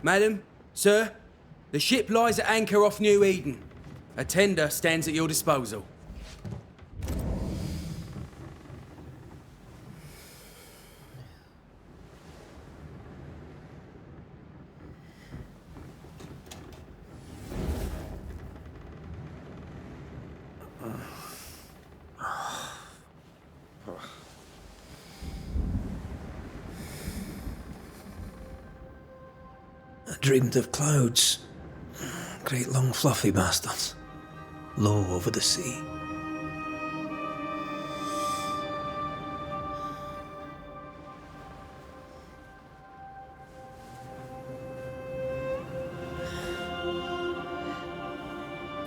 Madam, sir, the ship lies at anchor off New Eden. A tender stands at your disposal. I dreamed of clouds. Great long fluffy bastards. Low over the sea.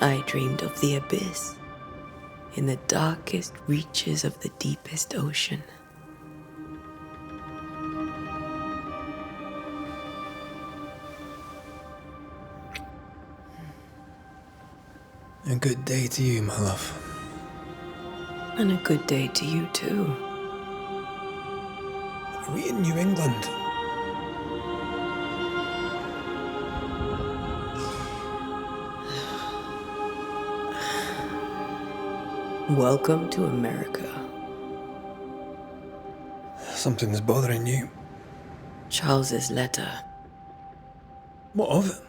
I dreamed of the abyss, in the darkest reaches of the deepest ocean. A good day to you, my love. And a good day to you too. Are we in New England? Welcome to America. Something's bothering you. Charles's letter. What of it?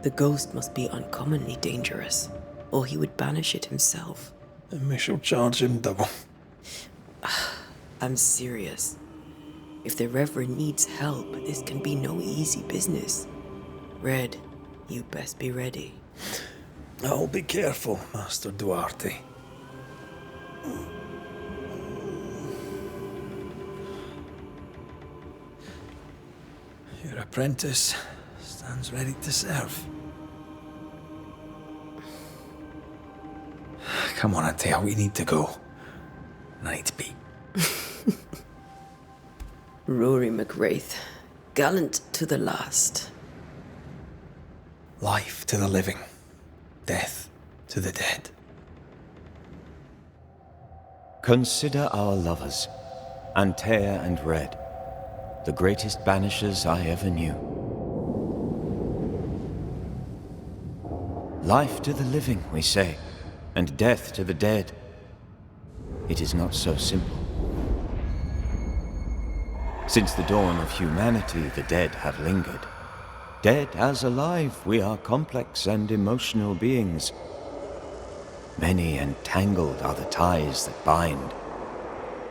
The ghost must be uncommonly dangerous, or he would banish it himself. And we shall charge him double. I'm serious. If the Reverend needs help, this can be no easy business. Red, you best be ready. I'll be careful, Master Duarte. Your apprentice stands ready to serve. Come on, Atea, we need to go. I need to pee. Rory McWraith, gallant to the last. Life to the living, death to the dead. Consider our lovers, Antea and Red, the greatest banishers I ever knew. Life to the living, we say, and death to the dead. It is not so simple. Since the dawn of humanity, the dead have lingered. Dead as alive, we are complex and emotional beings. Many and tangled are the ties that bind.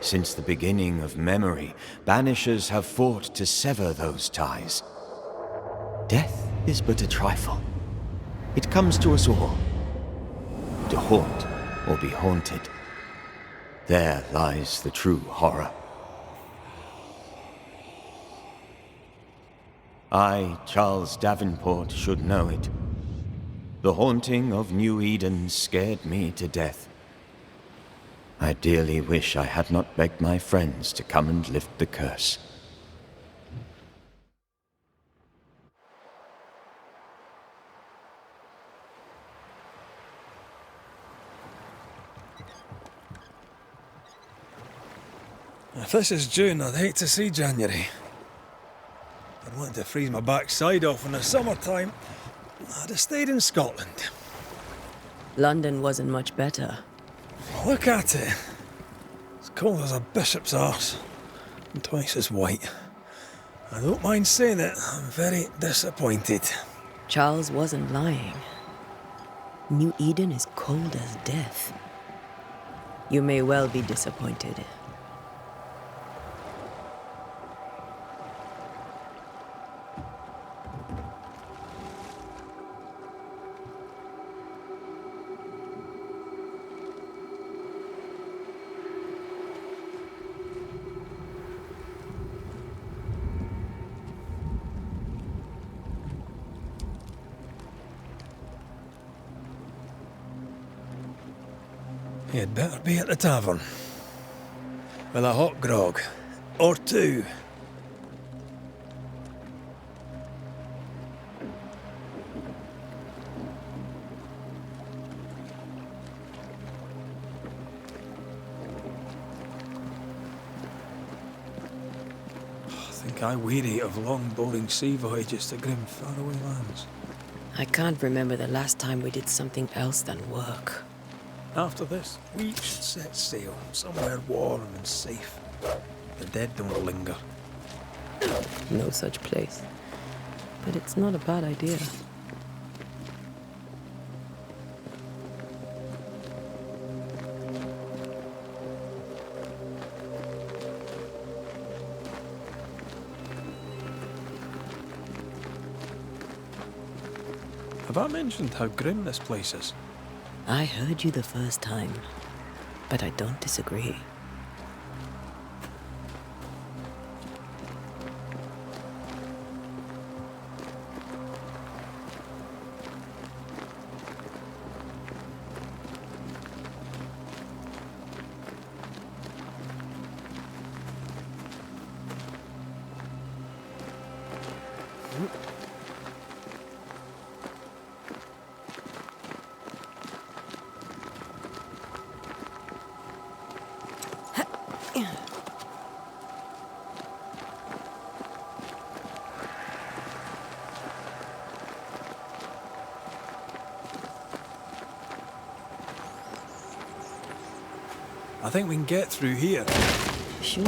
Since the beginning of memory, banishers have fought to sever those ties. Death is but a trifle. It comes to us all. To haunt or be haunted. There lies the true horror. I, Charles Davenport, should know it. The haunting of New Eden scared me to death. I dearly wish I had not begged my friends to come and lift the curse. If this is June, I'd hate to see January. I'd want to freeze my backside off in the summertime. I'd have stayed in Scotland. London wasn't much better. Look at it. As cold as a bishop's arse. And twice as white. I don't mind saying it, I'm very disappointed. Charles wasn't lying. New Eden is cold as death. You may well be disappointed. You'd better be at the tavern. With a hot grog. Or two. I think think I weary of long, boring sea voyages to grim, faraway lands. I can't remember the last time we did something else than work. After this, we should set sail somewhere warm and safe. The dead don't linger. No such place. But it's not a bad idea. Have I mentioned how grim this place is? I heard you the first time, but I don't disagree. I think we can get through here. Sure.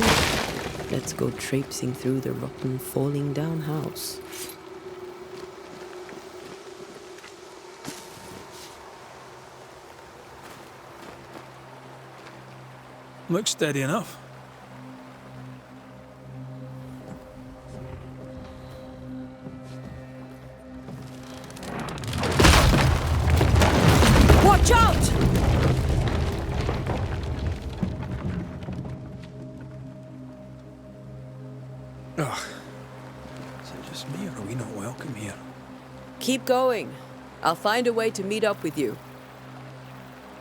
Let's go traipsing through the rotten, falling down house. Looks steady enough. Watch out! Ugh. Is it just me, or are we not welcome here? Keep going. I'll find a way to meet up with you.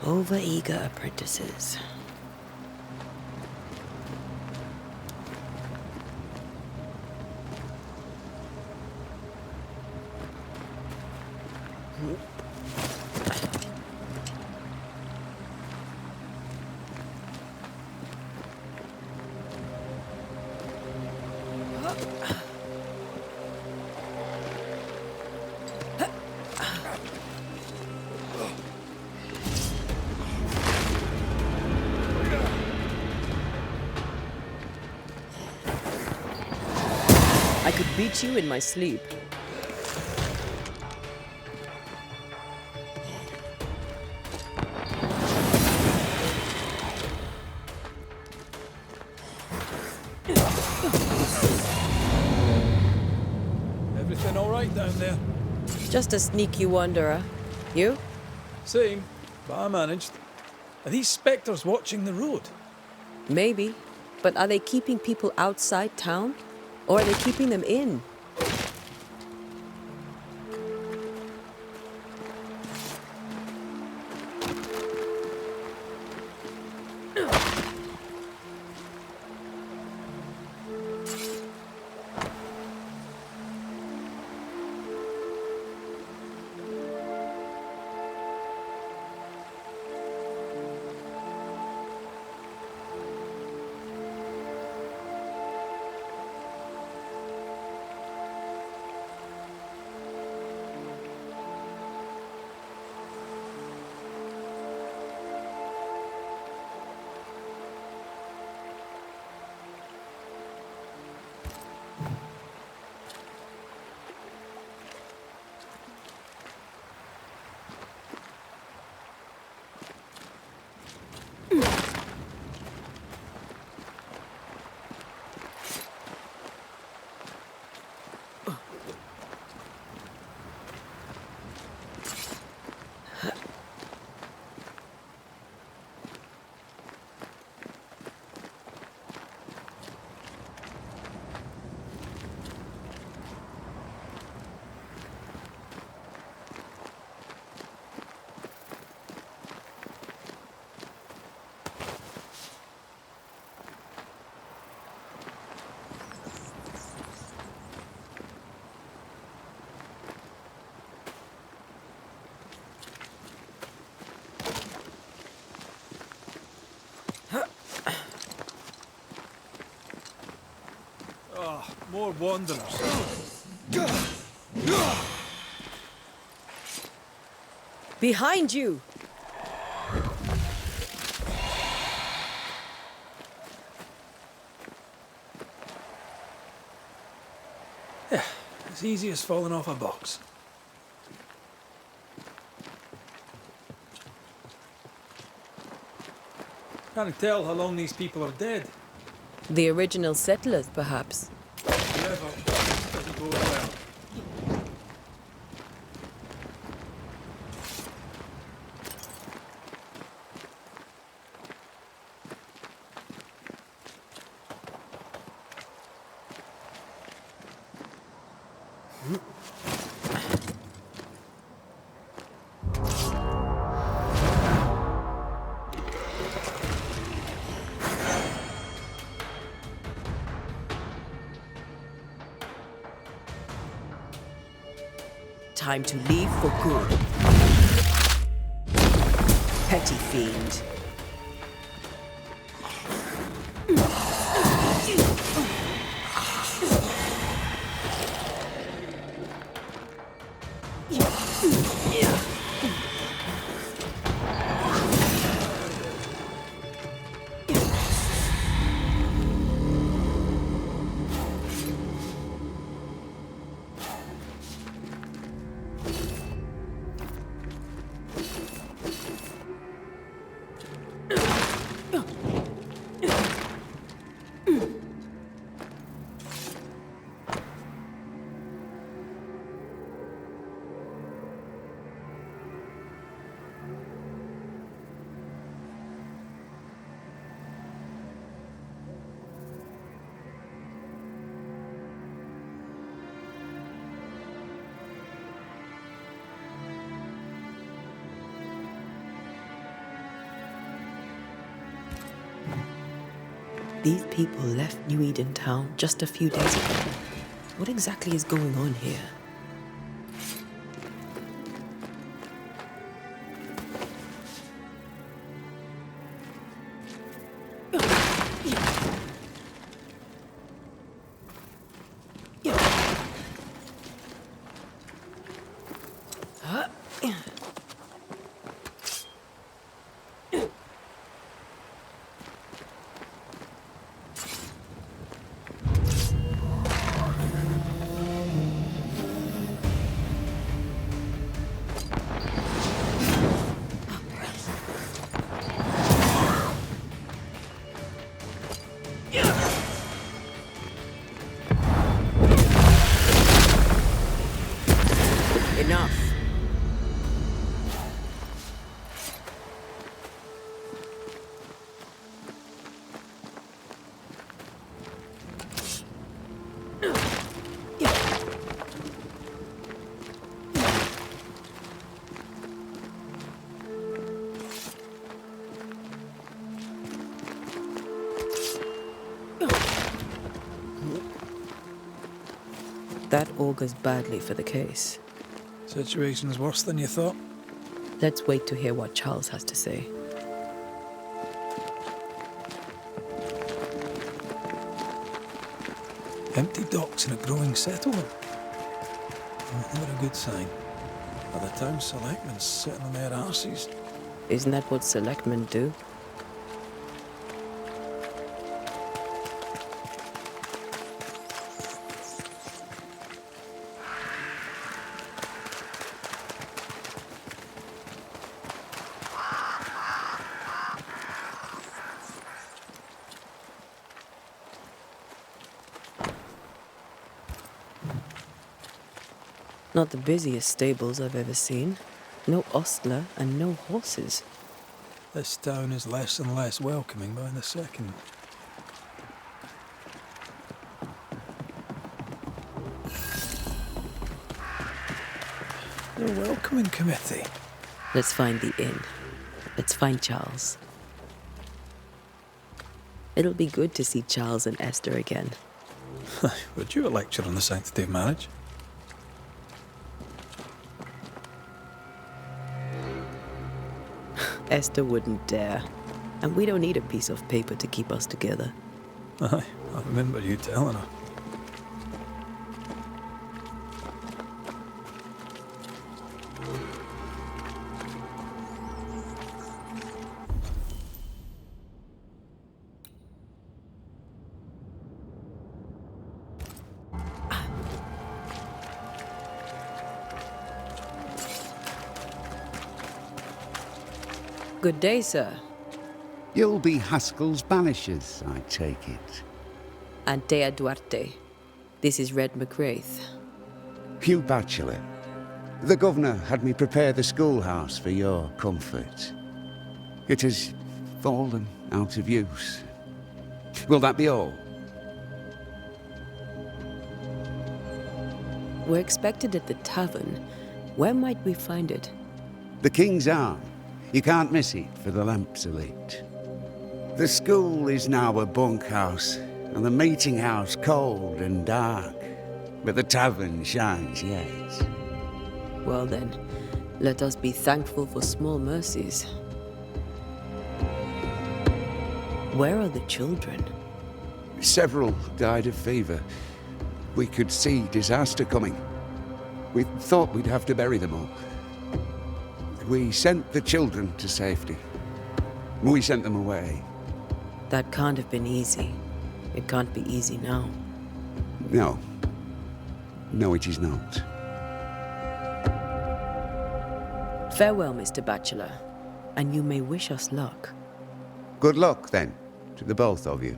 Overeager apprentices. I could beat you in my sleep. Everything all right down there? Just a sneaky wanderer. You? Same, but I managed. Are these spectres watching the road? Maybe. But are they keeping people outside town? Or are they keeping them in? More wanderers. Behind you! Yeah, as easy as falling off a box. Can't tell how long these people are dead. The original settlers, perhaps. However, this doesn't go well. Time to leave for good. Petty fiend. These people left New Eden Town just a few days ago. What exactly is going on here? Enough. That augurs badly for the case. Situation's worse than you thought. Let's wait to hear what Charles has to say. Empty docks in a growing settlement. Not a good sign. Are the town selectmen sitting on their arses? Isn't that what selectmen do? Not the busiest stables I've ever seen. No ostler and no horses. This town is less and less welcoming by the second. The welcoming committee. Let's find the inn. Let's find Charles. It'll be good to see Charles and Esther again. Would you a lecture on the sanctity of marriage? Esther wouldn't dare. And we don't need a piece of paper to keep us together. Aye, I remember you telling her. Good day, sir. You'll be Haskell's Banishers, I take it. Antea Duarte. This is Red McWraith. Hugh Bachelor. The governor had me prepare the schoolhouse for your comfort. It has fallen out of use. Will that be all? We're expected at the tavern. Where might we find it? The King's Arm. You can't miss it, for the lamps are lit. The school is now a bunkhouse, and the meeting house cold and dark. But the tavern shines yet. Well then, let us be thankful for small mercies. Where are the children? Several died of fever. We could see disaster coming. We thought we'd have to bury them all. We sent the children to safety. We sent them away. That can't have been easy. It can't be easy now. No. No, it is not. Farewell, Mr. Bachelor, and you may wish us luck. Good luck, then, to the both of you.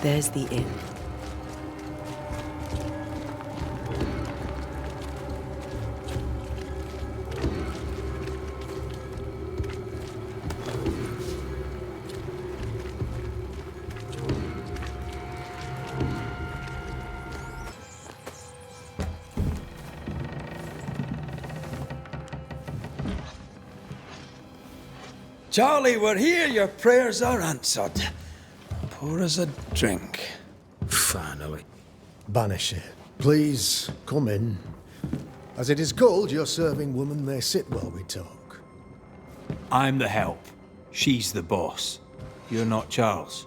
There's the inn. Charlie, we're here. Your prayers are answered. Pour us a drink. Finally. Banisher, please come in. As it is cold, your serving woman may sit while we talk. I'm the help. She's the boss. You're not Charles.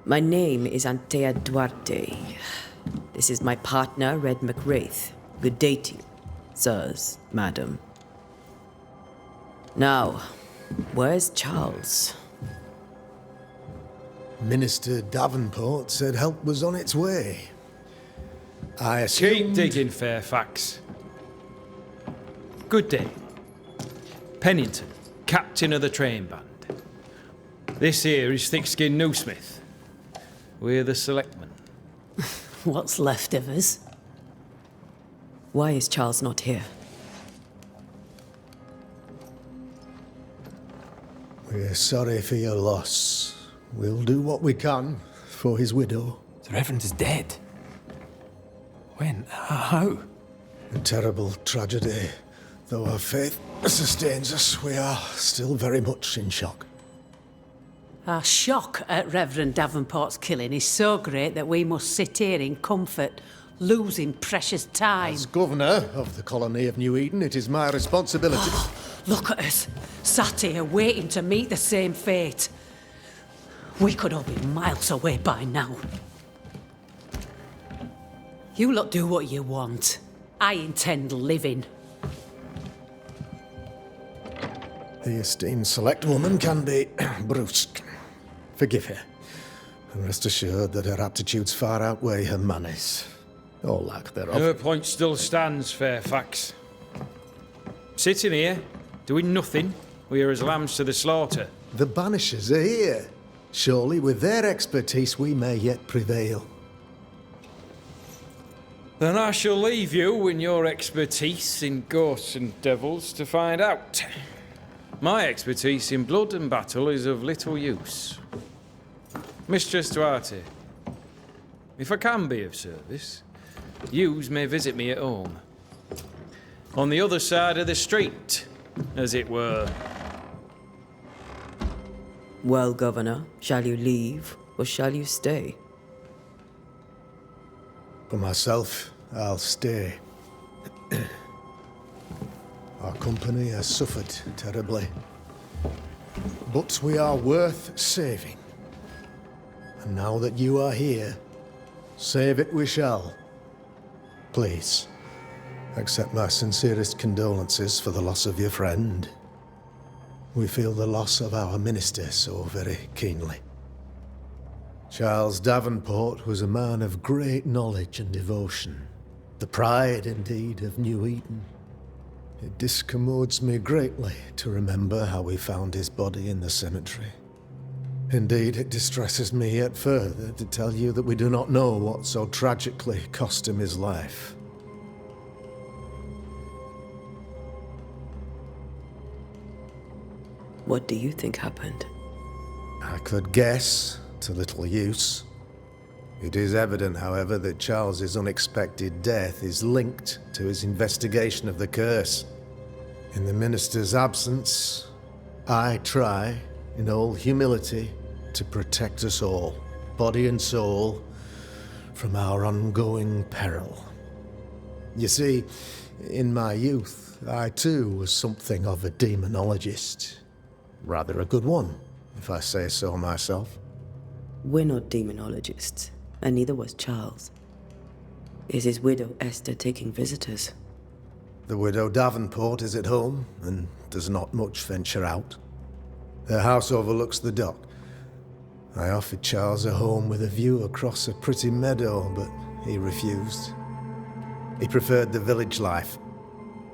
My name is Antea Duarte. This is my partner, Red McWraith. Good day to you, sirs, madam. Now, where's Charles? Minister Davenport said help was on its way. I assume... Keep digging, Fairfax. Good day. Pennington, captain of the train band. This here is Thick-Skinned Newsmith. We're the selectmen. What's left of us? Why is Charles not here? We're sorry for your loss. We'll do what we can for his widow. The Reverend is dead. When? How? A terrible tragedy. Though our faith sustains us, we are still very much in shock. Our shock at Reverend Davenport's killing is so great that we must sit here in comfort, losing precious time. As governor of the colony of New Eden, it is my responsibility... Look at us, sat here waiting to meet the same fate. We could all be miles away by now. You lot do what you want. I intend living. The esteemed select woman can be brusque. Forgive her. And rest assured that her aptitudes far outweigh her manners. Or lack thereof. Her point still stands, Fairfax. Sitting here, doing nothing, we are as lambs to the slaughter. The Banishers are here. Surely with their expertise we may yet prevail. Then I shall leave you and your expertise in ghosts and devils to find out. My expertise in blood and battle is of little use. Mistress Duarte, if I can be of service, yous may visit me at home. On the other side of the street, as it were. Well, Governor, shall you leave or shall you stay? For myself, I'll stay. Our company has suffered terribly. But we are worth saving. And now that you are here, save it we shall. Please, accept my sincerest condolences for the loss of your friend. We feel the loss of our minister so very keenly. Charles Davenport was a man of great knowledge and devotion. The pride, indeed, of New Eden. It discommodes me greatly to remember how we found his body in the cemetery. Indeed, it distresses me yet further to tell you that we do not know what so tragically cost him his life. What do you think happened? I could guess, to little use. It is evident, however, that Charles's unexpected death is linked to his investigation of the curse. In the minister's absence, I try, in all humility, to protect us all, body and soul, from our ongoing peril. You see, in my youth, I too was something of a demonologist. Rather a good one, if I say so myself. We're not demonologists, and neither was Charles. Is his widow Esther taking visitors? The widow Davenport is at home, and does not much venture out. Her house overlooks the dock. I offered Charles a home with a view across a pretty meadow, but he refused. He preferred the village life.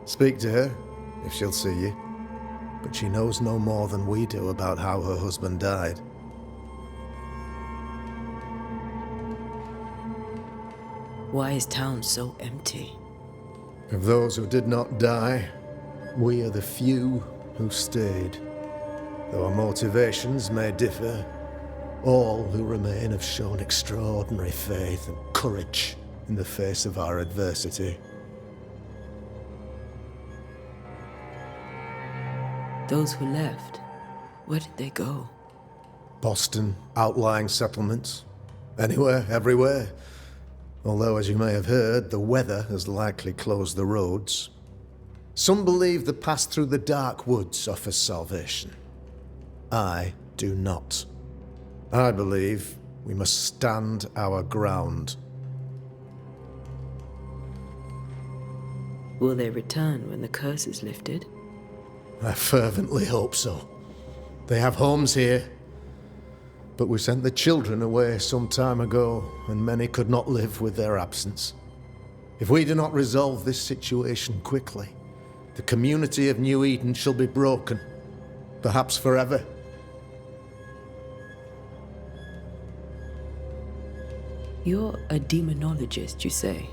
Speak to her, if she'll see you. But she knows no more than we do about how her husband died. Why is town so empty? Of those who did not die, we are the few who stayed. Though our motivations may differ, all who remain have shown extraordinary faith and courage in the face of our adversity. Those who left, where did they go? Boston, outlying settlements. Anywhere, everywhere. Although, as you may have heard, the weather has likely closed the roads. Some believe the path through the dark woods offers salvation. I do not. I believe we must stand our ground. Will they return when the curse is lifted? I fervently hope so. They have homes here. But we sent the children away some time ago, and many could not live with their absence. If we do not resolve this situation quickly, the community of New Eden shall be broken, perhaps forever. You're a demonologist, you say?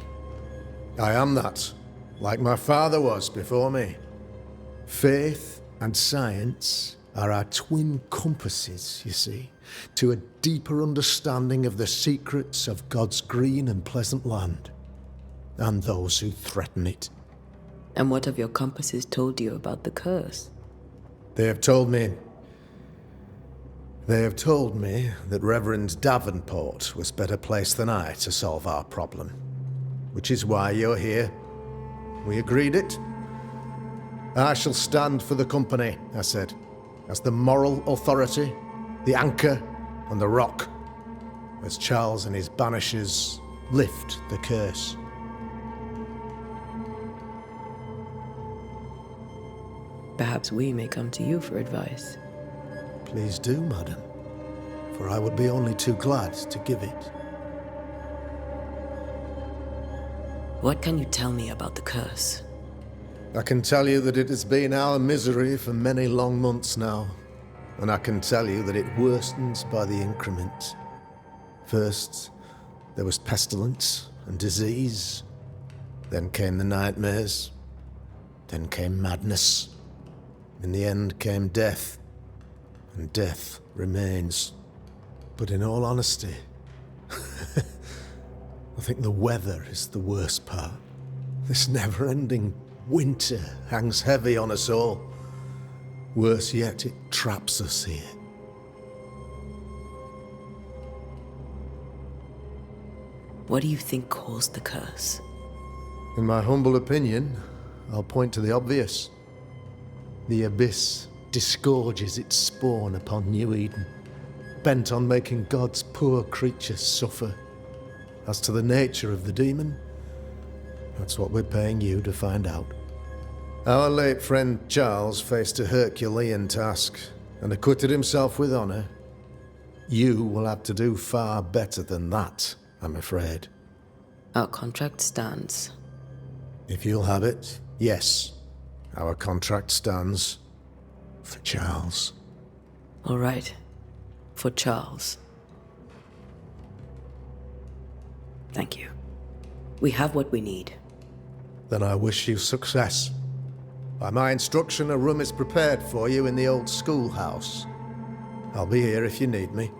I am that, like my father was before me. Faith and science are our twin compasses, you see, to a deeper understanding of the secrets of God's green and pleasant land, and those who threaten it. And what have your compasses told you about the curse? They have told me that Reverend Davenport was better placed than I to solve our problem, which is why you're here. We agreed it. I shall stand for the company, I said, as the moral authority, the anchor, and the rock, as Charles and his Banishers lift the curse. Perhaps we may come to you for advice. Please do, madam, for I would be only too glad to give it. What can you tell me about the curse? I can tell you that it has been our misery for many long months now, and I can tell you that it worsens by the increment. First, there was pestilence and disease, Then came the nightmares. Then came madness. In the end came death. And death remains. But in all honesty, I think the weather is the worst part. This never-ending winter hangs heavy on us all. Worse yet, it traps us here. What do you think caused the curse? In my humble opinion, I'll point to the obvious. The Abyss disgorges its spawn upon New Eden, bent on making God's poor creatures suffer. As to the nature of the demon, that's what we're paying you to find out. Our late friend Charles faced a Herculean task and acquitted himself with honor. You will have to do far better than that, I'm afraid. Our contract stands. If you'll have it, yes. Our contract stands for Charles. All right. For Charles. Thank you. We have what we need. Then I wish you success. By my instruction, a room is prepared for you in the old schoolhouse. I'll be here if you need me.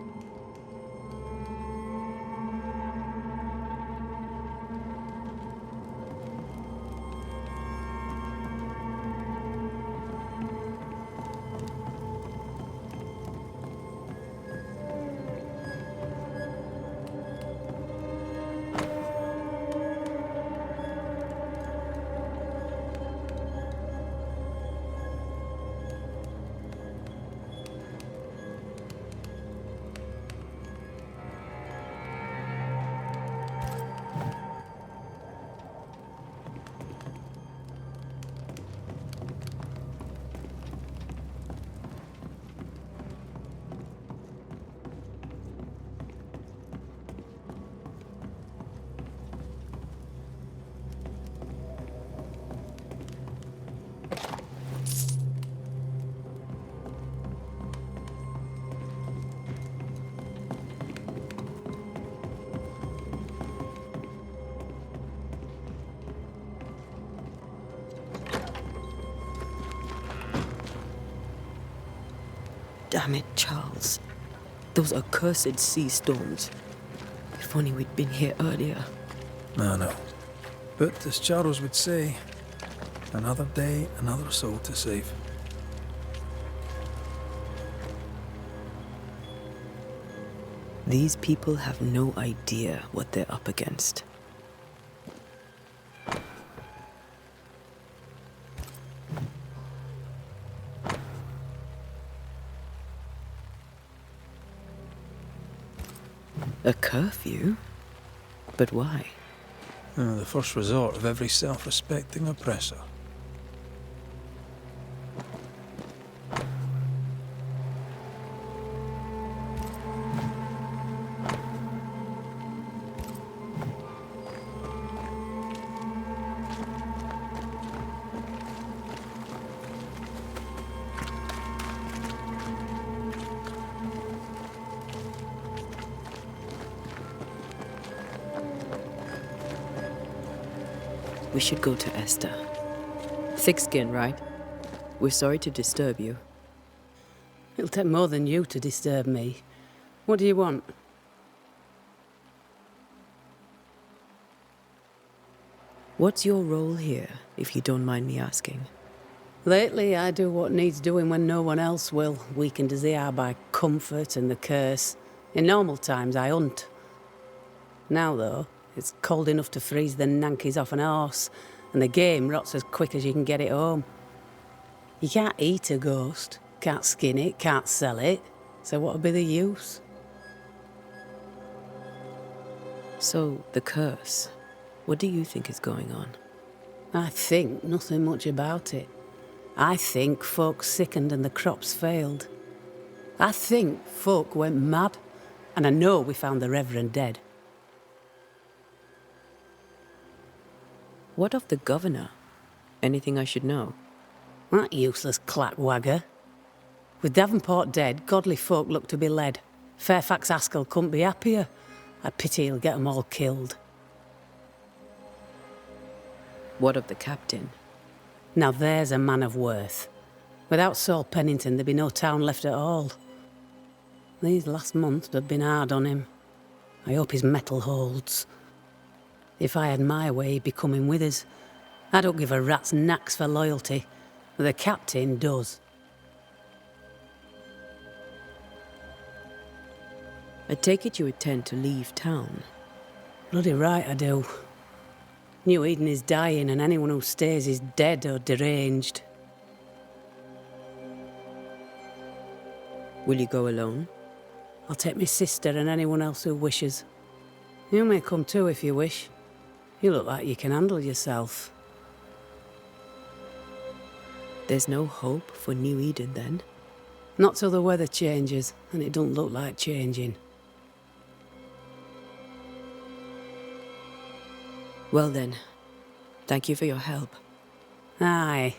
Damn it, Charles. Those accursed sea storms. If only we'd been here earlier. No. But as Charles would say, another day, another soul to save. These people have no idea what they're up against. A curfew? But why? The first resort of every self-respecting oppressor. We should go to Esther. Thick skin, right? We're sorry to disturb you. It'll take more than you to disturb me. What do you want? What's your role here, if you don't mind me asking? Lately, I do what needs doing when no one else will, weakened as they are by comfort and the curse. In normal times, I hunt. Now, though, it's cold enough to freeze the nankies off an horse, and the game rots as quick as you can get it home. You can't eat a ghost, can't skin it, can't sell it, so what'll be the use? So, the curse. What do you think is going on? I think nothing much about it. I think folk sickened and the crops failed. I think folk went mad, and I know we found the Reverend dead. What of the governor? Anything I should know? That useless clackwagger. With Davenport dead, godly folk look to be led. Fairfax Askell couldn't be happier. I pity he'll get 'em all killed. What of the captain? Now there's a man of worth. Without Saul Pennington, there'd be no town left at all. These last months have been hard on him. I hope his mettle holds. If I had my way, he'd be coming with us. I don't give a rat's knacks for loyalty, but the captain does. I take it you intend to leave town. Bloody right I do. New Eden is dying, and anyone who stays is dead or deranged. Will you go alone? I'll take my sister and anyone else who wishes. You may come too if you wish. You look like you can handle yourself. There's no hope for New Eden then? Not till the weather changes, and it don't look like changing. Well then, thank you for your help. Aye.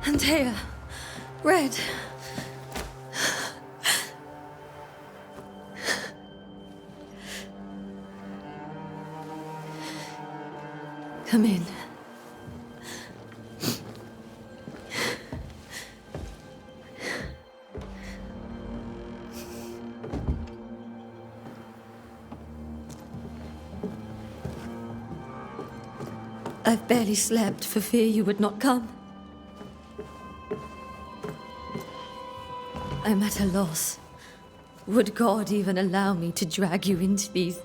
Antea, Red. Come in. I've barely slept for fear you would not come. I'm at a loss. Would God even allow me to drag you into these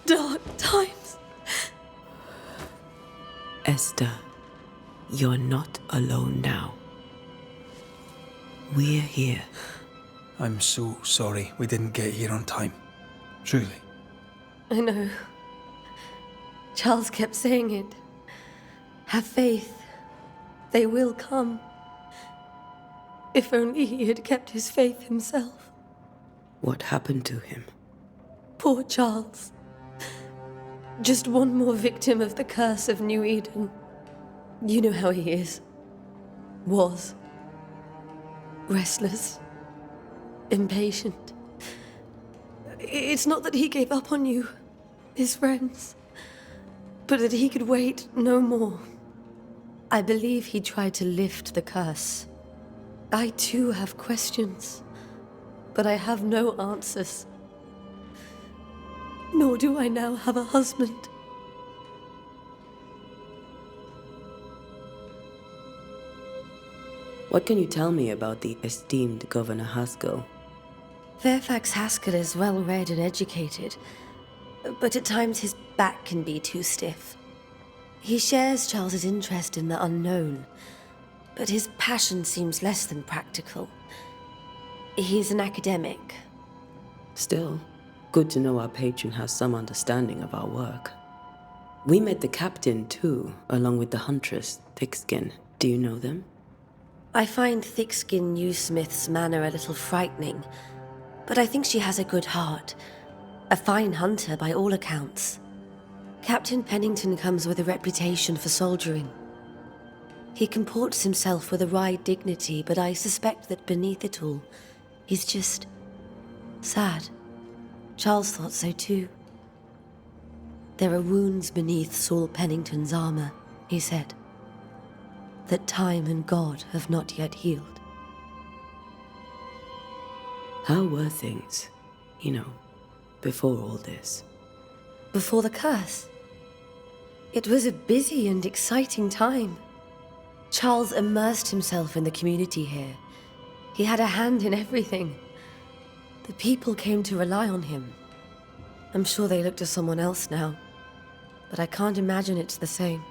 dark times? Esther, you're not alone now. We're here. I'm so sorry we didn't get here on time. Truly. I know. Charles kept saying it. Have faith. They will come. If only he had kept his faith himself. What happened to him? Poor Charles. Just one more victim of the curse of New Eden. You know how he is. Was. Restless. Impatient. It's not that he gave up on you, his friends, but that he could wait no more. I believe he tried to lift the curse. I too have questions, but I have no answers. Nor do I now have a husband. What can you tell me about the esteemed Governor Haskell? Fairfax Haskell is well read and educated, but at times his back can be too stiff. He shares Charles's interest in the unknown, but his passion seems less than practical. He's an academic. Still, good to know our patron has some understanding of our work. We met the captain too, along with the huntress, Thickskin. Do you know them? I find Thickskin Newsmith's manner a little frightening, but I think she has a good heart. A fine hunter by all accounts. Captain Pennington comes with a reputation for soldiering. He comports himself with a wry dignity, but I suspect that beneath it all, he's just sad. Charles thought so too. There are wounds beneath Saul Pennington's armor, he said, that time and God have not yet healed. How were things, before all this? Before the curse? It was a busy and exciting time. Charles immersed himself in the community here. He had a hand in everything. The people came to rely on him. I'm sure they look to someone else now, but I can't imagine it's the same.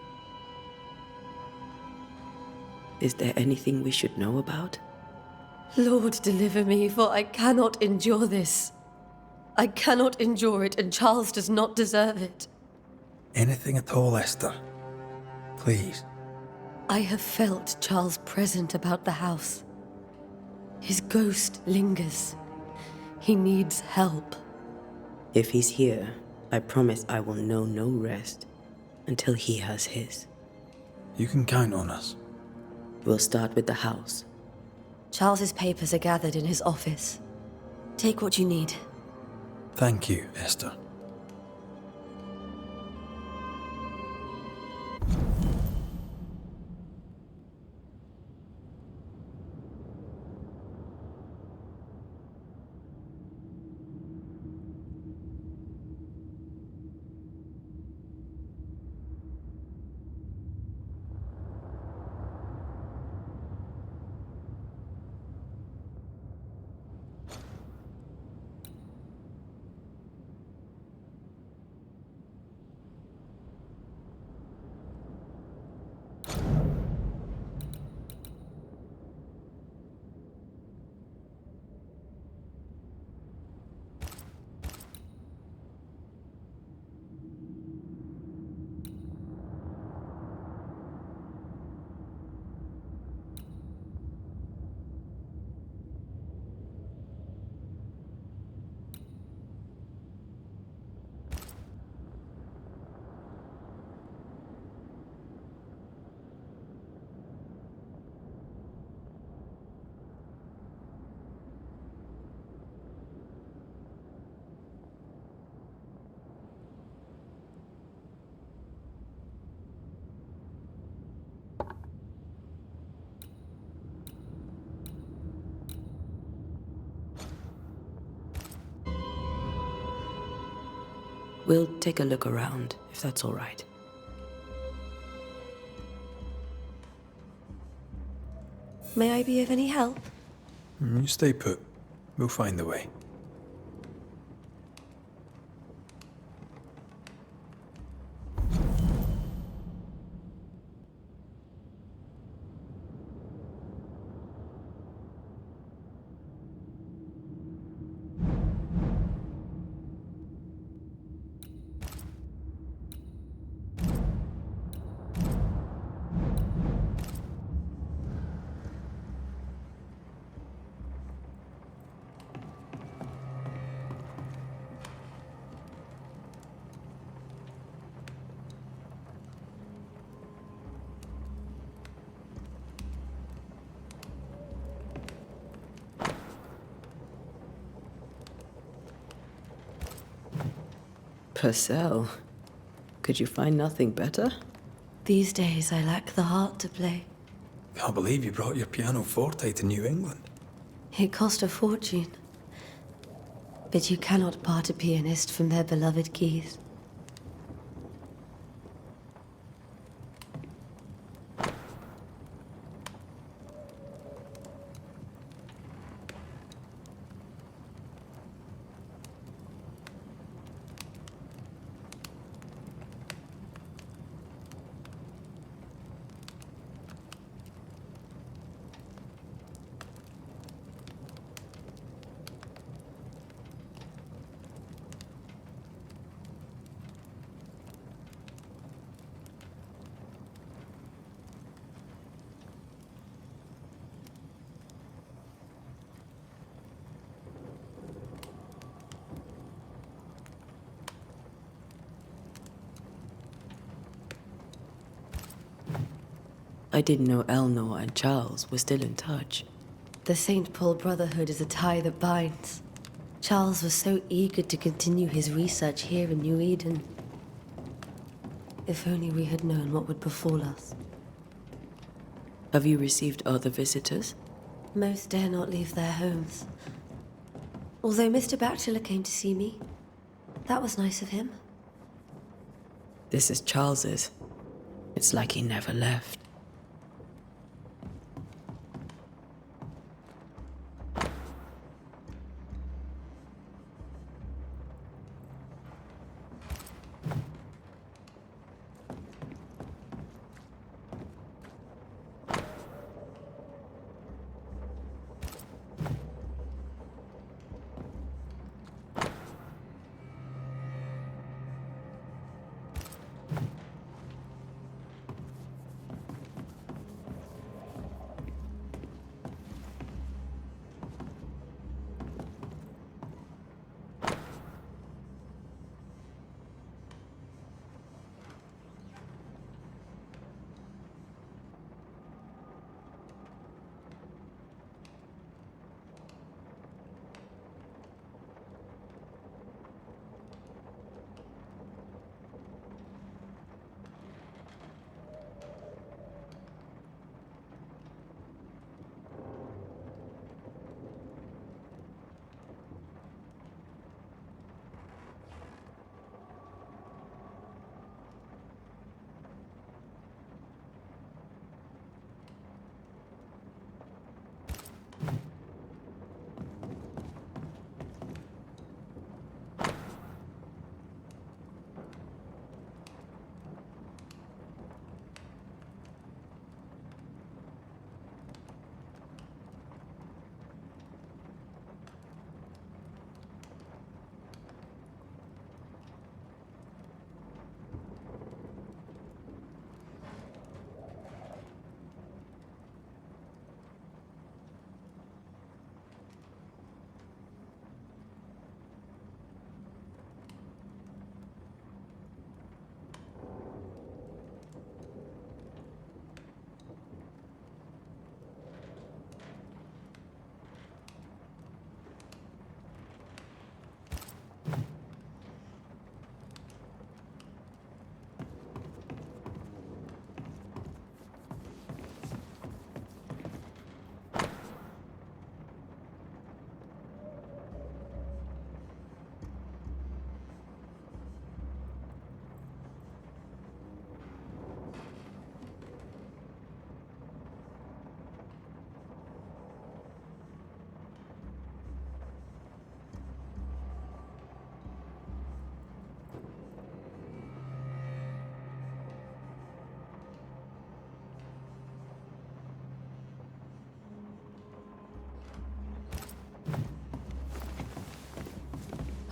Is there anything we should know about? Lord, deliver me, for I cannot endure this. I cannot endure it, and Charles does not deserve it. Anything at all, Esther. Please. I have felt Charles present about the house. His ghost lingers. He needs help. If he's here, I promise I will know no rest until he has his. You can count on us. We'll start with the house. Charles's papers are gathered in his office. Take what you need. Thank you, Esther. We'll take a look around, if that's all right. May I be of any help? You stay put. We'll find a way. Purcell, could you find nothing better? These days I lack the heart to play. Can't believe you brought your pianoforte to New England. It cost a fortune. But you cannot part a pianist from their beloved keys. I didn't know Eleanor and Charles were still in touch. The St. Paul Brotherhood is a tie that binds. Charles was so eager to continue his research here in New Eden. If only we had known what would befall us. Have you received other visitors? Most dare not leave their homes. Although Mr. Bachelor came to see me. That was nice of him. This is Charles's. It's like he never left.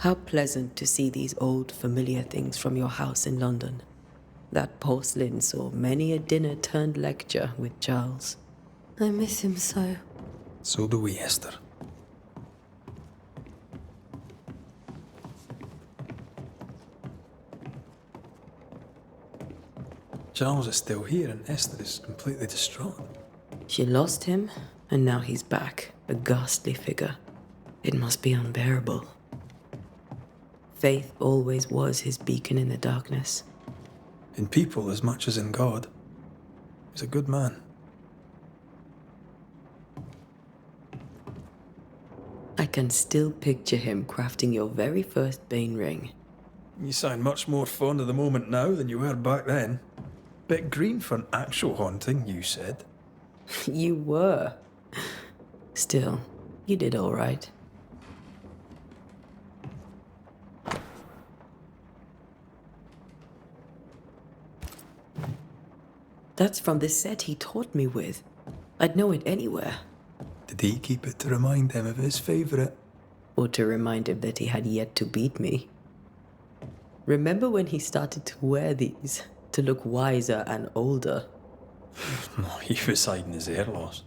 How pleasant to see these old familiar things from your house in London. That porcelain saw many a dinner turned lecture with Charles. I miss him so. So do we, Esther. Charles is still here and Esther is completely distraught. She lost him, and now he's back, a ghastly figure. It must be unbearable. Faith always was his beacon in the darkness. In people as much as in God. He's a good man. I can still picture him crafting your very first Bane ring. You sound much more fond of the moment now than you were back then. Bit green for an actual haunting, you said. You were. Still, you did all right. That's from the set he taught me with. I'd know it anywhere. Did he keep it to remind him of his favourite? Or to remind him that he had yet to beat me. Remember when he started to wear these, to look wiser and older? No, he was hiding his hair loss.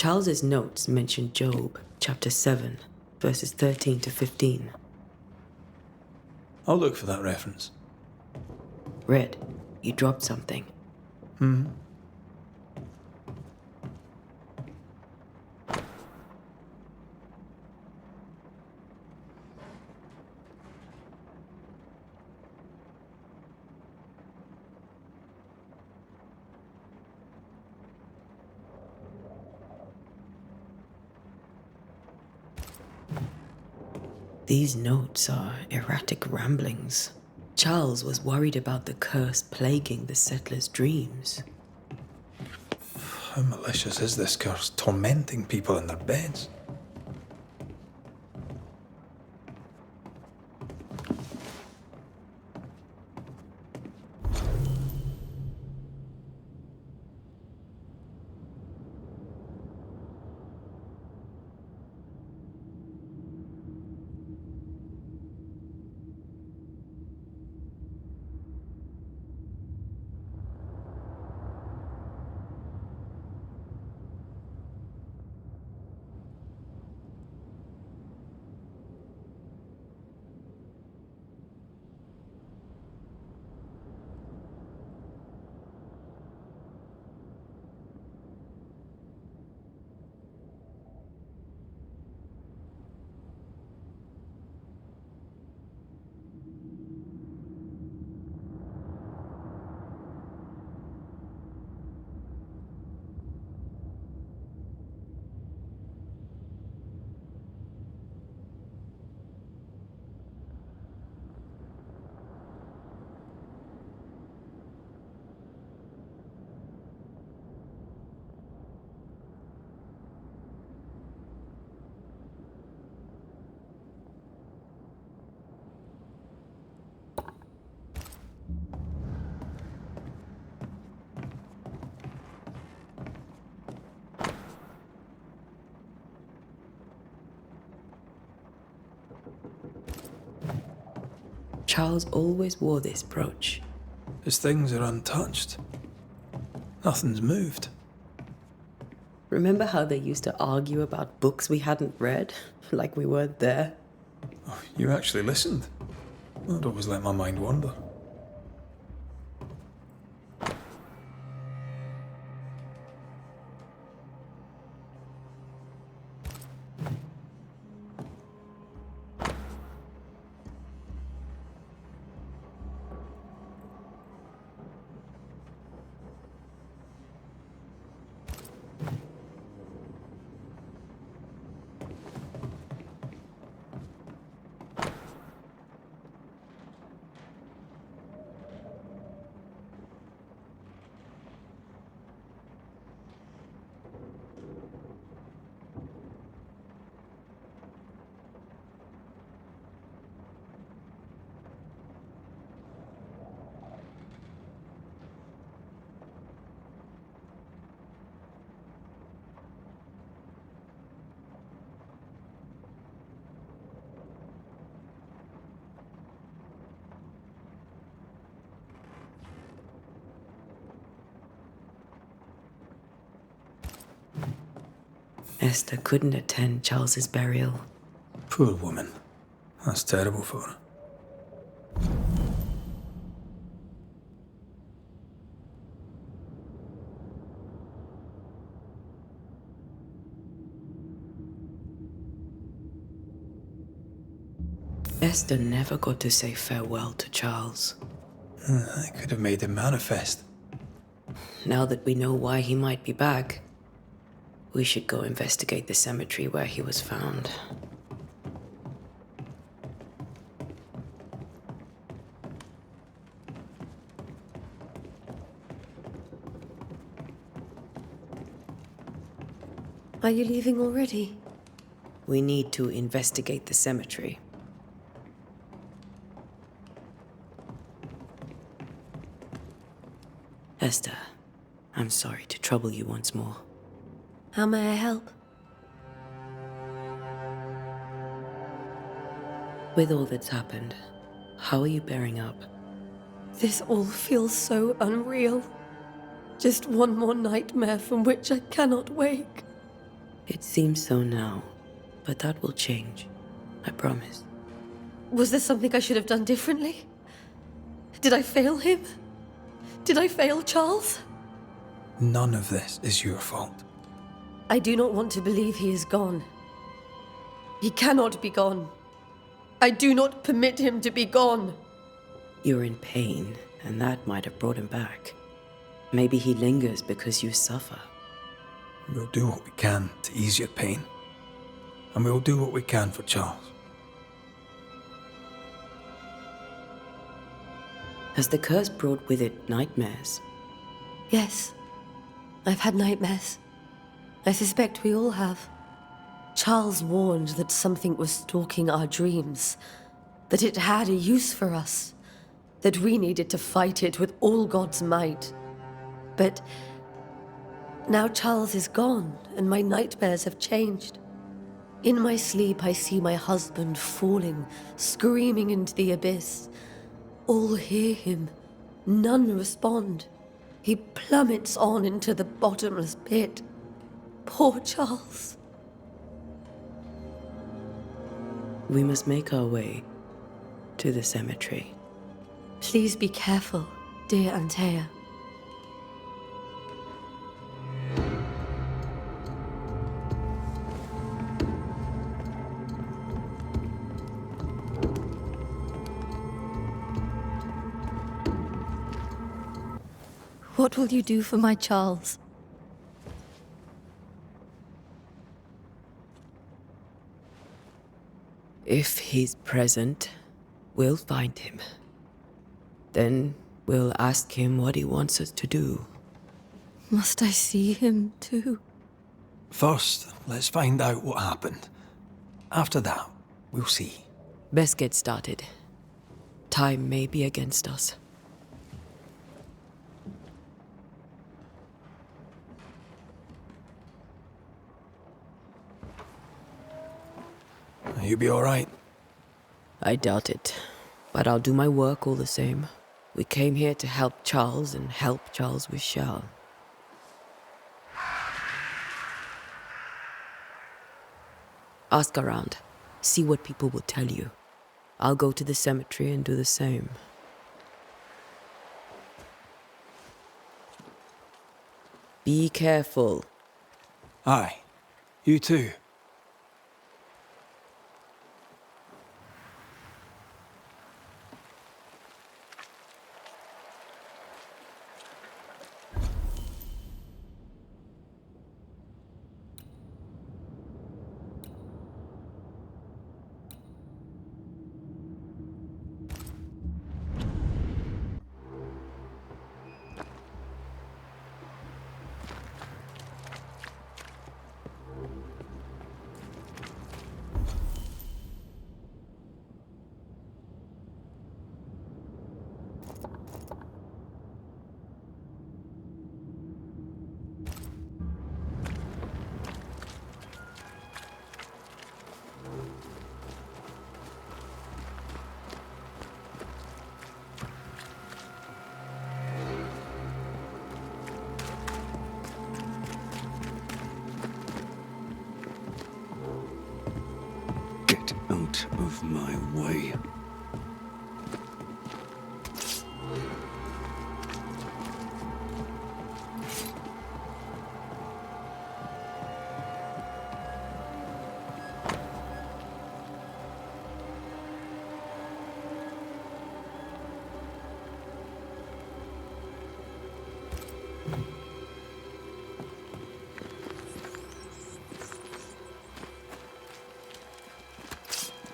Charles's notes mention Job, chapter 7, verses 13 to 15. I'll look for that reference. Red, you dropped something. These notes are erratic ramblings. Charles was worried about the curse plaguing the settlers' dreams. How malicious is this curse, tormenting people in their beds? Charles always wore this brooch. His things are untouched. Nothing's moved. Remember how they used to argue about books we hadn't read? Like we weren't there? Oh, you actually listened. I'd always let my mind wander. Esther couldn't attend Charles's burial. Poor woman. That's terrible for her. Esther never got to say farewell to Charles. I could have made him manifest. Now that we know why he might be back, we should go investigate the cemetery where he was found. Are you leaving already? We need to investigate the cemetery. Esther, I'm sorry to trouble you once more. How may I help? With all that's happened, how are you bearing up? This all feels so unreal. Just one more nightmare from which I cannot wake. It seems so now, but that will change. I promise. Was there something I should have done differently? Did I fail him? Did I fail Charles? None of this is your fault. I do not want to believe he is gone. He cannot be gone. I do not permit him to be gone. You're in pain, and that might have brought him back. Maybe he lingers because you suffer. We'll do what we can to ease your pain. And we'll do what we can for Charles. Has the curse brought with it nightmares? Yes, I've had nightmares. I suspect we all have. Charles warned that something was stalking our dreams, that it had a use for us, that we needed to fight it with all God's might. But now Charles is gone, and my nightmares have changed. In my sleep, I see my husband falling, screaming into the abyss. All hear him. None respond. He plummets on into the bottomless pit. Poor Charles. We must make our way to the cemetery. Please be careful, dear Antea. What will you do for my Charles? If he's present, we'll find him. Then we'll ask him what he wants us to do. Must I see him too? First, let's find out what happened. After that, we'll see. Best get started. Time may be against us. You be all right? I doubt it. But I'll do my work all the same. We came here to help Charles, and help Charles we shall. Ask around. See what people will tell you. I'll go to the cemetery and do the same. Be careful. Aye. You too. Get out of my way.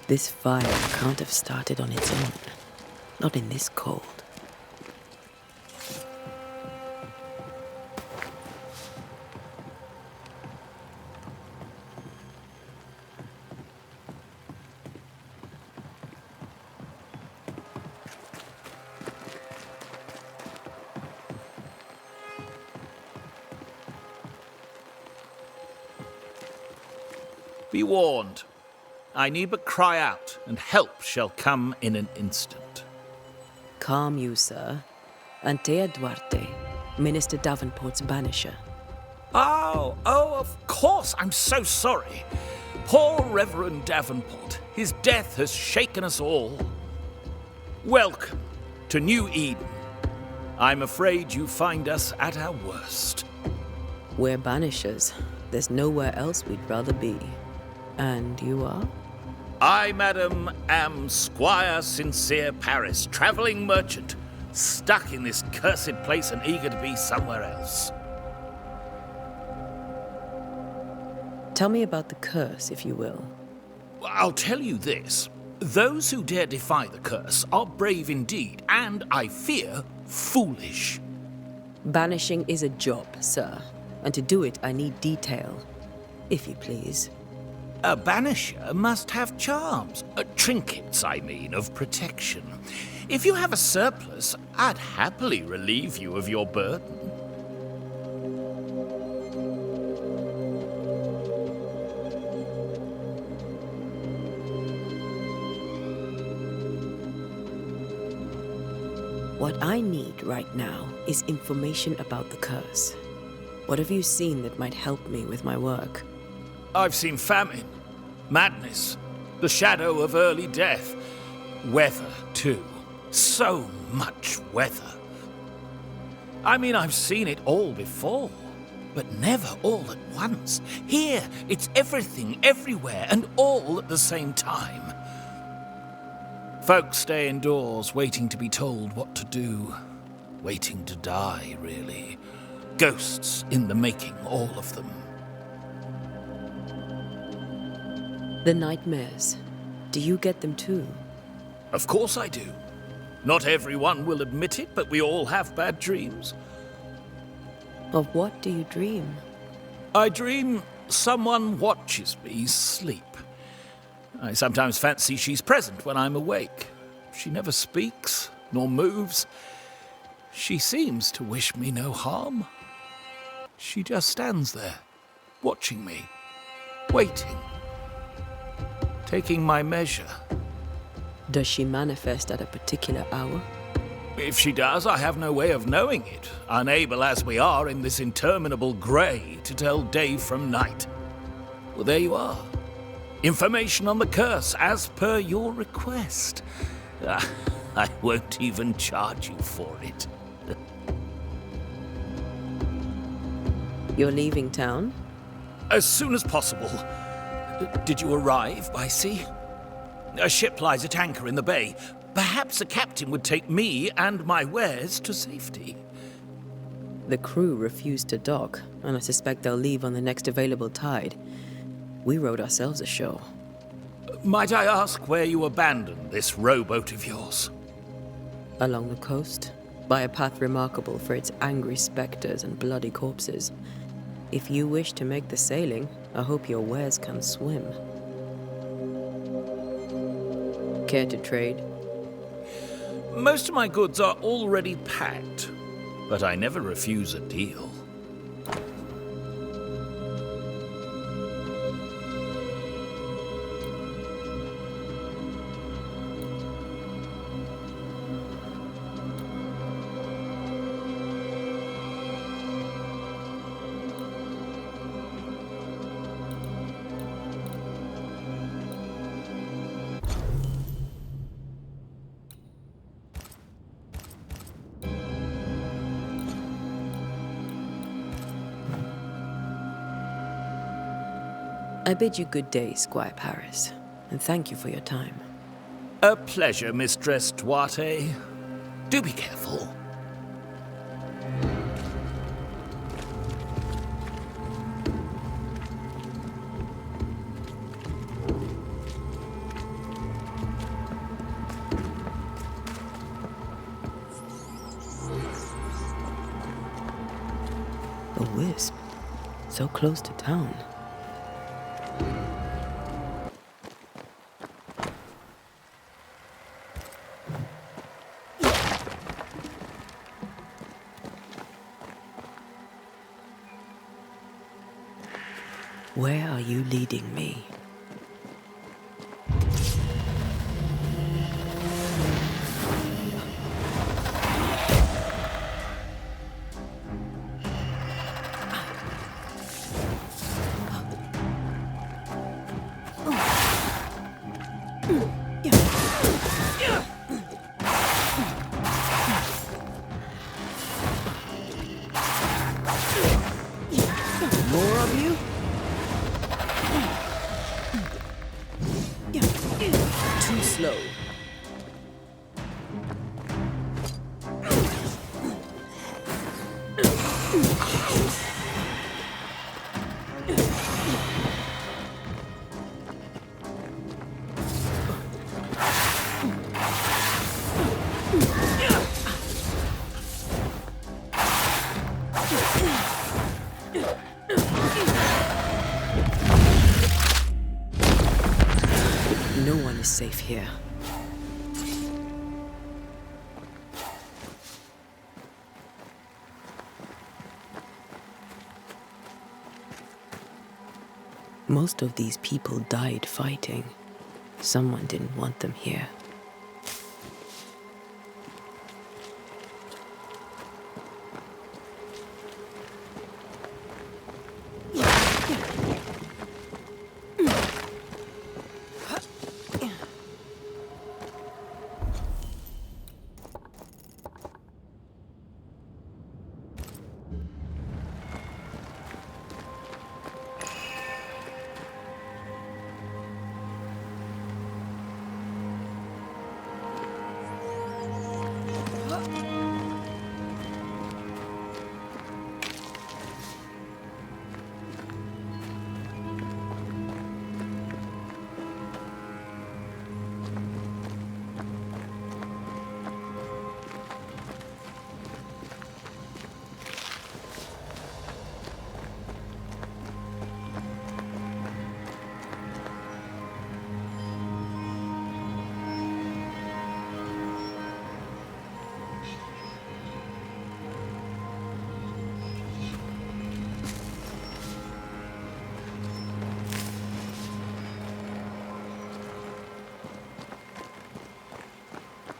This fire can't have started on its own. Not in this cold. Be warned. I need but cry out, and help shall come in an instant. Calm you, sir. Antea Duarte, Minister Davenport's banisher. Oh, of course. I'm so sorry. Poor Reverend Davenport. His death has shaken us all. Welcome to New Eden. I'm afraid you find us at our worst. We're banishers. There's nowhere else we'd rather be. And you are? I, madam, am Squire Sincere Paris, travelling merchant, stuck in this cursed place and eager to be somewhere else. Tell me about the curse, if you will. I'll tell you this. Those who dare defy the curse are brave indeed, and, I fear, foolish. Banishing is a job, sir. And to do it, I need detail. If you please. A banisher must have charms. Trinkets, I mean, of protection. If you have a surplus, I'd happily relieve you of your burden. What I need right now is information about the curse. What have you seen that might help me with my work? I've seen famine, madness, the shadow of early death, weather, too. So much weather. I mean, I've seen it all before, but never all at once. Here, it's everything, everywhere, and all at the same time. Folks stay indoors, waiting to be told what to do. Waiting to die, really. Ghosts in the making, all of them. The nightmares. Do you get them too? Of course I do. Not everyone will admit it, but we all have bad dreams. Of what do you dream? I dream someone watches me sleep. I sometimes fancy she's present when I'm awake. She never speaks, nor moves. She seems to wish me no harm. She just stands there, watching me, waiting, taking my measure, Does she manifest at a particular hour? If she does, I have no way of knowing it, unable as we are in this interminable grey to tell day from night. Well, there you are. Information on the curse, as per your request. I won't even charge you for it. You're leaving town? As soon as possible. Did you arrive by sea? A ship lies at anchor in the bay. Perhaps a captain would take me and my wares to safety. The crew refused to dock, and I suspect they'll leave on the next available tide. We rowed ourselves ashore. Might I ask where you abandoned this rowboat of yours? Along the coast, by a path remarkable for its angry specters and bloody corpses. If you wish to make the sailing, I hope your wares can swim. Care to trade? Most of my goods are already packed, but I never refuse a deal. I bid you good day, Squire Paris, and thank you for your time. A pleasure, Mistress Duarte. Do be careful. A wisp, so close to town. Where are you leading me? More of you? Too slow. No one is safe here. Most of these people died fighting. Someone didn't want them here.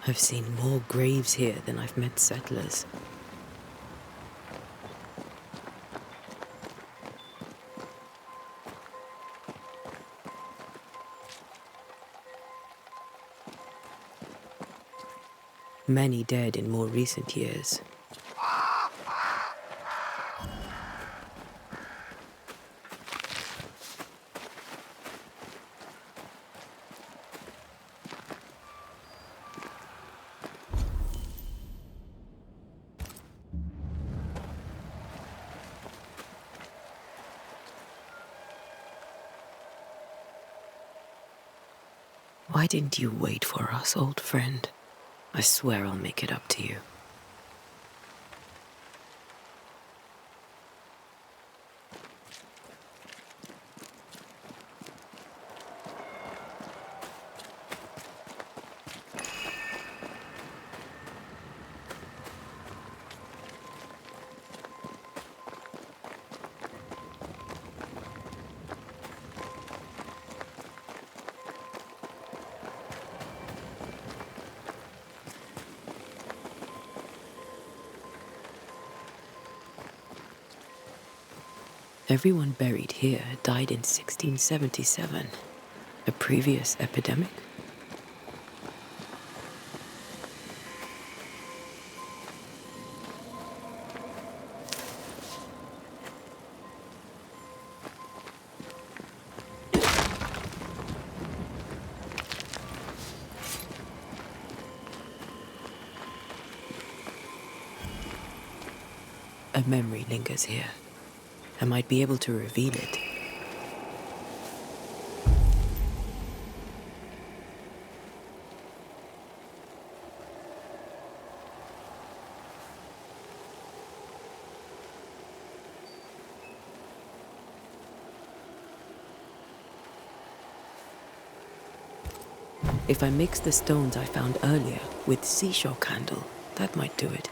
I've seen more graves here than I've met settlers. Many dead in more recent years. Why didn't you wait for us, old friend? I swear I'll make it up to you. Everyone buried here died in 1677. A previous epidemic? A memory lingers here. I might be able to reveal it. If I mix the stones I found earlier with seashore candle, that might do it.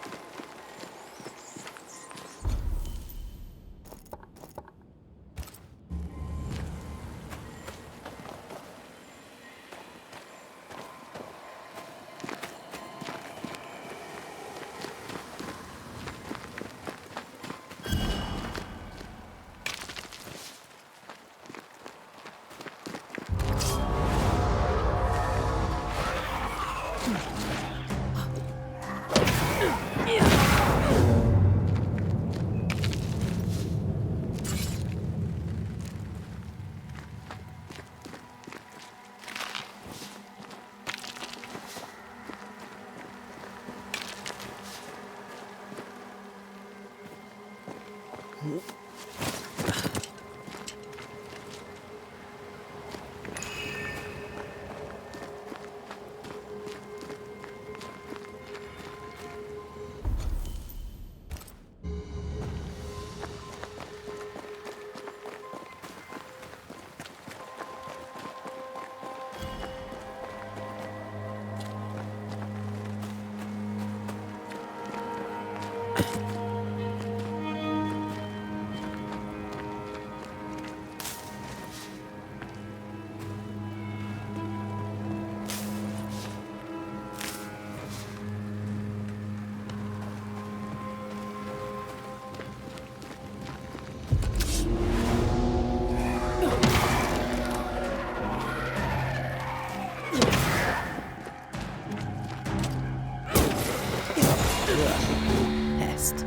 Pest.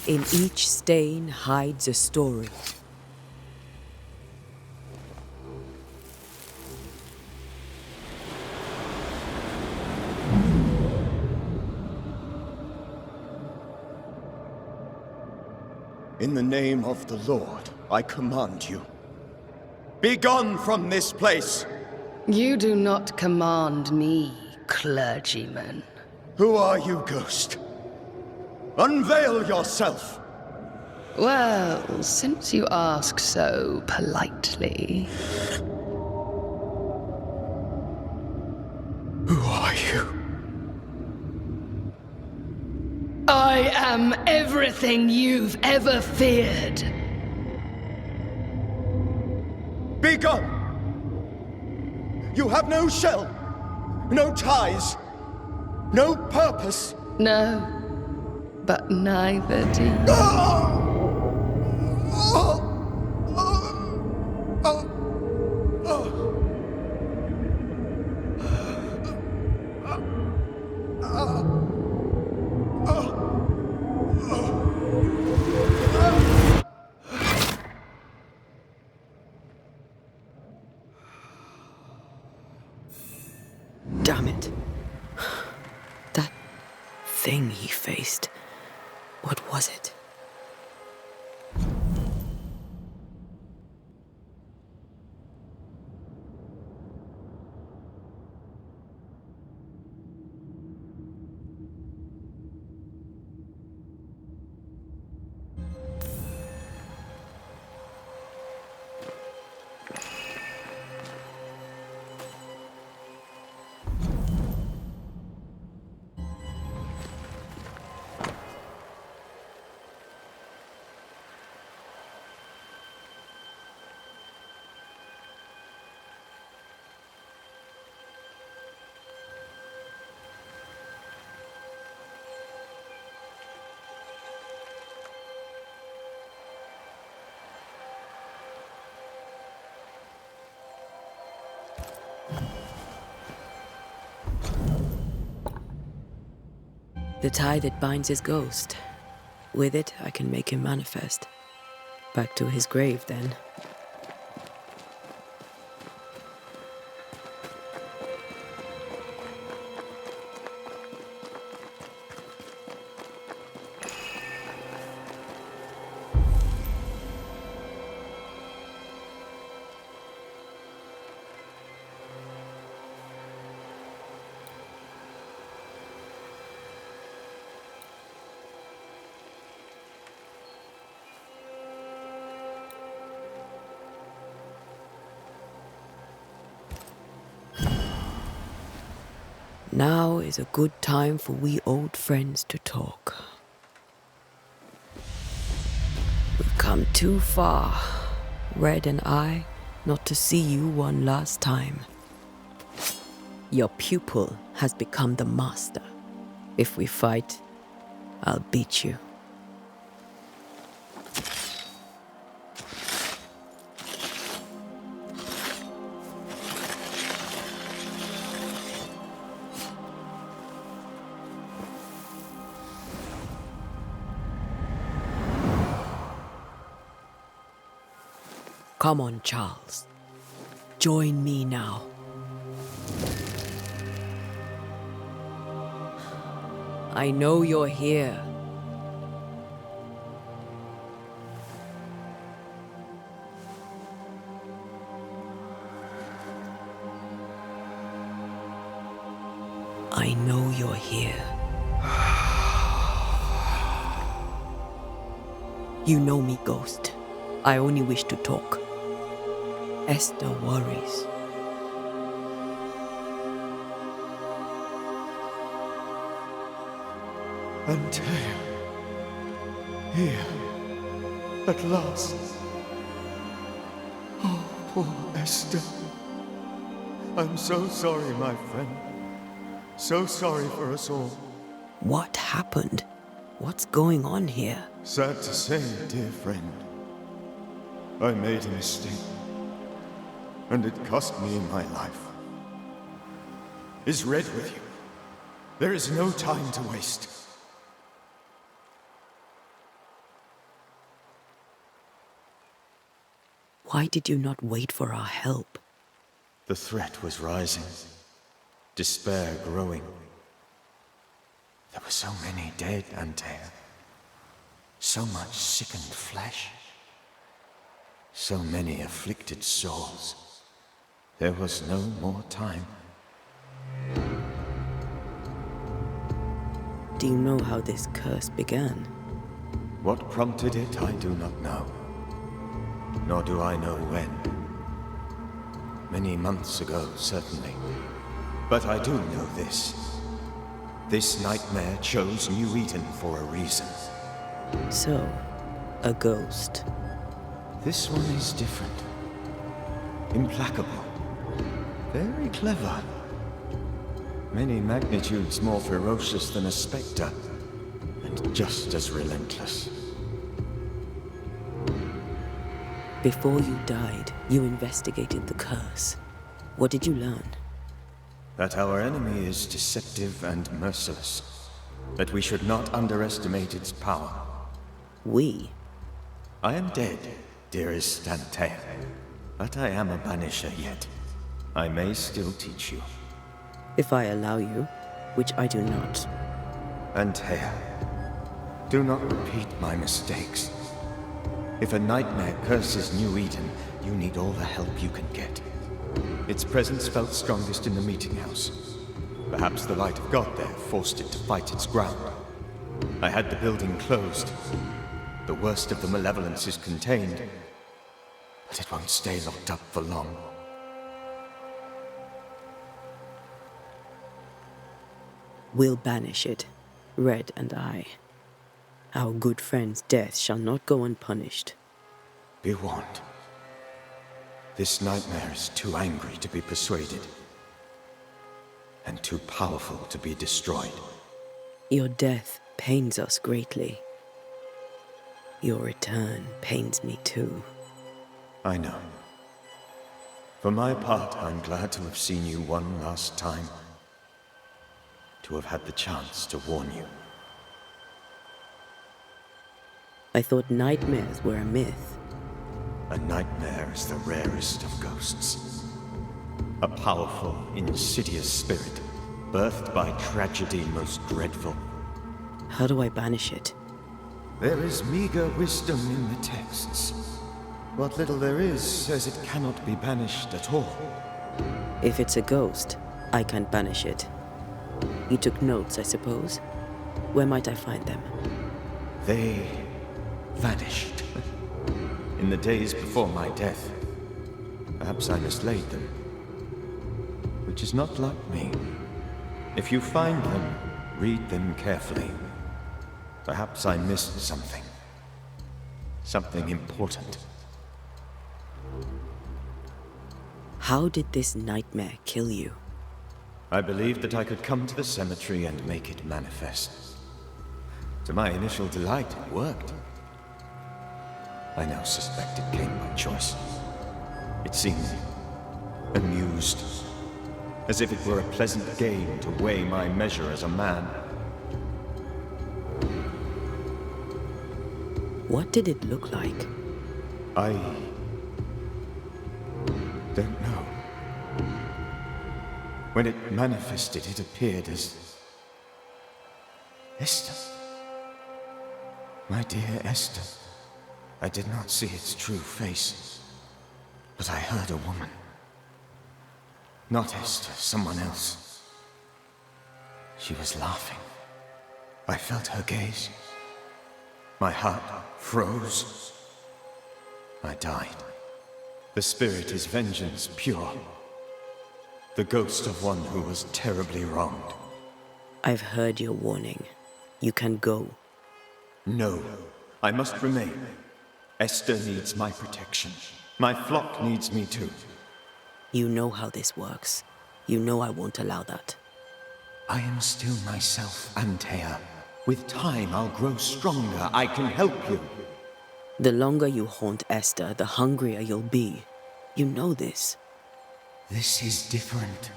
In each stain hides a story. In the name of the Lord, I command you. Be gone from this place! You do not command me, clergyman. Who are you, ghost? Unveil yourself! Well, since you ask so politely. Who are you? I am everything you've ever feared. Be gone! You have no shell, no ties, no purpose. No, but neither do you. Damn it. That thing he faced. What was it? The tie that binds his ghost. With it, I can make him manifest. Back to his grave, then. Now is a good time for we old friends to talk. We've come too far, Red and I, not to see you one last time. Your pupil has become the master. If we fight, I'll beat you. Come on, Charles. Join me now. I know you're here. I know you're here. You know me, Ghost. I only wish to talk. Esther worries. Antea. Here. At last. Oh, poor Esther. I'm so sorry, my friend. So sorry for us all. What happened? What's going on here? Sad to say, dear friend. I made a mistake. And it cost me my life. Is Red with you? There is no time to waste. Why did you not wait for our help? The threat was rising, despair growing. There were so many dead, Antea. So much sickened flesh. So many afflicted souls. There was no more time. Do you know how this curse began? What prompted it, I do not know. Nor do I know when. Many months ago, certainly. But I do know this. This nightmare chose New Eden for a reason. So, a ghost. This one is different. Implacable. Very clever. Many magnitudes more ferocious than a spectre, and just as relentless. Before you died, you investigated the curse. What did you learn? That our enemy is deceptive and merciless. That we should not underestimate its power. We? I am dead, dearest Antea. But I am a Banisher yet. I may still teach you. If I allow you, which I do not. Antea, do not repeat my mistakes. If a nightmare curses New Eden, you need all the help you can get. Its presence felt strongest in the meeting house. Perhaps the light of God there forced it to fight its ground. I had the building closed. The worst of the malevolence is contained, but it won't stay locked up for long. We'll banish it, Red and I. Our good friend's death shall not go unpunished. Be warned. This nightmare is too angry to be persuaded, and too powerful to be destroyed. Your death pains us greatly. Your return pains me too. I know. For my part, I'm glad to have seen you one last time. To have had the chance to warn you. I thought nightmares were a myth. A nightmare is the rarest of ghosts. A powerful, insidious spirit, birthed by tragedy most dreadful. How do I banish it? There is meager wisdom in the texts. What little there is says it cannot be banished at all. If it's a ghost, I can't banish it. You took notes, I suppose? Where might I find them? They vanished. In the days before my death. Perhaps I mislaid them. Which is not like me. If you find them, read them carefully. Perhaps I missed something. Something important. How did this nightmare kill you? I believed that I could come to the cemetery and make it manifest. To my initial delight, it worked. I now suspect it came by choice. It seemed amused, as if it were a pleasant game to weigh my measure as a man. What did it look like? I don't know. When it manifested, it appeared as Esther. My dear Esther. I did not see its true face, but I heard a woman. Not Esther, someone else. She was laughing. I felt her gaze. My heart froze. I died. The spirit is vengeance pure. The ghost of one who was terribly wronged. I've heard your warning. You can go. No, I must remain. Esther needs my protection. My flock needs me too. You know how this works. You know I won't allow that. I am still myself, Antea. With time, I'll grow stronger. I can help you. The longer you haunt Esther, the hungrier you'll be. You know this. This is different.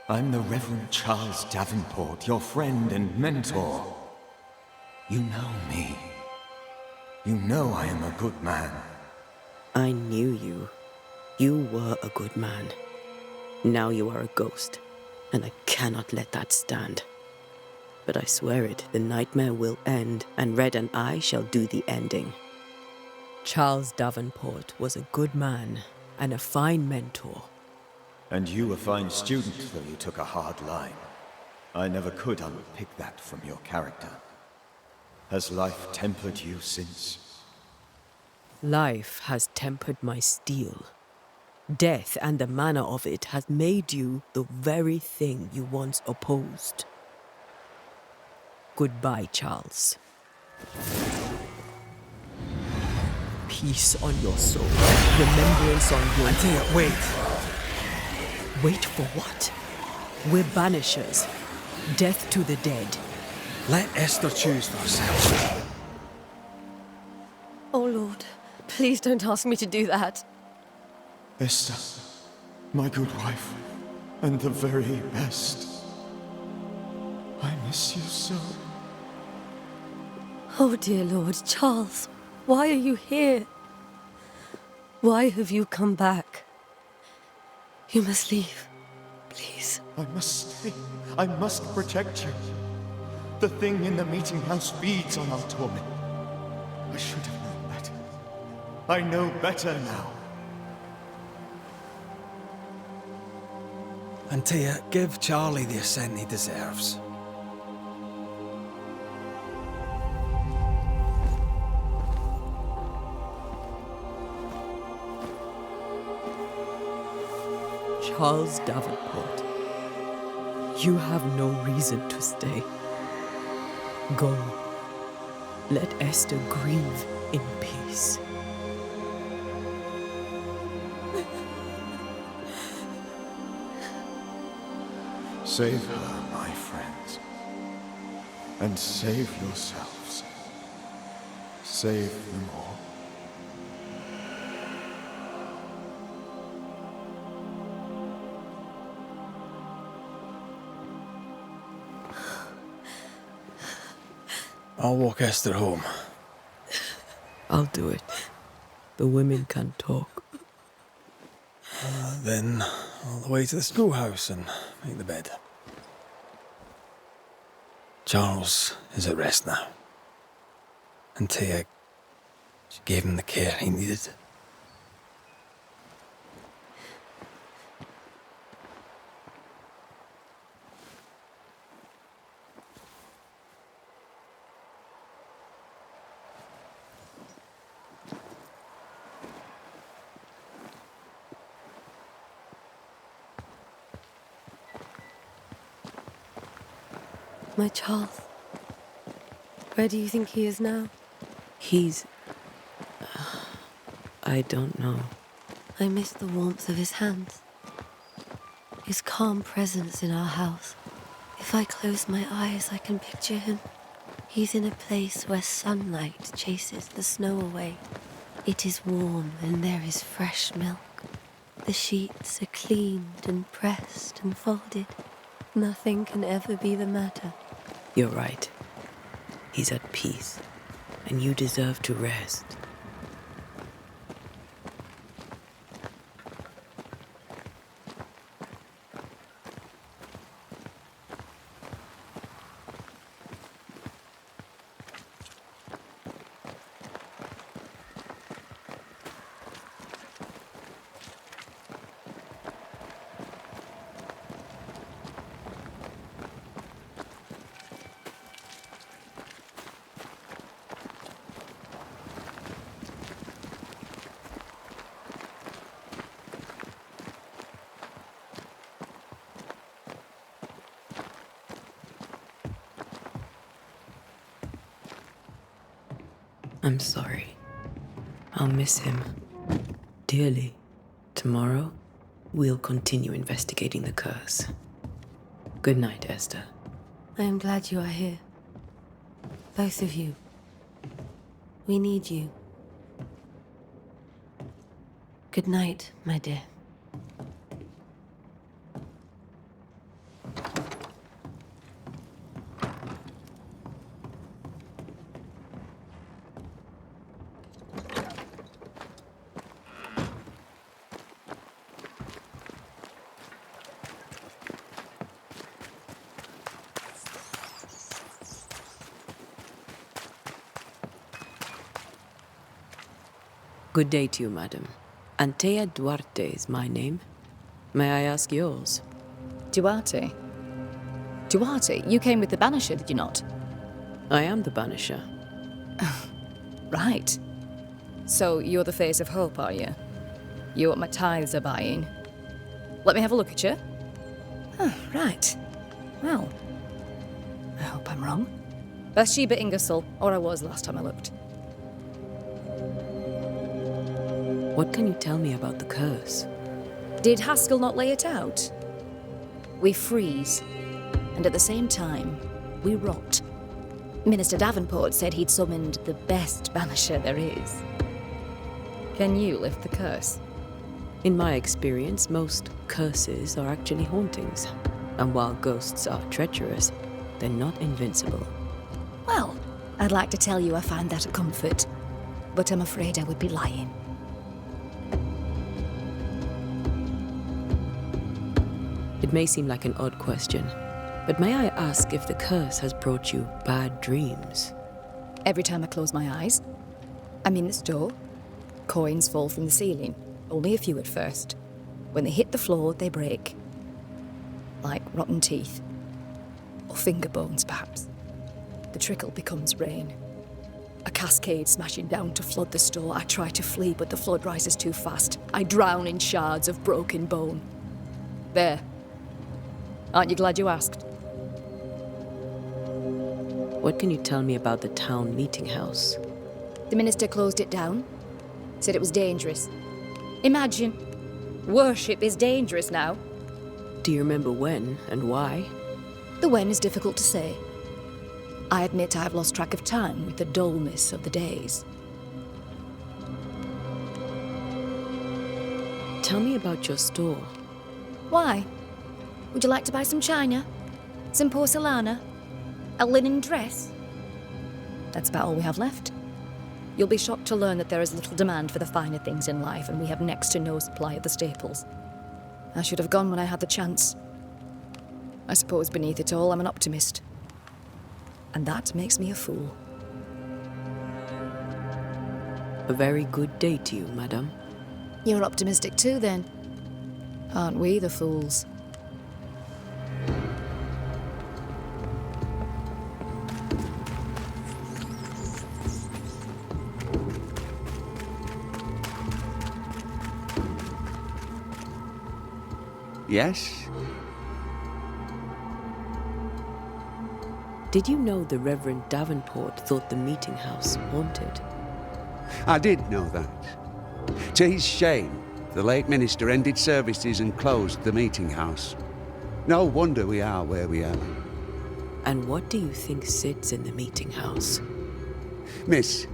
I'm the Reverend Charles Davenport, your friend and mentor. You know me. You know I am a good man. I knew you. You were a good man. Now you are a ghost, and I cannot let that stand. But I swear it, the nightmare will end, and Red and I shall do the ending. Charles Davenport was a good man and a fine mentor. And you a fine student, though you took a hard line. I never could unpick that from your character. Has life tempered you since? Life has tempered my steel. Death and the manner of it has made you the very thing you once opposed. Goodbye, Charles. Peace on your soul. Remembrance on your... Antea, wait. Wait for what? We're banishers. Death to the dead. Let Esther choose for herself. Oh, Lord, please don't ask me to do that. Esther, my good wife, and the very best. I miss you so. Oh, dear Lord, Charles, why are you here? Why have you come back? You must leave, please. I must stay. I must protect you. The thing in the meeting house feeds on our torment. I should have known better. I know better now. Antea, give Charlie the ascent he deserves. Charles Davenport, you have no reason to stay. Go. Let Esther grieve in peace. Save her, my friends. And save yourselves. Save them all. I'll walk Esther home. I'll do it. The women can talk. Then all the way to the schoolhouse and make the bed. Charles is at rest now. Antea, she gave him the care he needed. My Charles. Where do you think he is now? He's... I don't know. I miss the warmth of his hands. His calm presence in our house. If I close my eyes, I can picture him. He's in a place where sunlight chases the snow away. It is warm and there is fresh milk. The sheets are cleaned and pressed and folded. Nothing can ever be the matter. You're right. He's at peace, and you deserve to rest. I'm sorry. I'll miss him dearly. Tomorrow, we'll continue investigating the curse. Good night, Esther. I am glad you are here. Both of you. We need you. Good night, my dear. Good day to you, madam. Antea Duarte is my name. May I ask yours? Duarte? Duarte, you came with the Banisher, did you not? I am the Banisher. Right. So you're the face of hope, are you? You're what my tithes are buying. Let me have a look at you. Oh, right. Well, I hope I'm wrong. Bathsheba Ingersoll, or I was last time I looked. What can you tell me about the curse? Did Haskell not lay it out? We freeze, and at the same time, we rot. Minister Davenport said he'd summoned the best banisher there is. Can you lift the curse? In my experience, most curses are actually hauntings. And while ghosts are treacherous, they're not invincible. Well, I'd like to tell you I find that a comfort, but I'm afraid I would be lying. It may seem like an odd question, but may I ask if the curse has brought you bad dreams? Every time I close my eyes, I'm in the store. Coins fall from the ceiling, only a few at first. When they hit the floor, they break. Like rotten teeth. Or finger bones, perhaps. The trickle becomes rain. A cascade smashing down to flood the store. I try to flee, but the flood rises too fast. I drown in shards of broken bone. There. Aren't you glad you asked? What can you tell me about the town meeting house? The minister closed it down. Said it was dangerous. Imagine. Worship is dangerous now. Do you remember when and why? The when is difficult to say. I admit I've lost track of time with the dullness of the days. Tell me about your store. Why? Would you like to buy some china? Some porcelana? A linen dress? That's about all we have left. You'll be shocked to learn that there is little demand for the finer things in life, and we have next to no supply of the staples. I should have gone when I had the chance. I suppose beneath it all, I'm an optimist. And that makes me a fool. A very good day to you, madam. You're optimistic too, then. Aren't we the fools? Yes? Did you know the Reverend Davenport thought the meeting house haunted? I did know that. To his shame, the late minister ended services and closed the meeting house. No wonder we are where we are. And what do you think sits in the meeting house? Miss,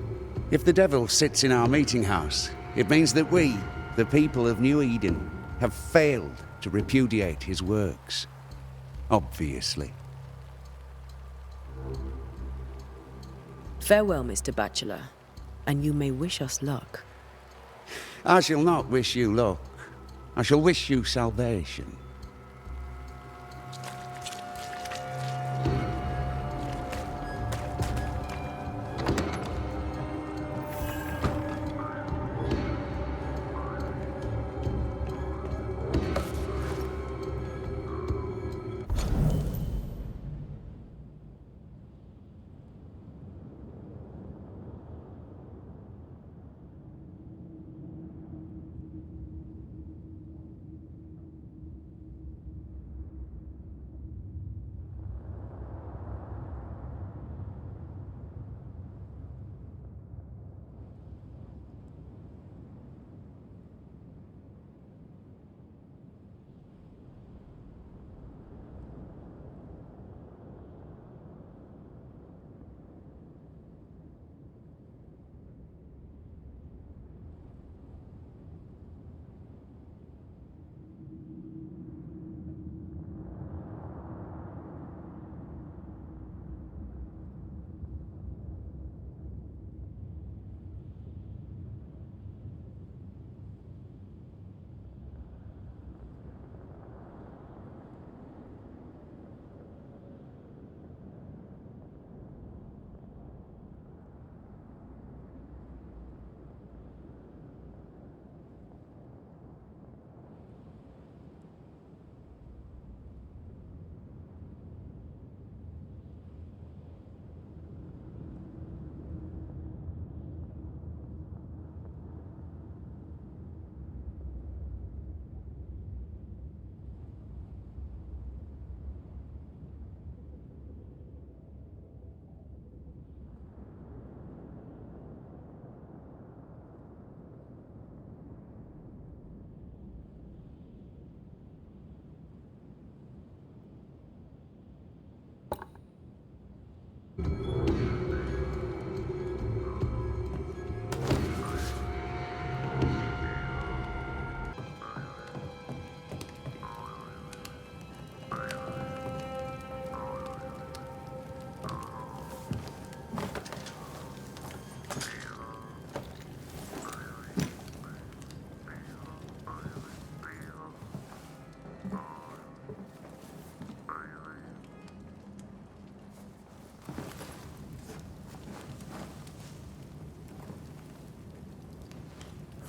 if the devil sits in our meeting house, it means that we, the people of New Eden, have failed to repudiate his works. Obviously. Farewell, Mr. Bachelor, and you may wish us luck. I shall not wish you luck. I shall wish you salvation.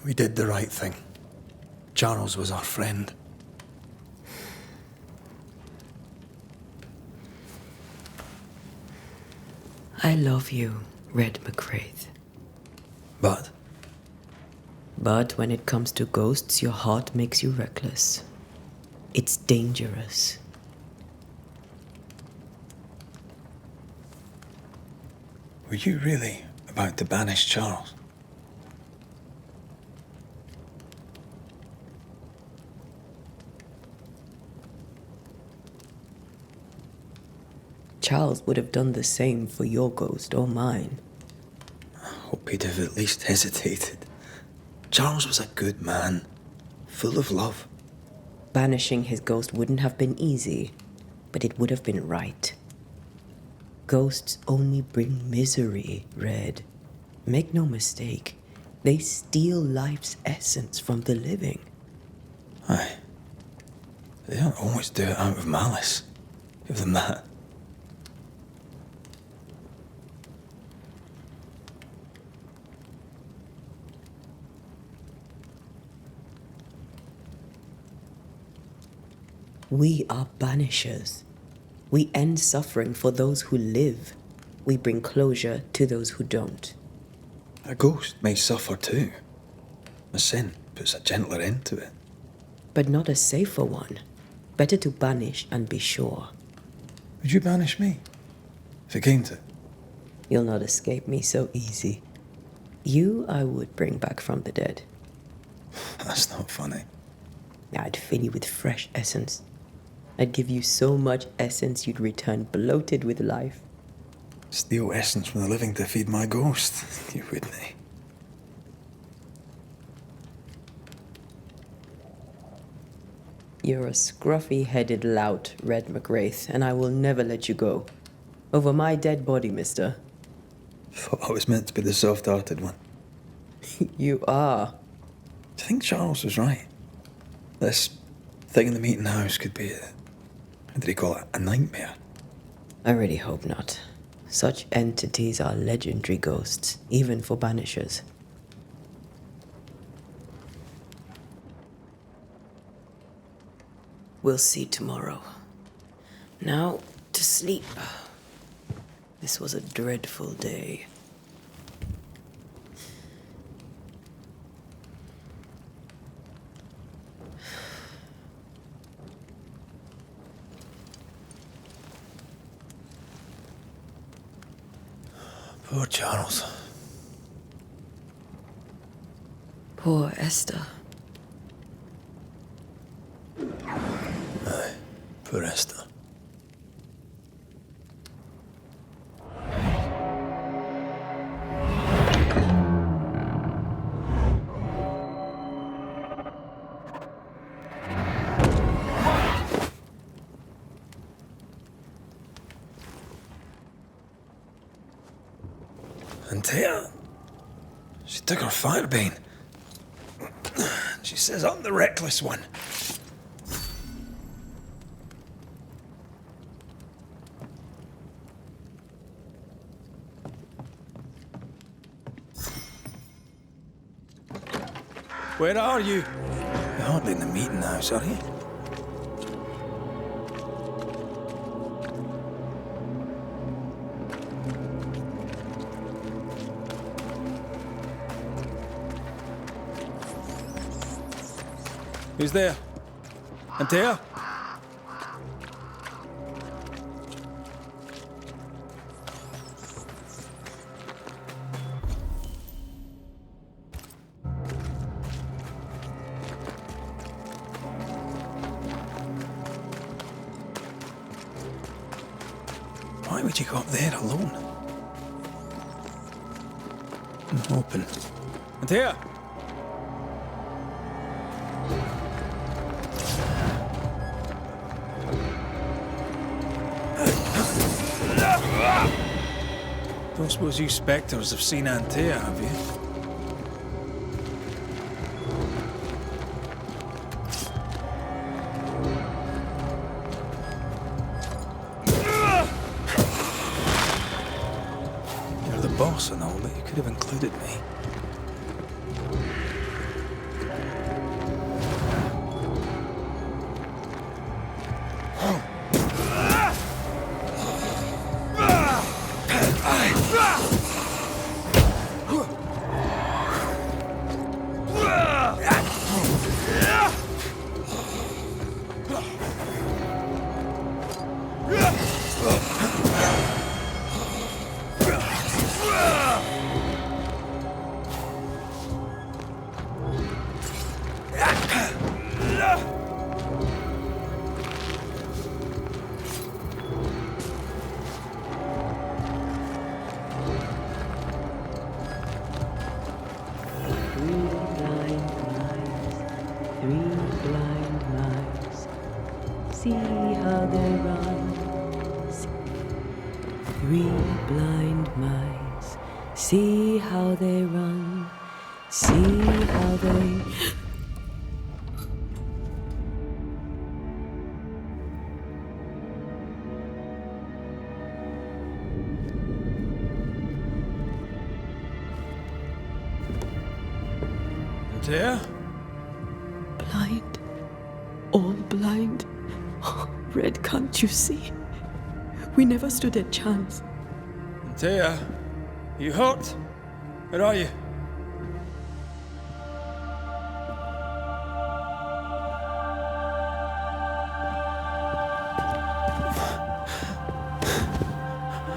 We did the right thing. Charles was our friend. I love you, Red McCraith. But But when it comes to ghosts, your heart makes you reckless. It's dangerous. were you really about to banish Charles? Charles would have done the same for your ghost or mine. I hope he'd have at least hesitated. Charles was a good man, full of love. Banishing his ghost wouldn't have been easy, but it would have been right. Ghosts only bring misery, Red. Make no mistake, they steal life's essence from the living. Aye. They don't always do it out of malice. Give them that. We are banishers. We end suffering for those who live. We bring closure to those who don't. A ghost may suffer too. A sin puts a gentler end to it. But not a safer one. Better to banish and be sure. Would you banish me? If it came to it? You'll not escape me so easy. You I would bring back from the dead. That's not funny. I'd fill you with fresh essence. I'd give you so much essence you'd return bloated with life. Steal essence from the living to feed my ghost. You wouldn't. You're a scruffy-headed lout, Red McGrath, and I will never let you go. Over my dead body, mister. Thought I was meant to be the soft-hearted one. You are. Do you think Charles was right? This thing in the meeting house could be what did he call it? A nightmare? I really hope not. Such entities are legendary ghosts, even for banishers. We'll see tomorrow. Now, to sleep. This was a dreadful day. Poor Charles. Poor Esther. Aye, poor Esther. And Taya, she took her firebane. She says I'm the reckless one. Where are you? You're hardly in the meeting house, are you? Who's there? Antea? Why would you go up there alone? Open. Antea! Don't suppose you spectres have seen Antea, have you? You're the boss and all, but you could have included me. see how they run. Three blind mice, see how they run, see how they... There? Blind. All blind. Red, can't you see? We never stood a chance. Antea, you hurt? Where are you?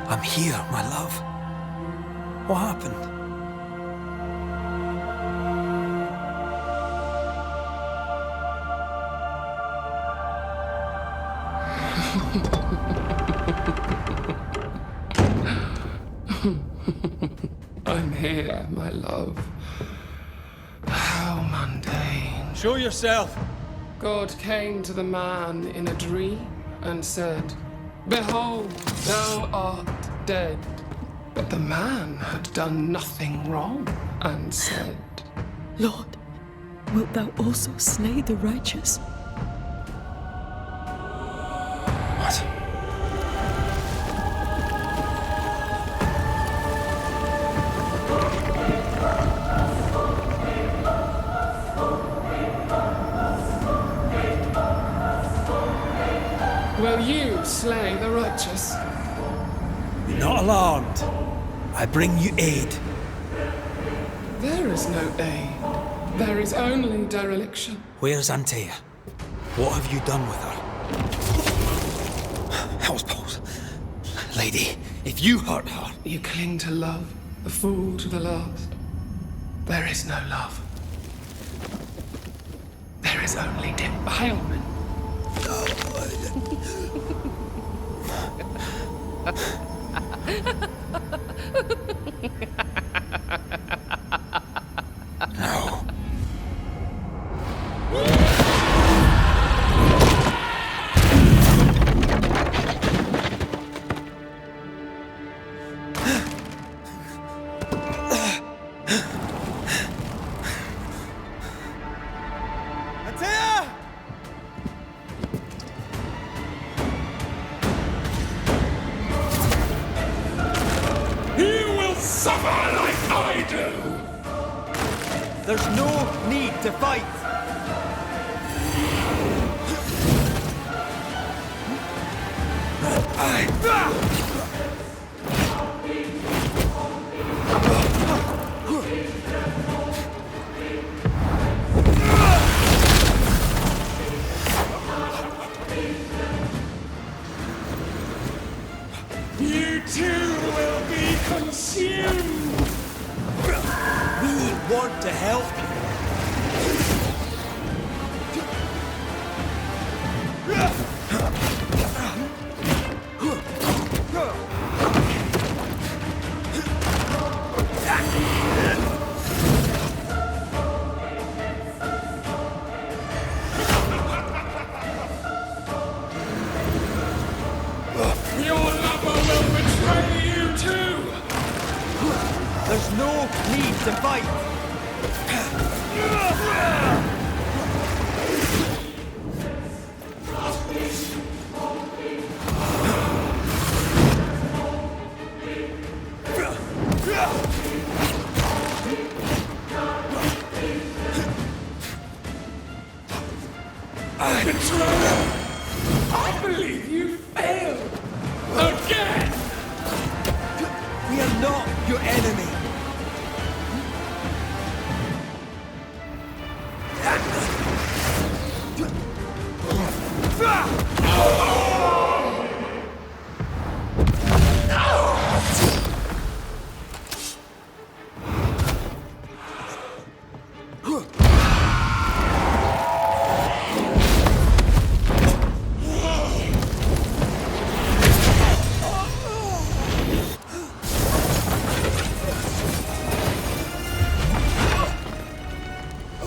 I'm here, my love. What happened? I'm here, my love. How mundane. Show yourself! God came to the man in a dream and said, "Behold, thou art dead." But the man had done nothing wrong and said, Lord, wilt thou also slay the righteous? What? "Will you slay the righteous?" Be not alarmed. I bring you aid. There is no aid. There is only dereliction. Where's Antea? What have you done with her? Housepose. Lady, if you hurt her... You cling to love, a fool to the last. There is no love. There is only defilement. No. Antea! You will suffer like I do! There's no need to fight. You too will be consumed! We want to help you. Your lover will betray you too! There's no need to fight. Betrayer! I believe you failed! Again! We are not your enemy.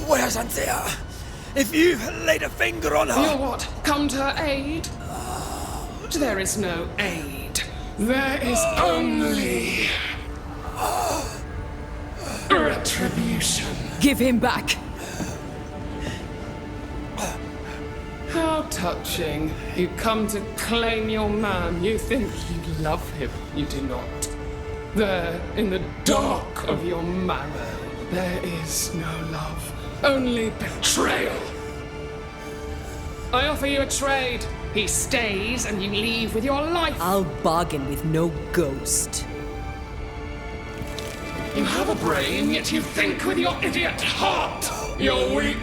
Where's Antea? If you laid a finger on her... You're what? Come to her aid? But there is no aid. There is only retribution. Give him back! How touching. You come to claim your man. You think you love him. You do not. There, in the dark of your marrow, there is no love. Only betrayal. I offer you a trade. He stays and you leave with your life. I'll bargain with no ghost. You have a brain, yet you think with your idiot heart. You're weak.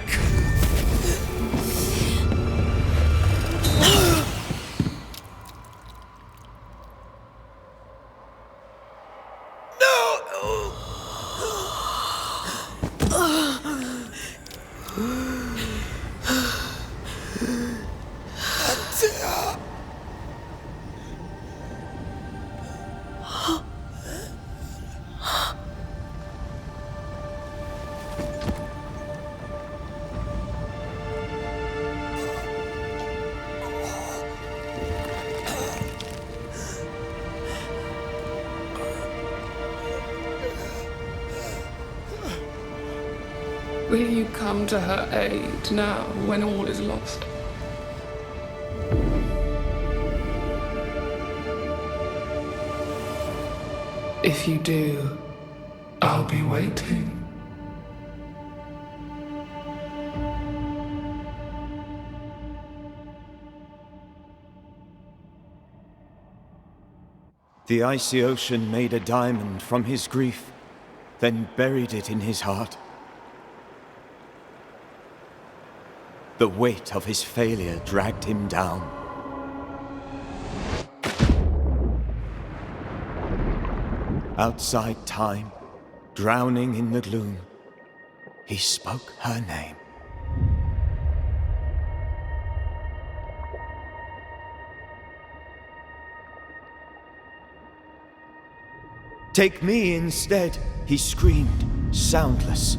Will you come to her aid now, when all is lost? If you do, I'll be waiting. The icy ocean made a diamond from his grief, then buried it in his heart. The weight of his failure dragged him down. Outside time, drowning in the gloom, he spoke her name. Take me instead, he screamed, soundless,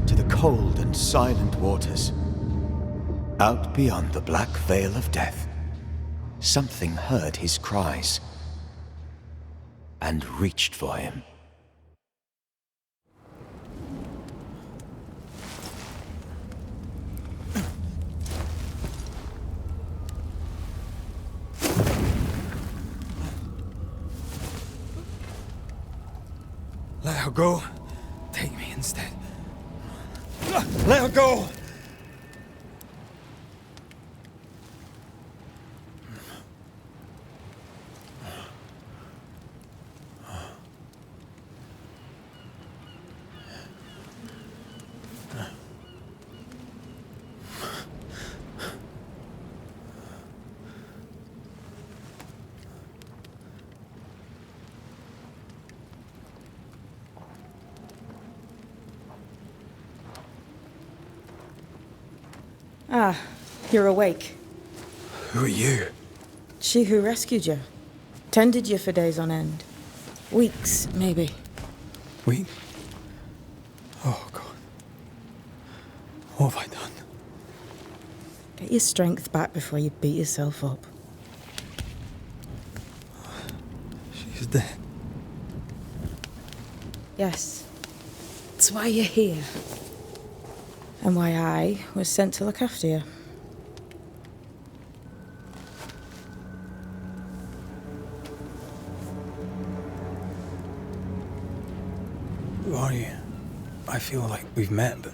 to the cold and silent waters. Out beyond the black veil of death, something heard his cries and reached for him. Let her go. Take me instead. Let her go! Ah, you're awake. Who are you? She who rescued you. Tended you for days on end. Weeks, maybe. We? Oh, God. What have I done? Get your strength back before you beat yourself up. She's dead. Yes. That's why you're here. And why I was sent to look after you. Who are you? I feel like we've met, but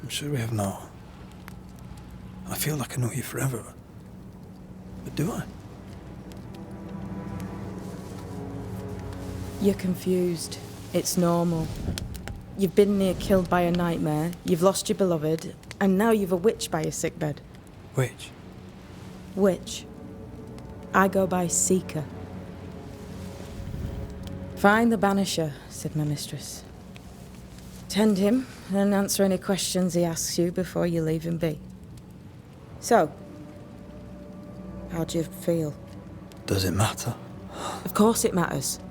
I'm sure we have not. I feel like I know you forever. But do I? You're confused. It's normal. You've been near killed by a nightmare, you've lost your beloved, and now you've a witch by your sickbed. Witch? Witch. I go by Seeker. Find the Banisher, said my mistress. Tend him, and answer any questions he asks you before you leave him be. So, how do you feel? Does it matter? Of course it matters.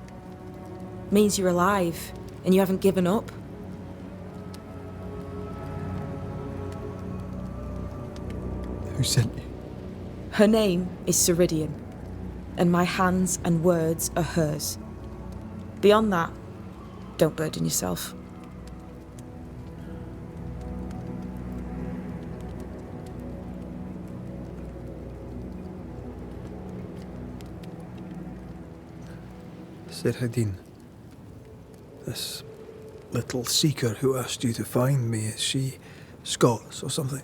Means you're alive, and you haven't given up. Who sent you? Her name is Ceridian, and my hands and words are hers. Beyond that, don't burden yourself. Ceridian. This little seeker who asked you to find me, is she Scots or something?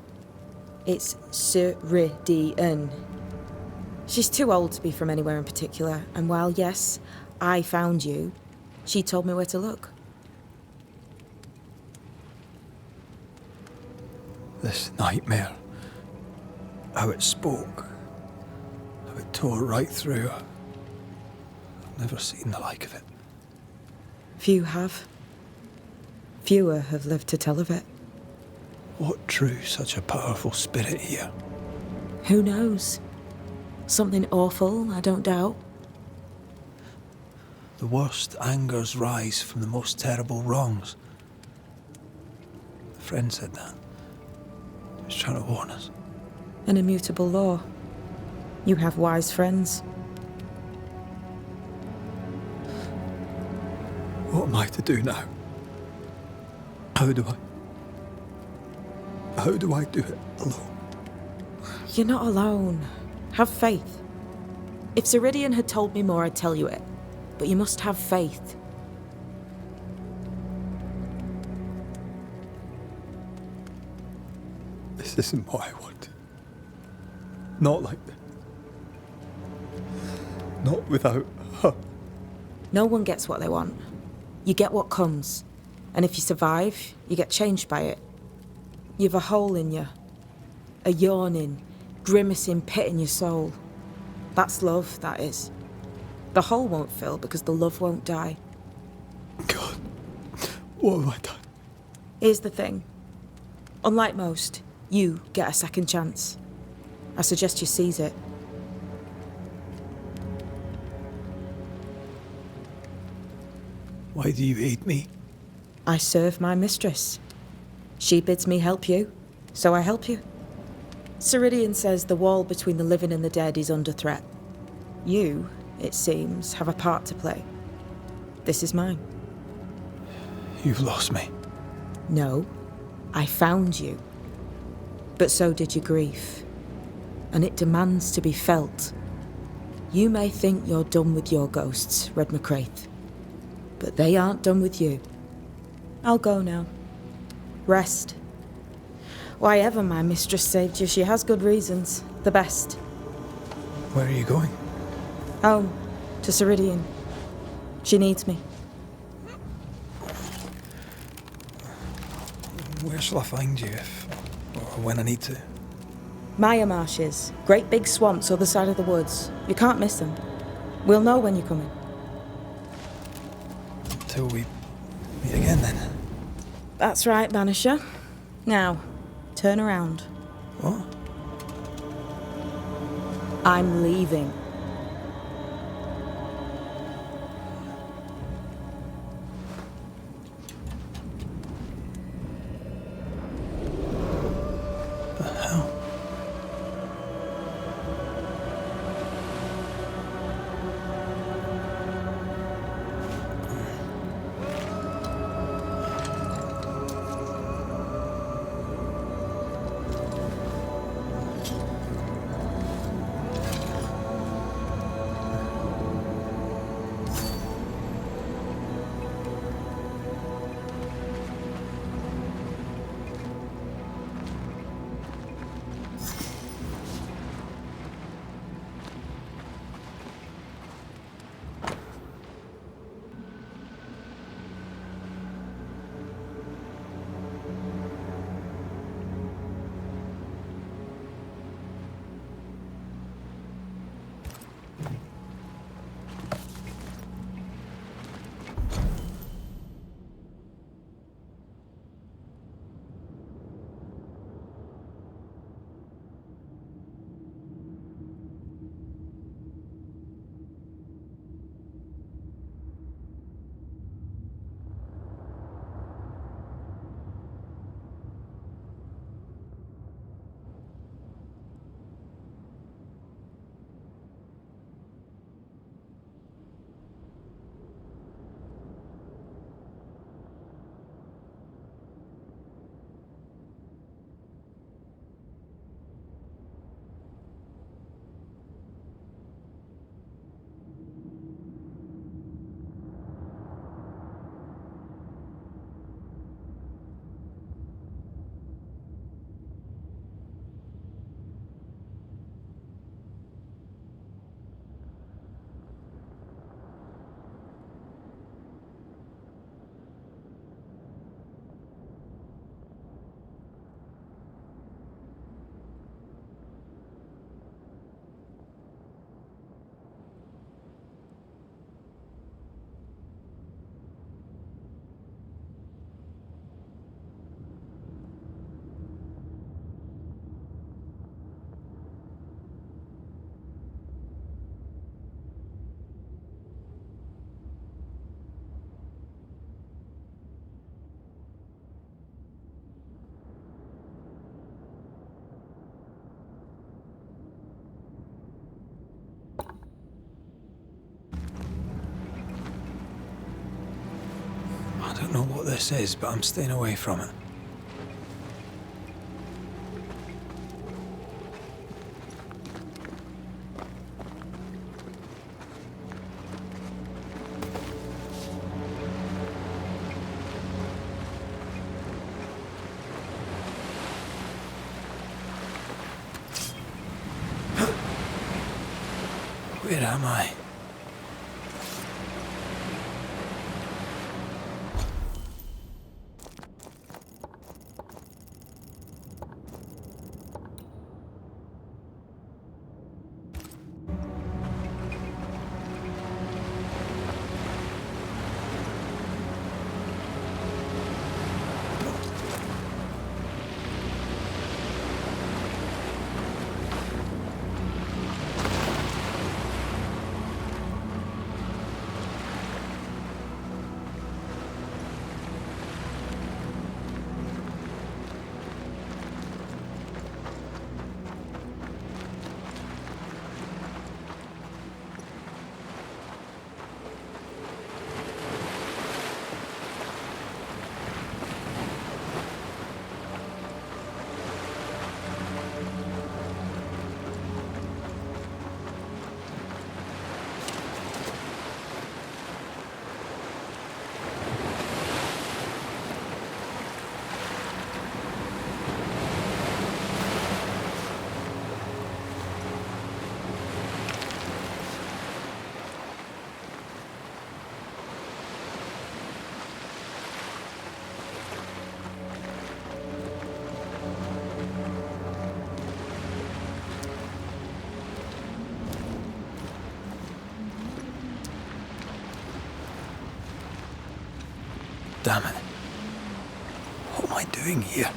It's Ceridian. She's too old to be from anywhere in particular, and while, yes, I found you, she told me where to look. This nightmare, how it spoke, how it tore right through her. I've never seen the like of it. Few have. Fewer have lived to tell of it. What drew such a powerful spirit here? Who knows? Something awful, I don't doubt. The worst angers rise from the most terrible wrongs. A friend said that. He was trying to warn us. An immutable law. You have wise friends. What am I to do now? How do I do it alone? You're not alone. Have faith. If Ceridian had told me more, I'd tell you it. But you must have faith. This isn't what I want. Not like this. Not without her. No one gets what they want. You get what comes. And if you survive, you get changed by it. You've a hole in you. A yawning, grimacing pit in your soul. That's love, that is. The hole won't fill because the love won't die. God, what have I done? Here's the thing. Unlike most, you get a second chance. I suggest you seize it. Why do you hate me? I serve my mistress. She bids me help you, so I help you. Ceridian says the wall between the living and the dead is under threat. You, it seems, have a part to play. This is mine. You've lost me. No, I found you. But so did your grief. And it demands to be felt. You may think you're done with your ghosts, Red McCraith. But they aren't done with you. I'll go now. Rest. Why ever my mistress saved you, she has good reasons. The best. Where are you going? Home. To Ceridian. She needs me. Where shall I find you if, or when I need to? Maya marshes. Great big swamps other side of the woods. You can't miss them. We'll know when you're coming. Until we meet again then. That's right, Banisher. Now, turn around. What? I'm leaving. The hell? I don't know what this is, but I'm staying away from it. Where am I? Damn it. What am I doing here?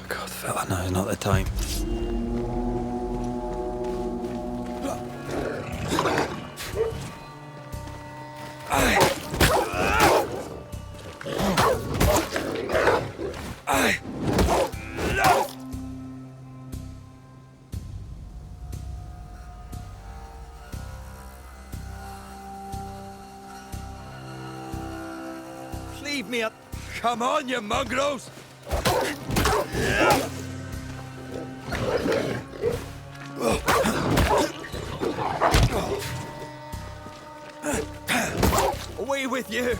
God, fella, now is not the time. Leave me up. Come on, you mongrels! Away with you!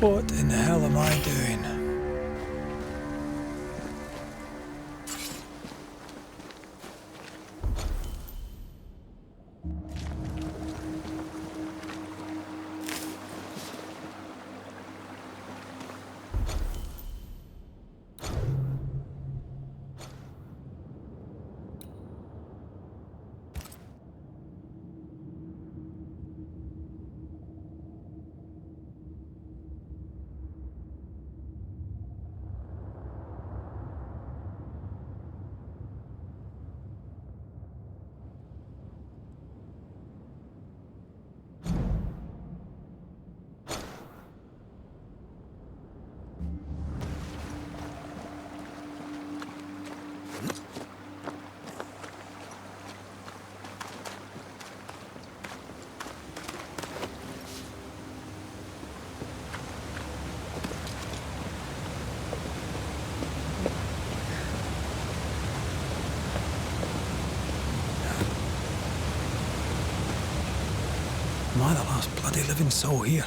What in the hell am I doing? Am I the last bloody living soul here?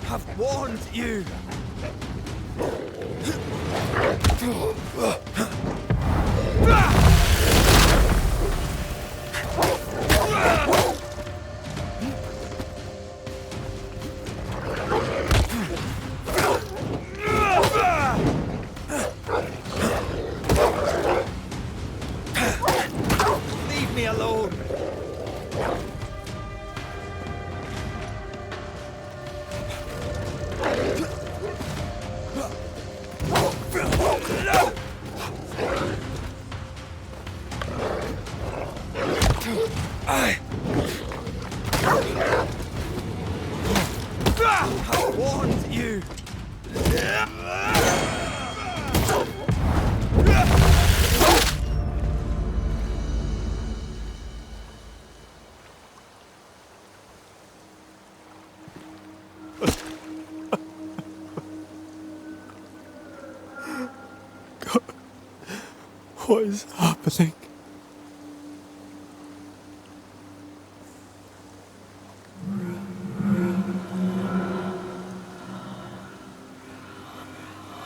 I've warned you! Leave me alone! I warned you! God, what is happening?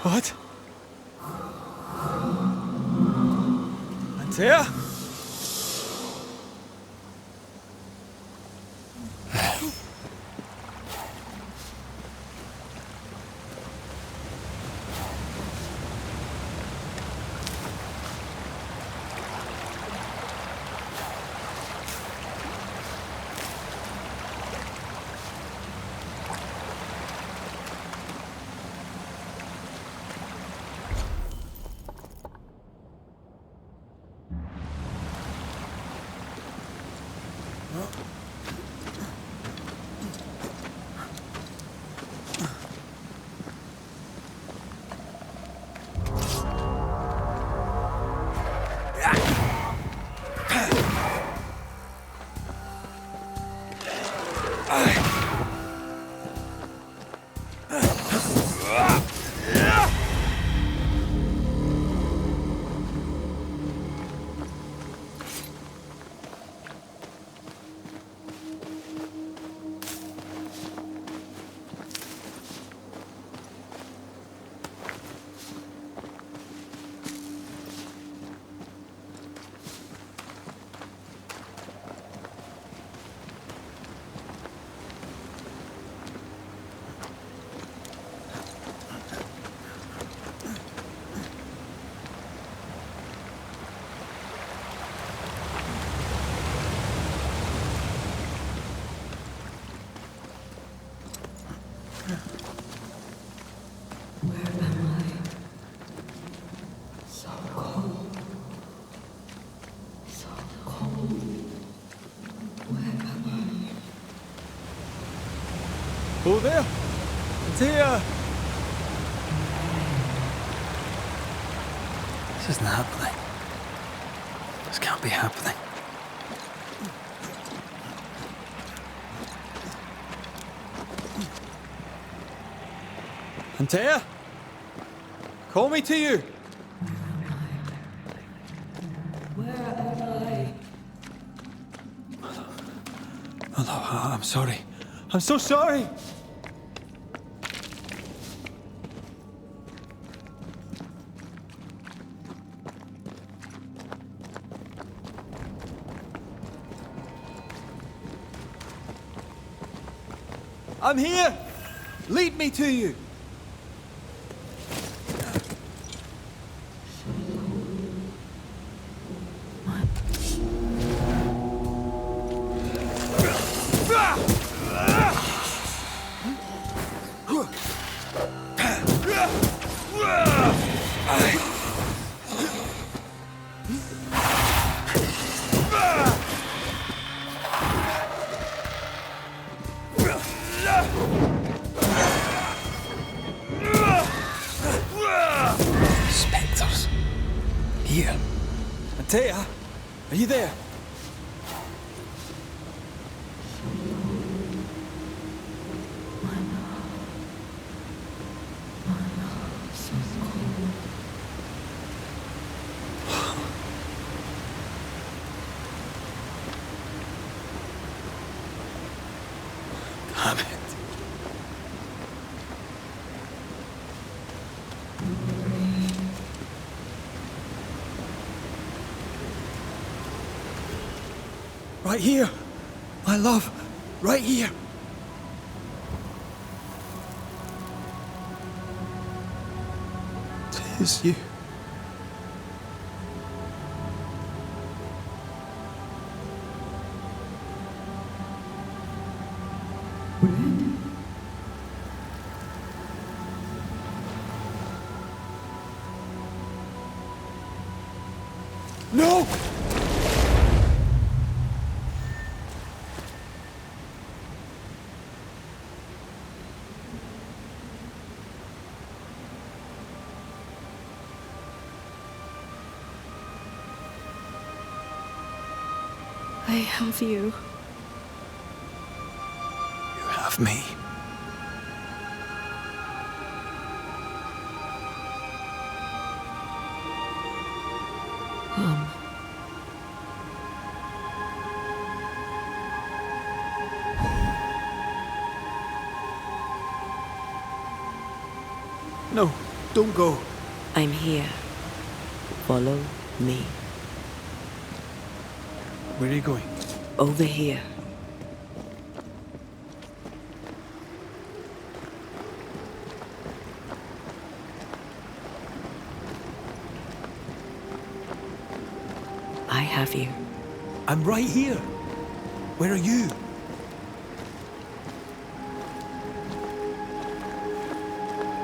What? Antea? Oh, there! It's here! This isn't happening. This can't be happening. Antea? Call me to you! Hello, I'm sorry. I'm so sorry! I'm here! Lead me to you! Spectres. Here. Antea, are you there? Damn it. Right here, my love, right here. Tis you. No! I have you. You have me. Come. No, don't go. I'm here. Follow me. Where are you going? Over here. I have you. I'm right here. Where are you?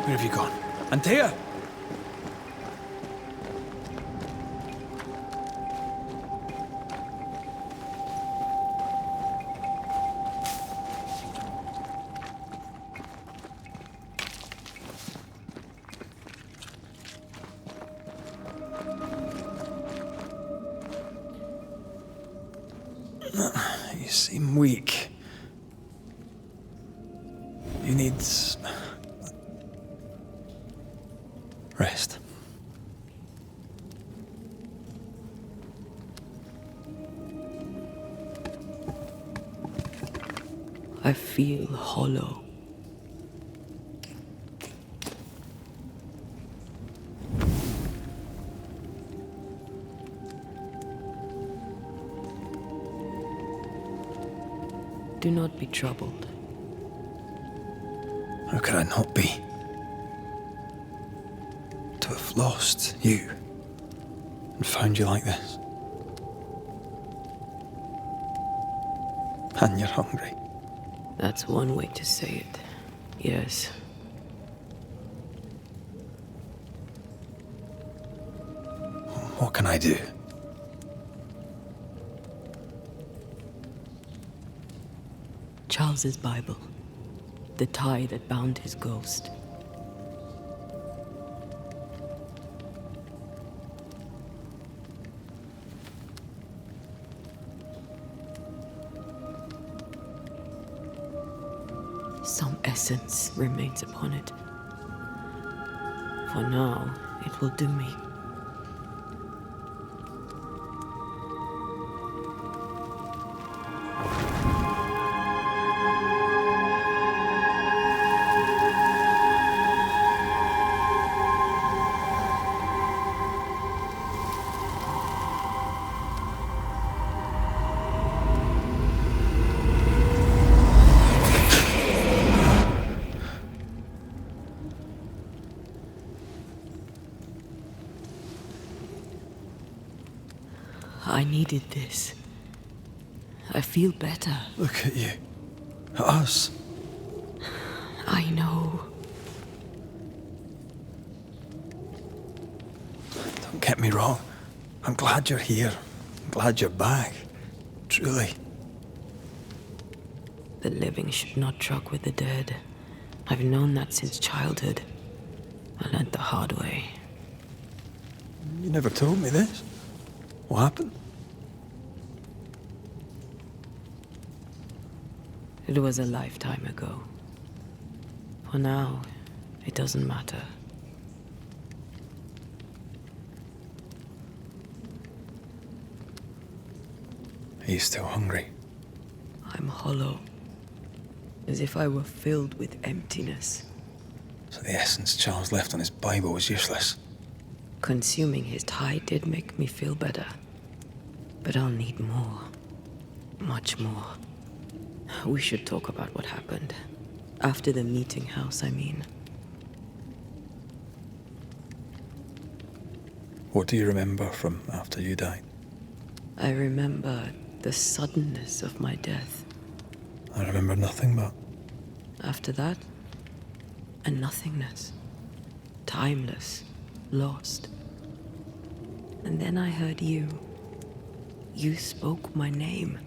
Where have you gone? Antea! You seem weak. You need rest. I feel hollow. Do not be troubled. How could I not be? To have lost you and found you like this. And you're hungry. That's one way to say it. Yes. What can I do? Charles's Bible. The tie that bound his ghost. Some essence remains upon it. For now, it will do me. needed this. I feel better. Look at you. At us. I know. Don't get me wrong. I'm glad you're here. I'm glad you're back. Truly. The living should not truck with the dead. I've known that since childhood. I learned the hard way. You never told me this. What happened? It was a lifetime ago. For now, it doesn't matter. Are you still hungry? I'm hollow. As if I were filled with emptiness. So the essence Charles left on his Bible was useless. Consuming his tide did make me feel better. But I'll need more. Much more. We should talk about what happened. After the meeting house, I mean. What do you remember from after you died? I remember the suddenness of my death. I remember nothing but... After that, a nothingness. Timeless. Lost. And then I heard you. You spoke my name.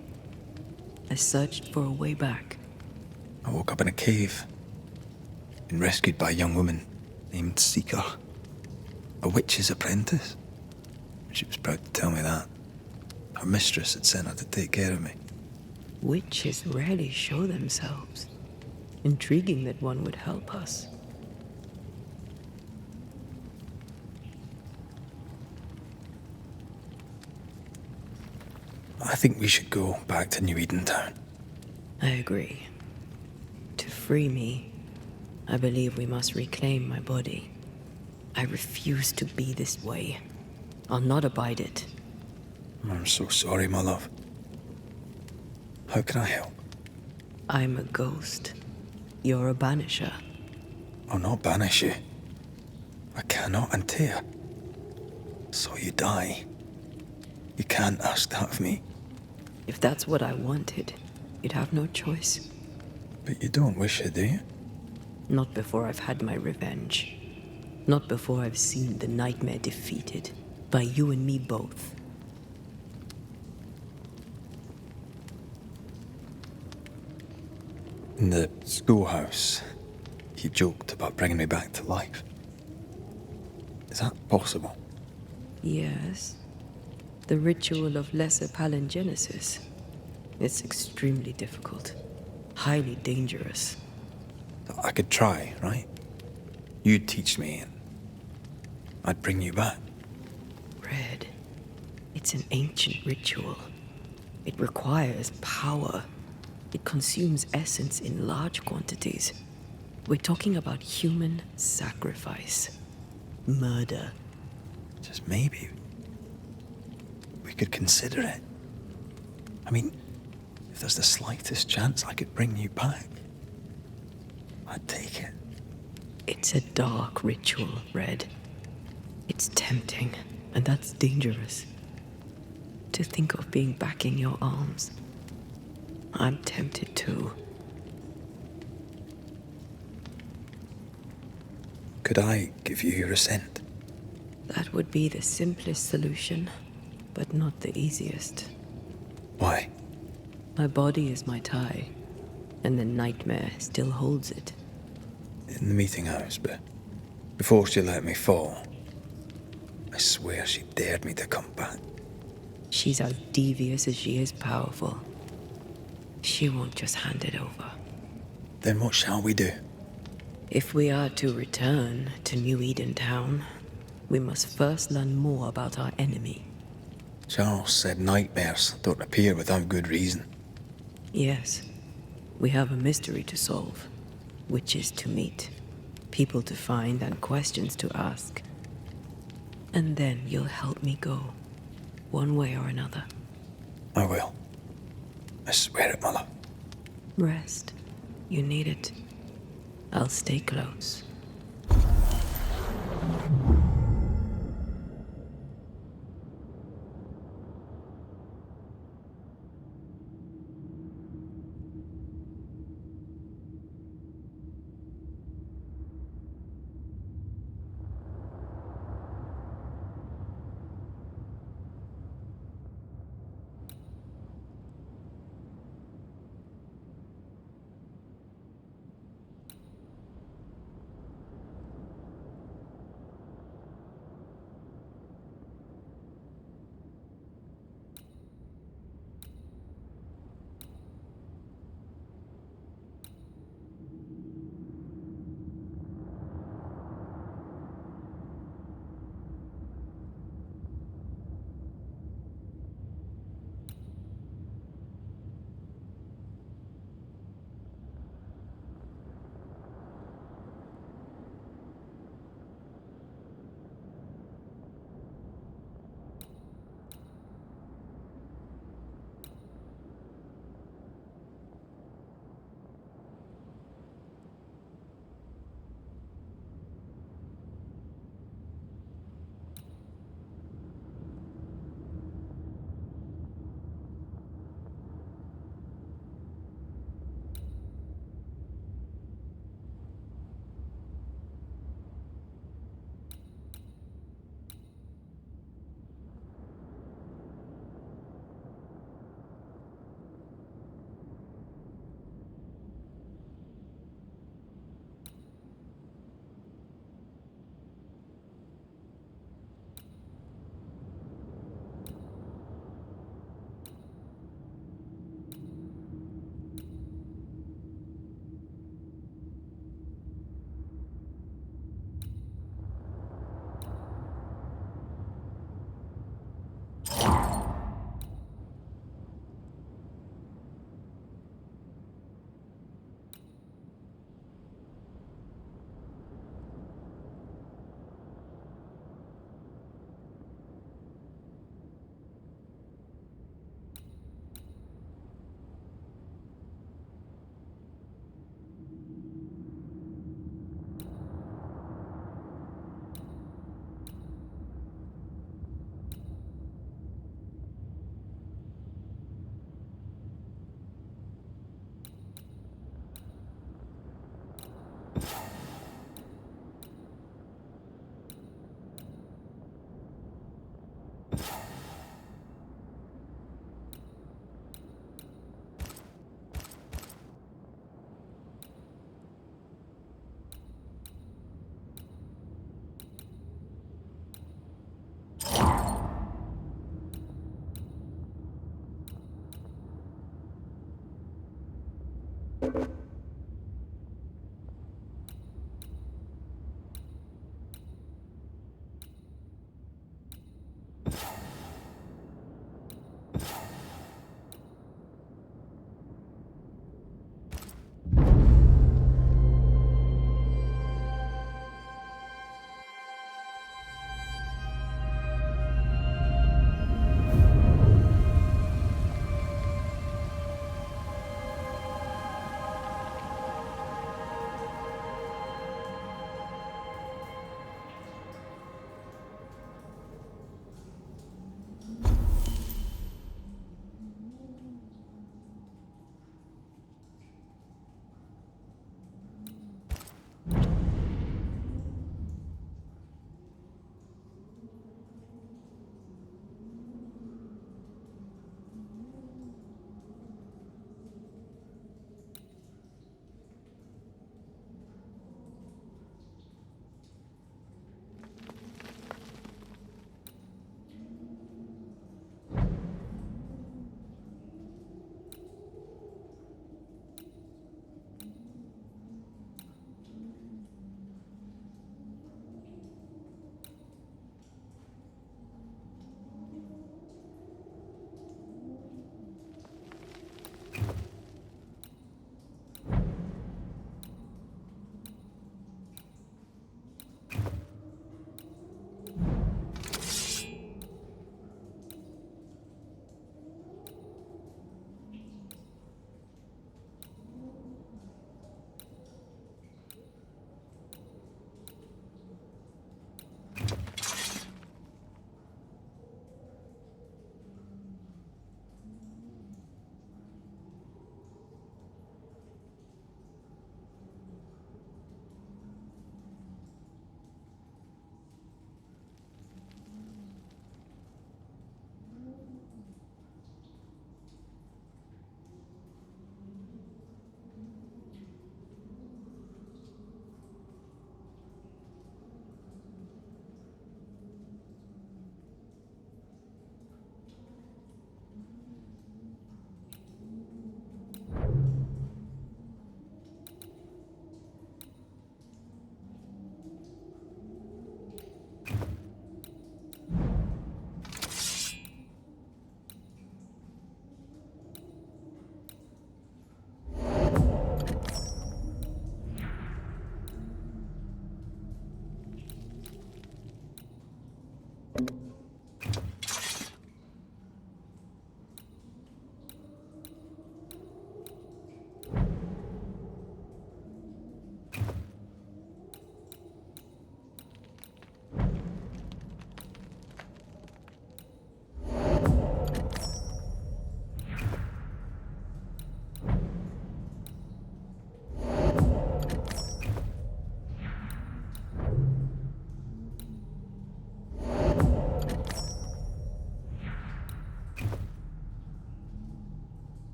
I searched for a way back. I woke up in a cave. Been rescued by a young woman named Seeker. A witch's apprentice. She was proud to tell me that. Her mistress had sent her to take care of me. Witches rarely show themselves. Intriguing that one would help us. I think we should go back to New Eden Town. I agree. To free me, I believe we must reclaim my body. I refuse to be this way. I'll not abide it. I'm so sorry, my love. How can I help? I'm a ghost. You're a banisher. I'll not banish you. I cannot untear. So you die. You can't ask that of me. If that's what I wanted, you'd have no choice. But you don't wish it, do you? Not before I've had my revenge. Not before I've seen the nightmare defeated. By you and me both. In the schoolhouse, you joked about bringing me back to life. Is that possible? Yes. The ritual of lesser palingenesis. It's extremely difficult. Highly dangerous. I could try, right? You'd teach me and I'd bring you back. Red. It's an ancient ritual. It requires power. It consumes essence in large quantities. We're talking about human sacrifice. Murder. Just maybe we could consider it. I mean, if there's the slightest chance I could bring you back, I'd take it. It's a dark ritual, Red. It's tempting, and that's dangerous. To think of being back in your arms. I'm tempted too. Could I give you your assent? That would be the simplest solution, but not the easiest. Why? My body is my tie, and the nightmare still holds it. In the meeting house, but before she let me fall, I swear she dared me to come back. She's as devious as she is powerful. She won't just hand it over. Then what shall we do? If we are to return to New Eden Town, we must first learn more about our enemy. Charles said nightmares don't appear without good reason. Yes, we have a mystery to solve, witches to meet, people to find, and questions to ask. And then you'll help me go, one way or another. I will. I swear it, my love. Rest. You need it. I'll stay close.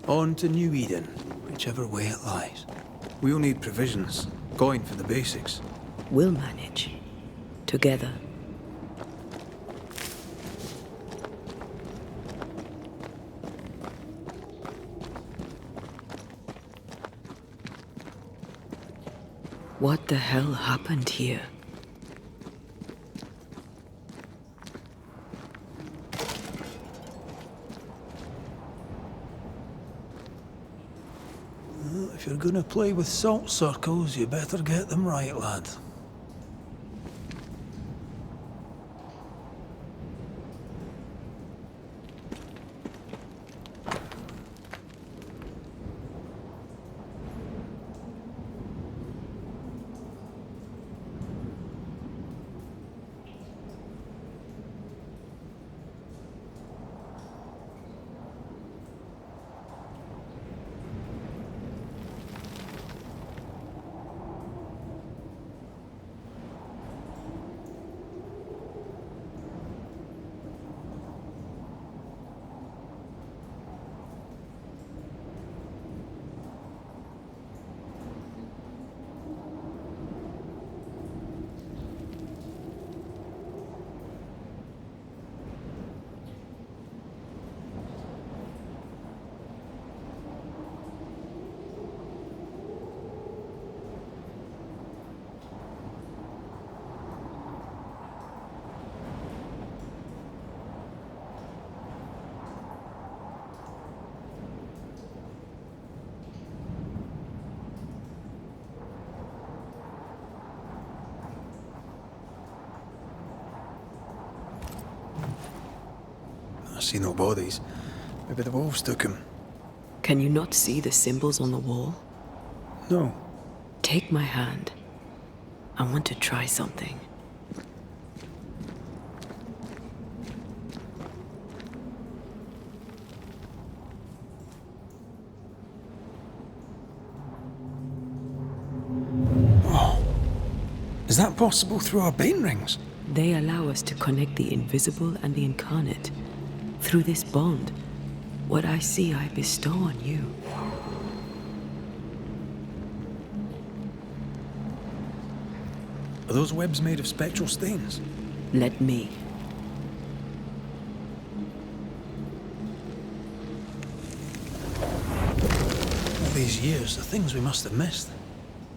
On to New Eden, whichever way it lies. We'll need provisions, coin for the basics. We'll manage. Together. What the hell happened here? Well, if you're gonna play with salt circles, you better get them right, lad. see no bodies. Maybe the wolves took him. Can you not see the symbols on the wall? No. Take my hand. I want to try something. Is that possible through our bane rings? They allow us to connect the invisible and the incarnate. Through this bond, what I see I bestow on you. Are those webs made of spectral stains? Let me. All these years, the things we must have missed.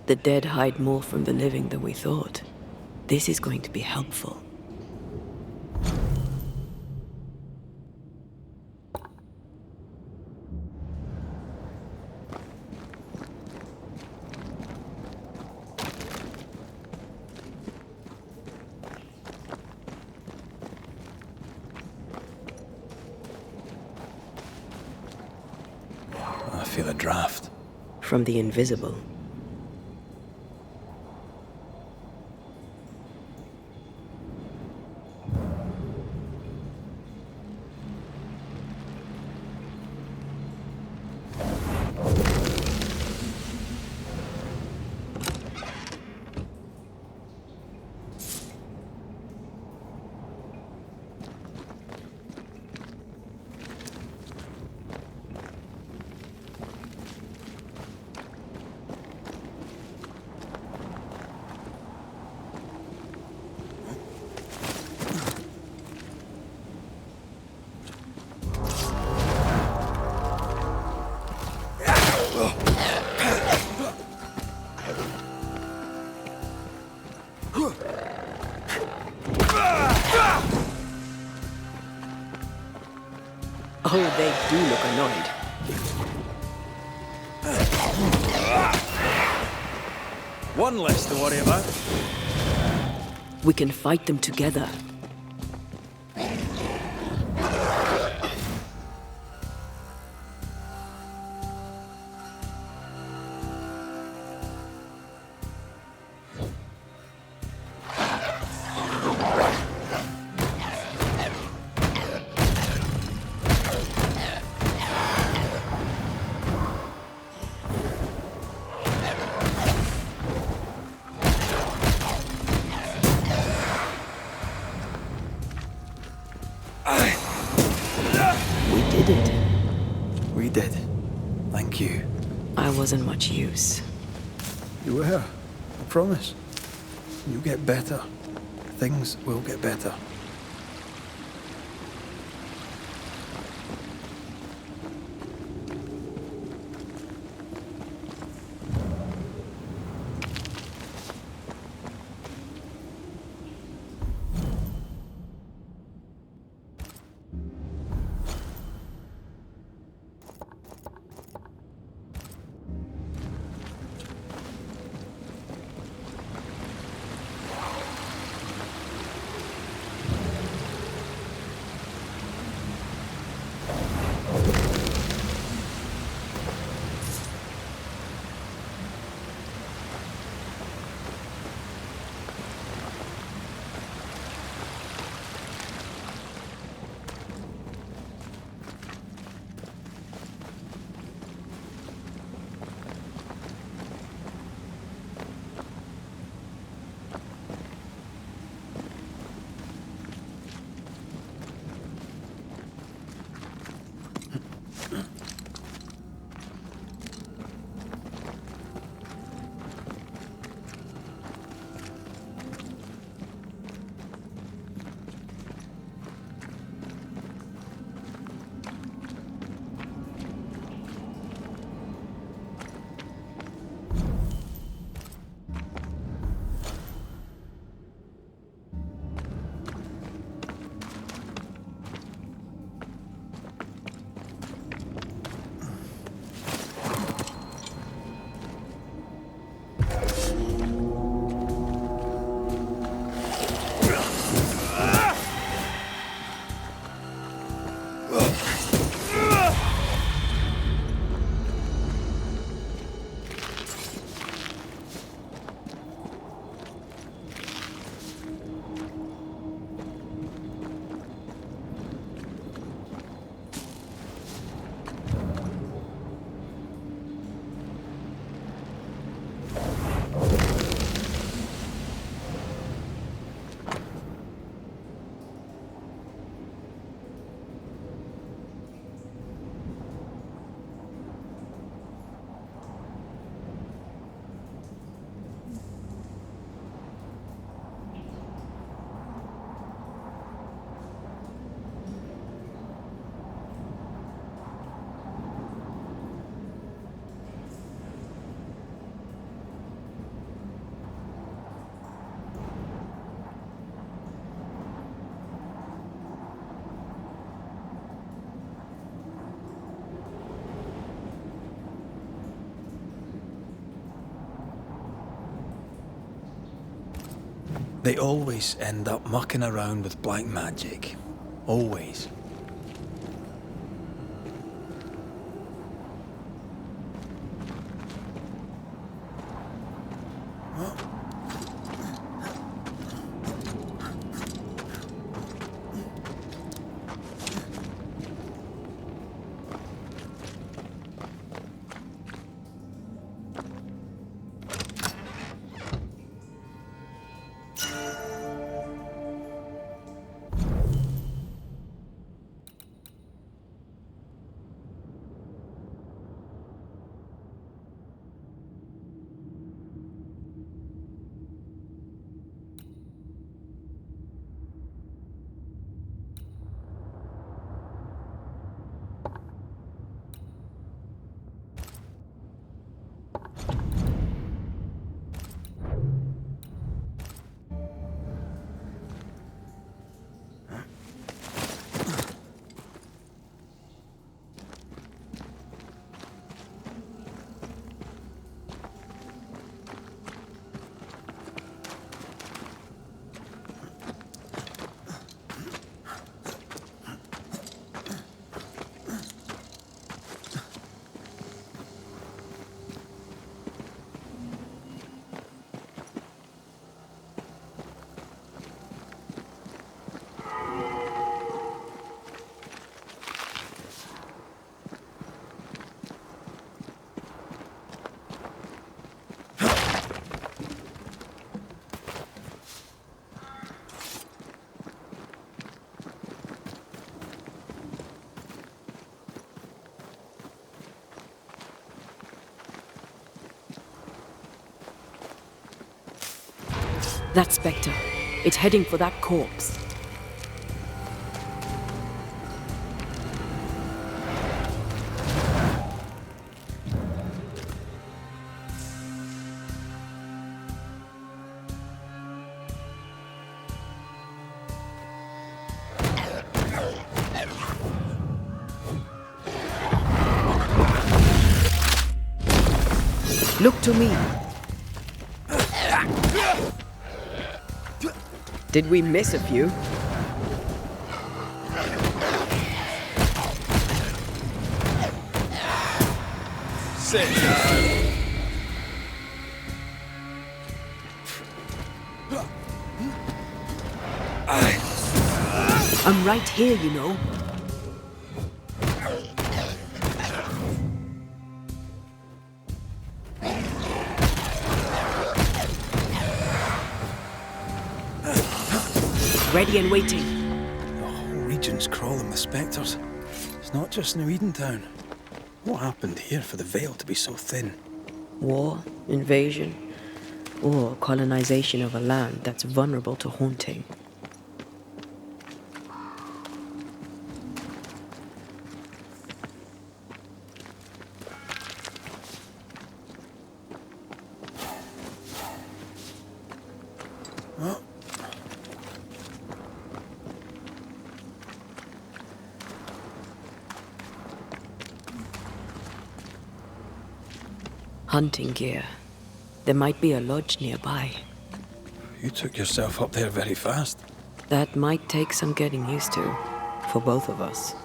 The dead hide more from the living than we thought. This is going to be helpful. I feel a draft. From the invisible. Oh, they do look annoyed. One less to worry about. We can fight them together. We did. Thank you. I wasn't much use. You were. I promise. You'll get better. Things will get better. They always end up mucking around with black magic. Always. That spectre. It's heading for that corpse. Look to me. Did we miss a few? Sit down. I'm right here, you know. Ready and waiting. The whole region's crawling with spectres. It's not just New Edentown. What happened here for the veil to be so thin? War, invasion, or colonization of a land that's vulnerable to haunting. Well, Hunting gear. There might be a lodge nearby. you took yourself up there very fast. That might take some getting used to, for both of us.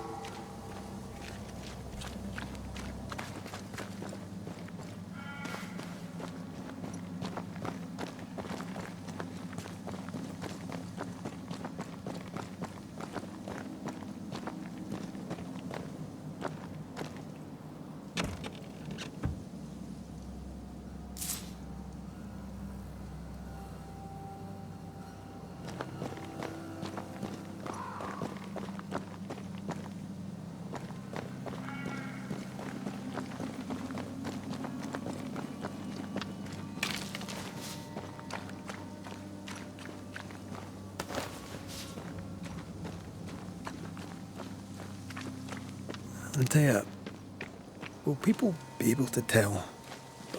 Antea, will people be able to tell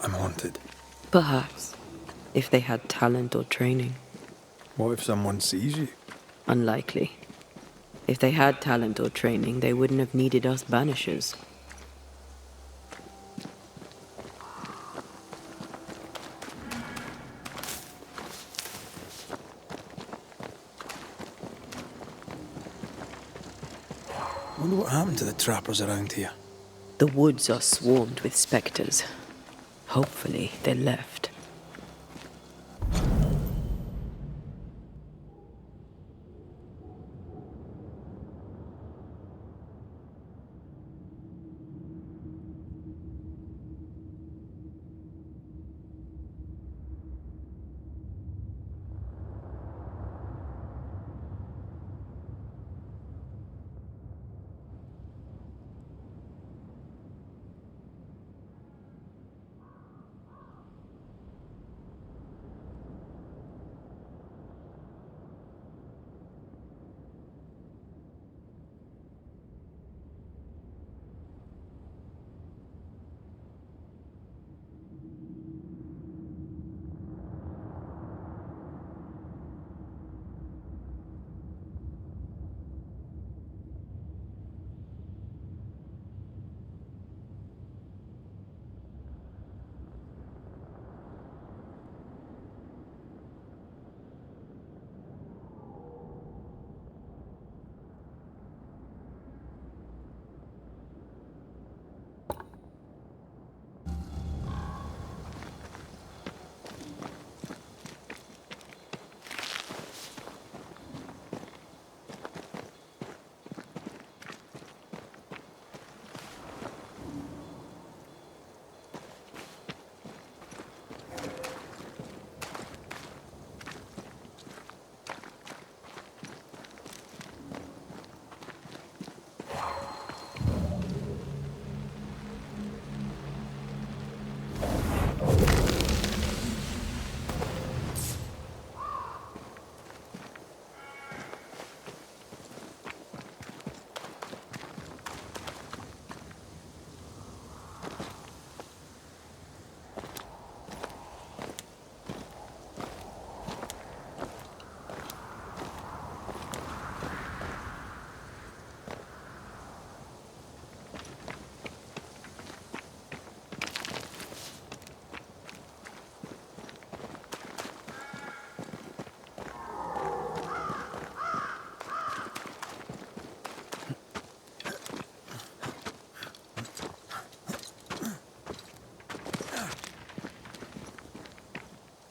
I'm haunted? Perhaps, if they had talent or training. What if someone sees you? Unlikely. If they had talent or training, they wouldn't have needed us Banishers. wonder what happened to the trappers around here. The woods are swarmed with spectres. Hopefully, they left.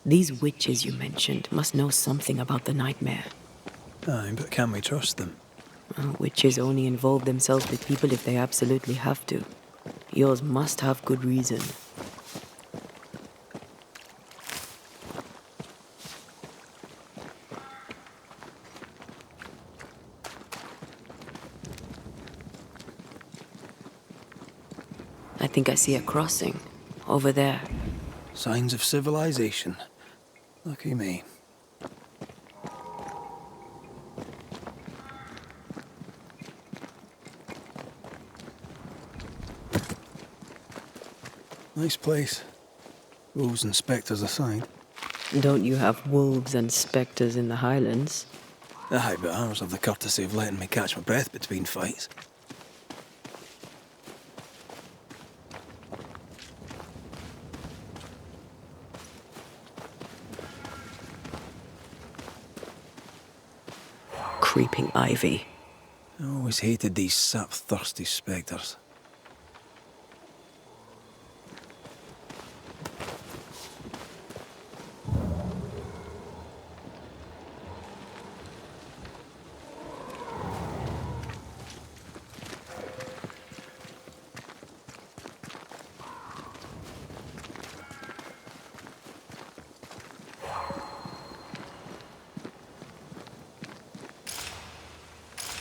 These witches you mentioned must know something about the nightmare. Aye, but can we trust them? Witches only involve themselves with people if they absolutely have to. Yours must have good reason. I think I see a crossing. Over there. Signs of civilization. Lucky me. Nice place. Wolves and spectres aside. Don't you have wolves and spectres in the Highlands? Aye, but ours have the courtesy of letting me catch my breath between fights. Creeping ivy. I always hated these sap-thirsty spectres.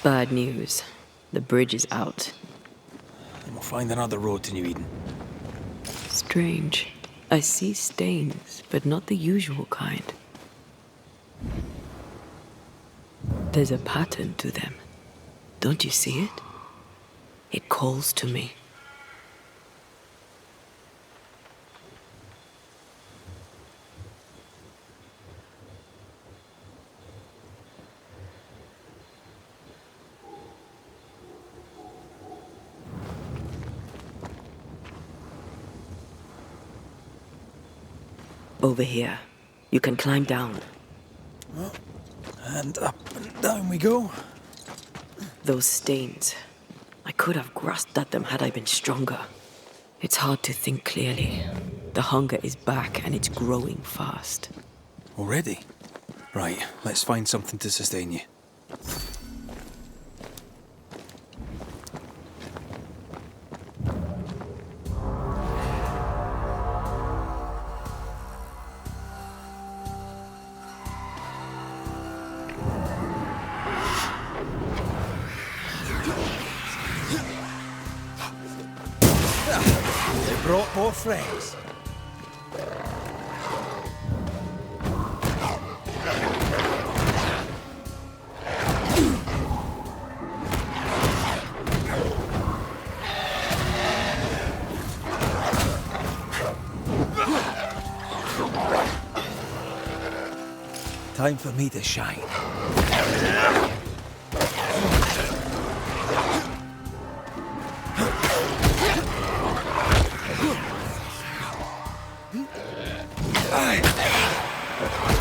Bad news. The bridge is out. And we'll find another road to New Eden. Strange. I see stains, but not the usual kind. There's a pattern to them. Don't you see it? It calls to me. Over here. You can climb down. And up and down we go. Those stains. I could have grasped at them had I been stronger. It's hard to think clearly. The hunger is back and it's growing fast. Already? Right, let's find something to sustain you. They brought more friends. Time for me to shine.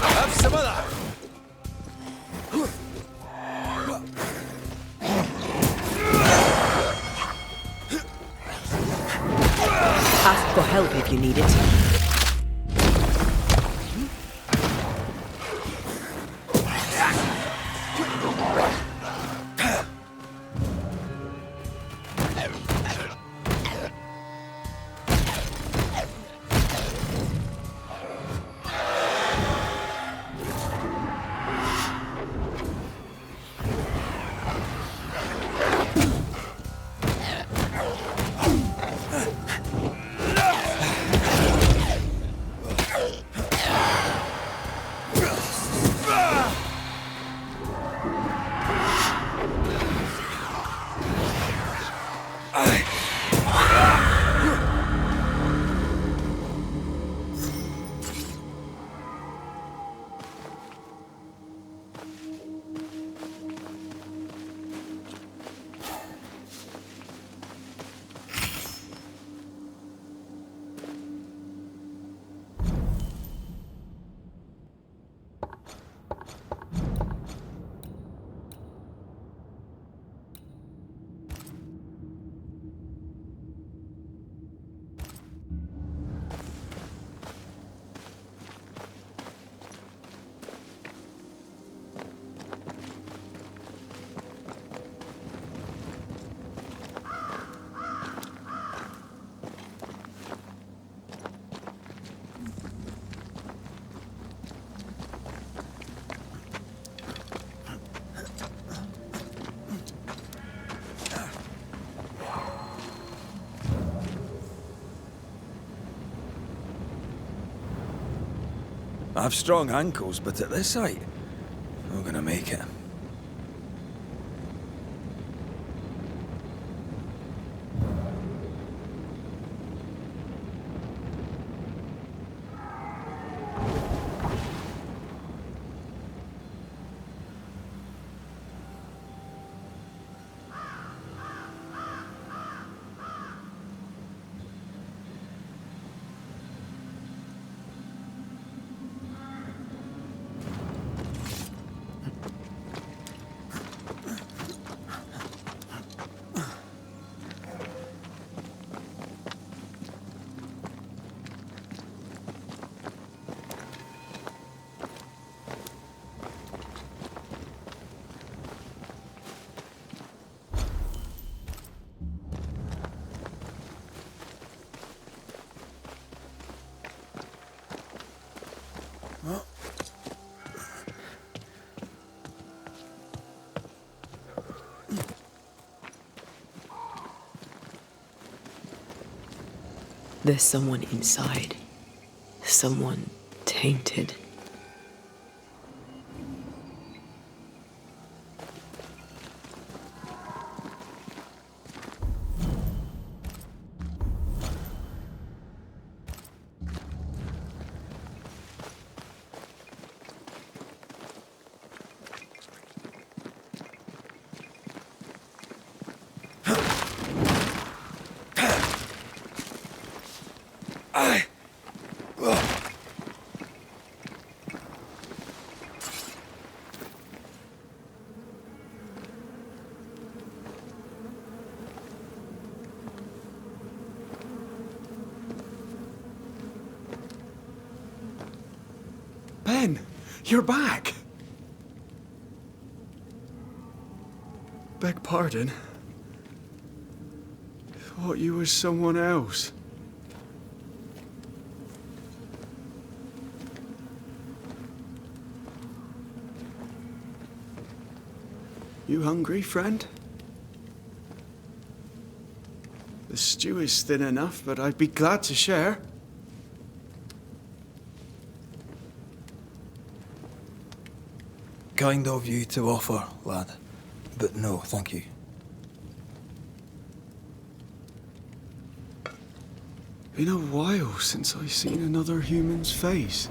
Have some of that. Ask for help if you need it. I've strong ankles, but at this height, I'm gonna make it. There's someone inside. Someone tainted. Ben, you're back. Beg pardon. Thought you was someone else. You hungry, friend? The stew is thin enough, but I'd be glad to share. Kind of you to offer, lad. But no, thank you. Been a while since I seen another human's face.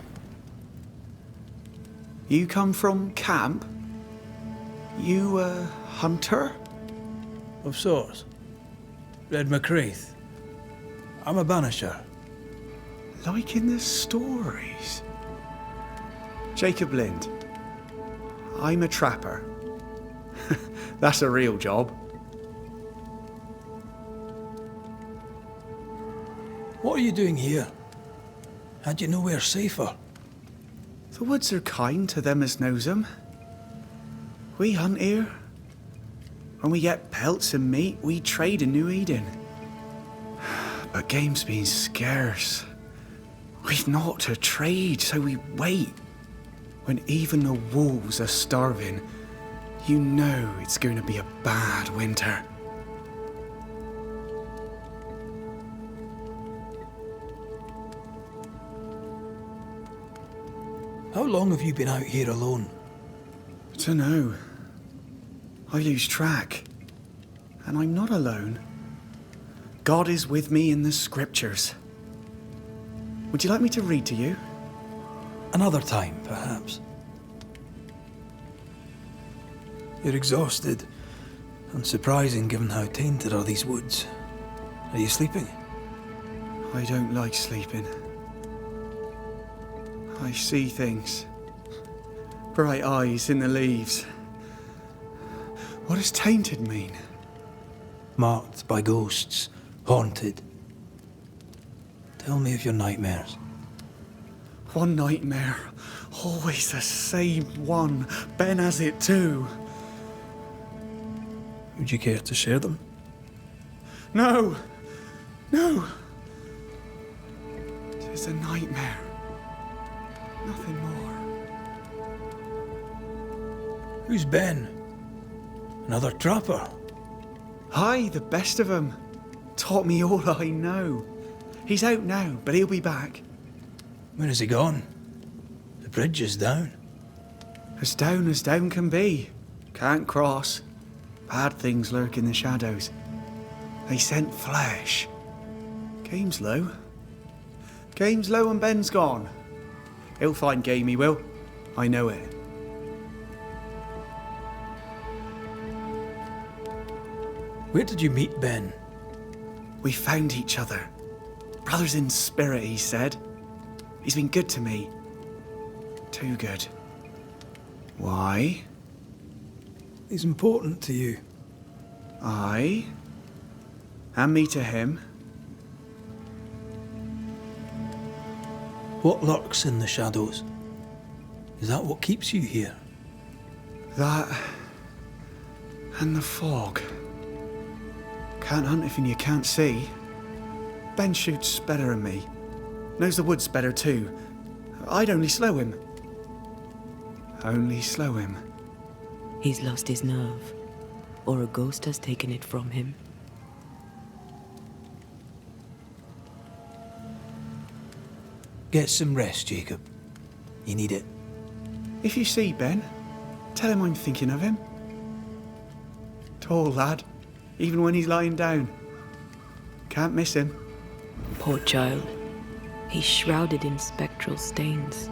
You come from camp? You a hunter? Of sorts. Red McCraith. I'm a banisher. Like in the stories. Jacob Lind. I'm a trapper. That's a real job. What are you doing here? Had you nowhere safer? The woods are kind to them as knows 'em. We hunt here. When we get pelts and meat, we trade in New Eden. But game's been scarce. We've naught to trade, so we wait. When even the wolves are starving, you know it's going to be a bad winter. How long have you been out here alone? Dunno. I lose track. And I'm not alone. God is with me in the scriptures. Would you like me to read to you? Another time, perhaps. You're exhausted. Unsurprising given how tainted are these woods. Are you sleeping? I don't like sleeping. I see things. Bright eyes in the leaves. What does tainted mean? Marked by ghosts. Haunted. Tell me of your nightmares. One nightmare. Always the same one. Ben has it too. Would you care to share them? No! No! Tis a nightmare. Nothing more. Who's Ben? Another trapper? Aye, the best of 'em. Taught me all I know. He's out now, but he'll be back. When is he gone? The bridge is down. As down can be. Can't cross. Bad things lurk in the shadows. They scent flesh. Game's low. Game's low and Ben's gone. He'll find game, he will. I know it. Where did you meet Ben? We found each other. Brothers in spirit, he said. He's been good to me. Too good. Why? He's important to you. Aye. And me to him. What lurks in the shadows? Is that what keeps you here? That... and the fog. Can't hunt if you can't see. Ben shoots better than me. Knows the woods better too. I'd only slow him. Only slow him. He's lost his nerve, or a ghost has taken it from him. Get some rest, Jacob. You need it. If you see Ben, tell him I'm thinking of him. Tall lad, even when he's lying down. Can't miss him. Poor child. He's shrouded in spectral stains.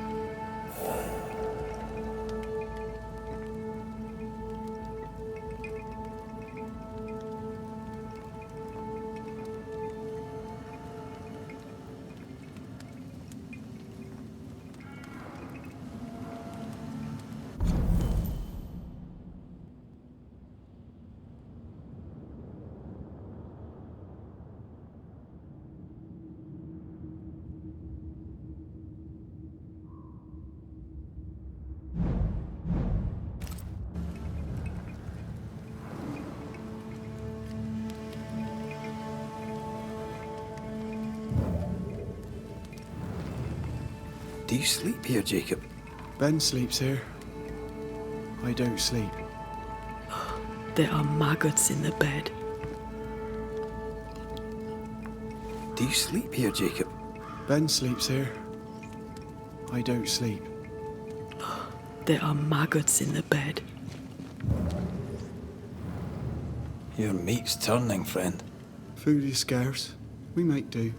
Do you sleep here, Jacob? Ben sleeps here. I don't sleep. There are maggots in the bed. Do you sleep here, Jacob? Ben sleeps here. I don't sleep. There are maggots in the bed. Your meat's turning, friend. Food is scarce. We make do.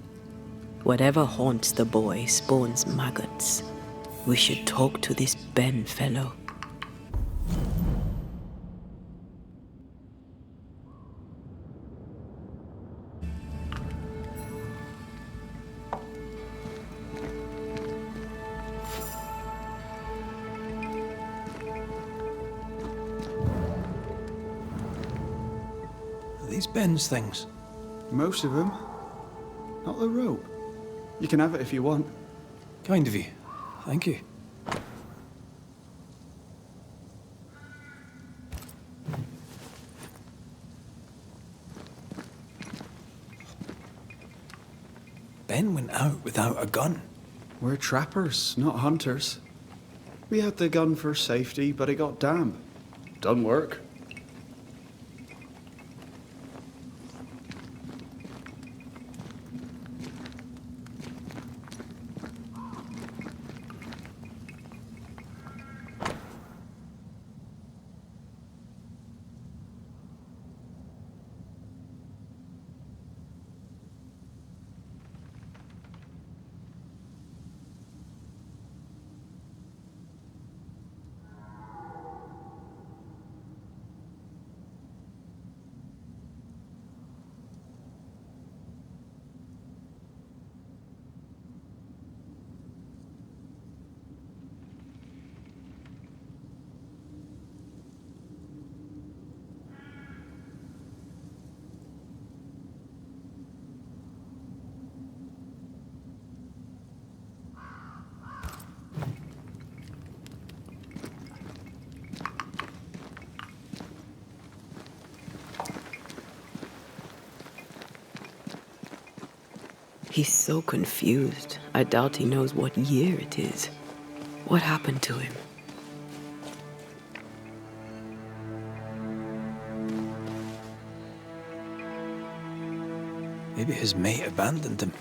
Whatever haunts the boy spawns maggots. We should talk to this Ben fellow. Are these Ben's things? Most of them. Not the rope. You can have it if you want. Kind of you. Thank you. Ben went out without a gun. We're trappers, not hunters. We had the gun for safety, but it got damp. Done work. He's so confused. I doubt he knows what year it is. What happened to him? Maybe his mate abandoned him.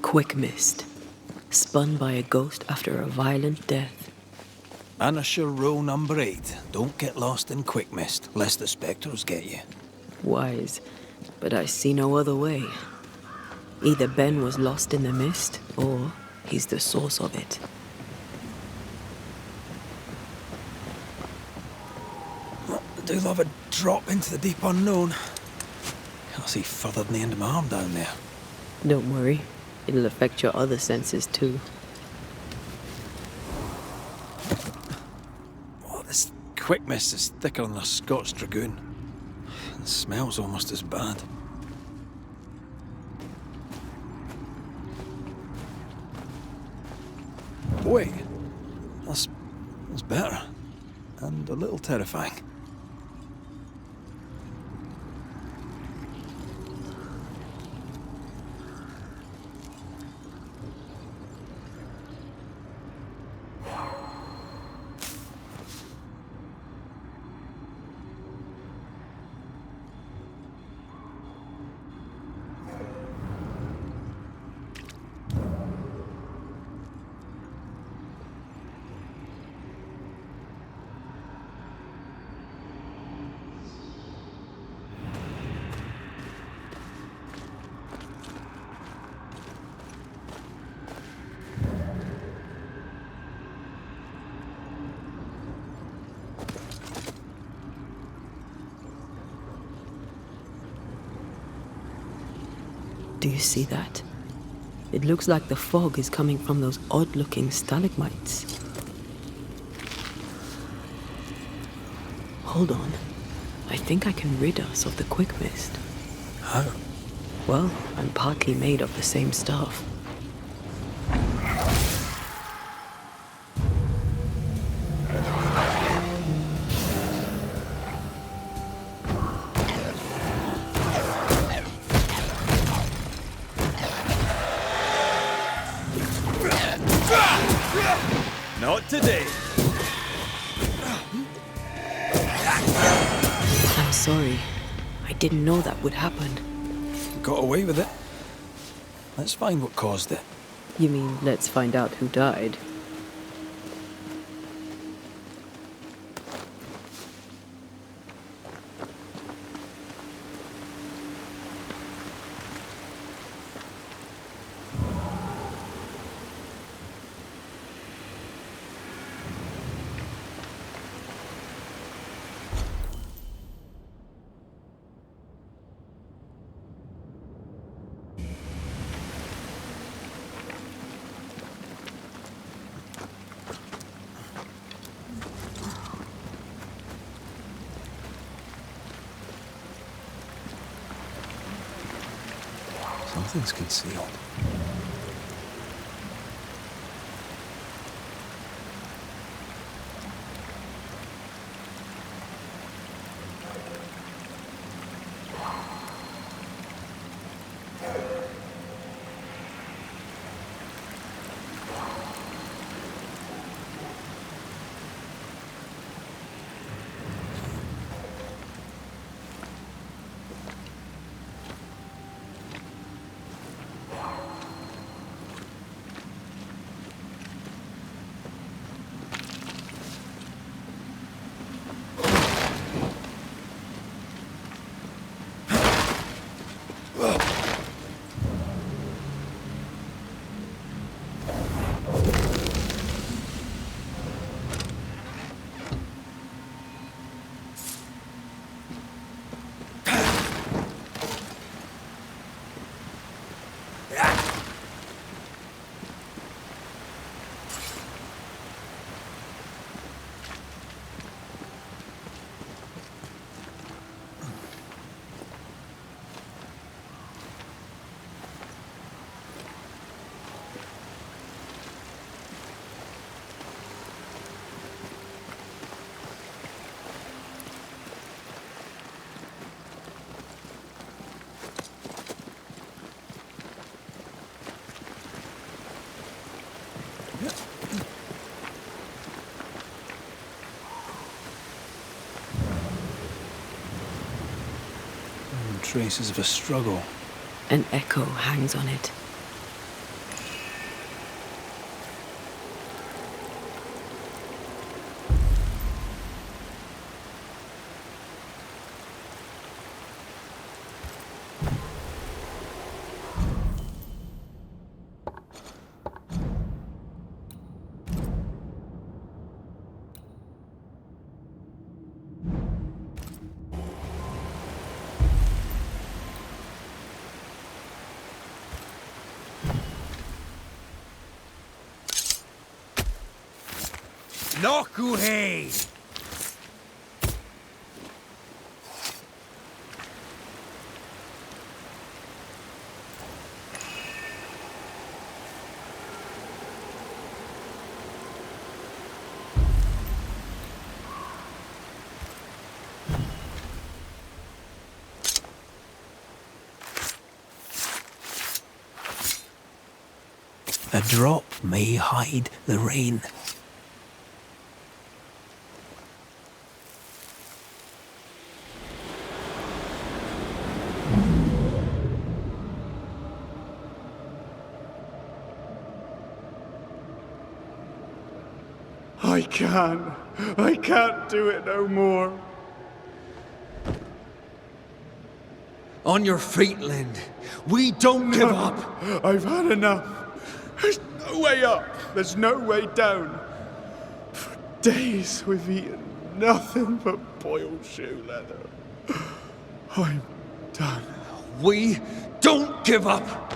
Quick mist. Spun by a ghost after a violent death. Banisher row number 8. Don't get lost in quick mist, lest the spectres get you. Wise, but I see no other way. Either Ben was lost in the mist, or he's the source of it. Well, I do love a drop into the deep unknown. Can't see further than the end of my arm down there. Don't worry. It'll affect your other senses too. Oh, this quick mist is thicker than a Scots dragoon. It smells almost as bad. Wait, that's better. And a little terrifying. Do you see that? It looks like the fog is coming from those odd-looking stalagmites. Hold on. I think I can rid us of the quick mist. How? Well, I'm partly made of the same stuff. Not today. I'm sorry. I didn't know that would happen. Got away with it. Let's find what caused it. You mean, let's find out who died? Something's concealed. Traces of a struggle. An echo hangs on it. Nokuhei! A drop may hide the rain. I can't do it no more. On your feet, Lind. We don't give up. I've had enough. There's no way up. There's no way down. For days we've eaten nothing but boiled shoe leather. I'm done. We don't give up.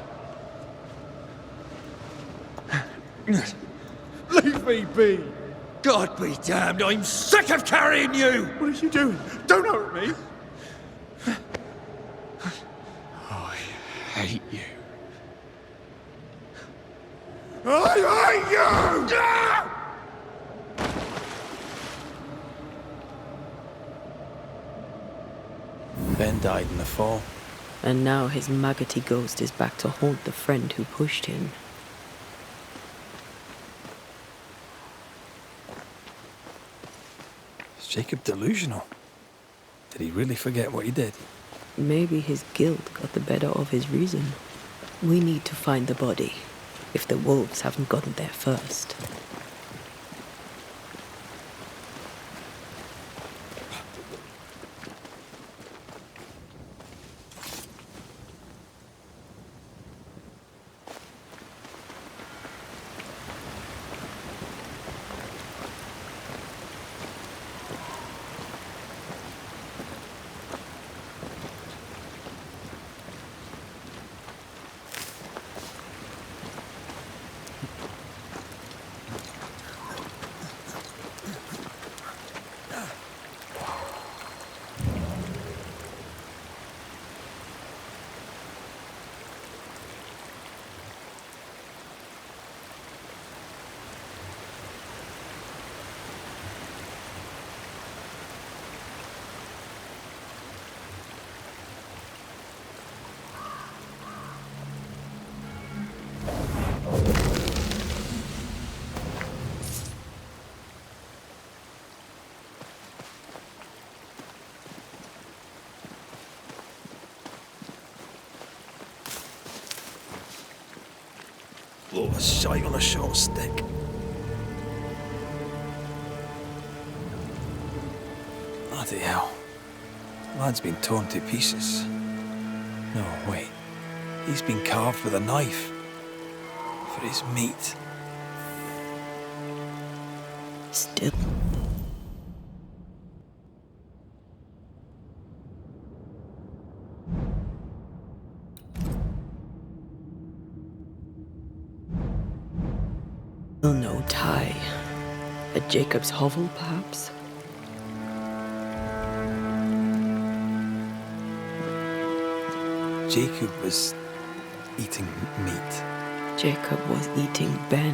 Leave me be. God be damned, I'm sick of carrying you! What are you doing? Don't hurt me. I hate you. I hate you! Ben died in the fall. And now his maggoty ghost is back to haunt the friend who pushed him. Is Jacob delusional? Did he really forget what he did? Maybe his guilt got the better of his reason. We need to find the body, if the wolves haven't gotten there first. Blow a shite on a short stick. Bloody hell. Lad's been torn to pieces. No, wait. He's been carved with a knife. For his meat. Still. No tie. At Jacob's hovel, perhaps? Jacob was eating meat. Jacob was eating Ben.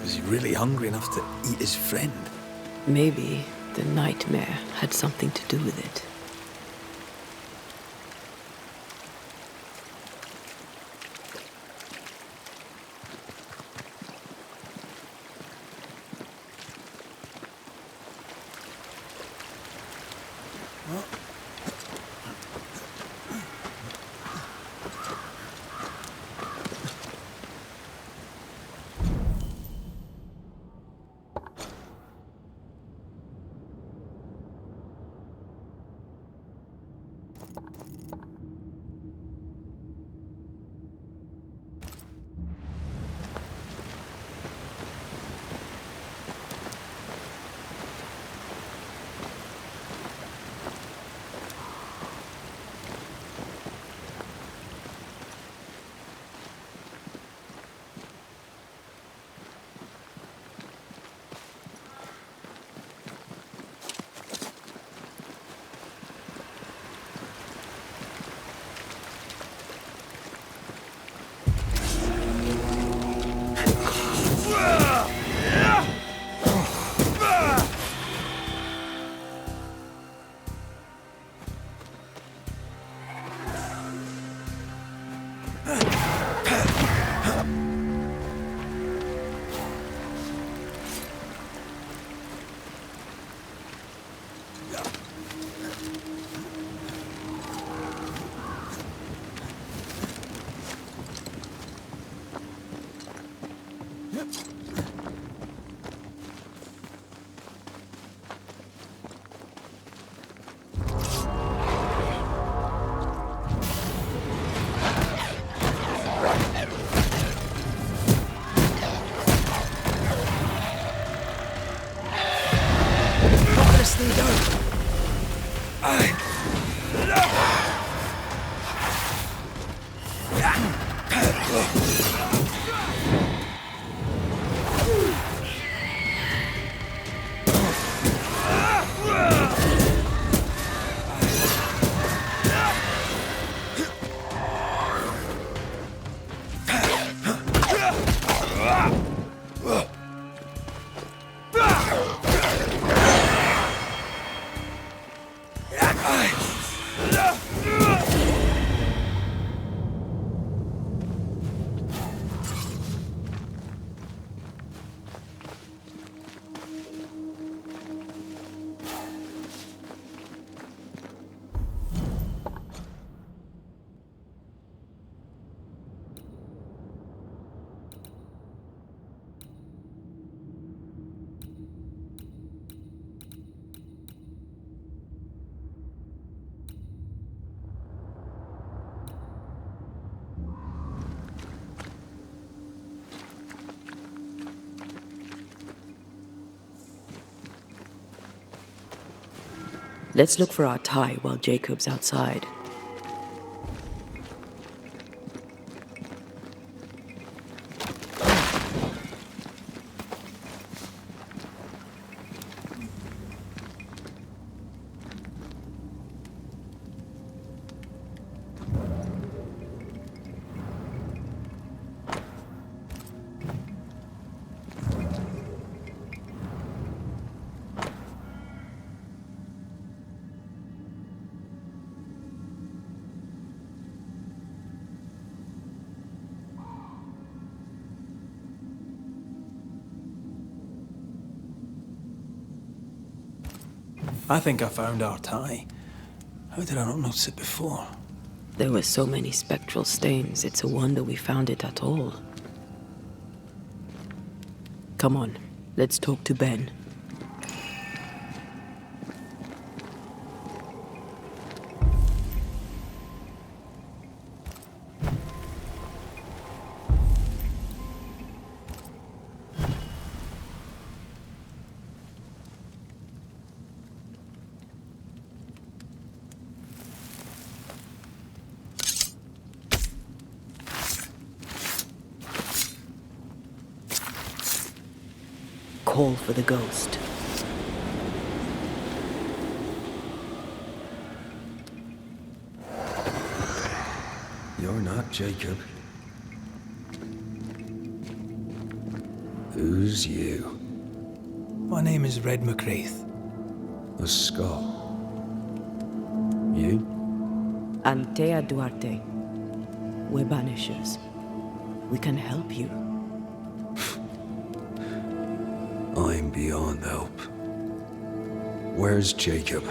Was he really hungry enough to eat his friend? Maybe the nightmare had something to do with it. Let's look for our tie while Jacob's outside. I think I found our tie. How did I not notice it before? There were so many spectral stains, it's a wonder we found it at all. Come on, let's talk to Ben. Call for the ghost. You're not Jacob. Who's you? My name is Red McGrath. A skull. You? Antea Duarte. We're Banishers. We can help you. I'm beyond help. Where's Jacob?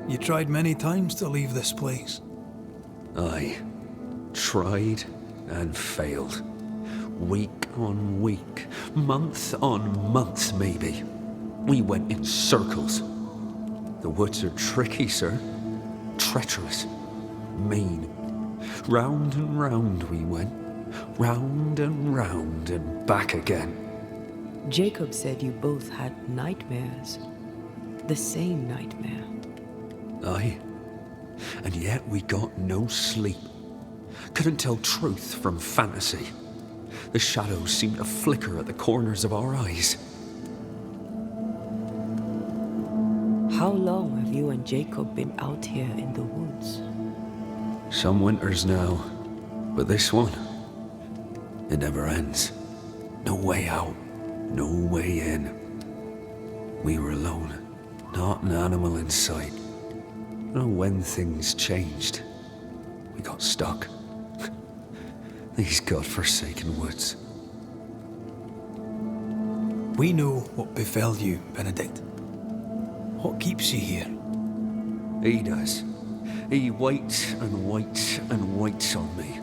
You tried many times to leave this place. I tried and failed. Week on week, month on month maybe. We went in circles. The woods are tricky, sir. Treacherous. Mean. Round and round we went. Round and back again. Jacob said you both had nightmares. The same nightmare. Aye. And yet we got no sleep. Couldn't tell truth from fantasy. The shadows seemed to flicker at the corners of our eyes. How long have you and Jacob been out here in the woods? Some winters now, but this one, it never ends. No way out, no way in. We were alone, not an animal in sight. I don't know when things changed. We got stuck. These godforsaken woods. We know what befell you, Benedict. What keeps you here? He does. He waits and waits and waits on me.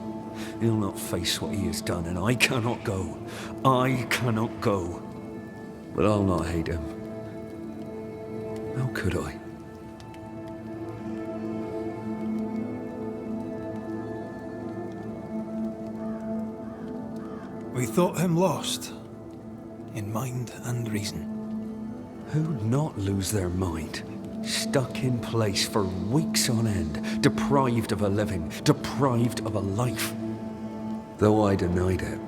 He'll not face what he has done, and I cannot go. I cannot go. But I'll not hate him. How could I? We thought him lost, in mind and reason. Who'd not lose their mind? Stuck in place for weeks on end, deprived of a living, deprived of a life. Though I denied it,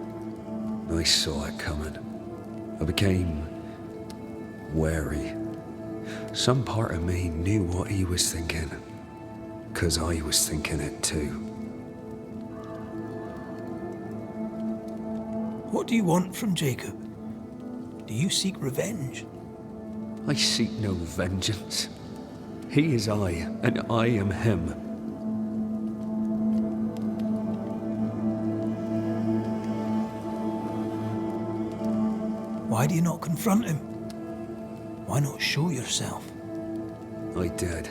I saw it coming. I became wary. Some part of me knew what he was thinking, 'cause I was thinking it too. What do you want from Jacob? Do you seek revenge? I seek no vengeance. He is I, and I am him. Why do you not confront him? Why not show yourself? I did.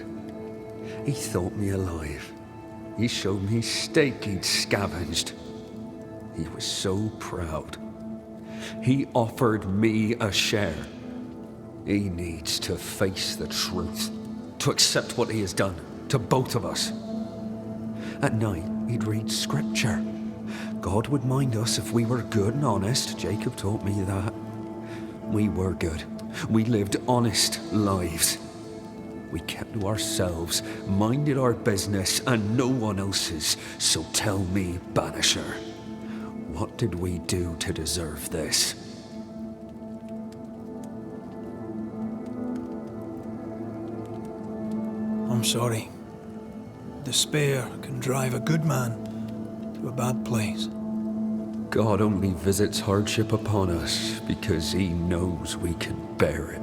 He thought me alive. He showed me steak he'd scavenged. He was so proud. He offered me a share. He needs to face the truth, to accept what he has done to both of us. At night, he'd read scripture. God would mind us if we were good and honest. Jacob taught me that. We were good. We lived honest lives. We kept to ourselves, minded our business and no one else's. So tell me, Banisher, what did we do to deserve this? I'm sorry. Despair can drive a good man to a bad place. God only visits hardship upon us because he knows we can bear it.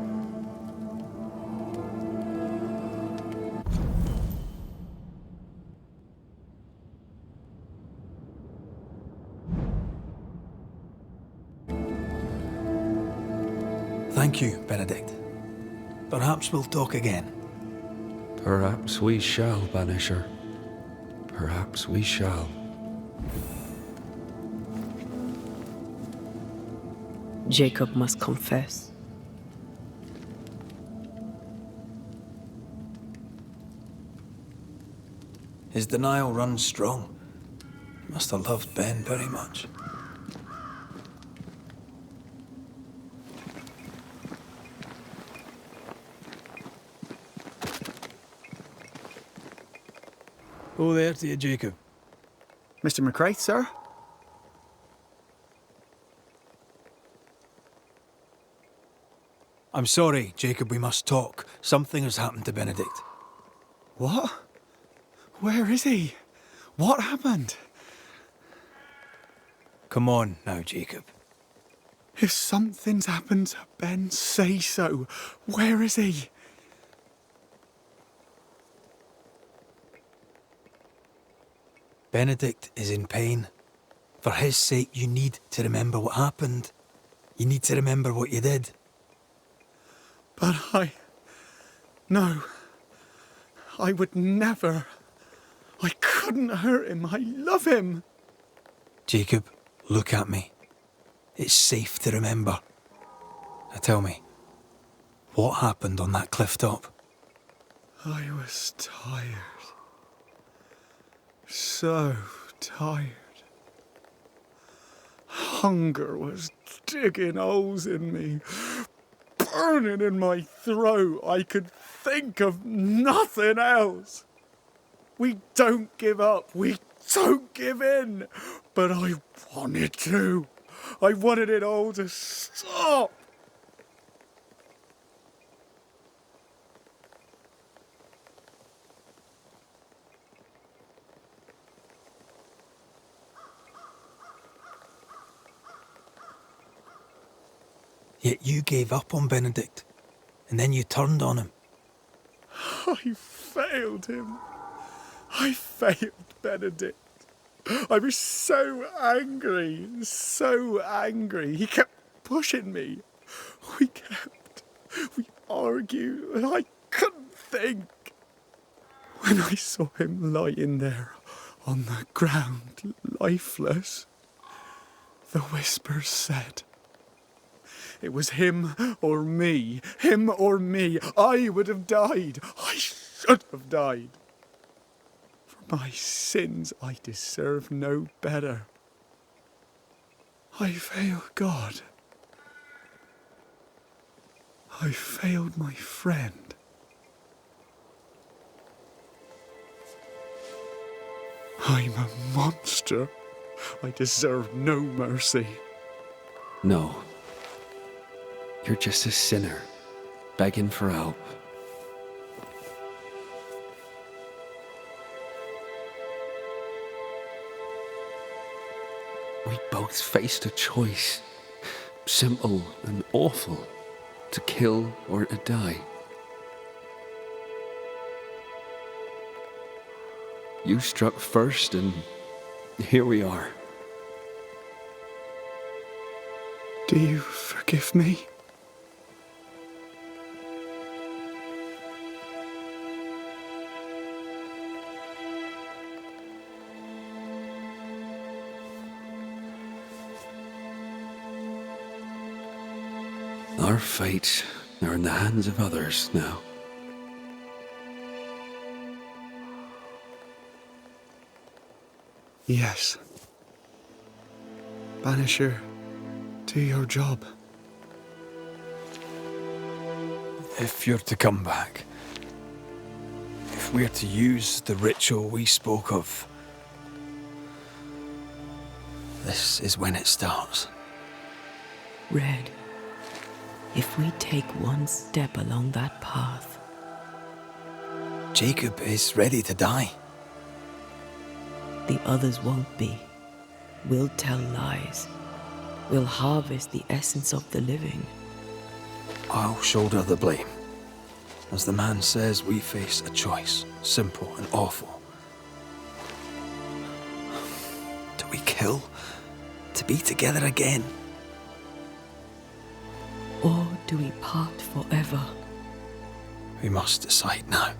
Thank you, Benedict. Perhaps we'll talk again. Perhaps we shall, Banisher. Perhaps we shall. Jacob must confess. His denial runs strong. He must have loved Ben very much. Oh, there to you, Jacob. Mr. McCraith, sir? I'm sorry, Jacob, we must talk. Something has happened to Benedict. What? Where is he? What happened? Come on now, Jacob. If something's happened to Ben, say so. Where is he? Benedict is in pain. For his sake, you need to remember what happened. You need to remember what you did. But No. I would never. I couldn't hurt him. I love him. Jacob, look at me. It's safe to remember. Now tell me, what happened on that cliff top? I was tired. So tired. Hunger was digging holes in me, burning in my throat. I could think of nothing else. We don't give up. We don't give in. But I wanted to. I wanted it all to stop. Yet you gave up on Benedict, and then you turned on him. I failed him. I failed Benedict. I was so angry, so angry. He kept pushing me, We argued, and I couldn't think. When I saw him lying there on the ground, lifeless, the whispers said, it was him or me, him or me. I would have died. I should have died. For my sins, I deserve no better. I failed God. I failed my friend. I'm a monster. I deserve no mercy. No. You're just a sinner, begging for help. We both faced a choice, simple and awful, to kill or to die. You struck first, and here we are. Do you forgive me? Our fates are in the hands of others now. Yes. Banisher, do your job. If you're to come back, if we're to use the ritual we spoke of, this is when it starts. Red, if we take one step along that path, Jacob is ready to die. the others won't be. We'll tell lies. We'll harvest the essence of the living. I'll shoulder the blame. As the man says, we face a choice, simple and awful. Do we kill to be together again? Or do we part forever? We must decide now.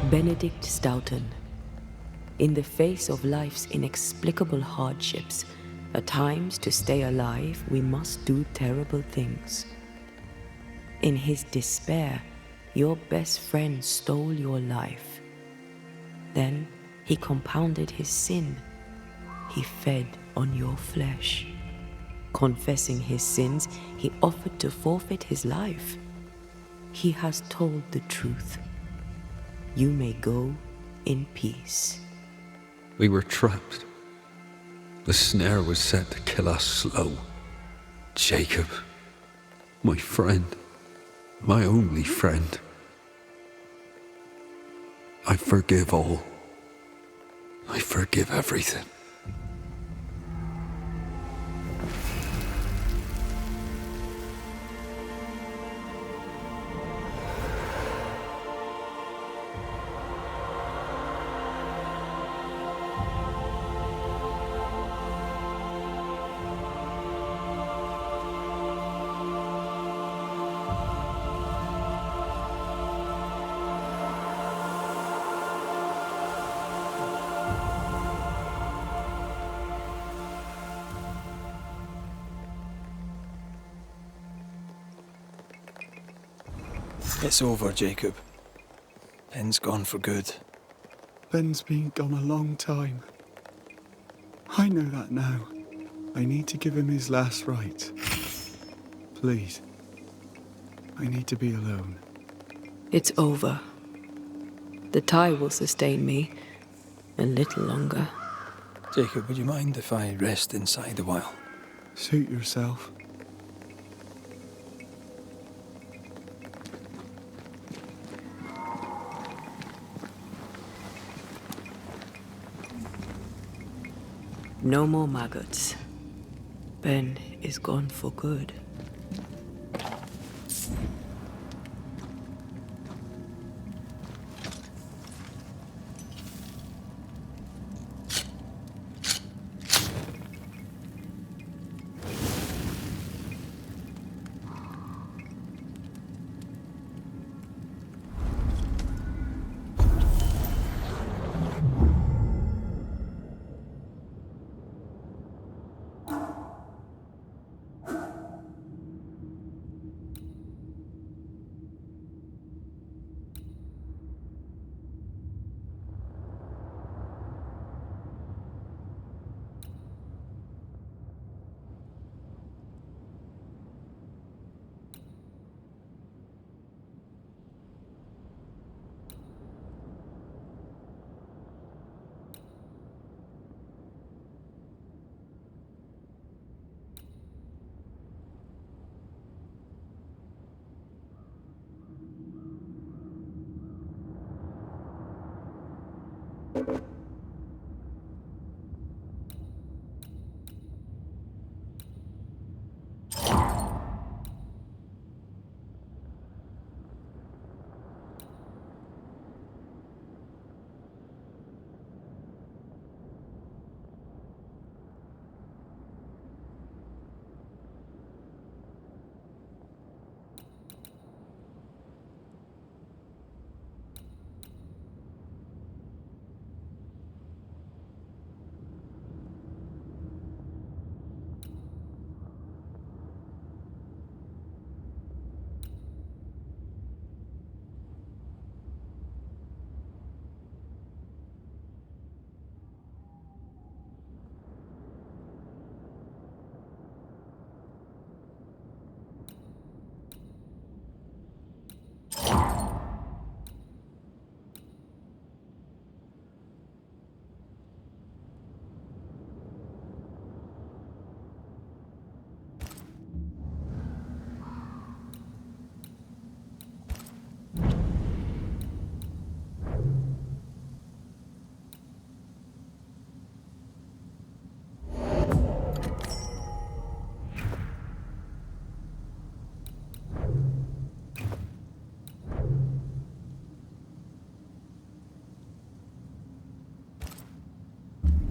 Benedict Stoughton. In the face of life's inexplicable hardships, at times to stay alive, we must do terrible things. In his despair, your best friend stole your life. Then he compounded his sin. He fed on your flesh. Confessing his sins, he offered to forfeit his life. He has told the truth. You may go in peace. We were trapped. The snare was set to kill us slow. Jacob, my friend, my only friend. I forgive all. I forgive everything. It's over, Jacob. Ben's gone for good. Ben's been gone a long time. I know that now. I need to give him his last rites. Please. I need to be alone. It's over. The tie will sustain me a little longer. Jacob, would you mind if I rest inside a while? Suit yourself. No more maggots. Ben is gone for good.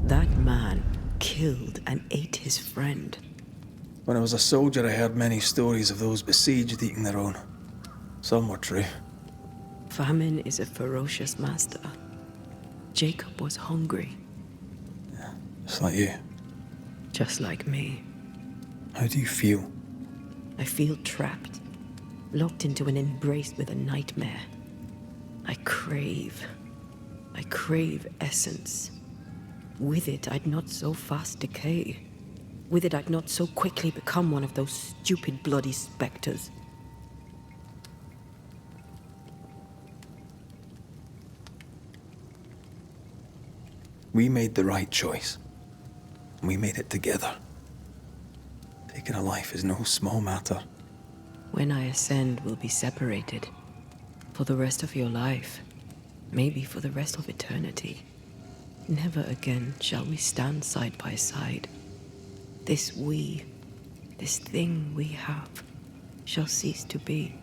That man killed and ate his friend. When I was a soldier, I heard many stories of those besieged eating their own. Some were true. Famine is a ferocious master. Jacob was hungry. Yeah, just like you. Just like me. How do you feel? I feel trapped, locked into an embrace with a nightmare. I crave essence. With it, I'd not so fast decay. With it, I'd not so quickly become one of those stupid bloody specters. We made the right choice. And we made it together. Taking a life is no small matter. When I ascend, we'll be separated. For the rest of your life. Maybe for the rest of eternity. Never again shall we stand side by side. This thing we have, shall cease to be.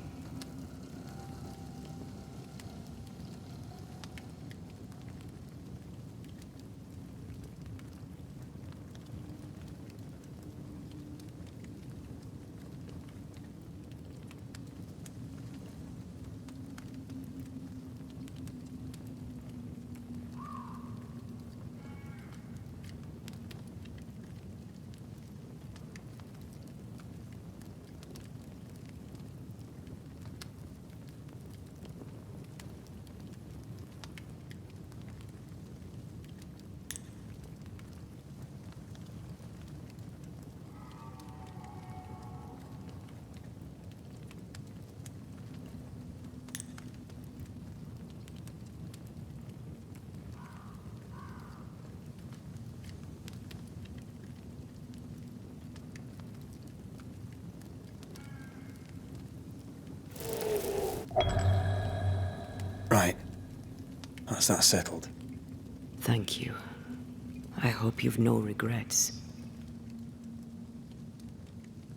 That's that settled. Thank you. I hope you've no regrets.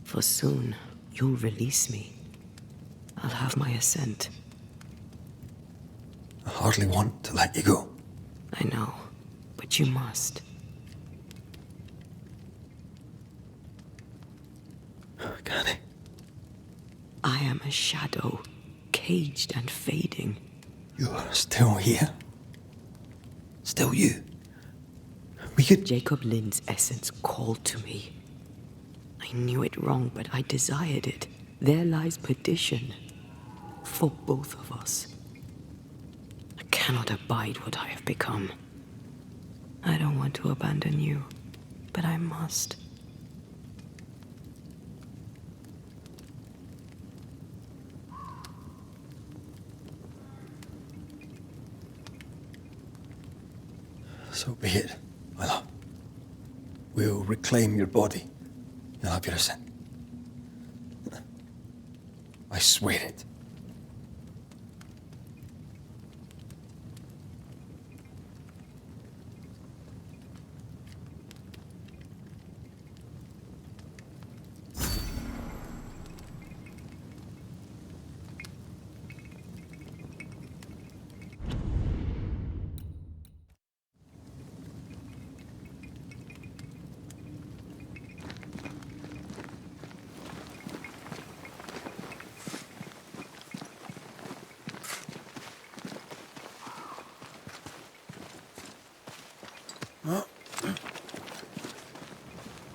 For soon, you'll release me. I'll have my assent. I hardly want to let you go. I know, but you must. Can I? I am a shadow, caged and fading. You're still here? Still you? We could... Jacob Lynn's essence called to me. I knew it wrong, but I desired it. There lies perdition. For both of us. I cannot abide what I have become. I don't want to abandon you, but I must. So be it, my love. We'll reclaim your body. You'll have your assent. I swear it.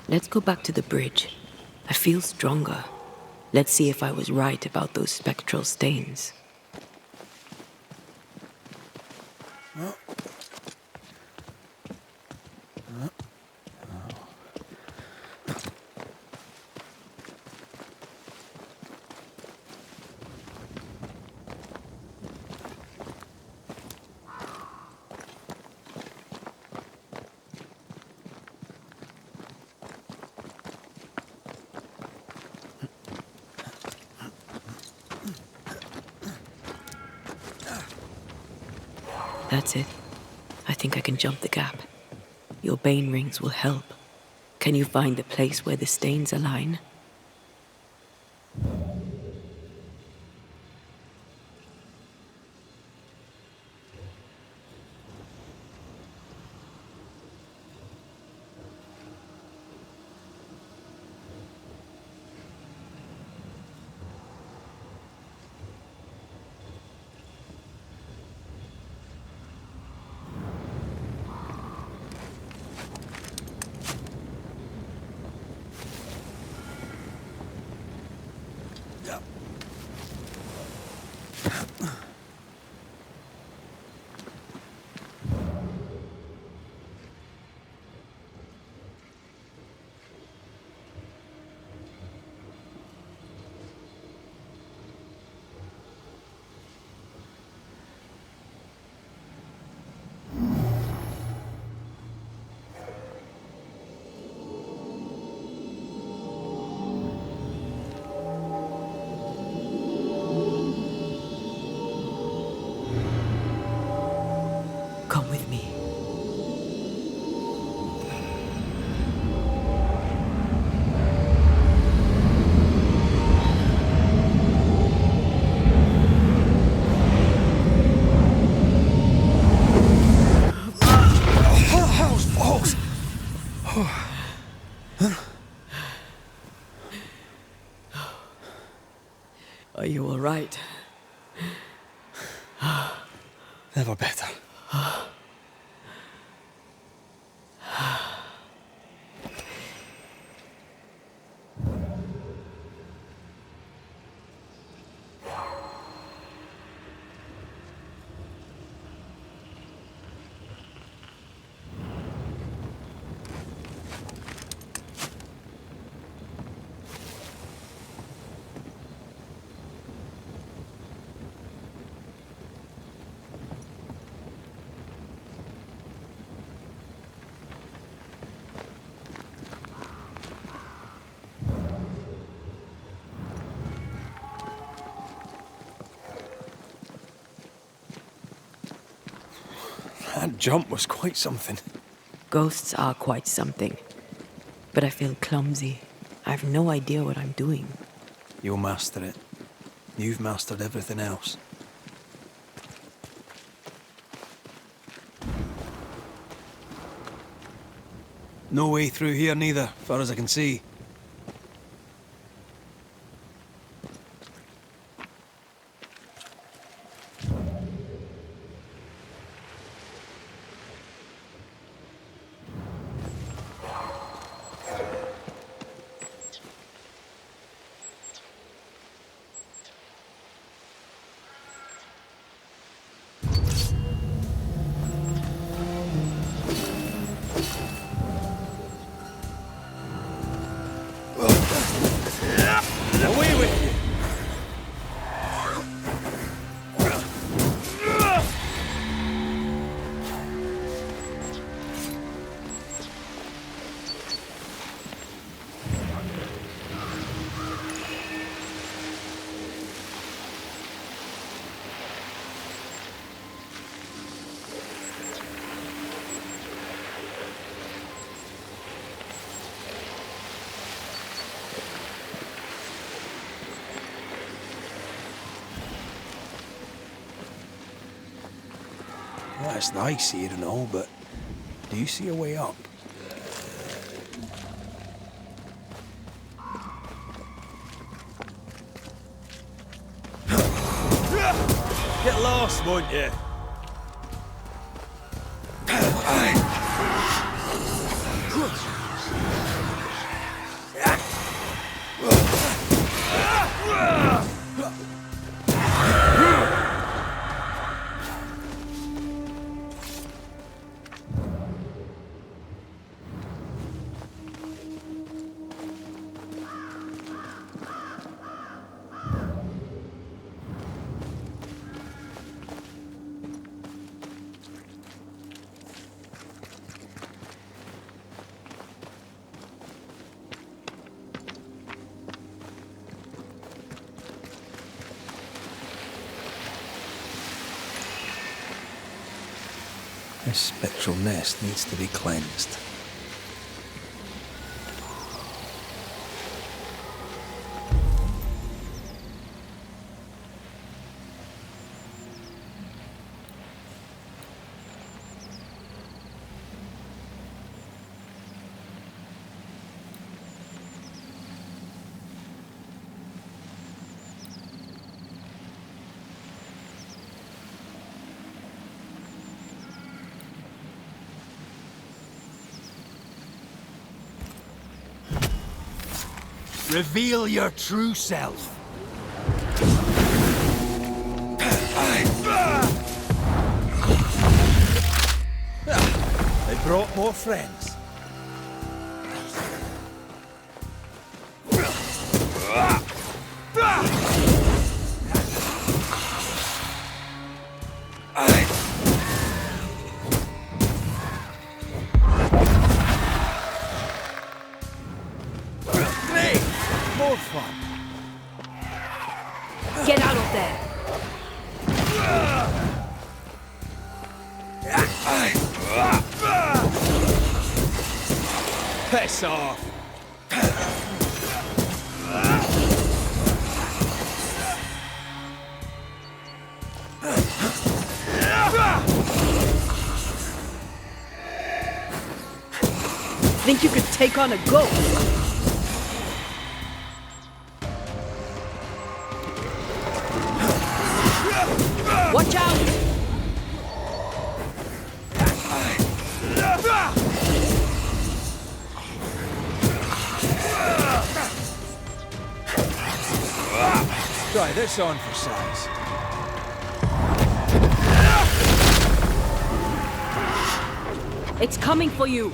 Let's go back to the bridge. I feel stronger. Let's see if I was right about those spectral stains. That's it. I think I can jump the gap. Your bane rings will help. Can you find the place where the stains align? Come with me. Are you all right? Never better. That jump was quite something. Ghosts are quite something. But I feel clumsy. I have no idea what I'm doing. You'll master it. You've mastered everything else. No way through here neither, far as I can see. Away with you! Well, it's nice here and all, but do you see a way up? Get lost, won't you? This spectral nest needs to be cleansed. Reveal your true self. They brought more friends. More fun. Get out of there! Piss off! Think you could take on a ghost? Watch out! Try this on for size. It's coming for you!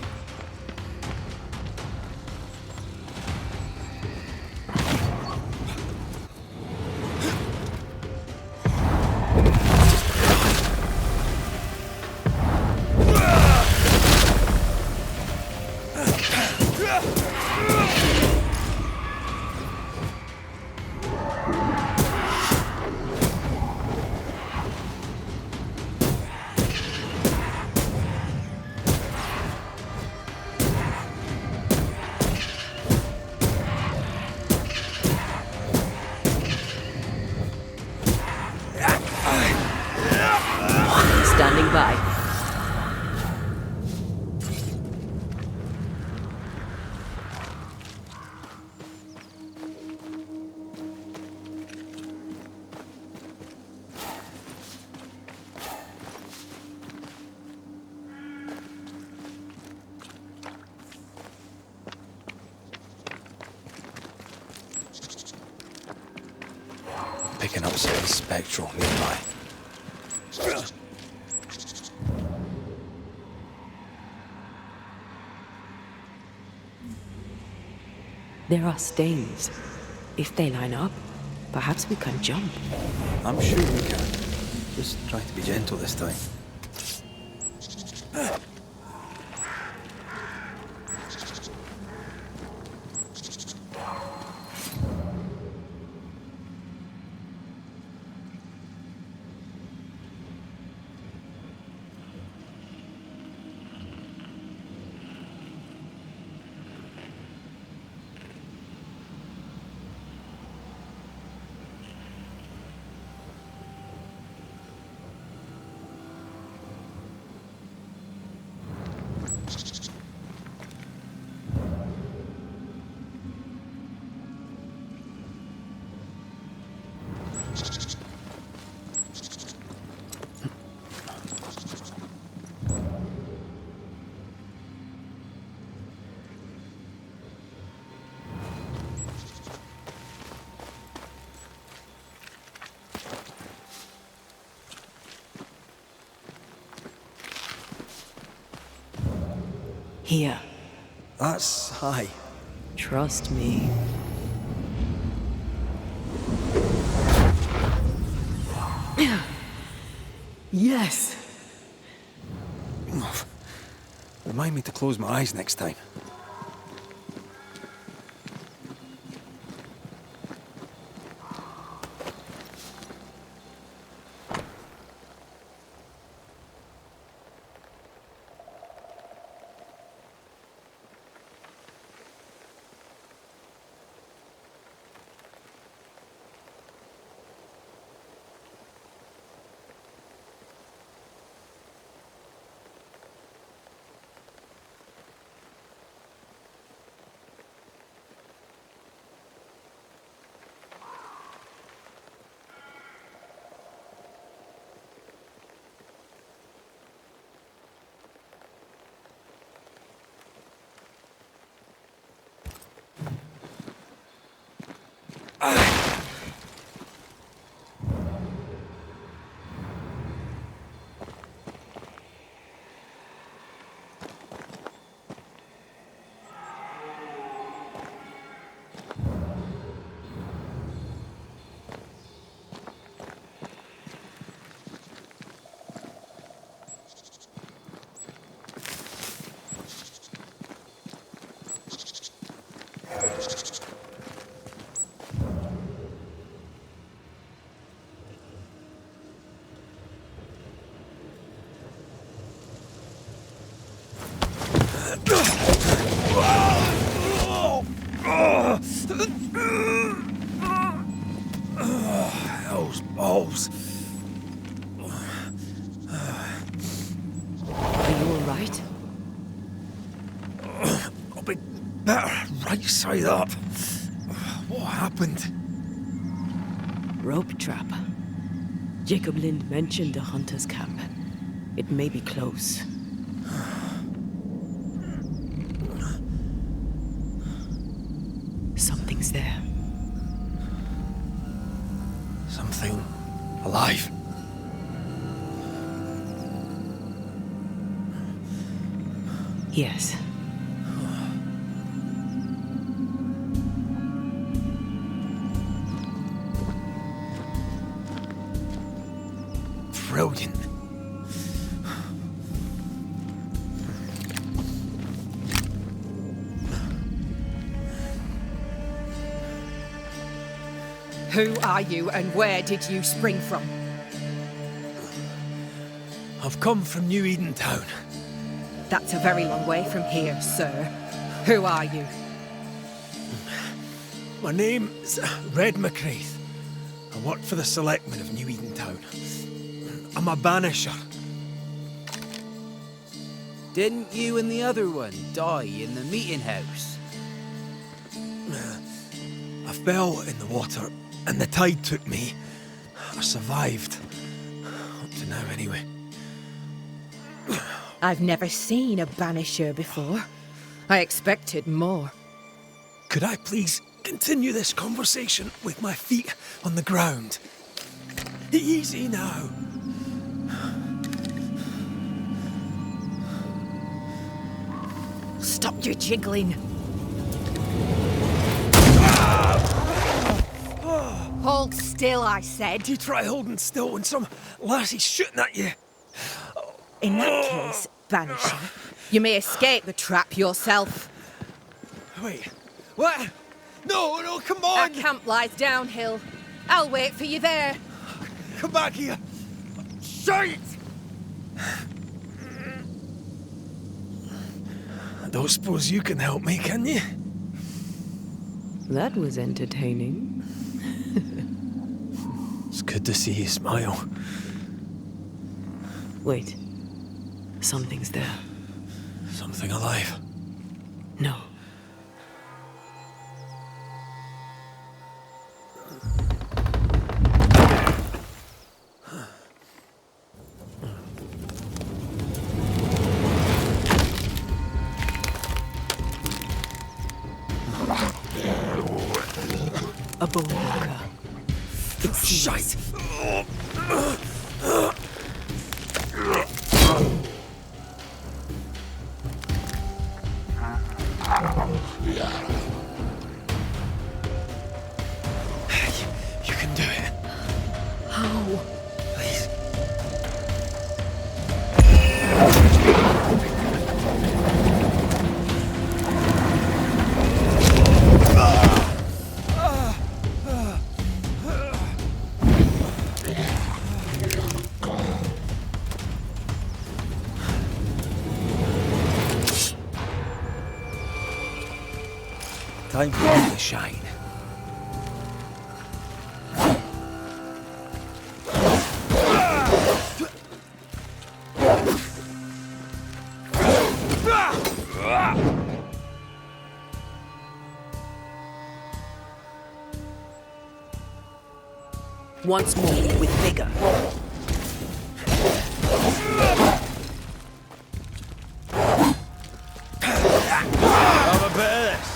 picking up something spectral nearby. There are stains. If they line up, perhaps we can jump. I'm sure we can. Just try to be gentle this time. Here. That's high. Trust me. Yes! Remind me to close my eyes next time. Those balls. Are you alright? I'll be better right side up. What happened? Rope trap. Jacob Lind mentioned the hunter's camp. It may be close. Something's there. Something alive. Yes. Brilliant. Who are you and where did you spring from? I've come from New Eden Town. That's a very long way from here, sir. Who are you? My name's Red McCraith. I work for the selectmen of New Eden Town. I'm a banisher. Didn't you and the other one die in the meeting house? I fell in the water and the tide took me. I survived. Up to now, anyway. I've never seen a banisher before. I expected more. Could I please continue this conversation with my feet on the ground? Easy now. Stop your jiggling. Hold still, I said. You try holding still when some lassie's shooting at you. In that case, Banisher, you may escape the trap yourself. Wait, what? No, come on! Our camp lies downhill. I'll wait for you there. Come back here! Shite! I don't suppose you can help me, can you? That was entertaining. It's good to see you smile. Wait. Something's there. Something alive. No. A bone walker. It's shite! You can do it. How? Please. Time for you to shine. Once more, with vigor. Have a bit of this.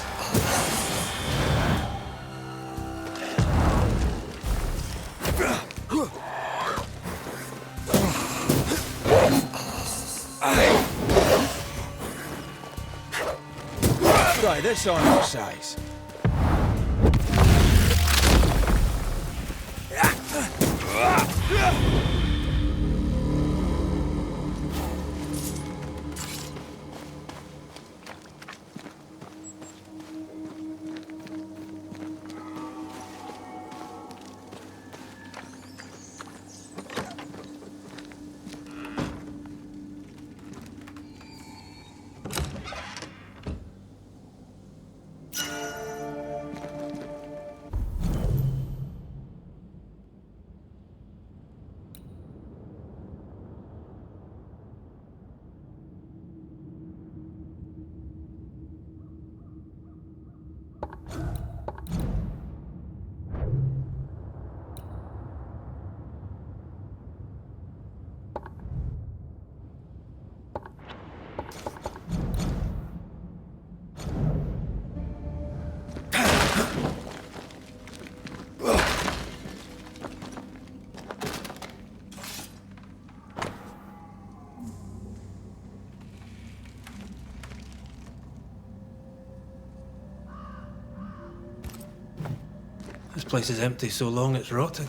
Try this on your size. This place is empty so long it's rotting.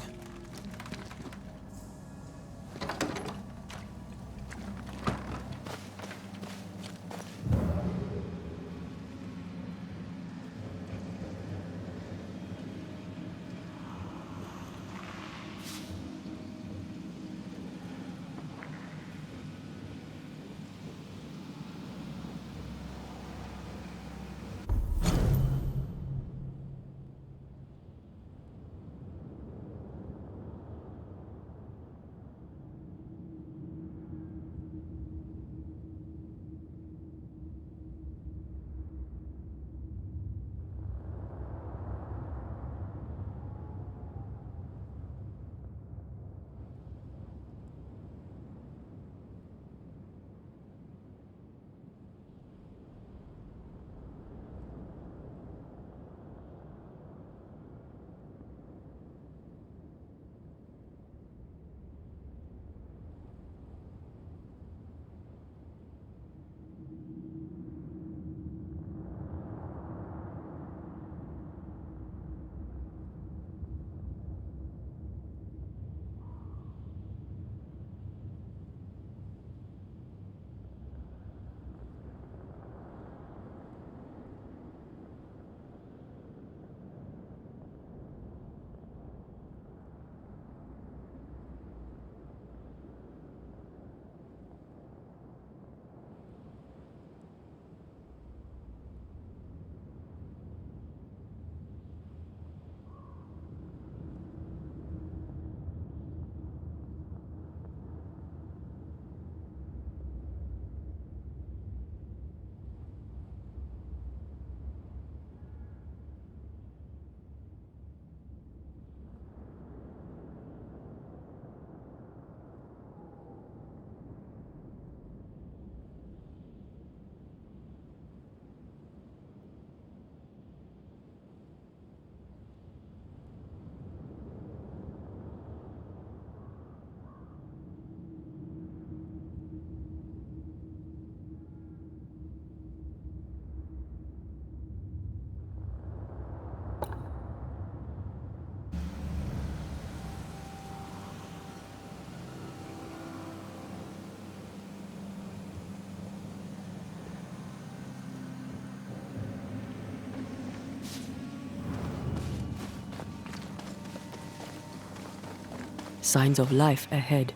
signs of life ahead.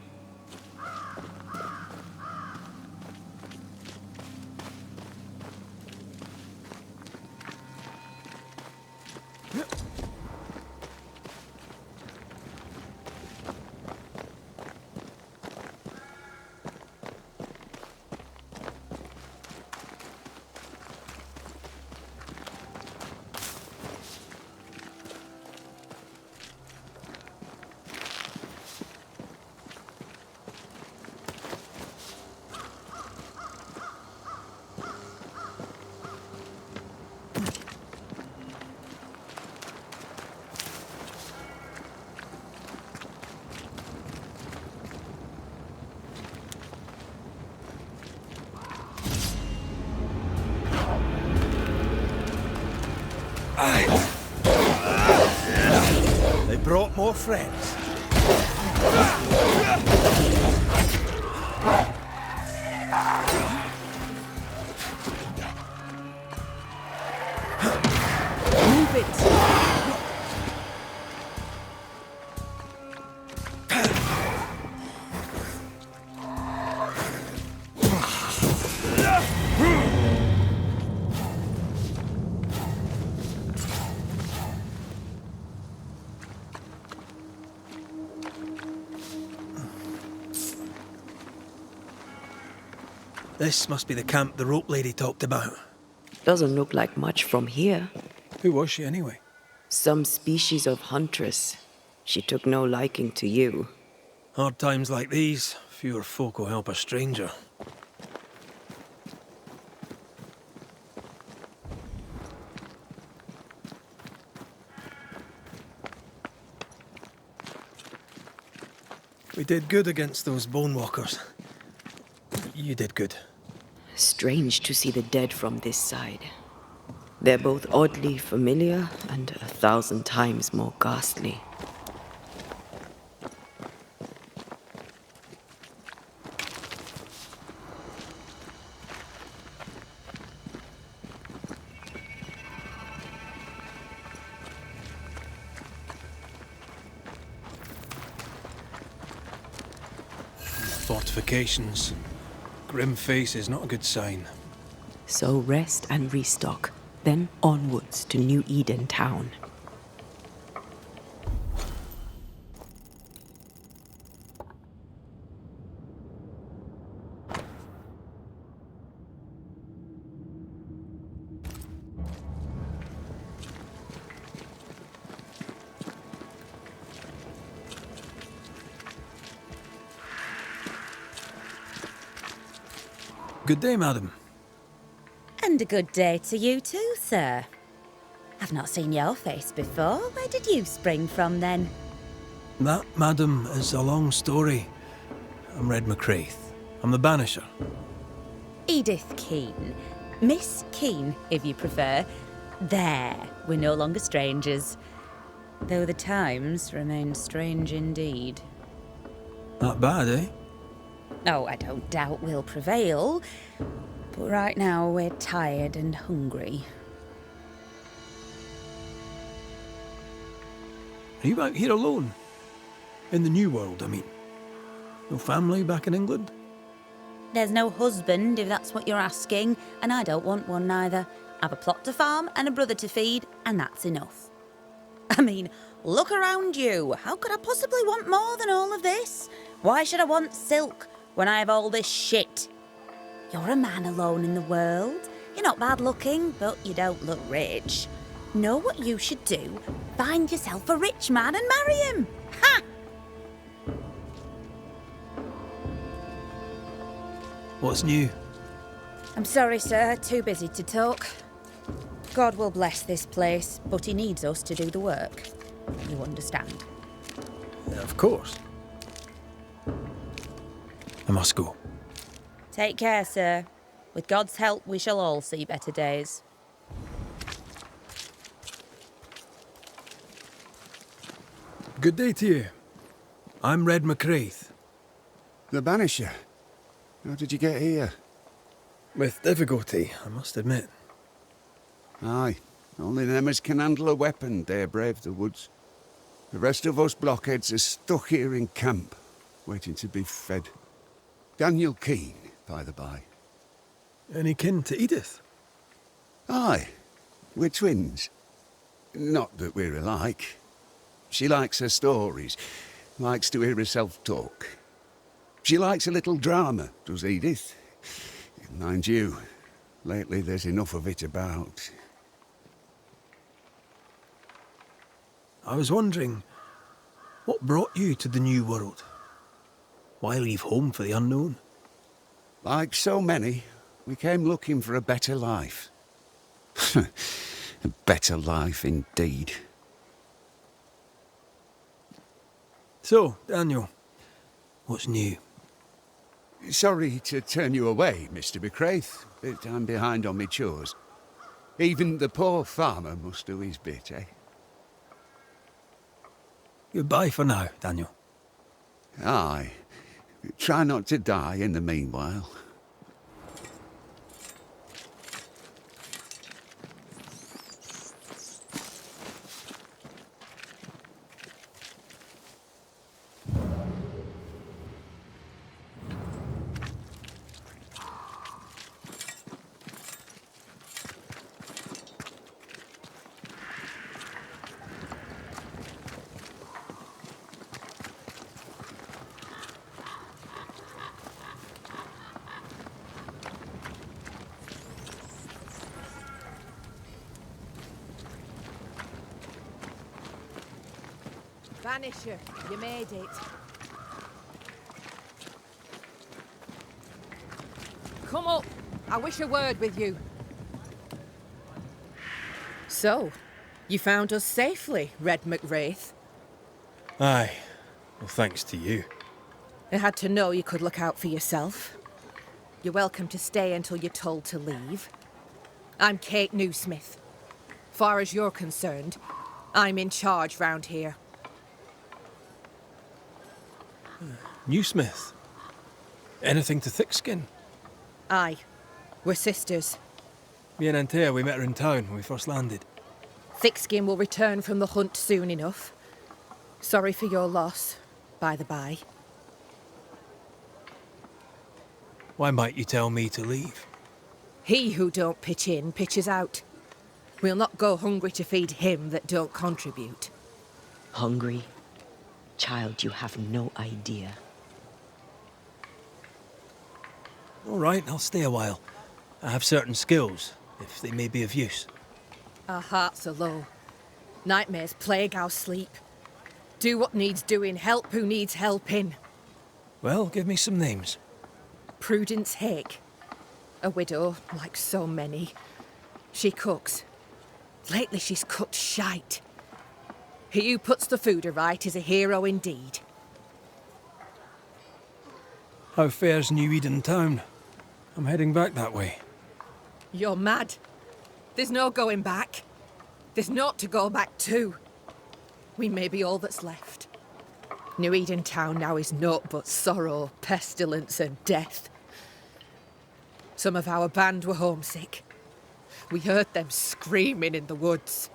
They brought more friends. Move it! This must be the camp the rope lady talked about. Doesn't look like much from here. Who was she anyway? Some species of huntress. She took no liking to you. Hard times like these, fewer folk will help a stranger. We did good against those bone walkers. You did good. Strange to see the dead from this side. They're both oddly familiar and 1,000 times more ghastly. Fortifications. Grim face is not a good sign. So rest and restock, then onwards to New Eden town. Good day, madam. And a good day to you too, sir. I've not seen your face before. Where did you spring from, then? That, madam, is a long story. I'm Red McCraith. I'm the Banisher. Edith Keane. Miss Keane, if you prefer. There, we're no longer strangers. Though the times remain strange indeed. Not bad, eh? Oh, I don't doubt we'll prevail. But right now we're tired and hungry. Are you out here alone? In the New World, I mean. No family back in England? There's no husband, if that's what you're asking, and I don't want one neither. I've a plot to farm and a brother to feed, and that's enough. I mean, look around you. How could I possibly want more than all of this? Why should I want silk when I have all this shit? You're a man alone in the world. You're not bad looking, but you don't look rich. Know what you should do? Find yourself a rich man and marry him. Ha! What's new? I'm sorry, sir. Too busy to talk. God will bless this place, but he needs us to do the work. You understand? Of course. I must go. Take care, sir. With God's help, we shall all see better days. Good day to you. I'm Red McCraith. The Banisher. How did you get here? With difficulty, I must admit. Aye. Only them as can handle a weapon dare brave the woods. The rest of us blockheads are stuck here in camp, waiting to be fed. Daniel Keane, by the by. Any kin to Edith? Aye, we're twins. Not that we're alike. She likes her stories, likes to hear herself talk. She likes a little drama, does Edith. Mind you, lately there's enough of it about. I was wondering, what brought you to the New World? Why leave home for the unknown? Like so many, we came looking for a better life. A better life indeed. So, Daniel, what's new? Sorry to turn you away, Mr. McCraith, but I'm behind on my chores. Even the poor farmer must do his bit, eh? Goodbye for now, Daniel. Aye. Try not to die in the meanwhile. Banisher, you made it. Come up. I wish a word with you. So, you found us safely, Red McWraith. Aye. Well, thanks to you. I had to know you could look out for yourself. You're welcome to stay until you're told to leave. I'm Kate Newsmith. Far as you're concerned, I'm in charge round here. Newsmith? Anything to Thickskin? Aye. We're sisters. Me and Antea, we met her in town when we first landed. Thickskin will return from the hunt soon enough. Sorry for your loss, by the by. Why might you tell me to leave? He who don't pitch in, pitches out. We'll not go hungry to feed him that don't contribute. Hungry? Child, you have no idea. All right, I'll stay a while. I have certain skills, if they may be of use. Our hearts are low. Nightmares plague our sleep. Do what needs doing, help who needs helping. Well, give me some names. Prudence Hake. A widow, like so many. She cooks. Lately she's cooked shite. He who puts the food aright is a hero indeed. How fares New Eden town? I'm heading back that way. You're mad. There's no going back. There's naught to go back to. We may be all that's left. New Eden town now is naught but sorrow, pestilence and death. Some of our band were homesick. We heard them screaming in the woods.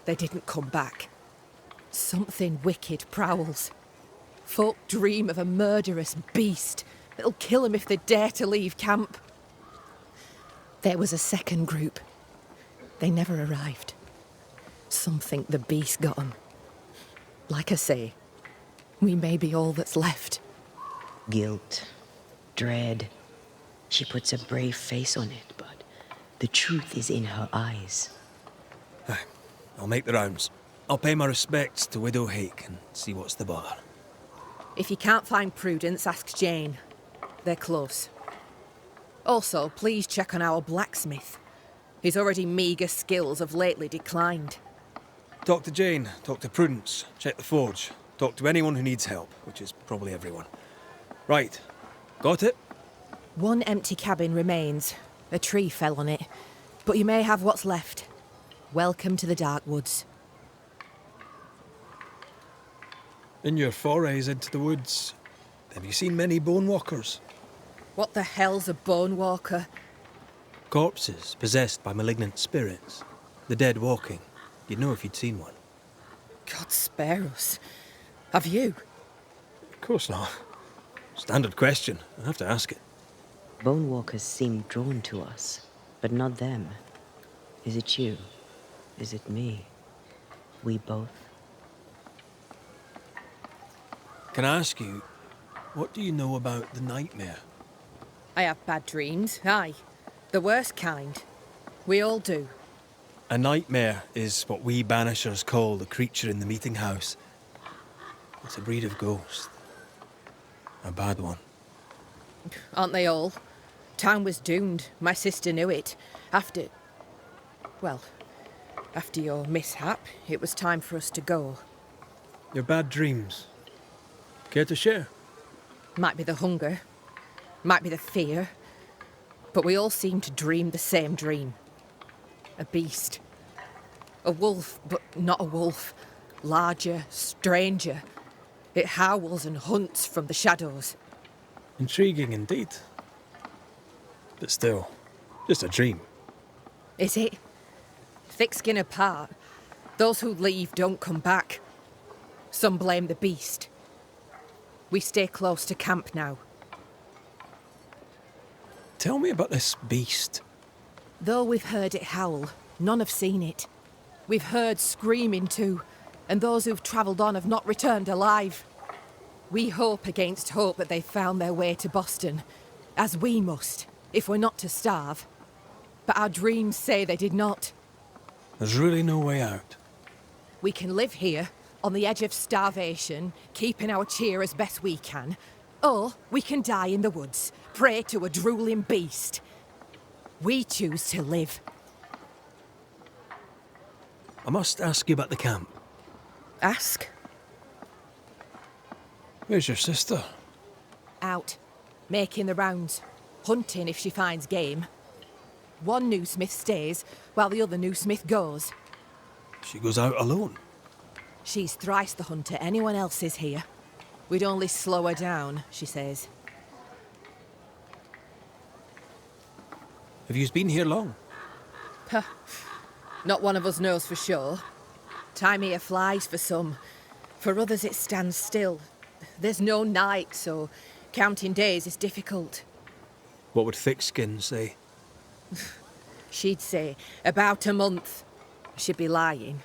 They didn't come back. Something wicked prowls. Folk dream of a murderous beast that'll kill them if they dare to leave camp. There was a second group. They never arrived. Some think the beast got them. Like I say, we may be all that's left. Guilt, dread. She puts a brave face on it, but the truth is in her eyes. Aye, I'll make the rounds. I'll pay my respects to Widow Hake and see what's the bother. If you can't find Prudence, ask Jane. They're close. Also, please check on our blacksmith. His already meagre skills have lately declined. Talk to Jane, talk to Prudence, check the forge, talk to anyone who needs help, which is probably everyone. Right, got it? One empty cabin remains. A tree fell on it, but you may have what's left. Welcome to the Dark Woods. In your forays into the woods, have you seen many bone walkers? What the hell's a bone walker? Corpses possessed by malignant spirits. The dead walking. You'd know if you'd seen one. God spare us. Have you? Of course not. Standard question. I have to ask it. Bone walkers seem drawn to us, but not them. Is it you? Is it me? We both? Can I ask you, what do you know about the nightmare? I have bad dreams, aye. The worst kind. We all do. A nightmare is what we Banishers call the creature in the meeting house. It's a breed of ghost. A bad one. Aren't they all? Town was doomed. My sister knew it. After your mishap, it was time for us to go. Your bad dreams. Care to share? Might be the hunger. Might be the fear. But we all seem to dream the same dream. A beast. A wolf, but not a wolf. Larger, stranger. It howls and hunts from the shadows. Intriguing indeed. But still, just a dream. Is it? Thick skin apart, those who leave don't come back. Some blame the beast. We stay close to camp now. Tell me about this beast. Though we've heard it howl, none have seen it. We've heard screaming too, and those who've travelled on have not returned alive. We hope against hope that they've found their way to Boston, as we must, if we're not to starve. But our dreams say they did not. There's really no way out. We can live here, on the edge of starvation, keeping our cheer as best we can. Or we can die in the woods, prey to a drooling beast. We choose to live. I must ask you about the camp. Ask? Where's your sister? Out, making the rounds, hunting if she finds game. One new smith stays, while the other new smith goes. She goes out alone. She's thrice the hunter anyone else is here. We'd only slow her down, she says. Have you been here long? Puh. Not one of us knows for sure. Time here flies for some. For others it stands still. There's no night, so counting days is difficult. What would Thickskin say? She'd say, about a month. She'd be lying.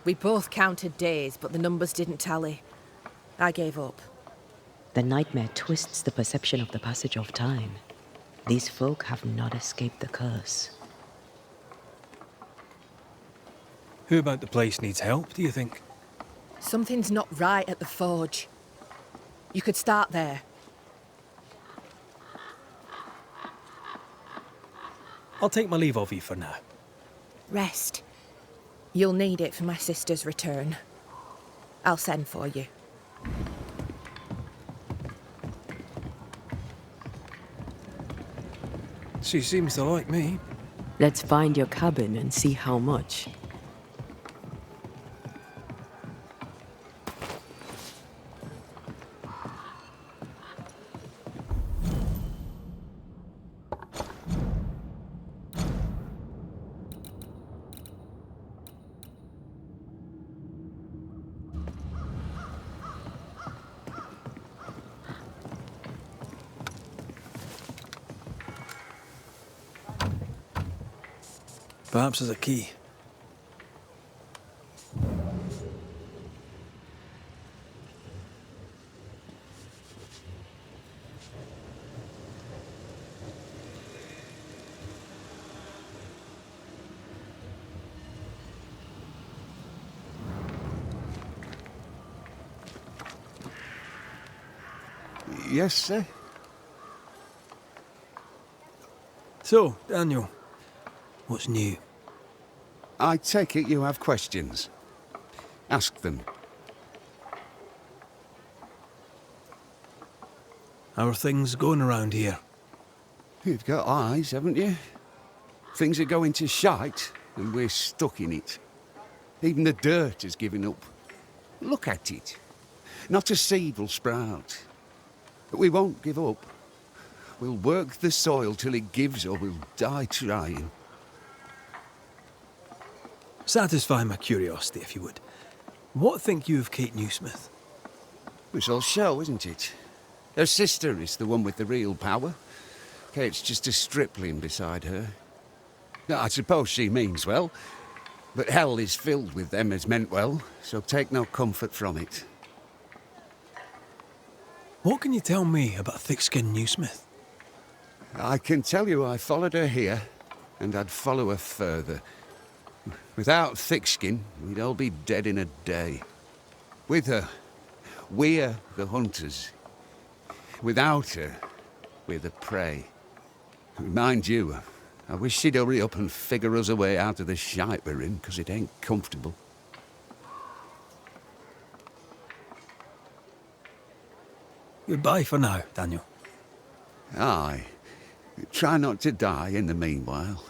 We both counted days, but the numbers didn't tally. I gave up. The nightmare twists the perception of the passage of time. These folk have not escaped the curse. Who about the place needs help, do you think? Something's not right at the forge. You could start there. I'll take my leave of you for now. Rest. You'll need it for my sister's return. I'll send for you. She seems to like me. Let's find your cabin and see how much. Perhaps there's a key. Yes, sir? So, Daniel, what's new? I take it you have questions. Ask them. How are things going around here? You've got eyes, haven't you? Things are going to shite, and we're stuck in it. Even the dirt has given up. Look at it. Not a seed will sprout. But we won't give up. We'll work the soil till it gives or we'll die trying. Satisfy my curiosity, if you would. What think you of Kate Newsmith? It's all show, isn't it? Her sister is the one with the real power. Kate's just a stripling beside her. Now, I suppose she means well, but hell is filled with them as meant well, so take no comfort from it. What can you tell me about thick-skinned Newsmith? I can tell you I followed her here, and I'd follow her further. Without Thickskin, we'd all be dead in a day. With her, we're the hunters. Without her, we're the prey. Mind you, I wish she'd hurry up and figure us a way out of the shite we're in, 'cause it ain't comfortable. Goodbye for now, Daniel. Aye. Try not to die in the meanwhile.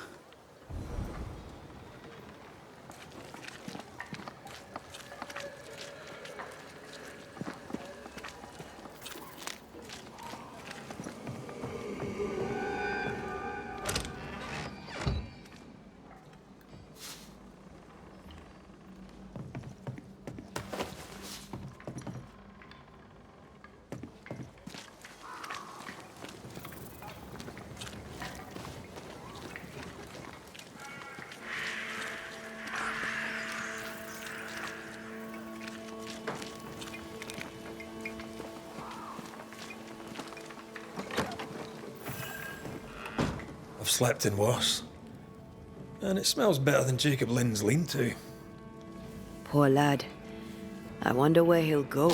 I've slept in worse. And it smells better than Jacob Lynn's lean-to. Poor lad. I wonder where he'll go.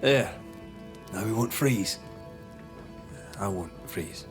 There. Now we won't freeze. I won't freeze.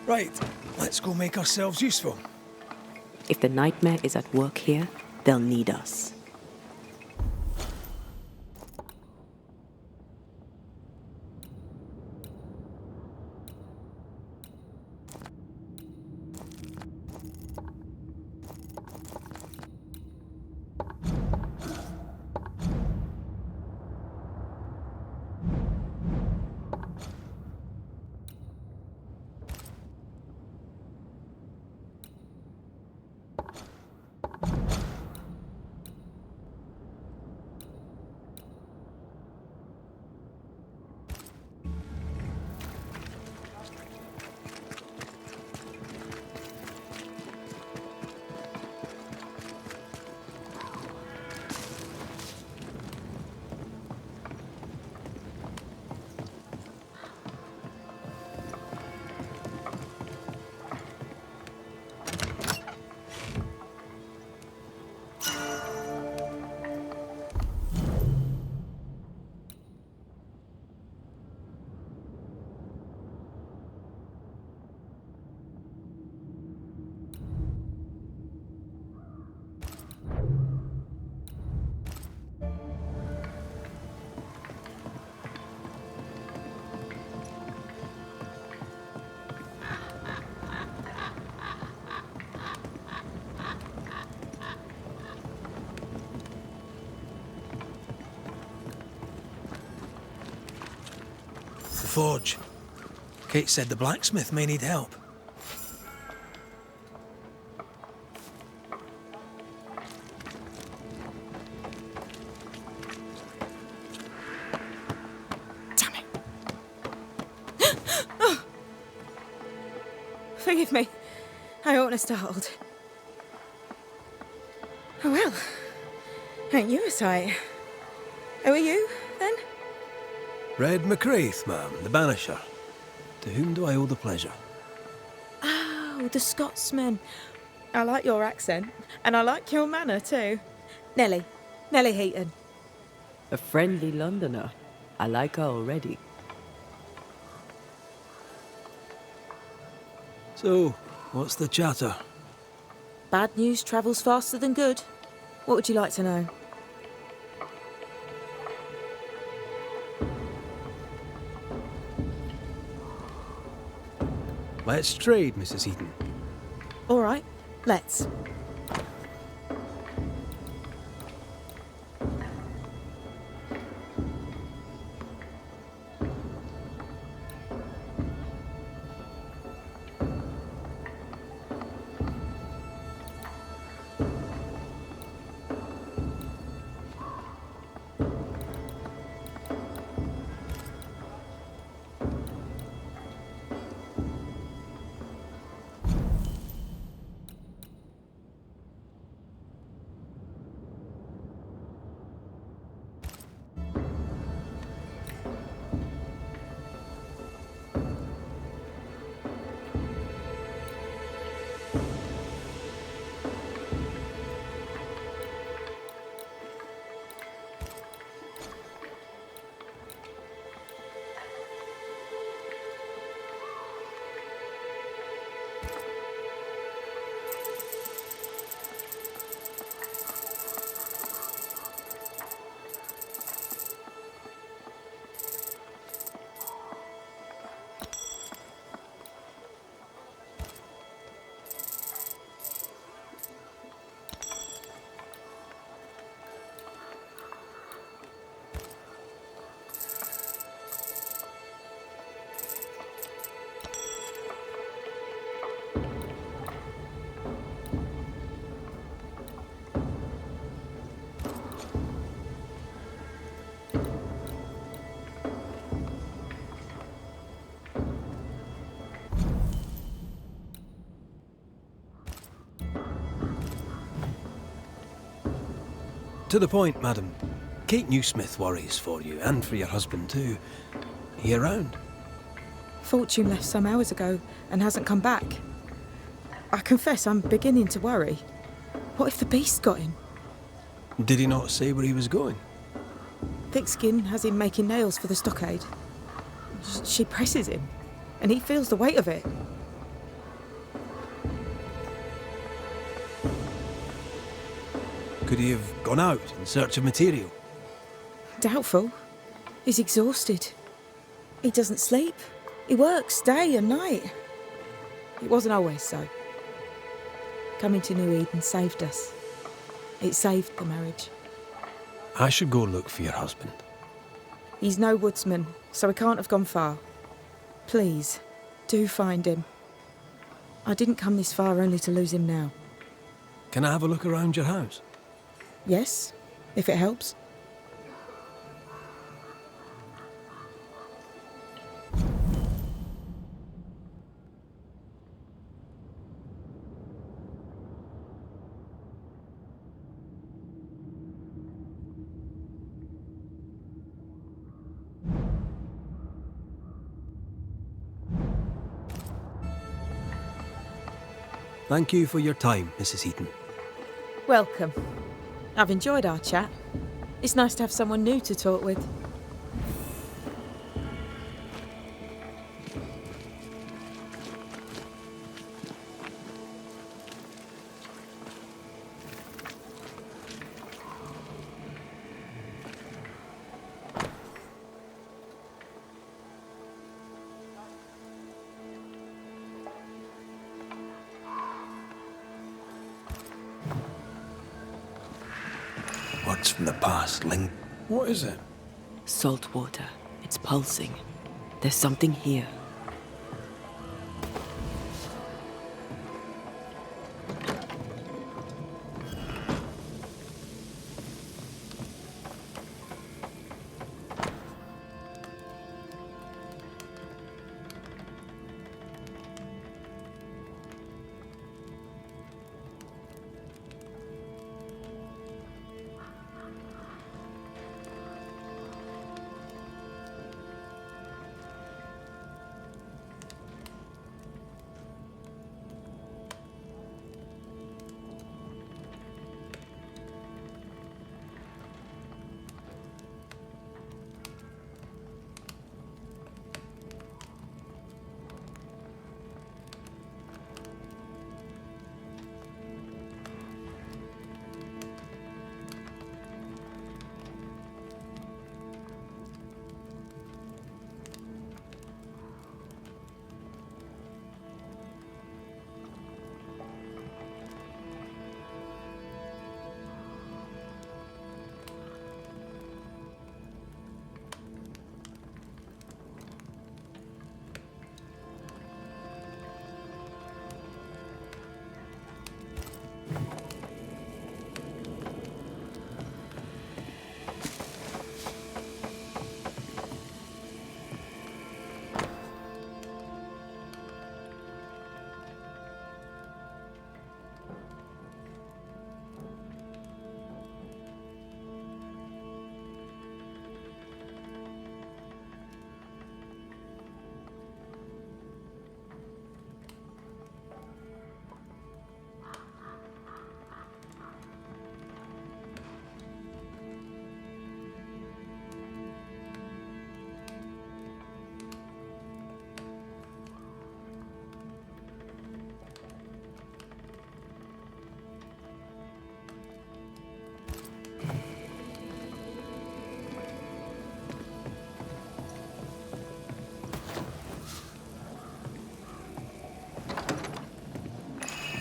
Right, let's go make ourselves useful. If the nightmare is at work here, they'll need us. The forge. Kate said the blacksmith may need help. Forgive me. I oughtn't have startled. Oh well. Ain't you a sight? Who are you, then? Red McCraith, ma'am, the Banisher. To whom do I owe the pleasure? Oh, the Scotsman. I like your accent, and I like your manner too. Nellie Heaton. A friendly Londoner. I like her already. So, what's the chatter? Bad news travels faster than good. What would you like to know? Let's trade, Mrs. Heaton. All right, let's. To the point, madam. Kate Newsmith worries for you, and for your husband too. He around? Fortune left some hours ago and hasn't come back. I confess I'm beginning to worry. What if the beast got him? Did he not say where he was going? Thickskin has him making nails for the stockade. She presses him, and he feels the weight of it. Could he have gone out in search of material? Doubtful. He's exhausted. He doesn't sleep. He works day and night. It wasn't always so. Coming to New Eden saved us. It saved the marriage. I should go look for your husband. He's no woodsman, so he can't have gone far. Please, do find him. I didn't come this far only to lose him now. Can I have a look around your house? Yes, if it helps. Thank you for your time, Mrs. Heaton. Welcome. I've enjoyed our chat. It's nice to have someone new to talk with. Words from the past, Ling. What is it? Salt water. It's pulsing. There's something here.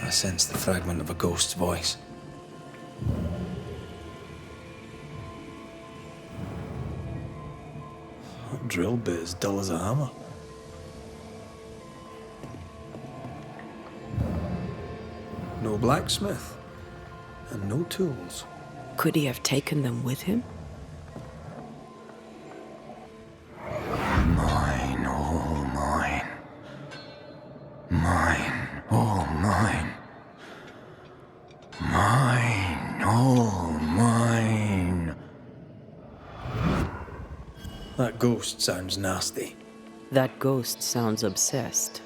I sense the fragment of a ghost's voice. That drill bit as dull as a hammer. No blacksmith, and no tools. Could he have taken them with him? Mine, all mine. Mine, all mine. Mine, all mine. That ghost sounds nasty. That ghost sounds obsessed.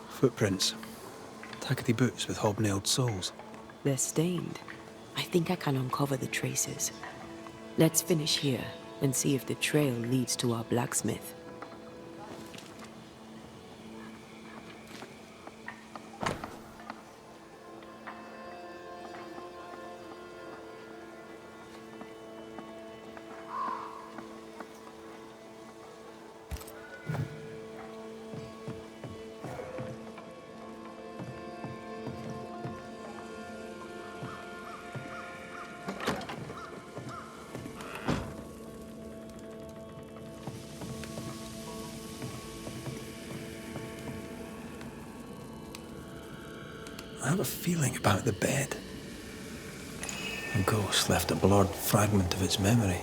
Footprints. Tackety boots with hobnailed soles. They're stained. I think I can uncover the traces. Let's finish here and see if the trail leads to our blacksmith. I have a feeling about the bed. The ghost left a blurred fragment of its memory.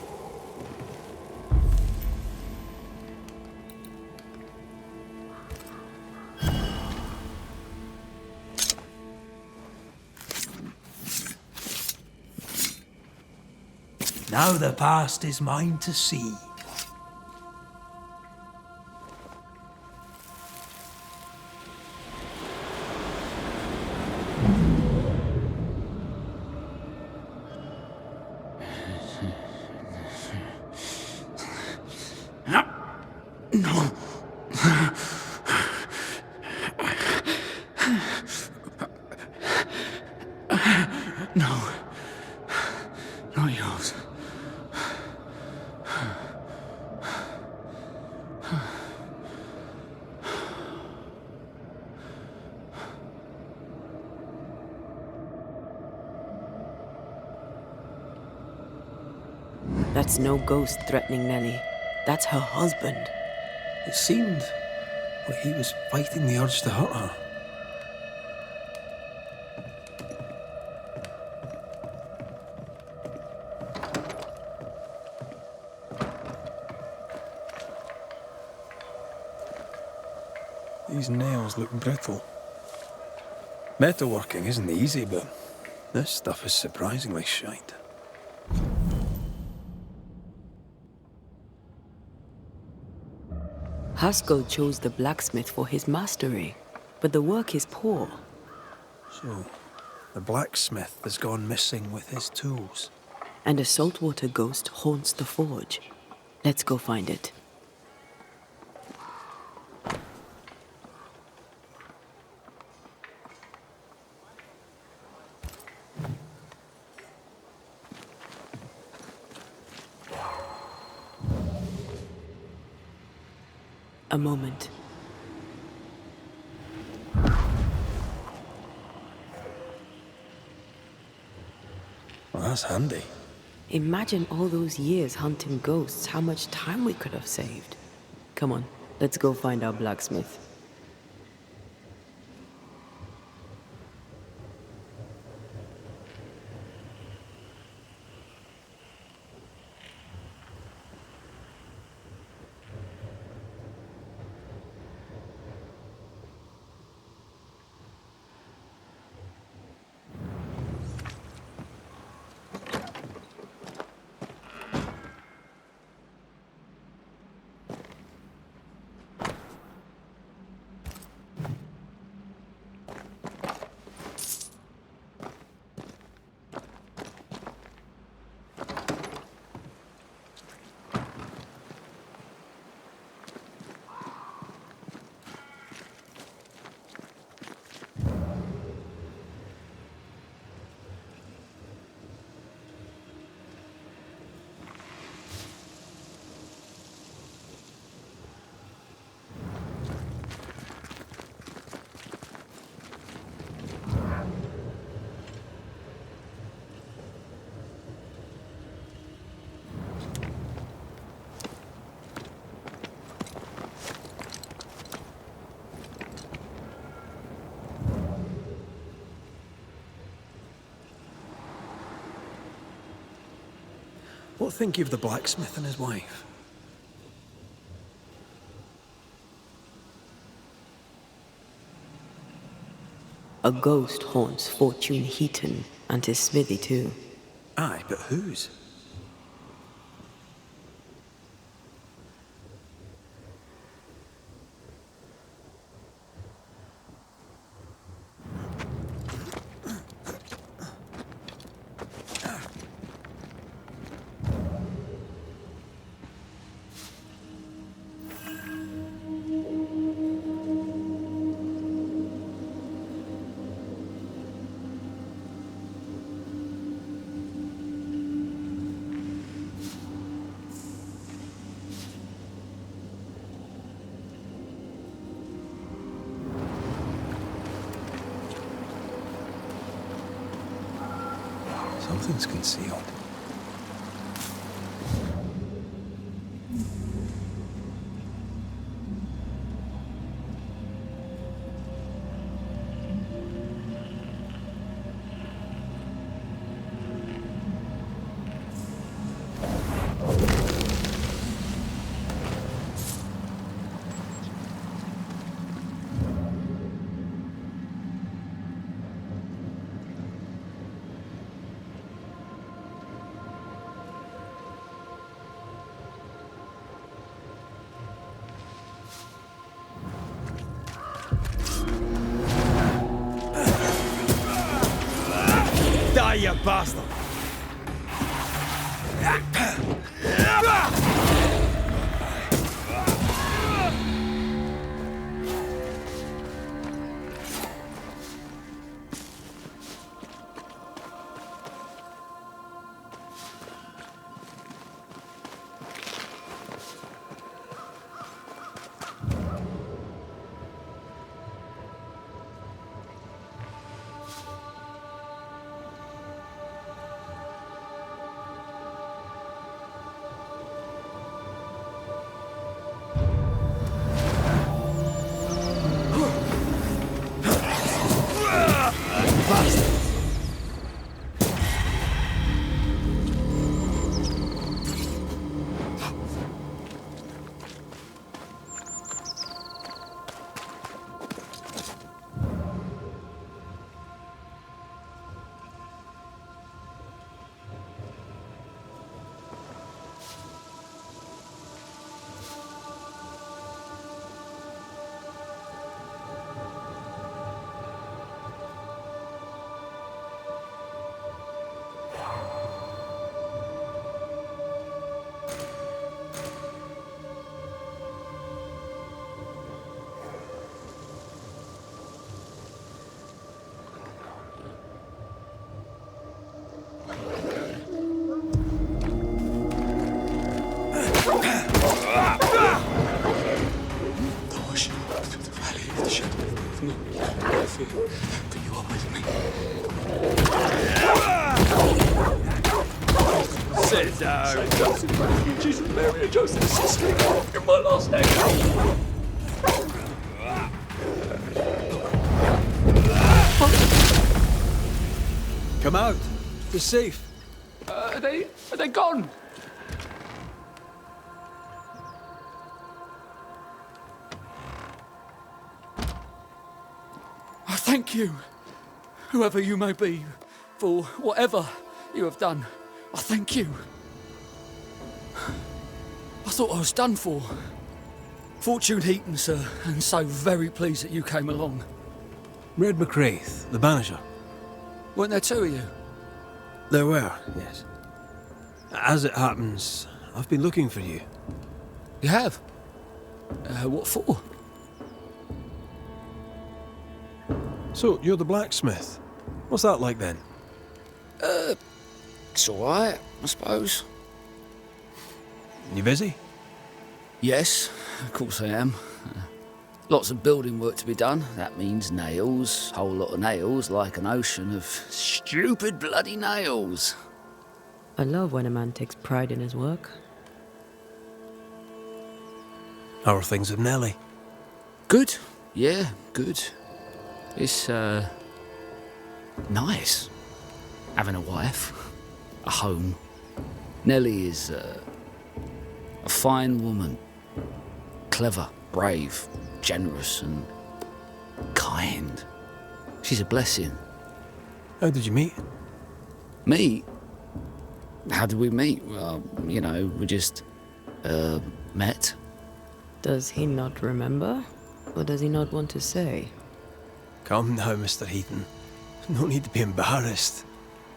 Now the past is mine to see. No. No. Not yours. That's no ghost threatening Nellie. That's her husband. It seemed like he was fighting the urge to hurt her. These nails look brittle. Metalworking isn't easy, but this stuff is surprisingly shite. Haskell chose the blacksmith for his mastery, but the work is poor. So, the blacksmith has gone missing with his tools. And a saltwater ghost haunts the forge. Let's go find it. A moment. Well, that's handy. Imagine all those years hunting ghosts, how much time we could have saved. Come on, let's go find our blacksmith. What think you of the blacksmith and his wife? A ghost haunts Fortune Heaton and his smithy too. Aye, but whose? Something's concealed. Die, you bastard! For you are with me. Sit down. Saint Joseph, refugees of Mary and Joseph, assist me. You're my last name. Come out. You're safe. Are they gone? I thank you, whoever you may be, for whatever you have done. I thank you. I thought I was done for. Fortune Heaton, sir, and so very pleased that you came along. Red McCraith, the Banisher. Weren't there two of you? There were, yes. As it happens, I've been looking for you. You have? What for? So, you're the blacksmith. What's that like then? It's alright, I suppose. You busy? Yes, of course I am. Lots of building work to be done. That means nails, whole lot of nails, like an ocean of stupid bloody nails. I love when a man takes pride in his work. How are things with Nellie? Good, yeah, good. It's, nice. Having a wife, a home. Nellie is, a fine woman. Clever, brave, generous and kind. She's a blessing. How did you meet? Me? How did we meet? Well, you know, we just, met. Does he not remember? Or does he not want to say? Come now, Mr. Heaton. No need to be embarrassed.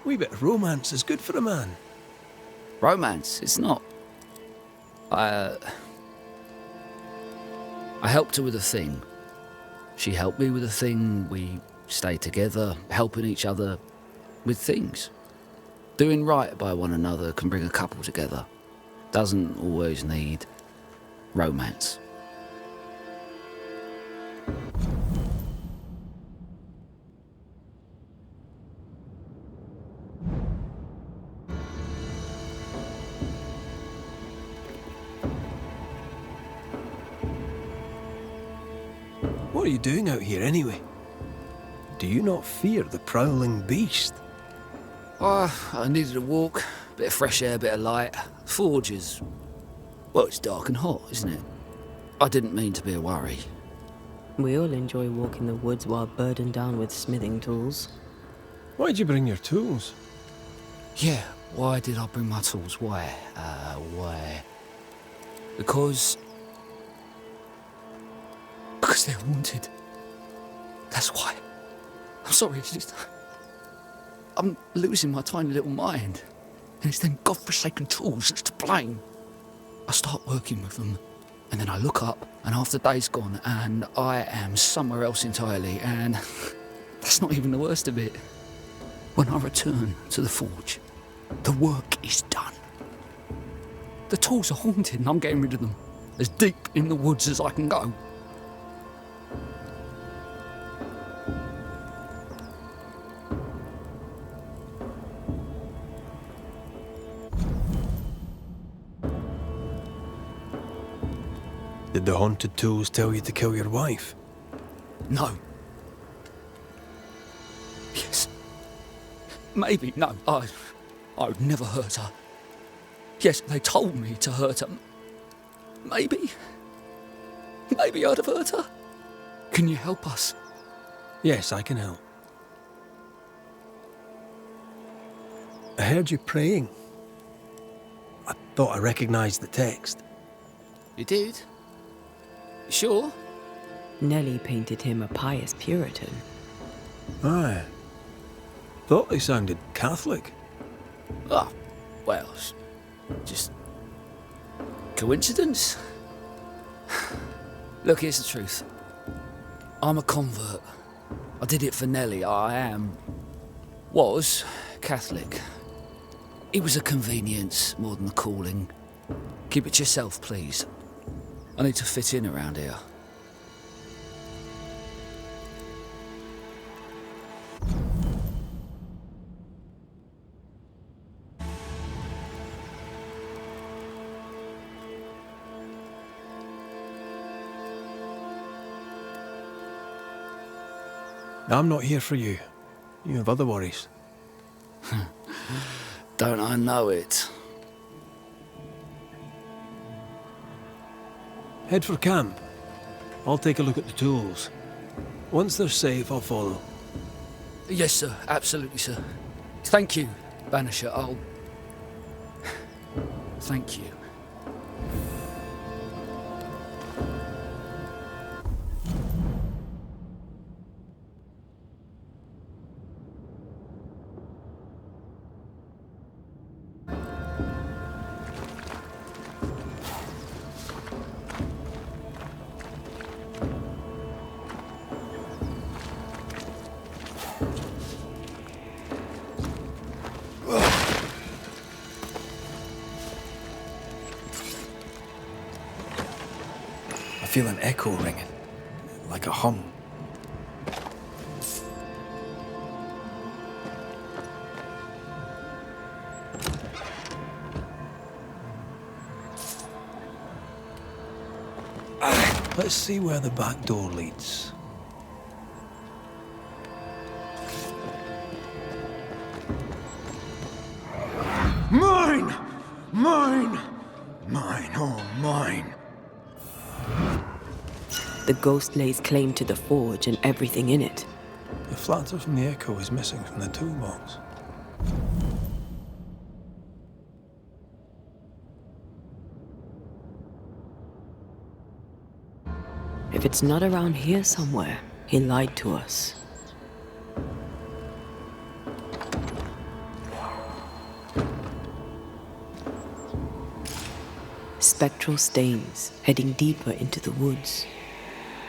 A wee bit of romance is good for a man. Romance? It's not. I helped her with a thing. She helped me with a thing. We stayed together, helping each other with things. Doing right by one another can bring a couple together. Doesn't always need romance. What are you doing out here anyway? Do you not fear the prowling beast? Oh, I needed a walk. Bit of fresh air, bit of light. Forge is... well, it's dark and hot, isn't it? I didn't mean to be a worry. We all enjoy walking the woods while burdened down with smithing tools. Why'd you bring your tools? Yeah, why did I bring my tools? Why? Why? Because they're haunted. That's why. I'm sorry, it's just... I'm losing my tiny little mind. And it's them godforsaken tools that's to blame. I start working with them, and then I look up, and half the day's gone, and I am somewhere else entirely, and that's not even the worst of it. When I return to the forge, the work is done. The tools are haunted, and I'm getting rid of them. As deep in the woods as I can go. Did the haunted tools tell you to kill your wife? No. Yes. Maybe. No, I would never hurt her. Yes, they told me to hurt her. Maybe I'd have hurt her. Can you help us? Yes, I can help. I heard you praying. I thought I recognized the text. You did? You sure? Nellie painted him a pious Puritan. Aye. Thought they sounded Catholic. Ah, well, just coincidence? Look, here's the truth. I'm a convert. I did it for Nellie. Was Catholic. It was a convenience more than a calling. Keep it to yourself, please. I need to fit in around here. I'm not here for you. You have other worries. Don't I know it? Head for camp. I'll take a look at the tools. Once they're safe, I'll follow. Yes, sir. Absolutely, sir. Thank you, Banisher. Thank you. I feel an echo ringing, like a hum. Let's see where the back door leads. Mine! Mine! Mine, oh mine! The ghost lays claim to the forge and everything in it. The flatter from the echo is missing from the toolbox. If it's not around here somewhere, he lied to us. Spectral stains heading deeper into the woods.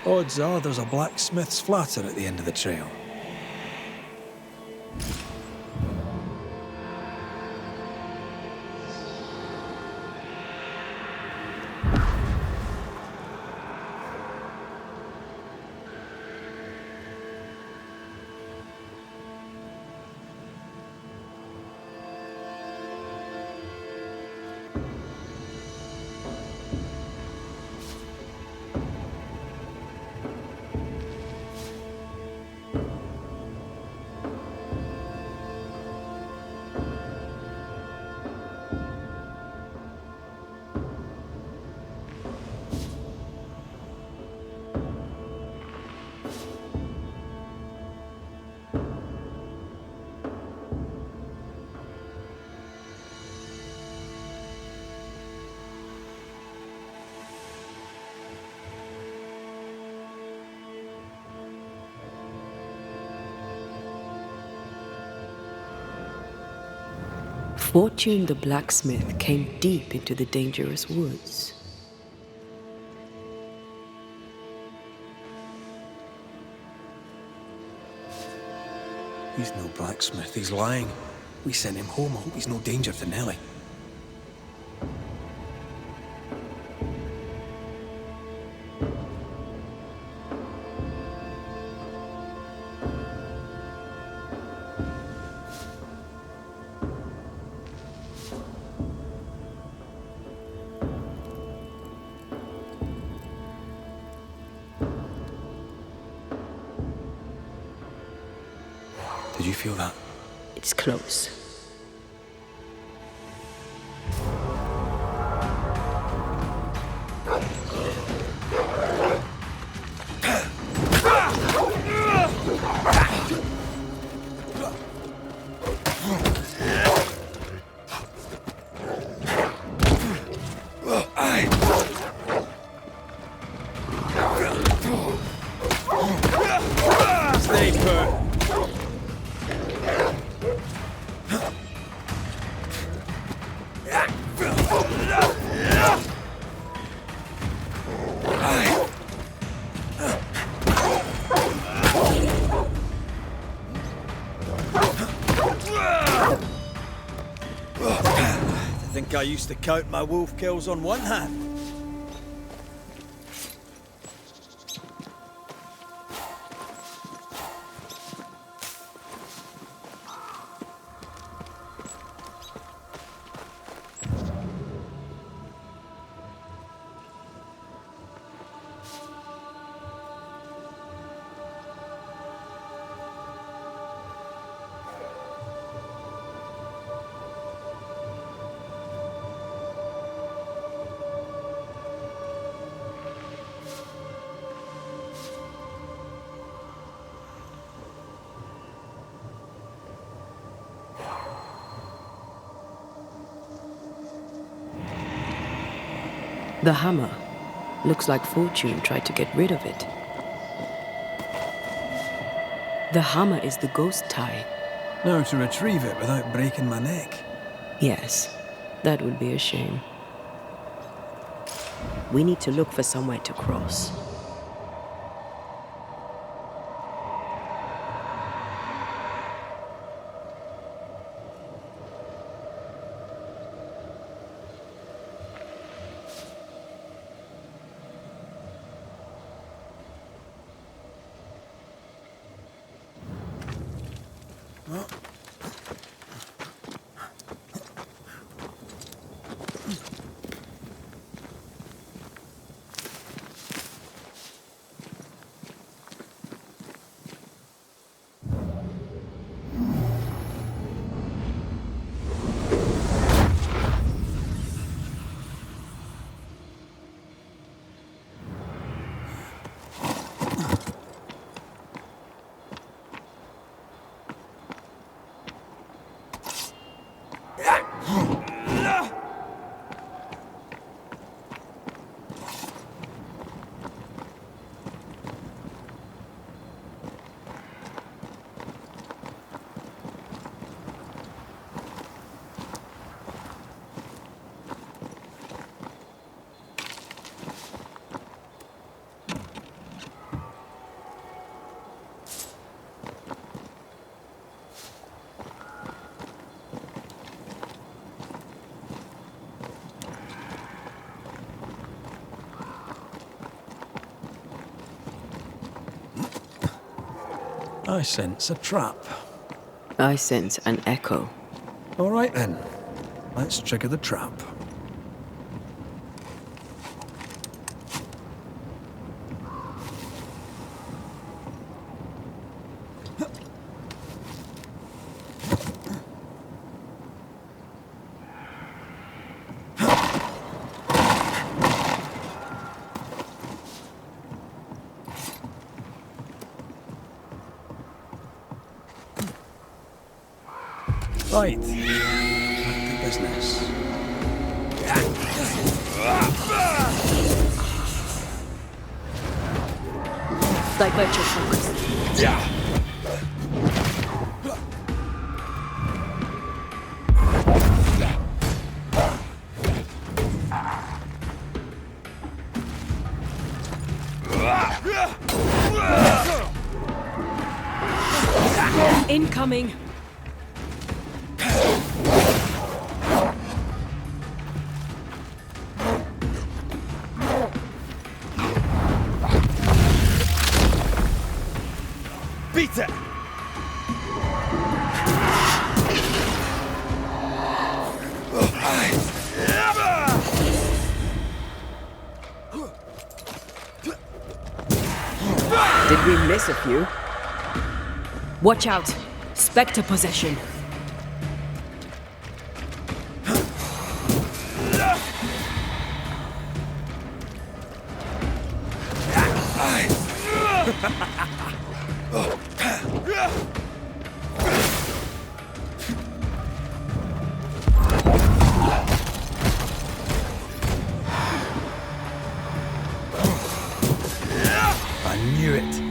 Odds are there's a blacksmith's flatter at the end of the trail. Fortune the blacksmith came deep into the dangerous woods. He's no blacksmith, he's lying. We sent him home, I hope he's no danger to Nellie. Did you feel that? It's close. Stay put. I think I used to count my wolf kills on one hand. The hammer. Looks like Fortune tried to get rid of it. The hammer is the ghost tie. Now to retrieve it without breaking my neck. Yes, that would be a shame. We need to look for somewhere to cross. I sense a trap. I sense an echo. All right then. Let's trigger the trap. Right. Back to business. Divert your focus. Incoming! Beat it! Did we miss a few? Watch out! Spectre possession! I knew it.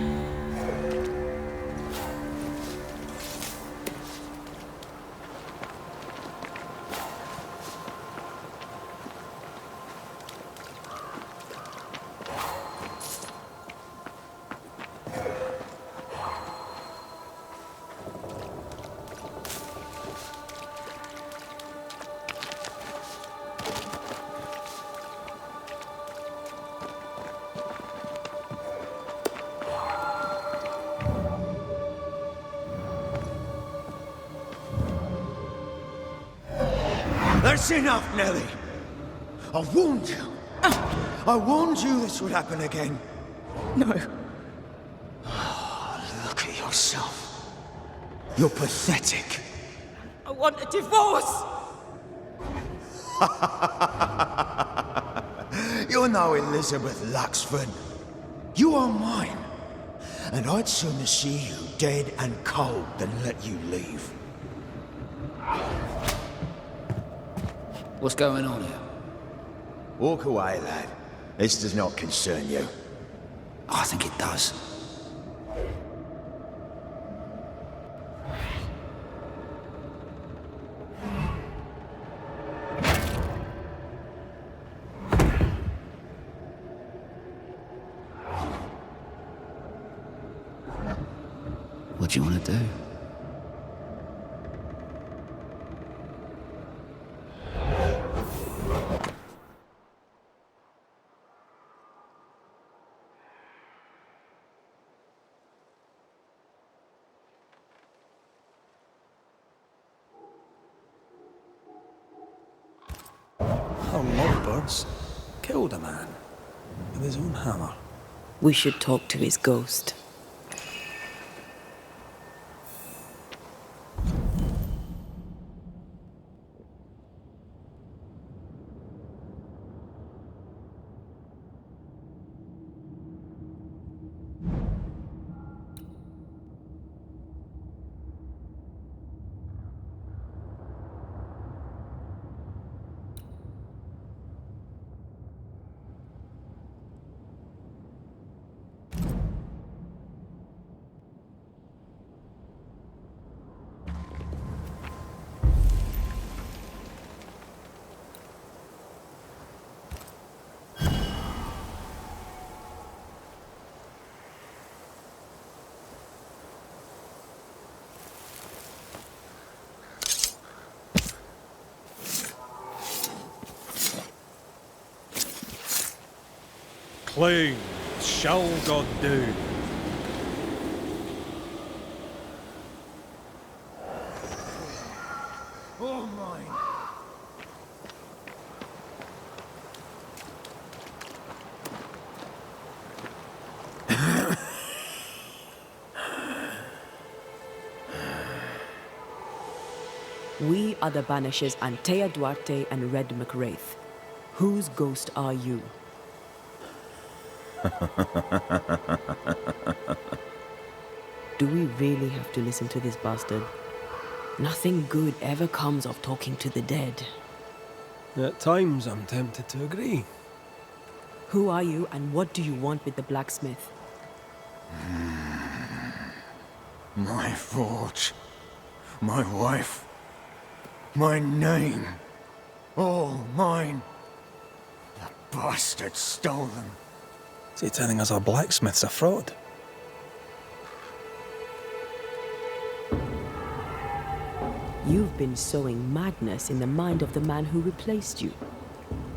That's enough, Nellie. I warned you. I warned you this would happen again. No. Look at yourself. You're pathetic. I want a divorce! You're no Elizabeth Luxford. You are mine. And I'd sooner see you dead and cold than let you leave. What's going on here? Walk away, lad. This does not concern you. I think it does. What do you want to do? Our lovebirds killed a man with his own hammer. We should talk to his ghost. Clean shall God do. We are the Banishers Antea Duarte and Red McWraith. Whose ghost are you? Do we really have to listen to this bastard? Nothing good ever comes of talking to the dead. At times, I'm tempted to agree. Who are you and what do you want with the blacksmith? My forge, my wife, my name, all mine. The bastard stole them. Is he telling us our blacksmith's a fraud? You've been sowing madness in the mind of the man who replaced you.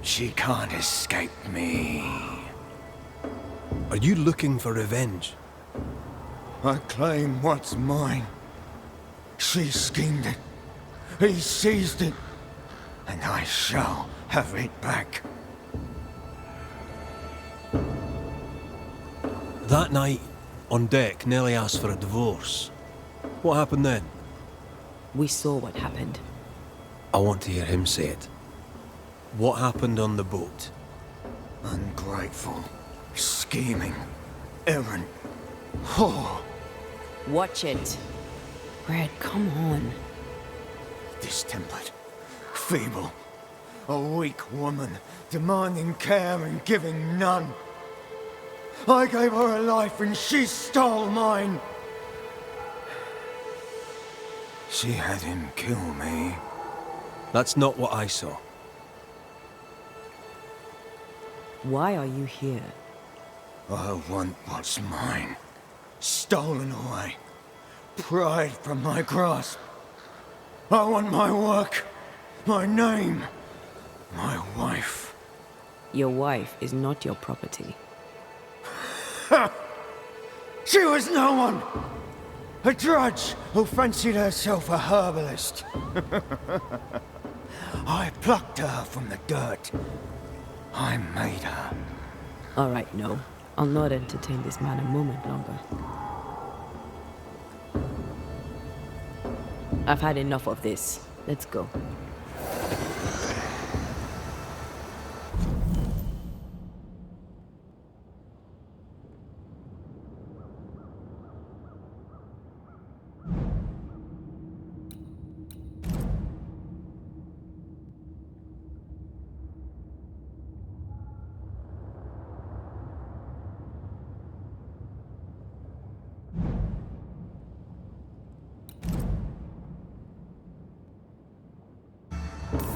She can't escape me. Are you looking for revenge? I claim what's mine. She schemed it. He seized it. And I shall have it back. That night, on deck, Nellie asked for a divorce. What happened then? We saw what happened. I want to hear him say it. What happened on the boat? Ungrateful, scheming, errant, whore. Watch it. Red, come on. Distempered, feeble, a weak woman, demanding care and giving none. I gave her a life and she stole mine. She had him kill me. That's not what I saw. Why are you here? I want what's mine. Stolen away. Pried from my grasp. I want my work, my name, my wife. Your wife is not your property. She was no one! A drudge who fancied herself a herbalist. I plucked her from the dirt. I made her. All right, no. I'll not entertain this man a moment longer. I've had enough of this. Let's go.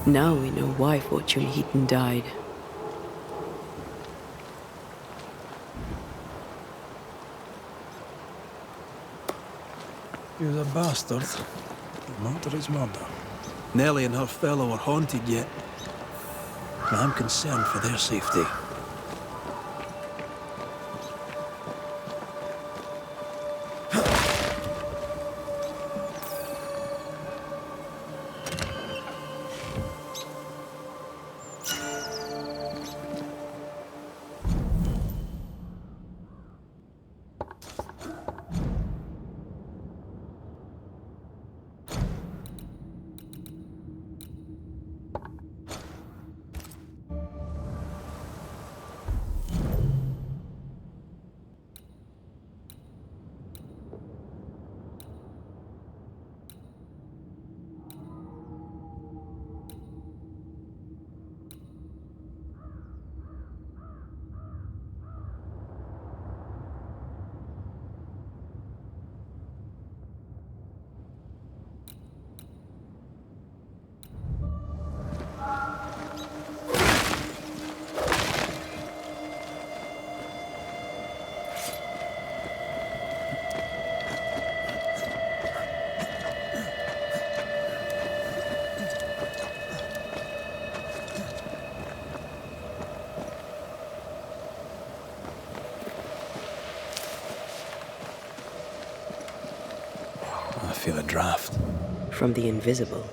Now we know why Fortune Heaton died. He was a bastard. He murdered his mother. Nellie and her fellow are haunted yet. And I'm concerned for their safety. I feel a draft. From the invisible.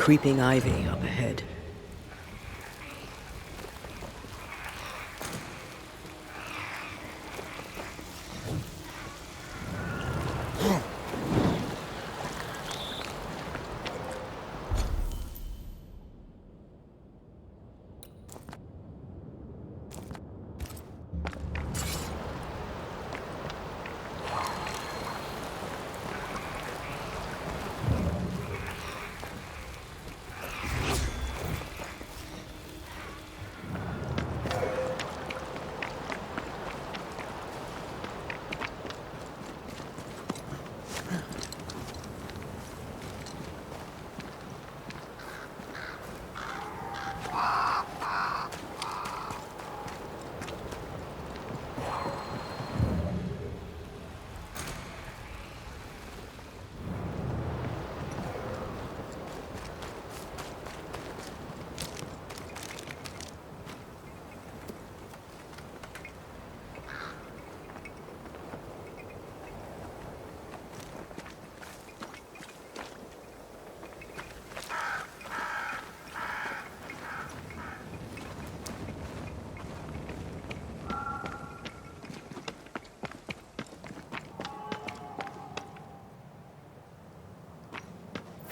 creeping ivy up ahead.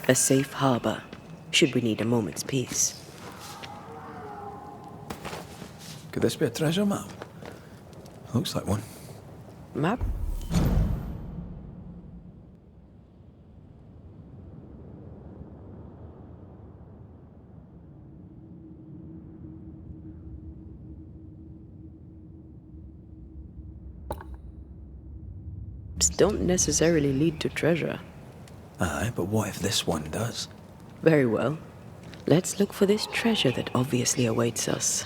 A safe harbor, should we need a moment's peace. Could this be a treasure map? Looks like one. Map? Maps don't necessarily lead to treasure. Aye, but what if this one does? Very well. Let's look for this treasure that obviously awaits us.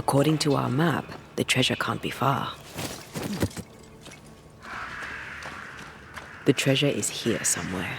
According to our map, the treasure can't be far. The treasure is here somewhere.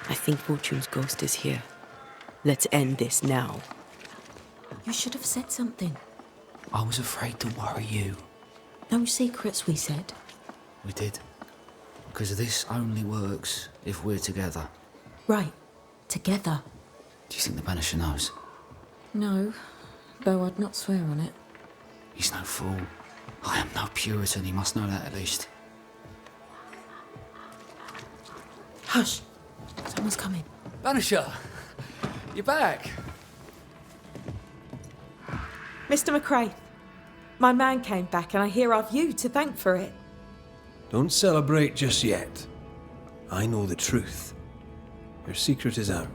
I think Fortune's ghost is here. Let's end this now. You should have said something. I was afraid to worry you. No secrets, we said. We did. Because this only works if we're together. Right. Together. Do you think the Banisher knows? No, though I'd not swear on it. He's no fool. I am no Puritan, he must know that at least. Hush! Someone's coming. Banisher! You're back! Mr. McCrae, my man came back and I hear I've you to thank for it. Don't celebrate just yet. I know the truth. Your secret is out.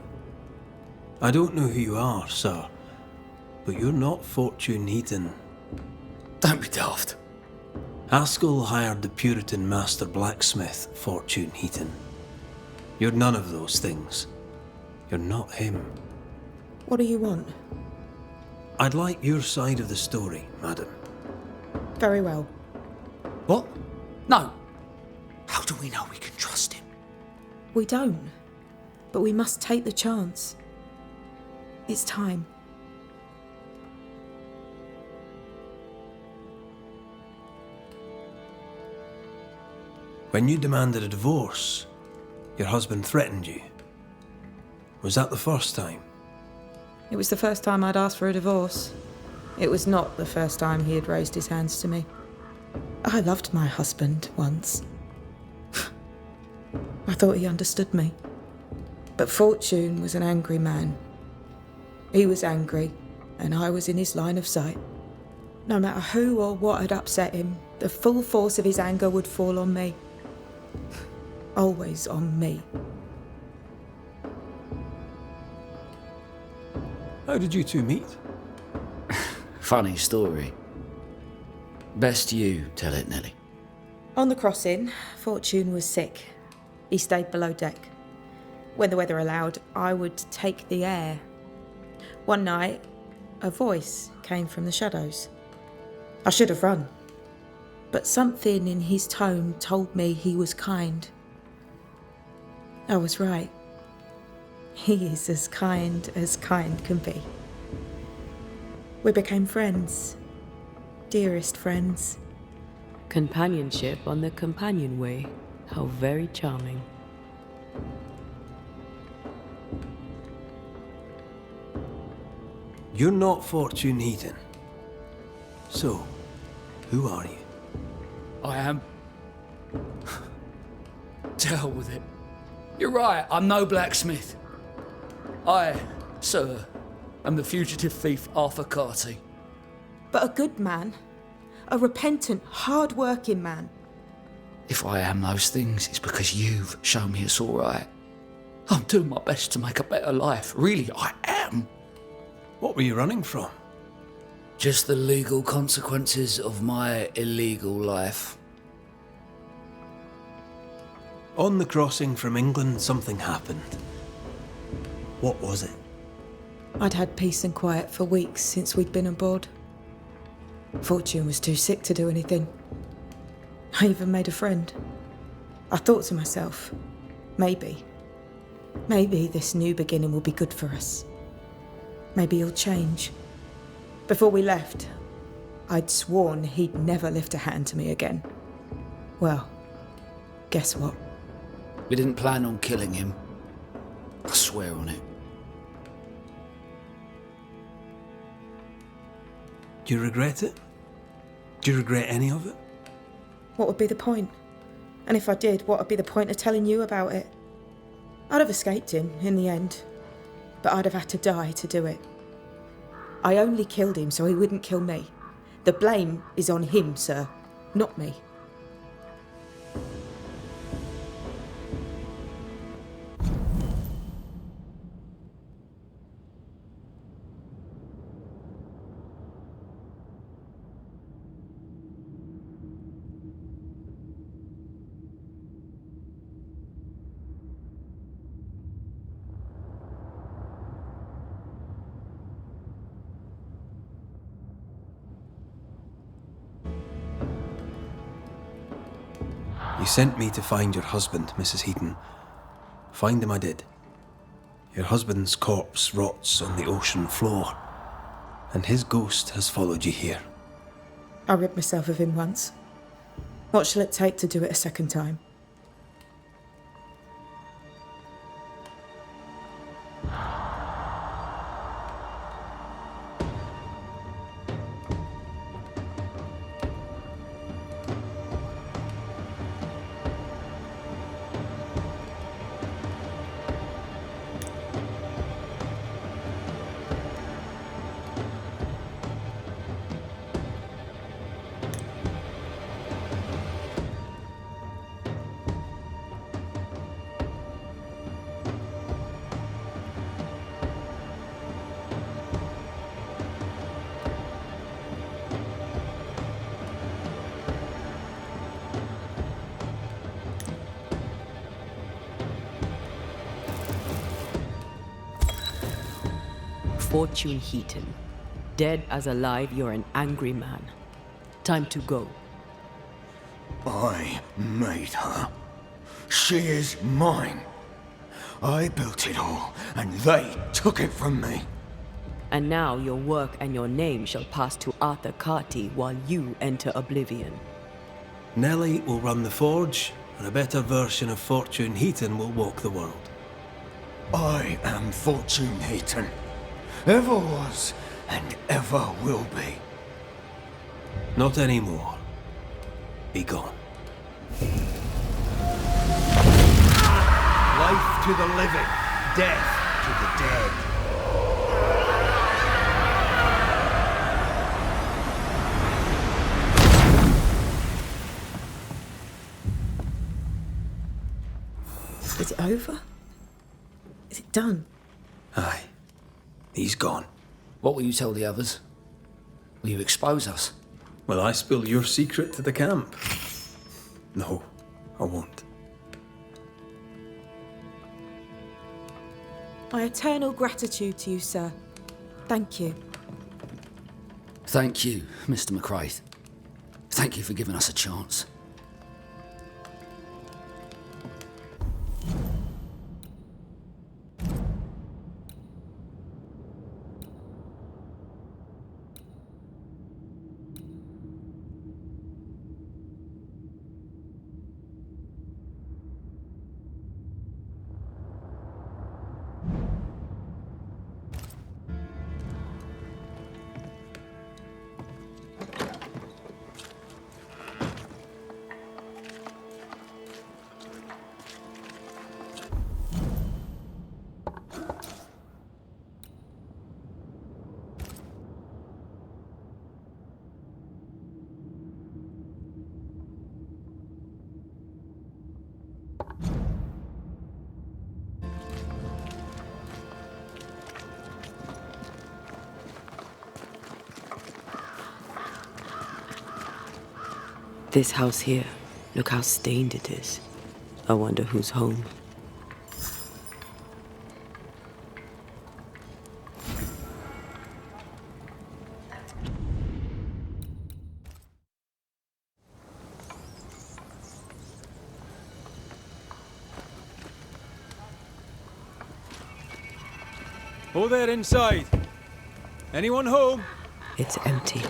I don't know who you are, sir, but you're not Fortune Heaton. Don't be daft. Haskell hired the Puritan master blacksmith, Fortune Heaton. You're none of those things. You're not him. What do you want? I'd like your side of the story, madam. Very well. What? No. How do we know we can trust him? We don't. But we must take the chance. It's time. When you demanded a divorce, your husband threatened you. Was that the first time? It was the first time I'd asked for a divorce. It was not the first time he had raised his hands to me. I loved my husband once. I thought he understood me. But Fortune was an angry man. He was angry, and I was in his line of sight. No matter who or what had upset him, the full force of his anger would fall on me. Always on me. How did you two meet? Funny story. Best you tell it, Nelly. On the crossing, Fortune was sick. He stayed below deck. When the weather allowed, I would take the air. One night, a voice came from the shadows. I should have run. But something in his tone told me he was kind. I was right. He is as kind can be. We became friends. Dearest friends. Companionship on the companion way. How very charming. You're not Fortune Heaton. So, who are you? I am. To hell with it. You're right, I'm no blacksmith. I, sir, am the fugitive thief Arthur Carty. But a good man. A repentant, hard-working man. If I am those things, it's because you've shown me it's all right. I'm doing my best to make a better life. Really, I am. What were you running from? Just the legal consequences of my illegal life. On the crossing from England, something happened. What was it? I'd had peace and quiet for weeks since we'd been aboard. Fortune was too sick to do anything. I even made a friend. I thought to myself, maybe this new beginning will be good for us. Maybe he'll change. Before we left, I'd sworn he'd never lift a hand to me again. Well, guess what? We didn't plan on killing him. I swear on it. Do you regret it? Do you regret any of it? What would be the point? And if I did, what would be the point of telling you about it? I'd have escaped him in the end, but I'd have had to die to do it. I only killed him so he wouldn't kill me. The blame is on him, sir, not me. You sent me to find your husband, Mrs. Heaton. Find him I did. Your husband's corpse rots on the ocean floor, and his ghost has followed you here. I rid myself of him once. What shall it take to do it a second time? Fortune Heaton. Dead as alive, you're an angry man. Time to go. I made her. She is mine. I built it all, and they took it from me. And now your work and your name shall pass to Arthur Carty while you enter oblivion. Nellie will run the forge, and a better version of Fortune Heaton will walk the world. I am Fortune Heaton. Ever was, and ever will be. Not anymore. Be gone. Life to the living, death to the dead. Is it over? Is it done? Aye. He's gone. What will you tell the others? Will you expose us? Will I spill your secret to the camp? No, I won't. My eternal gratitude to you, sir. Thank you. Thank you, Mr. McCraith. Thank you for giving us a chance. This house here, look how stained it is. I wonder who's home. Oh, there inside. Anyone home? It's empty.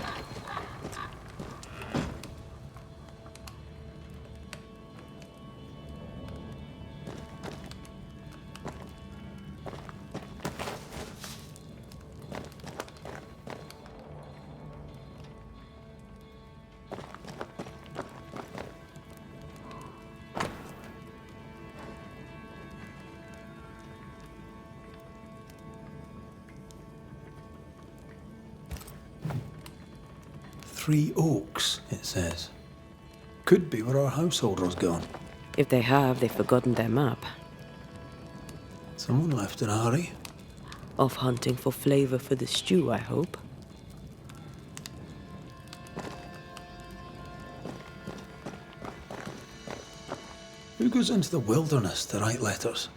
Three Oaks, it says. Could be where our householder's gone. If they have, they've forgotten their map. Someone left in a hurry. Off hunting for flavor for the stew, I hope. Who goes into the wilderness to write letters?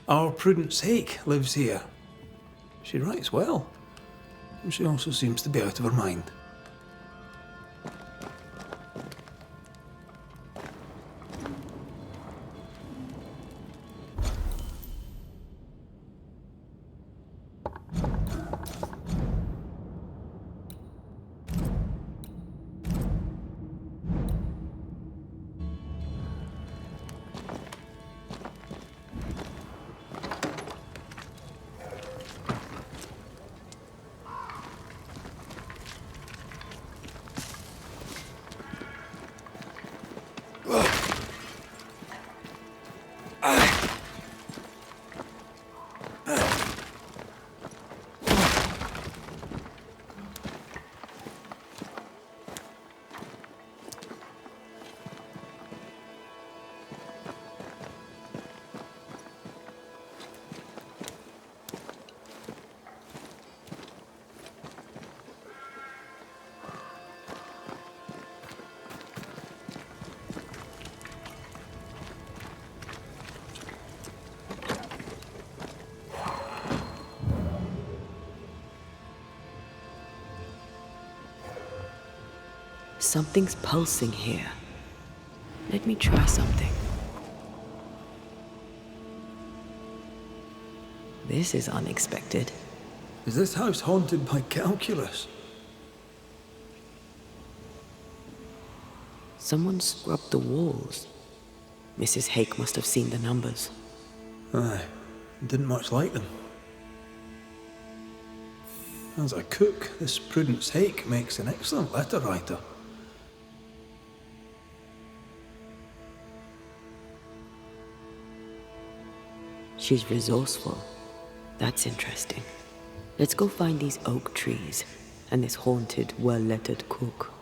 Our Prudence Hake lives here. She writes well. And she also seems to be out of her mind. Something's pulsing here. Let me try something. This is unexpected. Is this house haunted by calculus? Someone scrubbed the walls. Mrs. Hake must have seen the numbers. Aye, didn't much like them. As a cook, this Prudence Hake makes an excellent letter writer. She's resourceful. That's interesting. Let's go find these oak trees and this haunted, well-lettered cook.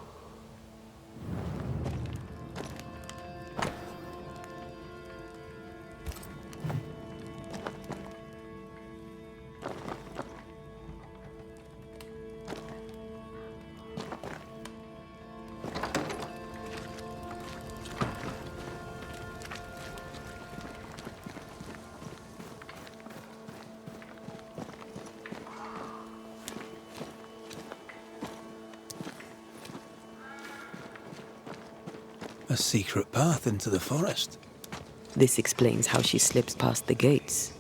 A secret path into the forest. This explains how she slips past the gates.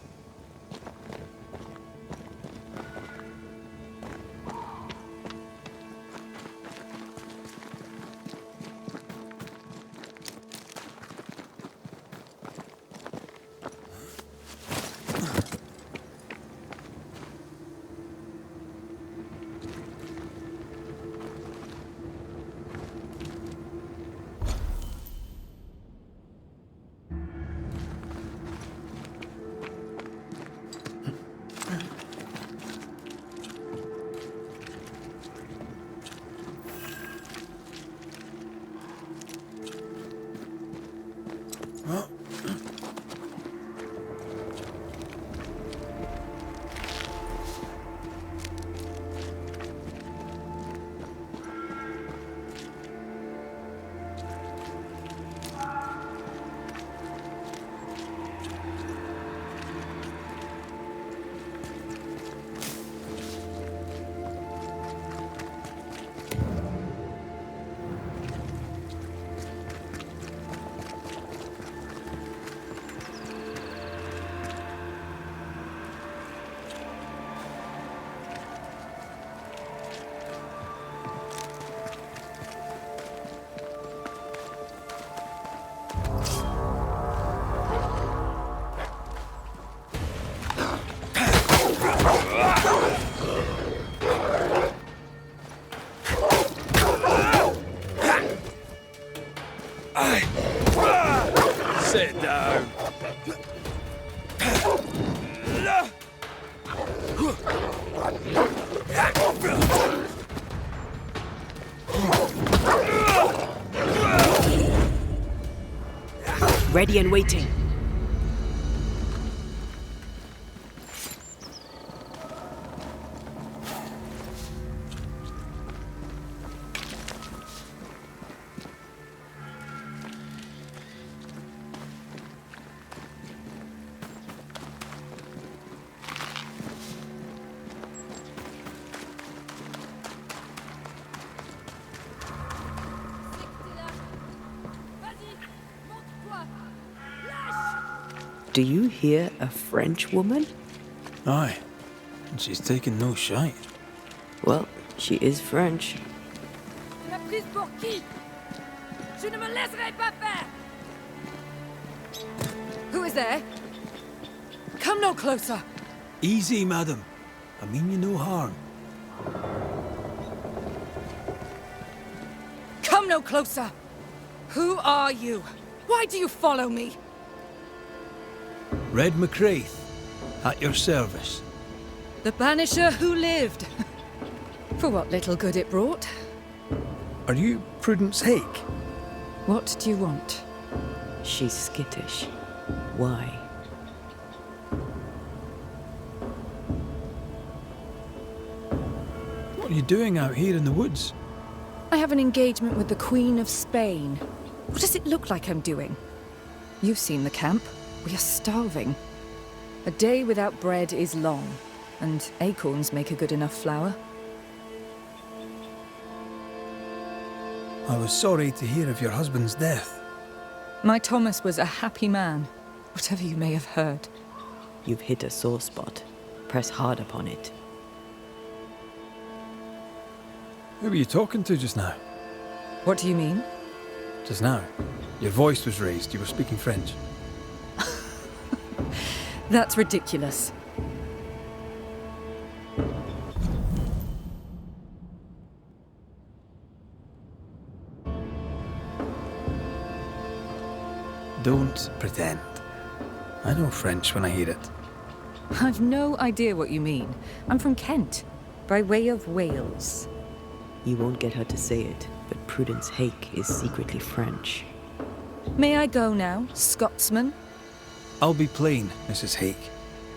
Sit down. Ready and waiting. Do you hear a French woman? Aye, and she's taking no shite. Well, she is French. La prise pour qui? Je ne me laisserai pas faire! Who is there? Come no closer. Easy, madam. I mean you no harm. Come no closer. Who are you? Why do you follow me? Red McCraith, at your service. The Banisher who lived. For what little good it brought. Are you Prudence Hake? What do you want? She's skittish. Why? What are you doing out here in the woods? I have an engagement with the Queen of Spain. What does it look like I'm doing? You've seen the camp. We are starving. A day without bread is long, and acorns make a good enough flour. I was sorry to hear of your husband's death. My Thomas was a happy man, whatever you may have heard. You've hit a sore spot. press hard upon it. Who were you talking to just now? What do you mean? Just now. Your voice was raised. You were speaking French. That's ridiculous. Don't pretend. I know French when I hear it. I've no idea what you mean. I'm from Kent, by way of Wales. You won't get her to say it, but Prudence Hake is secretly French. May I go now, Scotsman? I'll be plain, Mrs. Hake.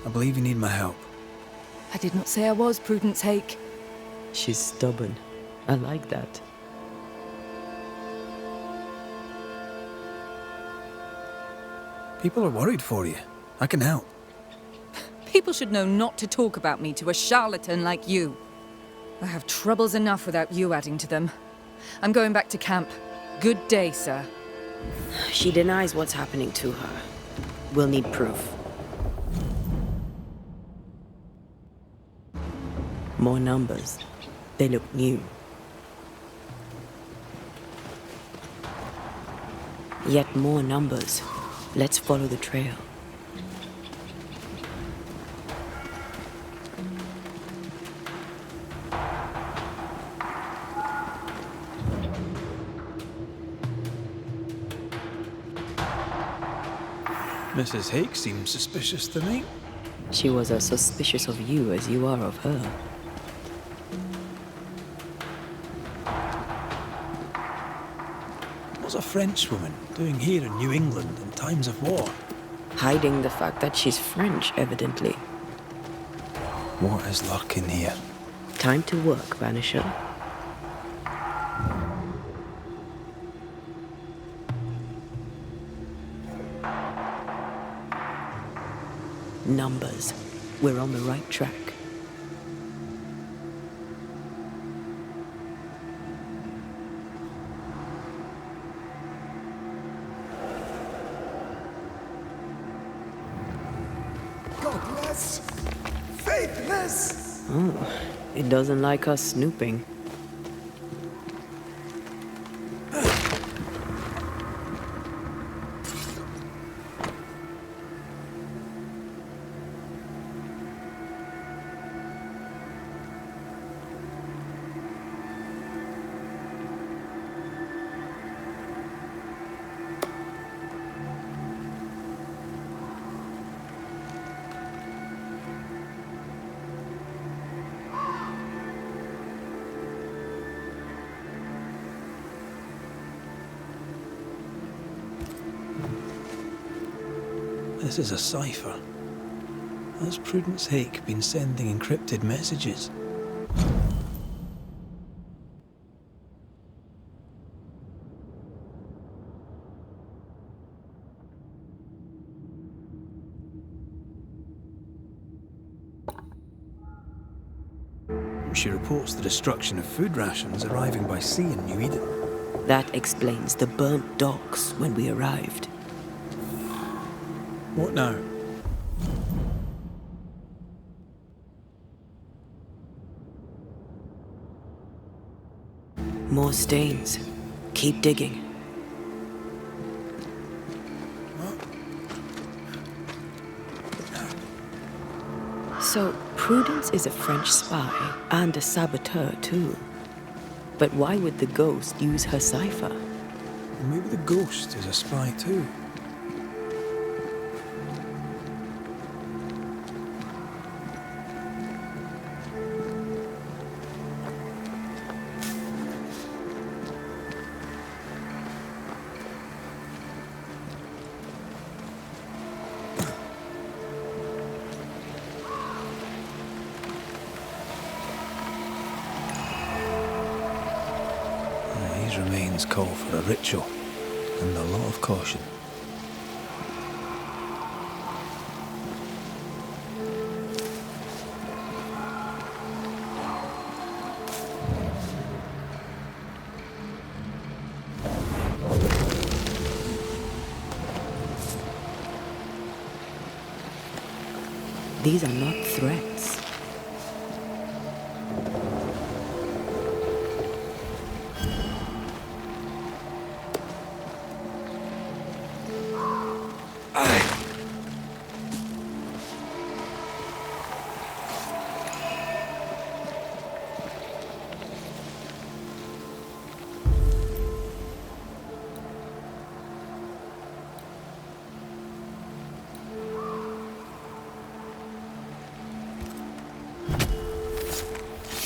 I believe you need my help. I did not say I was Prudence Hake. She's stubborn. I like that. People are worried for you. I can help. People should know not to talk about me to a charlatan like you. I have troubles enough without you adding to them. I'm going back to camp. Good day, sir. She denies what's happening to her. We'll need proof. More numbers. They look new. Yet more numbers. Let's follow the trail. Mrs. Hake seems suspicious to me. She was as suspicious of you as you are of her. What's a Frenchwoman doing here in New England in times of war? Hiding the fact that she's French, evidently. What is lurking here? Time to work, Banisher. Numbers. We're on the right track. Godless! Faithless! Oh, it doesn't like us snooping. This is a cipher. Has Prudence Hake been sending encrypted messages? She reports the destruction of food rations arriving by sea in New Eden. That explains the burnt docks when we arrived. What now? More stains. Keep digging. So, Prudence is a French spy and a saboteur, too. But why would the ghost use her cipher? Maybe the ghost is a spy, too. These remains call for a ritual and a lot of caution. These are not threats.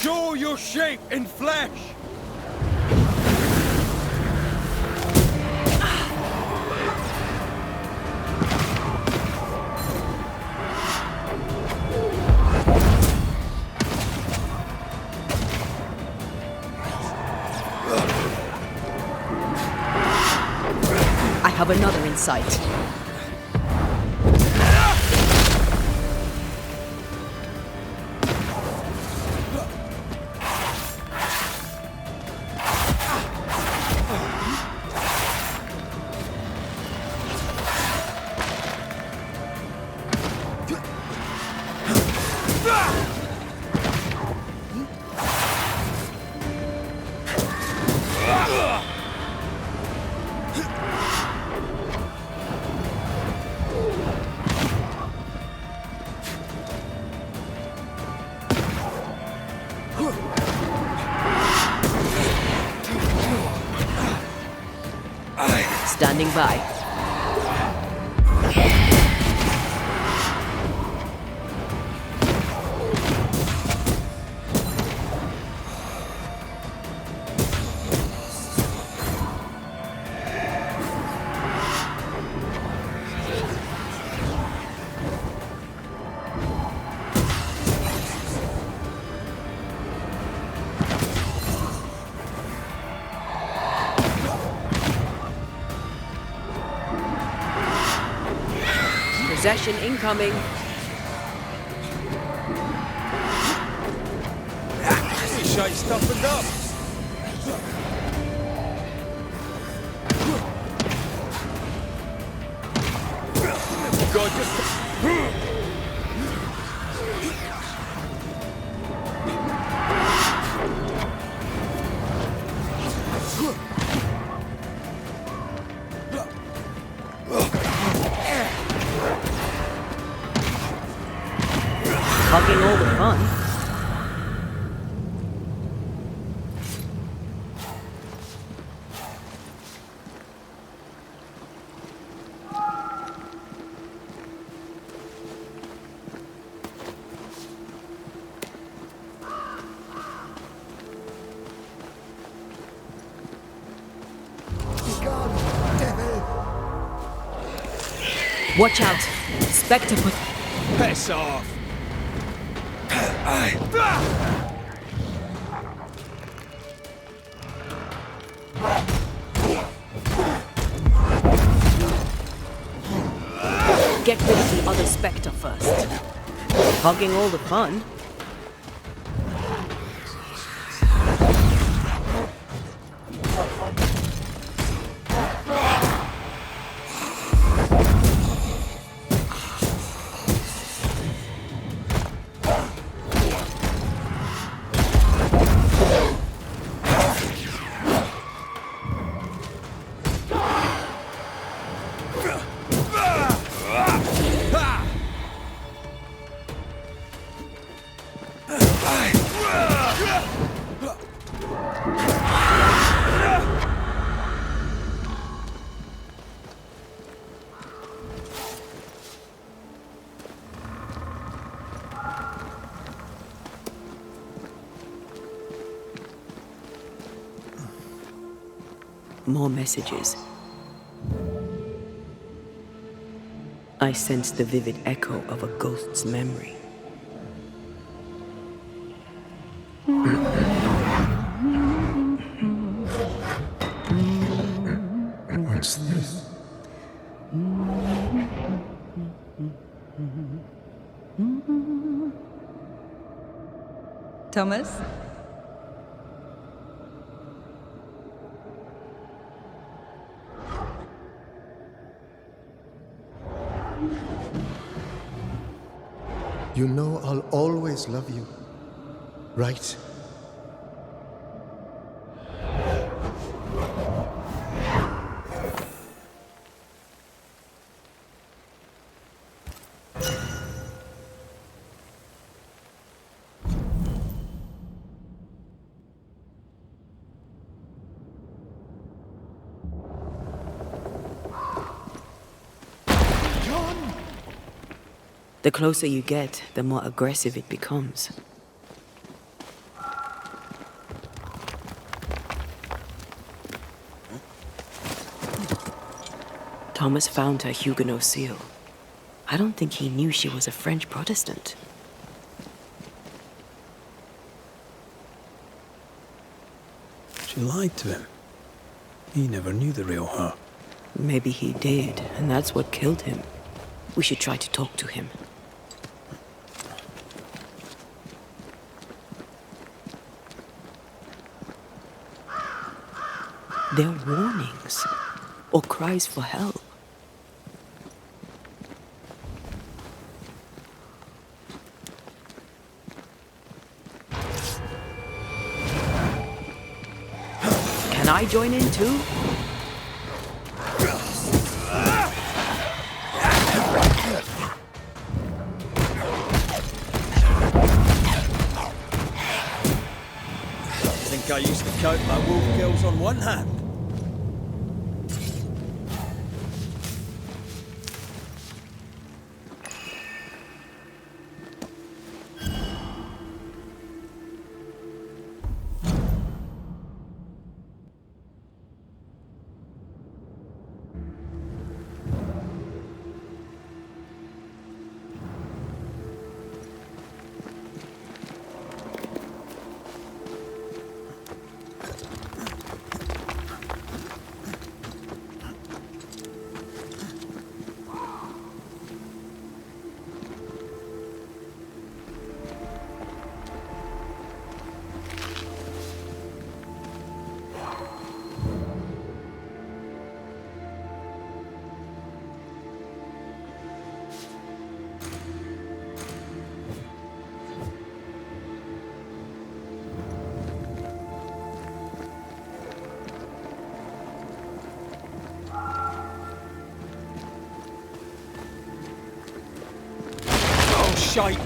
Show your shape in flesh! I have another in sight. Standing by. Possession incoming. This shape's toughened up. God, just... Hugging all the fun. Watch out! Spectre put... Piss off! Get rid of the other Spectre first. Hogging all the fun. More messages. I sensed the vivid echo of a ghost's memory. What's this? Thomas? You know I'll always love you, right? The closer you get, the more aggressive it becomes. Thomas found her Huguenot seal. I don't think he knew she was a French Protestant. She lied to him. He never knew the real her. Maybe he did, and that's what killed him. We should try to talk to him. They're warnings, or cries for help. Can I join in too? I think I used to count my wolf kills on one hand. Shite.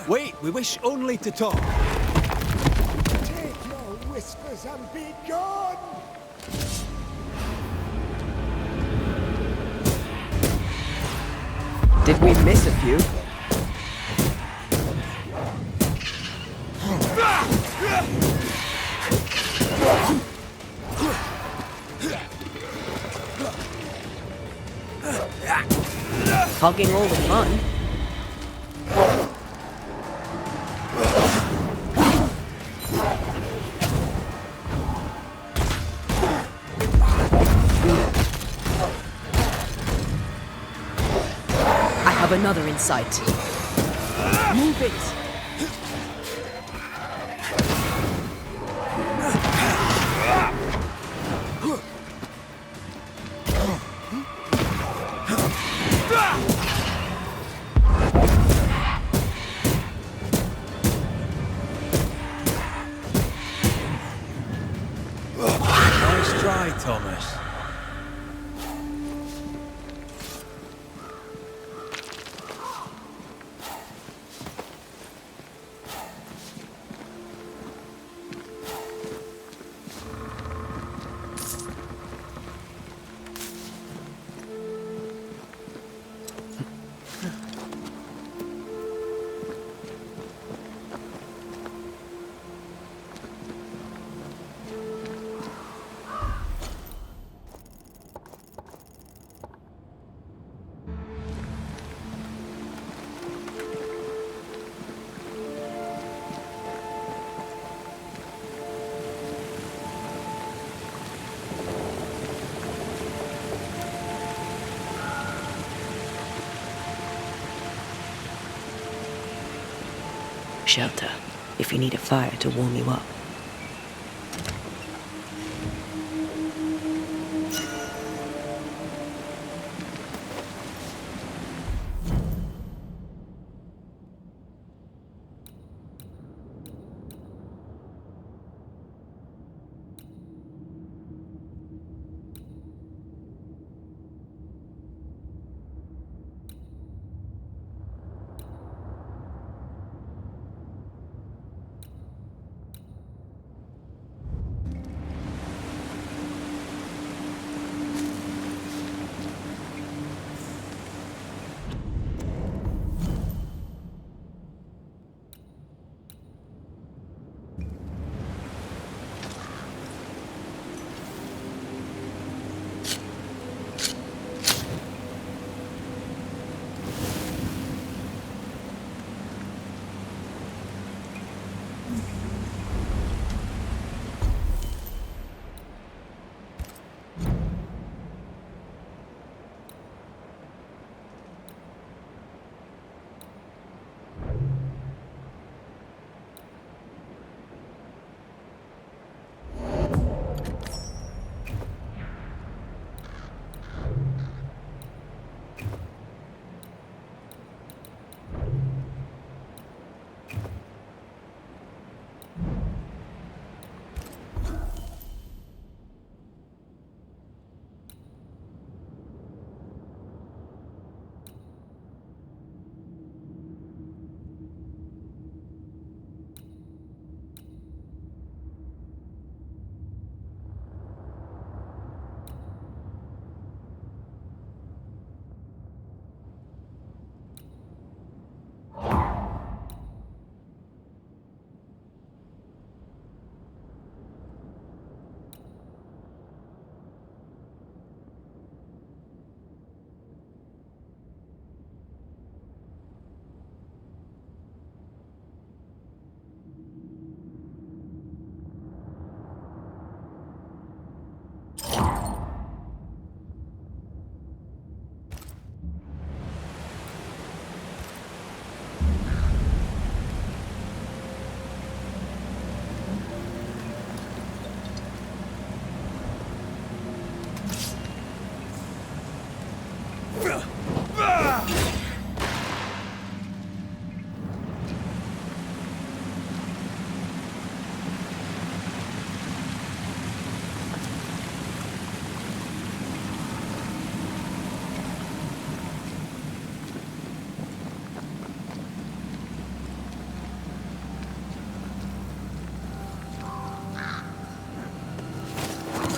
Wait, we wish only to talk. Take your whispers and be gone! Did we miss a few? Hogging all the fun. I have another in sight. Move it! Nice try, Thomas. shelter if you need a fire to warm you up.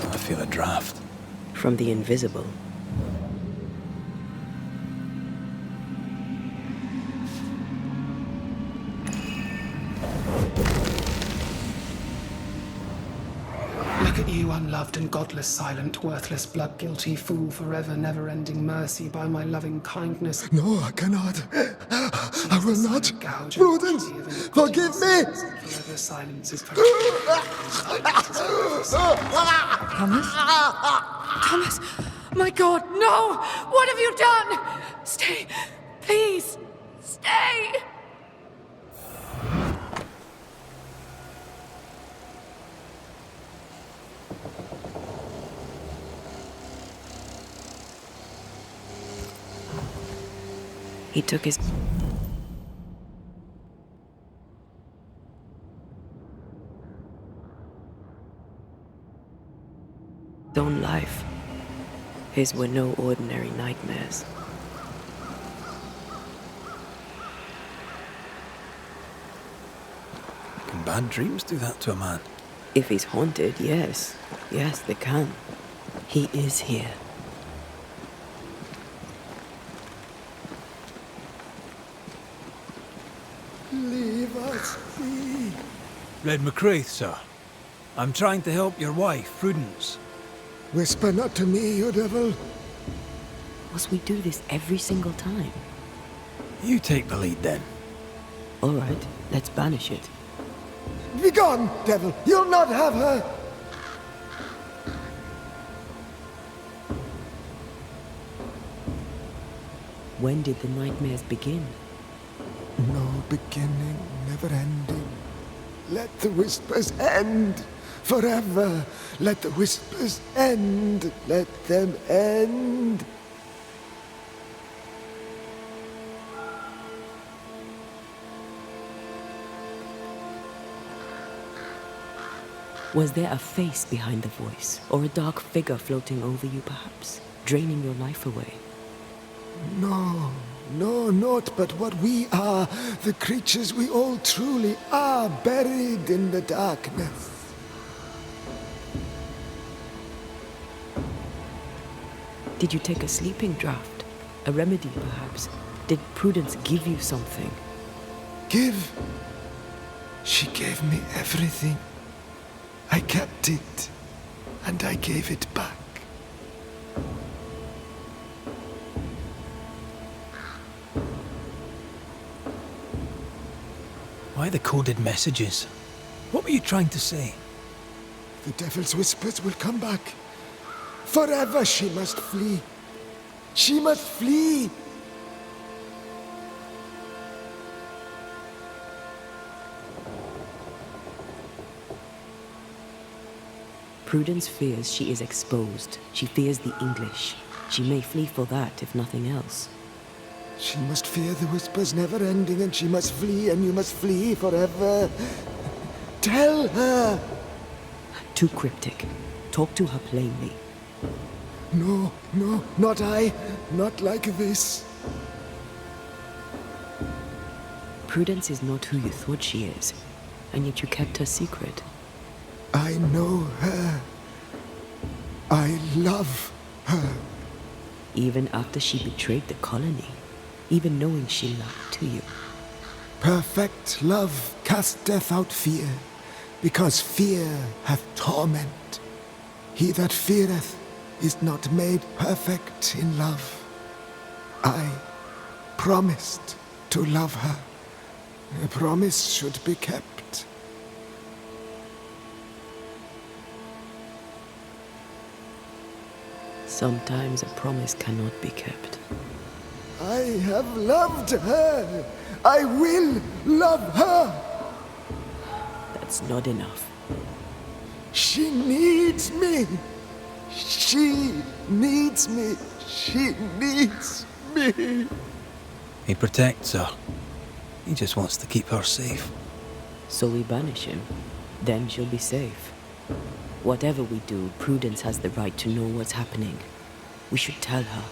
I feel a draft. From the invisible. Look at you, unloved and godless, silent, worthless, blood-guilty fool, forever never-ending mercy by my loving kindness. No, I cannot. I will not. Prudence, forgive me! Forever silence is Thomas? Thomas! My God, no! What have you done? Stay! Please! Stay! He took his own life. His were no ordinary nightmares. Can bad dreams do that to a man? If he's haunted, yes. Yes, they can. He is here. Leave us be. Red McCraith, sir. I'm trying to help your wife, Prudence. Whisper not to me, you devil. Must we do this every single time? You take the lead then. All right, let's banish it. Begone, devil! You'll not have her! When did the nightmares begin? No beginning, never ending. Let the whispers end forever. Let the whispers end. Let them end. Was there a face behind the voice, or a dark figure floating over you perhaps, draining your life away? No, no, not but what we are, the creatures we all truly are, buried in the darkness. Did you take a sleeping draught? A remedy, perhaps? Did Prudence give you something? Give? She gave me everything. I kept it, and I gave it back. Why the coded messages? What were you trying to say? The devil's whispers will come back. Forever she must flee. She must flee. Prudence fears she is exposed. She fears the English. She may flee for that, if nothing else. She must fear the whispers never ending, and she must flee, and you must flee forever. Tell her! Too cryptic. Talk to her plainly. No, no, not I. Not like this. Prudence is not who you thought she is, and yet you kept her secret. I know her. I love her. Even after she betrayed the colony, even knowing she lied to you. Perfect love casteth out fear, because fear hath torment. He that feareth is not made perfect in love. I promised to love her. A promise should be kept. Sometimes a promise cannot be kept. I have loved her. I will love her. That's not enough. She needs me. She needs me. She needs me. He protects her. He just wants to keep her safe. So we banish him. Then she'll be safe. Whatever we do, Prudence has the right to know what's happening. We should tell her.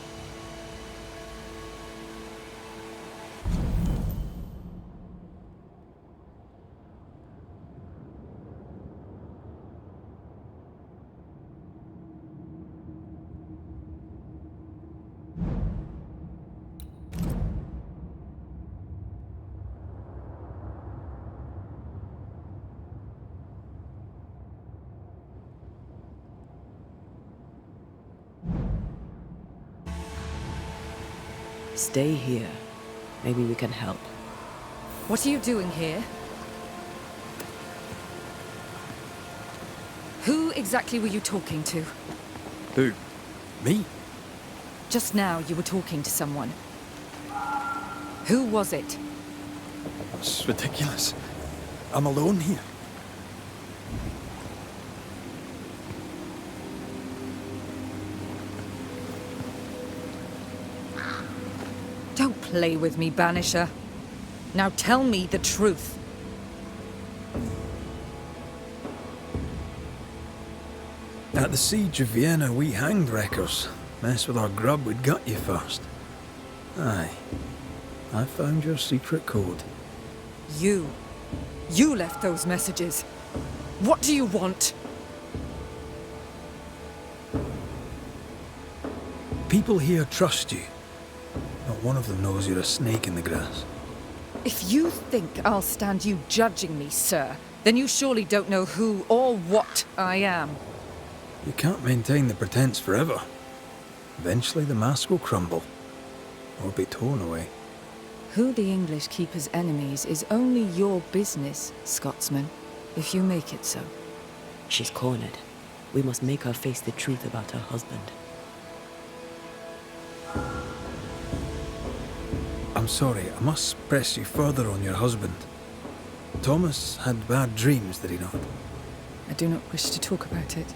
Stay here. Maybe we can help. What are you doing here? Who exactly were you talking to? Who? Me? Just now you were talking to someone. Who was it? It's ridiculous. I'm alone here. Don't play with me, Banisher. Now tell me the truth. At the siege of Vienna, we hanged wreckers. Mess with our grub, we'd gut you first. Aye. I found your secret code. You left those messages. What do you want? People here trust you. Not one of them knows you're a snake in the grass. If you think I'll stand you judging me, sir, then you surely don't know who or what I am. You can't maintain the pretense forever. Eventually the mask will crumble, or be torn away. Who the English keep as enemies is only your business, Scotsman, if you make it so. She's cornered. We must make her face the truth about her husband. I'm I'm sorry, I must press you further on your husband. Thomas had bad dreams, did he not? I do not wish to talk about it,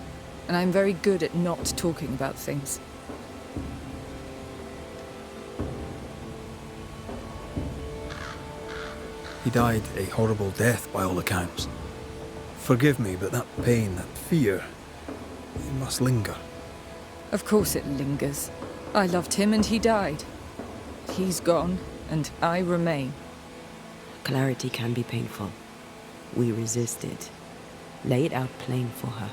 and I'm very good at not talking about things. He died a horrible death by all accounts. Forgive me, but that pain, that fear, it must linger. Of course it lingers. I loved him and he died. He's gone, and I remain. Clarity can be painful. We resisted. Lay it out plain for her.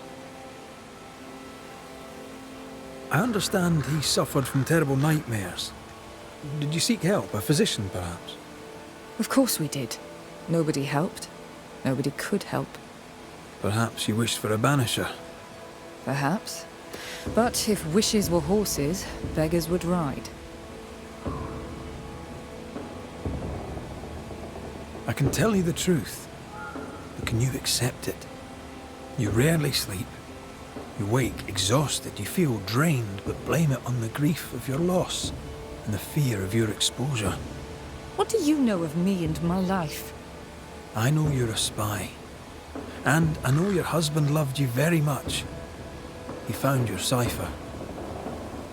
I understand he suffered from terrible nightmares. Did you seek help? A physician, perhaps? Of course we did. Nobody helped. Nobody could help. Perhaps you wished for a banisher. Perhaps. But if wishes were horses, beggars would ride. I can tell you the truth, but can you accept it? You rarely sleep. You wake exhausted, you feel drained, but blame it on the grief of your loss and the fear of your exposure. What do you know of me and my life? I know you're a spy. And I know your husband loved you very much. He found your cipher.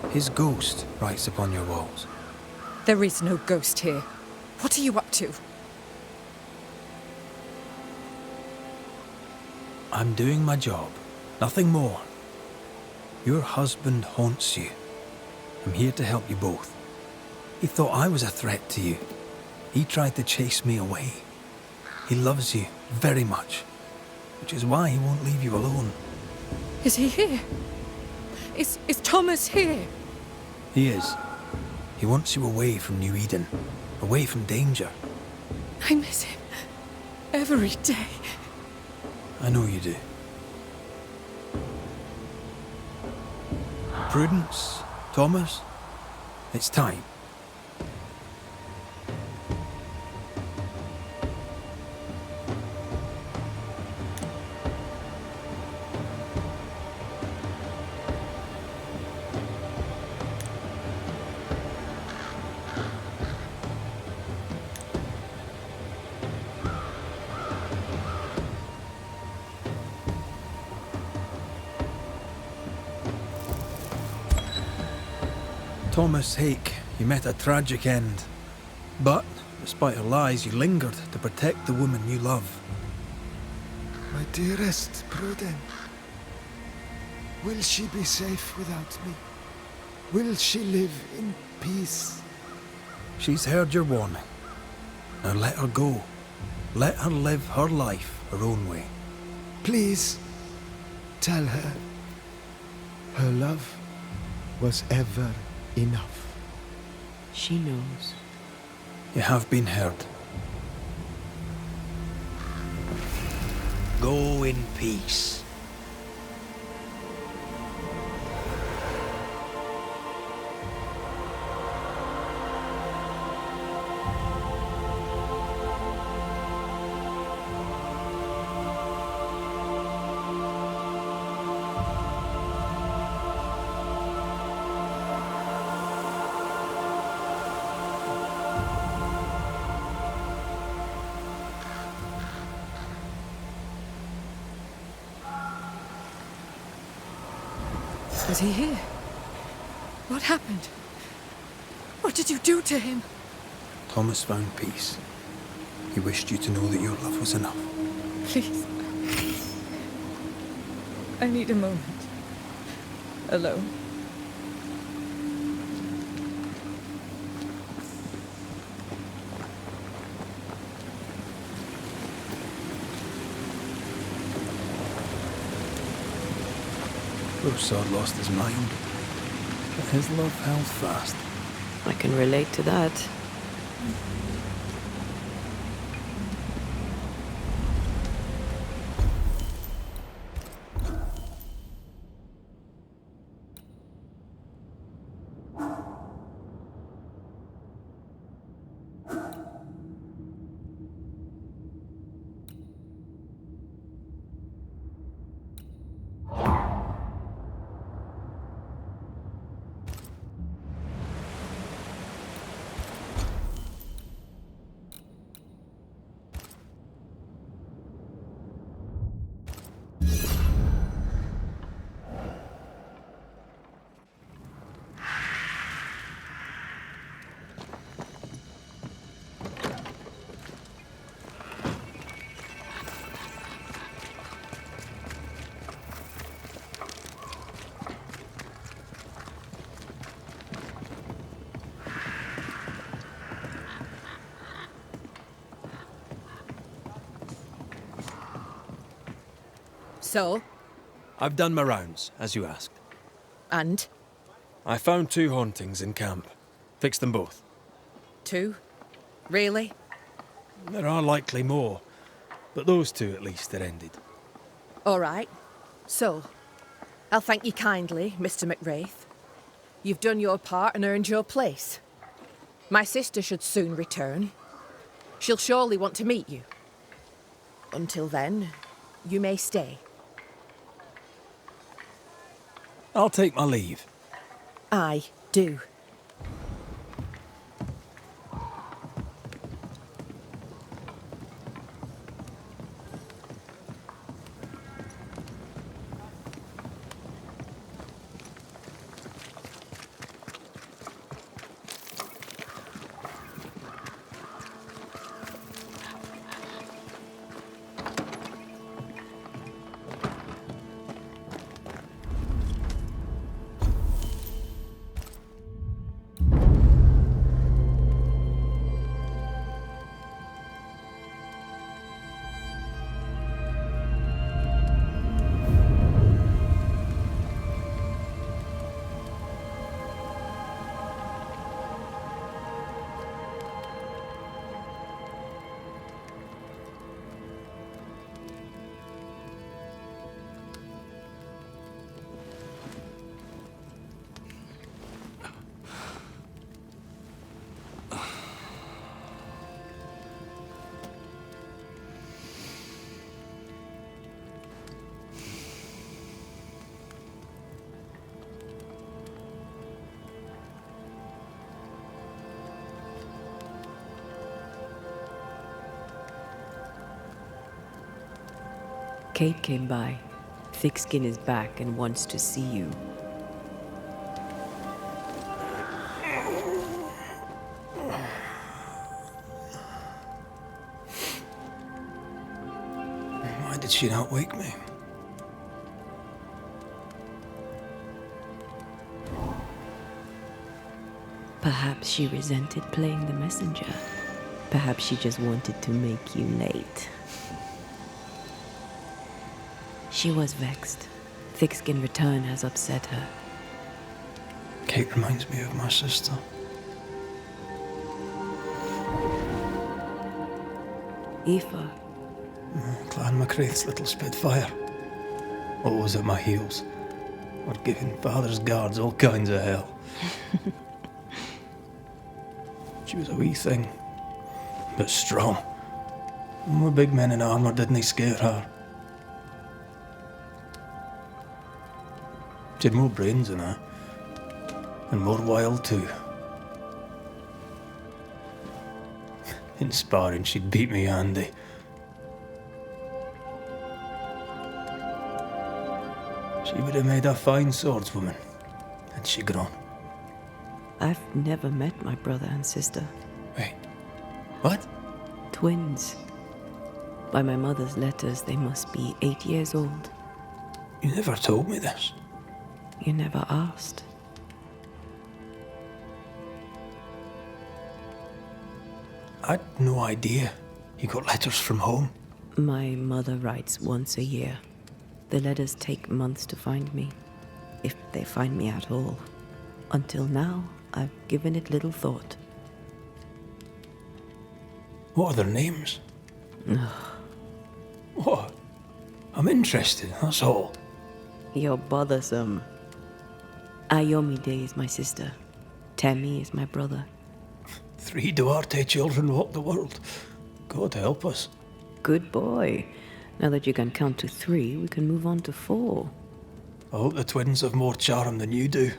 His ghost writes upon your walls. There is no ghost here. What are you up to? I'm doing my job. Nothing more. Your husband haunts you. I'm here to help you both. He thought I was a threat to you. He tried to chase me away. He loves you very much, which is why he won't leave you alone. Is he here? Is Thomas here? He is. He wants you away from New Eden, away from danger. I miss him every day. I know you do. Prudence, Thomas, it's time. Thomas Hake, you met a tragic end. But, despite her lies, you lingered to protect the woman you love. My dearest Pruden, will she be safe without me? Will she live in peace? She's heard your warning. Now let her go. Let her live her life her own way. Please, tell her. Her love was ever enough. She knows. You have been heard. Go in peace. Was he here? What happened? What did you do to him? Thomas found peace. He wished you to know that your love was enough. Please. I need a moment. Alone. Poor sod lost his mind, but his love held fast. I can relate to that. So? I've done my rounds, as you asked. And? I found 2 hauntings in camp. Fixed them both. 2? Really? There are likely more, but those 2 at least are ended. All right. So, I'll thank you kindly, Mr. McWraith. You've done your part and earned your place. My sister should soon return. She'll surely want to meet you. Until then, you may stay. I'll take my leave. I do. Kate came by. Thickskin is back and wants to see you. Why did she not wake me? Perhaps she resented playing the messenger. Perhaps she just wanted to make you late. She was vexed. Thickskin return has upset her. Kate reminds me of my sister. Aoife. Clan MacRaith's little spitfire. Always at my heels. Or giving father's guards all kinds of hell. She was a wee thing, but strong. And the big men in armour didn't scare her. She had more brains than I, and more wild too. In sparring, she'd beat me handy. She would have made a fine swordswoman, had she grown. I've never met my brother and sister. Wait, what? Twins. By my mother's letters, they must be 8 years old. You never told me this. You never asked. I'd no idea you got letters from home. My mother writes once a year. The letters take months to find me, if they find me at all. Until now, I've given it little thought. What are their names? What? I'm interested, that's all. You're bothersome. Ayomide is my sister. Temi is my brother. 3 Duarte children walk the world. God help us. Good boy. Now that you can count to 3, we can move on to 4. I hope the twins have more charm than you do.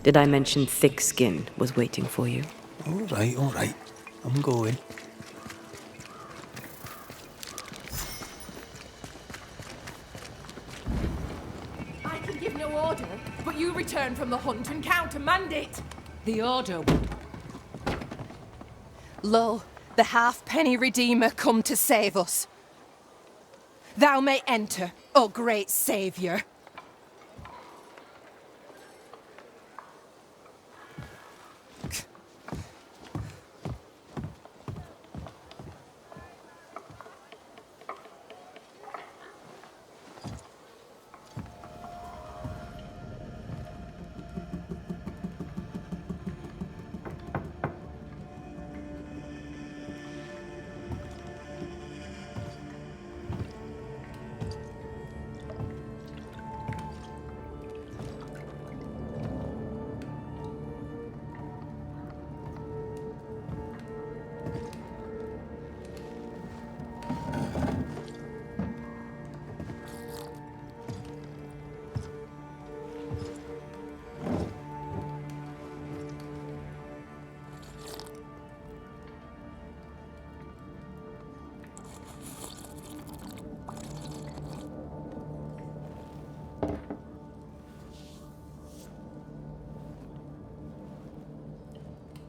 Did I mention Thickskin was waiting for you? All right. I'm going. I can give no order, but you return from the hunt and countermand it. The order. Lo, the halfpenny redeemer come to save us. Thou may enter. Oh, great saviour.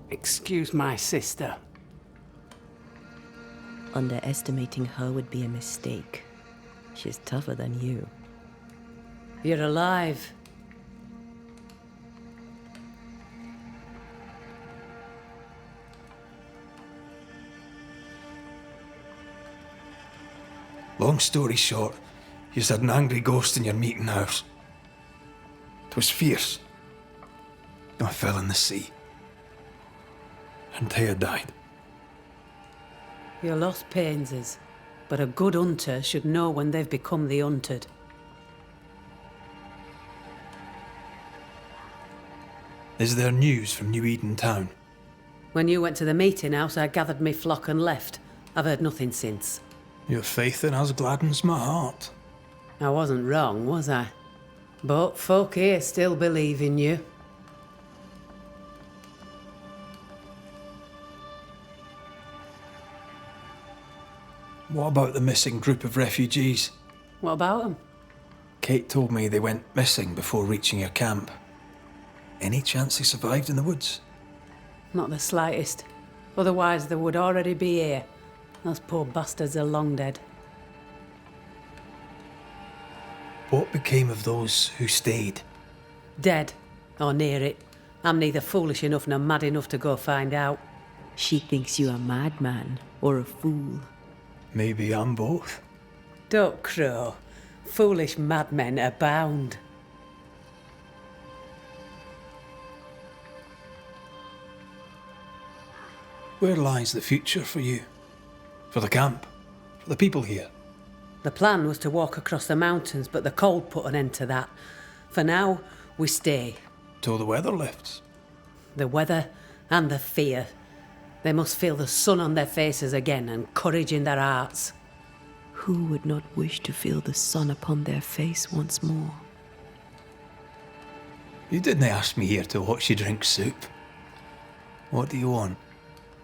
Excuse my sister. Underestimating her would be a mistake. She's tougher than you. You're alive. Long story short, you had an angry ghost in your meeting house. It was fierce. I fell in the sea. And Thea died. Your loss pains us, but a good hunter should know when they've become the hunted. Is there news from New Eden town? When you went to the meeting house, I gathered me flock and left. I've heard nothing since. Your faith in us gladdens my heart. I wasn't wrong, was I? But folk here still believe in you. What about the missing group of refugees? What about them? Kate told me they went missing before reaching your camp. Any chance they survived in the woods? Not the slightest. Otherwise they would already be here. Those poor bastards are long dead. What became of those who stayed? Dead. Or near it. I'm neither foolish enough nor mad enough to go find out. She thinks you a madman or a fool. Maybe I'm both. Don't crow. Foolish madmen abound. Where lies the future for you? For the camp? For the people here? The plan was to walk across the mountains, but the cold put an end to that. For now, we stay. Till the weather lifts. The weather and the fear. They must feel the sun on their faces again and courage in their hearts. Who would not wish to feel the sun upon their face once more? You didn't ask me here to watch you drink soup. What do you want?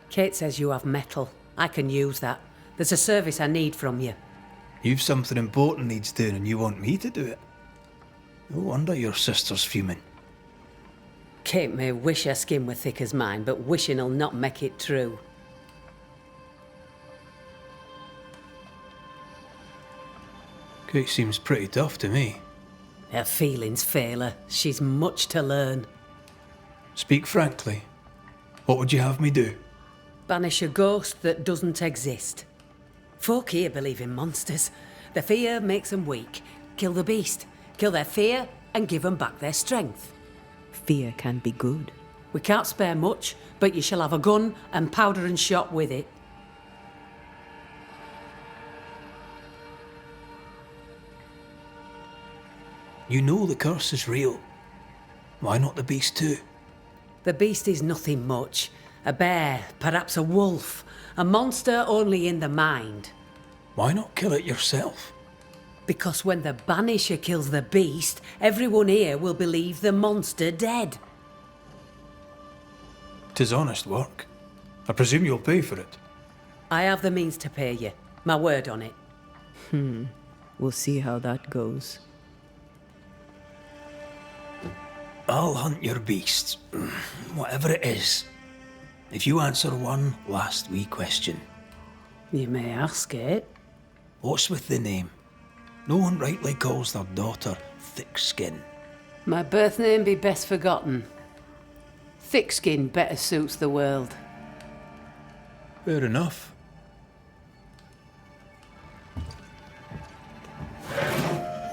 Kate says you have metal. I can use that. There's a service I need from you. You've something important needs doing and you want me to do it. No wonder your sister's fuming. Kate may wish her skin were thick as mine, but wishing'll not make it true. Kate seems pretty tough to me. Her feelings fail her. She's much to learn. Speak frankly. What would you have me do? Banish a ghost that doesn't exist. Folk here believe in monsters. The fear makes them weak. Kill the beast. Kill their fear and give them back their strength. Fear can be good. We can't spare much, but you shall have a gun and powder and shot with it. You know the curse is real. Why not the beast too? The beast is nothing much. A bear, perhaps a wolf. A monster only in the mind. Why not kill it yourself? Because when the Banisher kills the beast, everyone here will believe the monster dead. 'Tis honest work. I presume you'll pay for it. I have the means to pay you. My word on it. We'll see how that goes. I'll hunt your beast, whatever it is, if you answer one last wee question. You may ask it. What's with the name? No one rightly calls their daughter thick skin. My birth name be best forgotten. Thick skin better suits the world. Fair enough.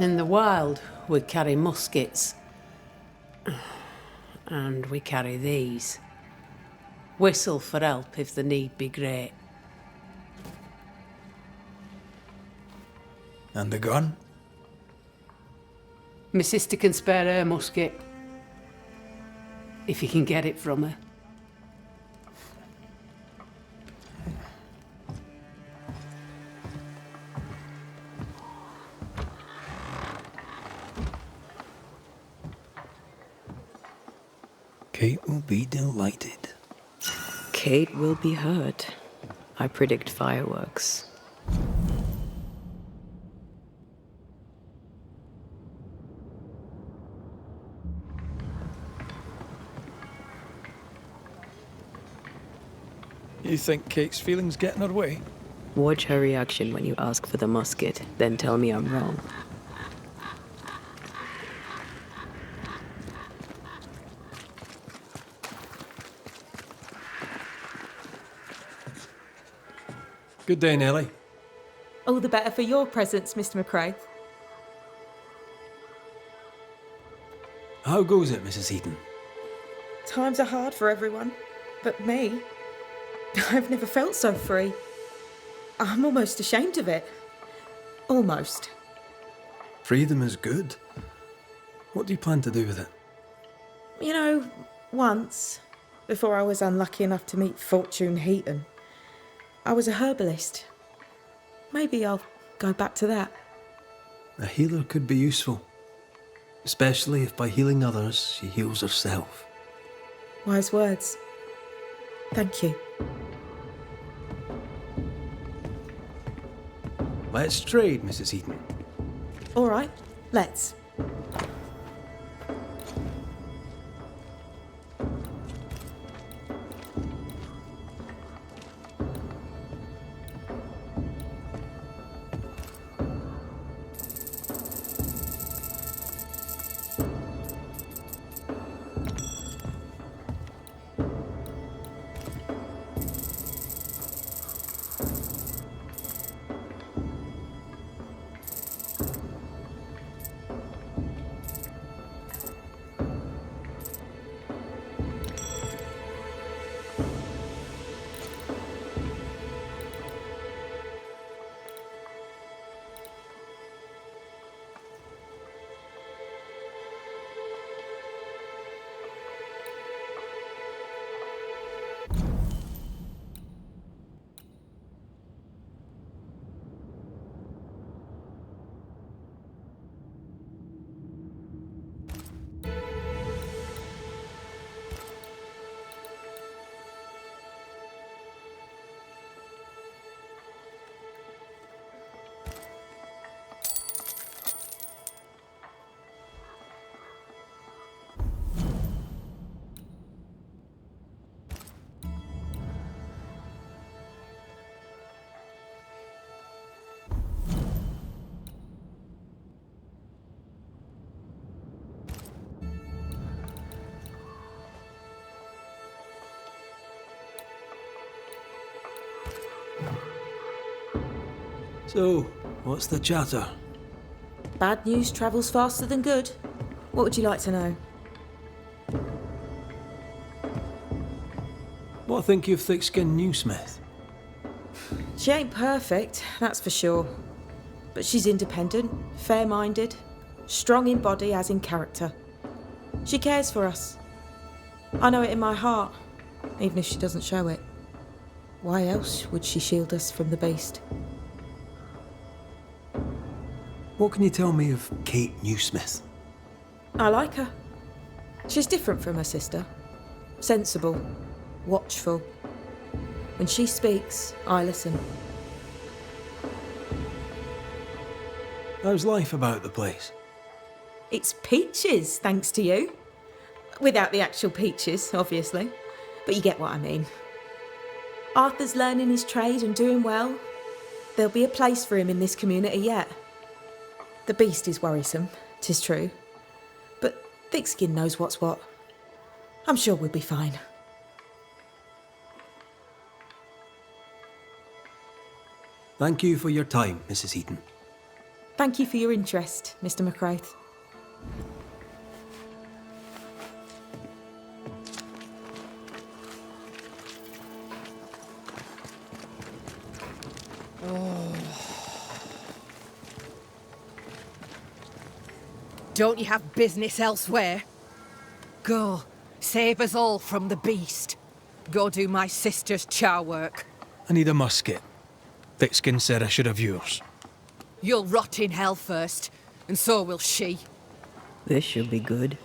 In the wild, we carry muskets. And we carry these. Whistle for help if the need be great. And the gun? My sister can spare her musket. If you can get it from her. Kate will be delighted. Kate will be hurt. I predict fireworks. You think Kate's feelings get in her way? Watch her reaction when you ask for the musket, then tell me I'm wrong. Good day, Nellie. All the better for your presence, Mr. McRae. How goes it, Mrs. Eaton? Times are hard for everyone, but me. I've never felt so free. I'm almost ashamed of it. Almost. Freedom is good. What do you plan to do with it? You know, once, before I was unlucky enough to meet Fortune Heaton, I was a herbalist. Maybe I'll go back to that. A healer could be useful. Especially if by healing others, she heals herself. Wise words. Thank you. Let's trade, Mrs. Eaton. All right, let's. So, what's the chatter? Bad news travels faster than good. What would you like to know? What think you of thick-skinned Newsmith? She ain't perfect, that's for sure. But she's independent, fair-minded, strong in body as in character. She cares for us. I know it in my heart, even if she doesn't show it. Why else would she shield us from the beast? What can you tell me of Kate Newsmith? I like her. She's different from her sister. Sensible, watchful. When she speaks, I listen. How's life about the place? It's peaches, thanks to you. Without the actual peaches, obviously. But you get what I mean. Arthur's learning his trade and doing well. There'll be a place for him in this community yet. The beast is worrisome, 'tis true. But Thickskin knows what's what. I'm sure we'll be fine. Thank you for your time, Mrs. Eaton. Thank you for your interest, Mr. McCraith. Don't you have business elsewhere? Go, save us all from the beast. Go do my sister's char work. I need a musket. Thickskin said I should have yours. You'll rot in hell first, and so will she. This should be good.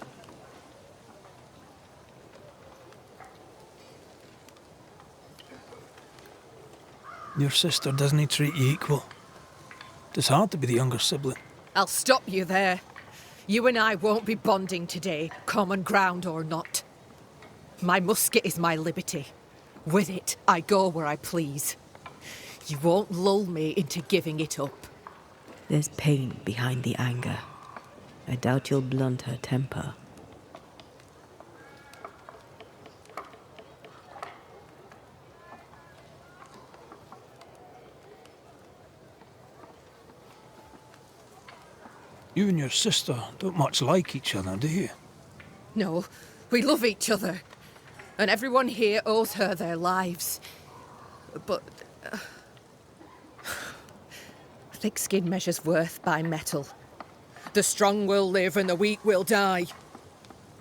Your sister doesn't treat you equal. It's hard to be the younger sibling. I'll stop you there. You and I won't be bonding today, common ground or not. My musket is my liberty. With it, I go where I please. You won't lull me into giving it up. There's pain behind the anger. I doubt you'll blunt her temper. You and your sister don't much like each other, do you? No, we love each other. And everyone here owes her their lives. But thick-skin measures worth by metal. The strong will live and the weak will die.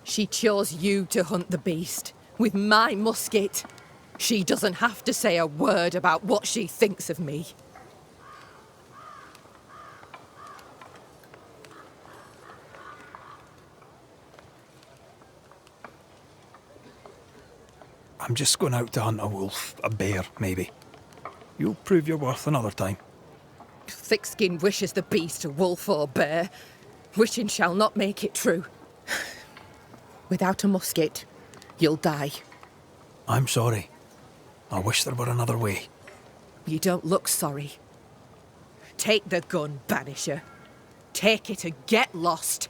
She chose you to hunt the beast with my musket. She doesn't have to say a word about what she thinks of me. I'm just going out to hunt a wolf, a bear, maybe. You'll prove your worth another time. Thick-skin wishes the beast a wolf or bear. Wishing shall not make it true. Without a musket, you'll die. I'm sorry. I wish there were another way. You don't look sorry. Take the gun, Banisher. Take it and get lost.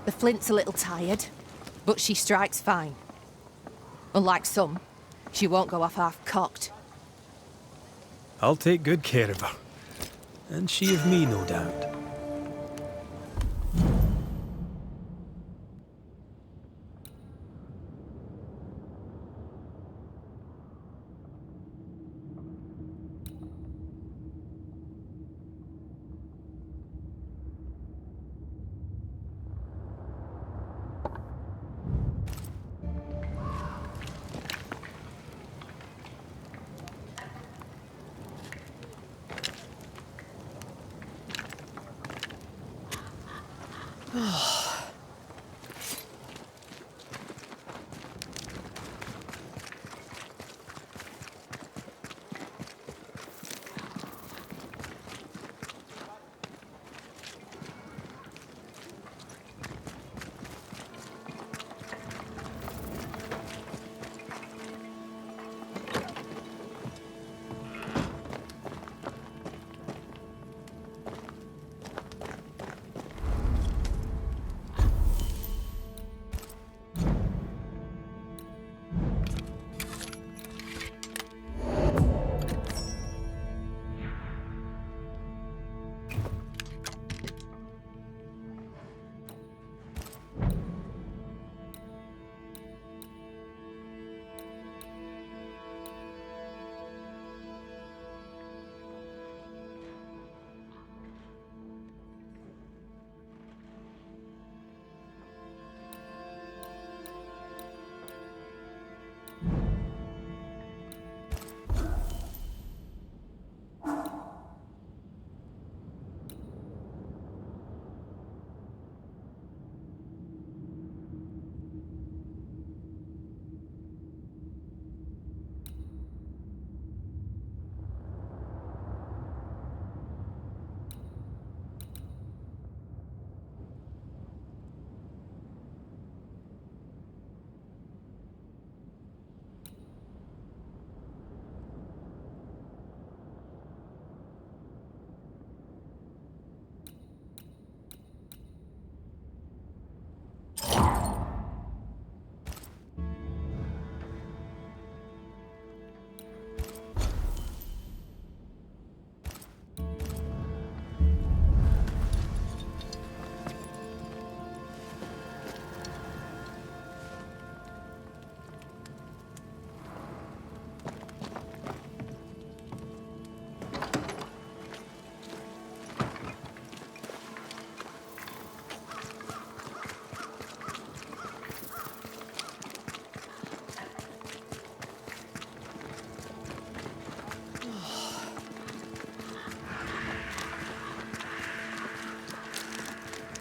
The flint's a little tired, but she strikes fine. Unlike some, she won't go off half-cocked. I'll take good care of her. And she of me, no doubt.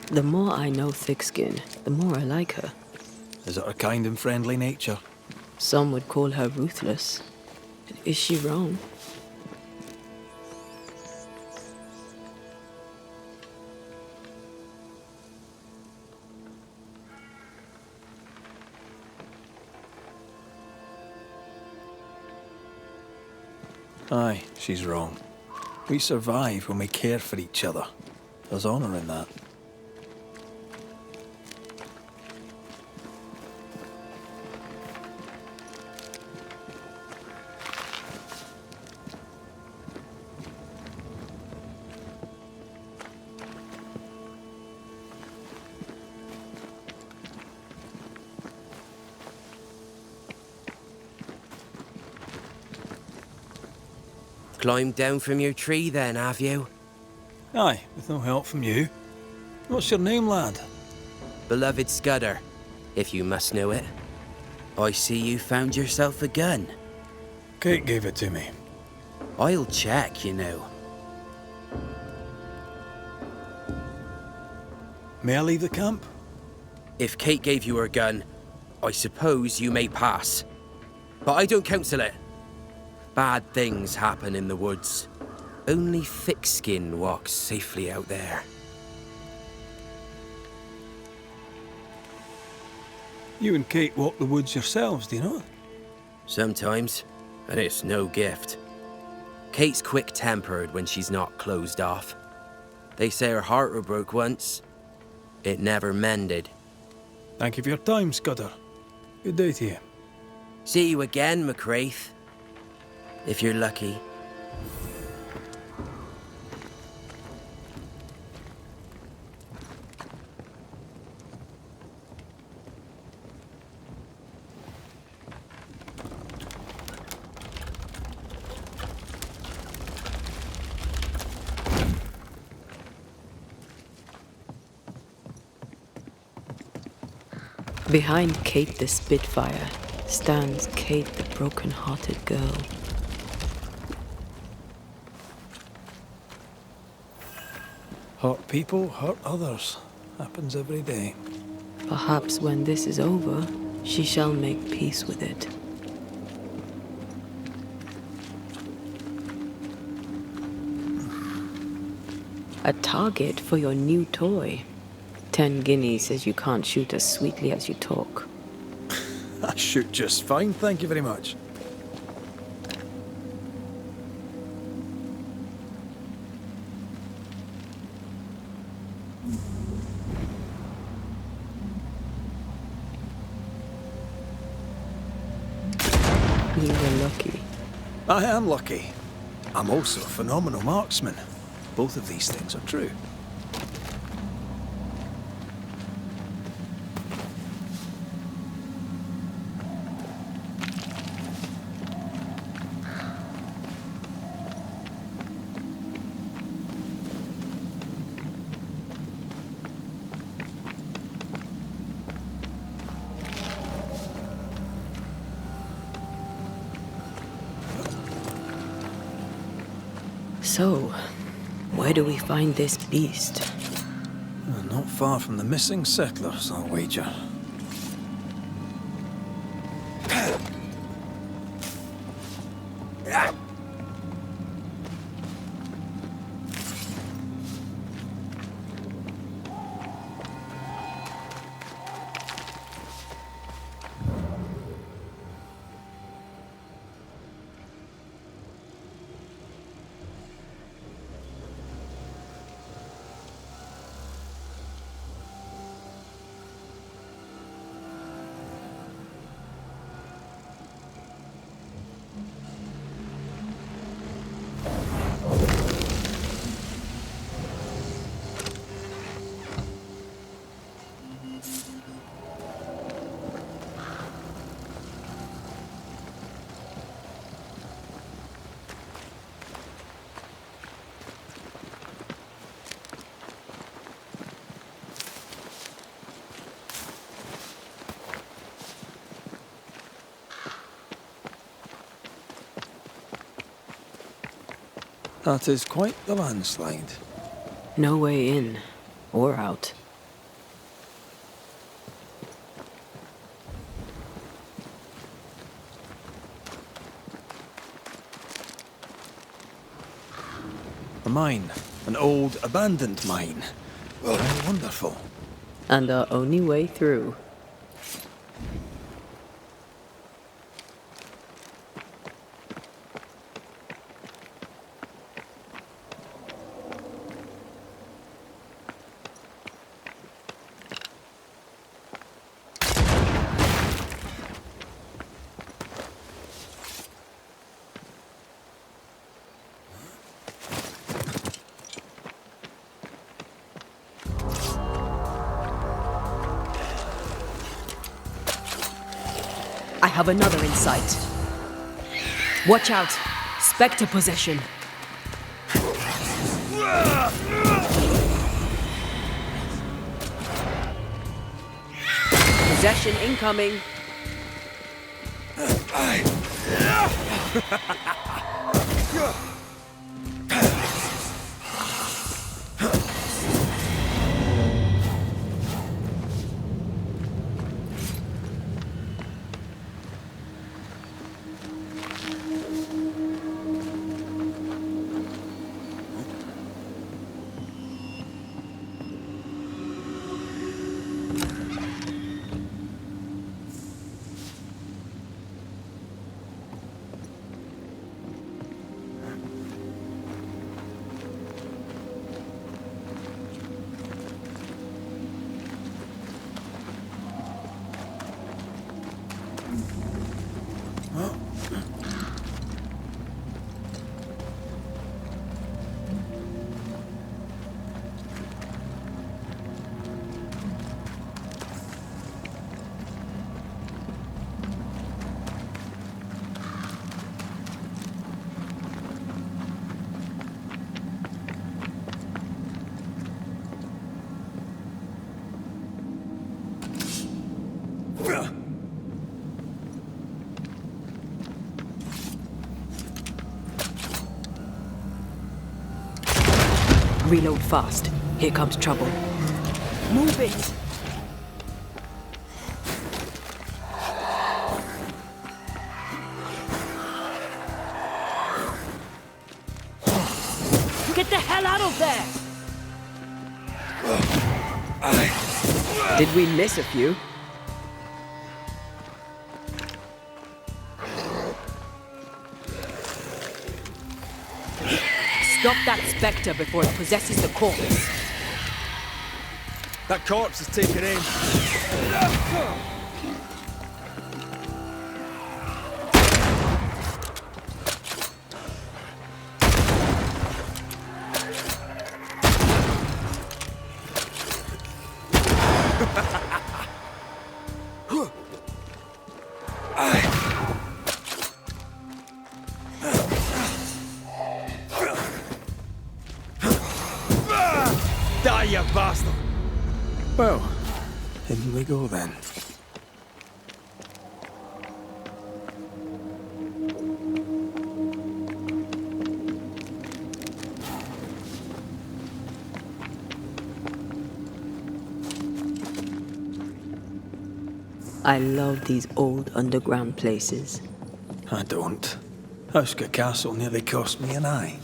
The more I know Thickskin, the more I like her. Is it her kind and friendly nature? Some would call her ruthless. But is she wrong? Aye, she's wrong. We survive when we care for each other. There's honour in that. Climbed down from your tree then, have you? Aye, with no help from you. What's your name, lad? Beloved Scudder, if you must know it. I see you found yourself a gun. Kate gave it to me. I'll check, you know. May I leave the camp? If Kate gave you her gun, I suppose you may pass. But I don't counsel it. Bad things happen in the woods. Only Thickskin walks safely out there. You and Kate walk the woods yourselves, do you know? Sometimes, and it's no gift. Kate's quick-tempered when she's not closed off. They say her heart were broke once. It never mended. Thank you for your time, Scudder. Good day to you. See you again, McCraith. If you're lucky. Behind Kate the Spitfire stands Kate the broken-hearted girl. Hurt people hurt others. Happens every day. Perhaps when this is over, she shall make peace with it. A target for your new toy. 10 guineas says you can't shoot as sweetly as you talk. I shoot just fine, thank you very much. You were lucky. I am lucky. I'm also a phenomenal marksman. Both of these things are true. So, where do we find this beast? Not far from the missing settlers, I'll wager. That is quite the landslide. No way in or out. A mine. An old, abandoned mine. How wonderful. And our only way through. I have another in sight. Watch out! Spectre possession. Possession incoming. Reload fast. Here comes trouble. Move it! Get the hell out of there! Did we miss a few? Stop that spectre before it possesses the corpse. That corpse is taken aim. Die, you bastard! Well, in we go then. I love these old underground places. I don't. Houska Castle nearly cost me an eye.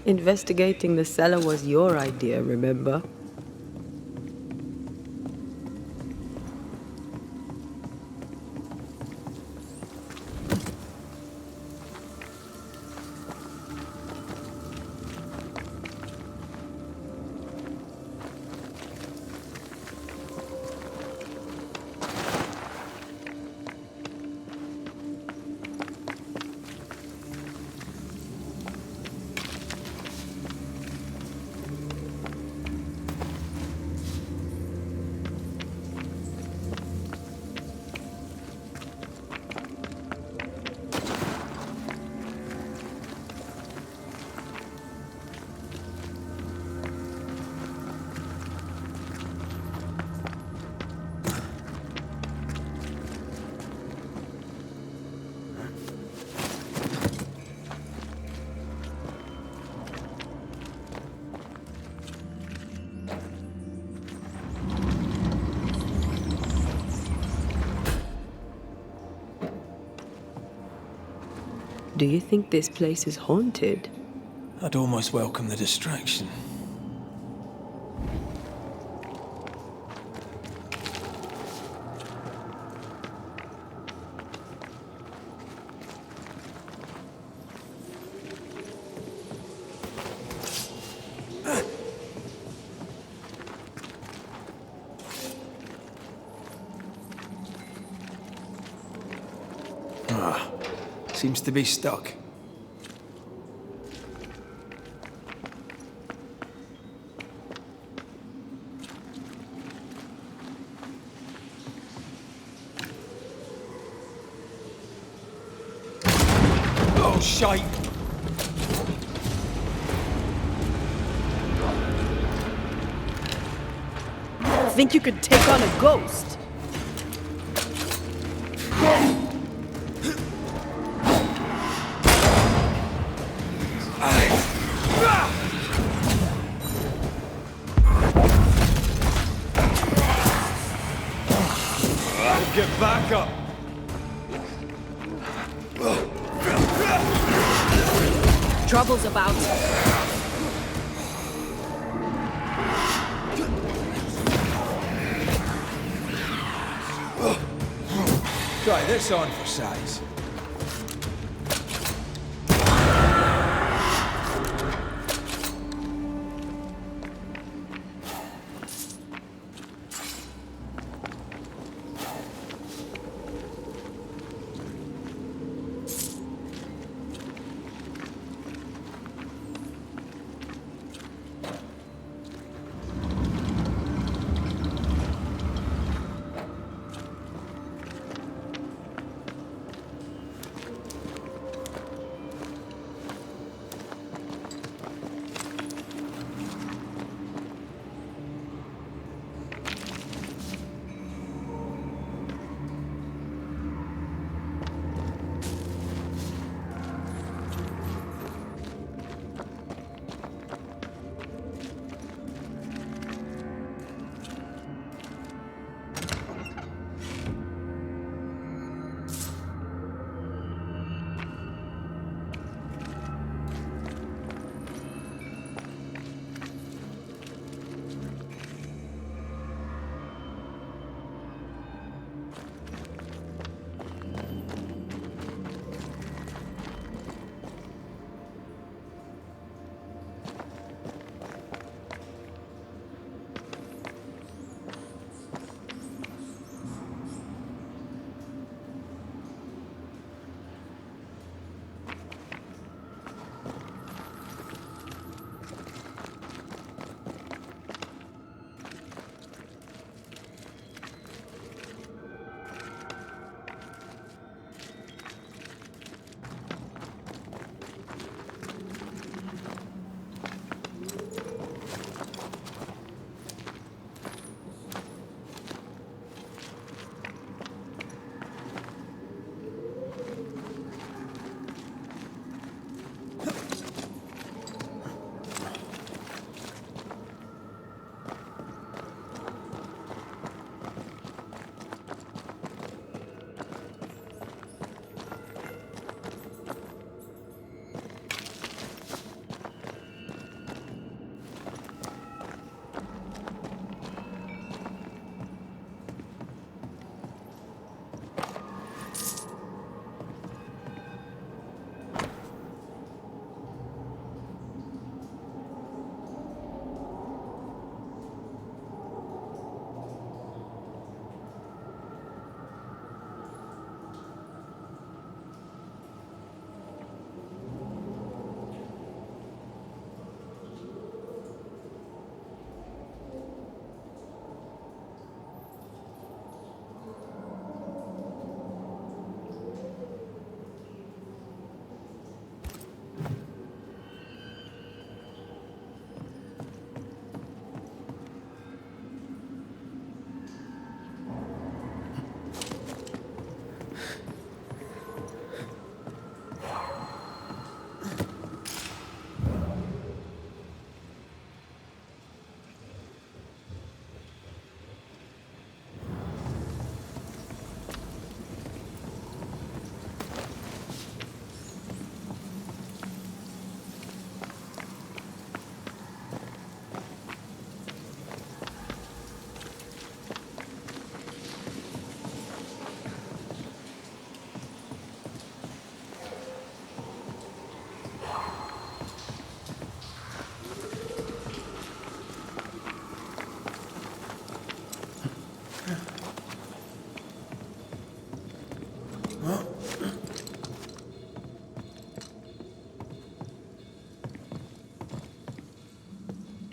Investigating the cellar was your idea, remember? Do you think this place is haunted? I'd almost welcome the distraction. Seems to be stuck. Oh, shite! Think you could take on a ghost? Get back up! Trouble's about. Try this on for size.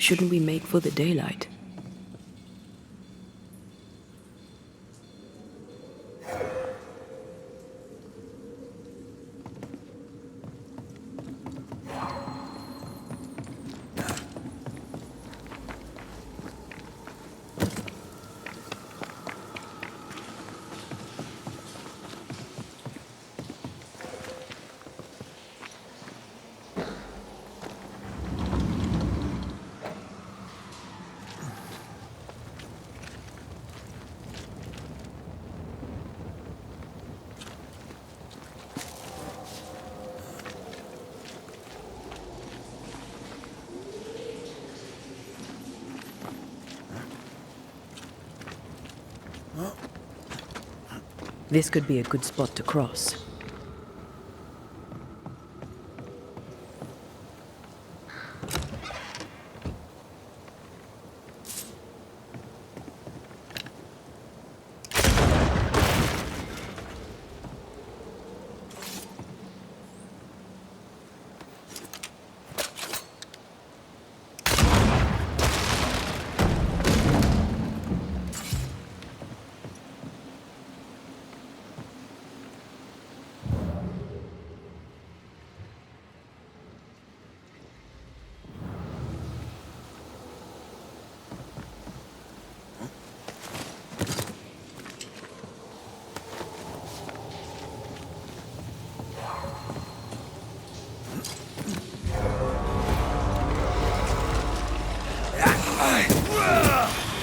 Shouldn't we make for the daylight? This could be a good spot to cross.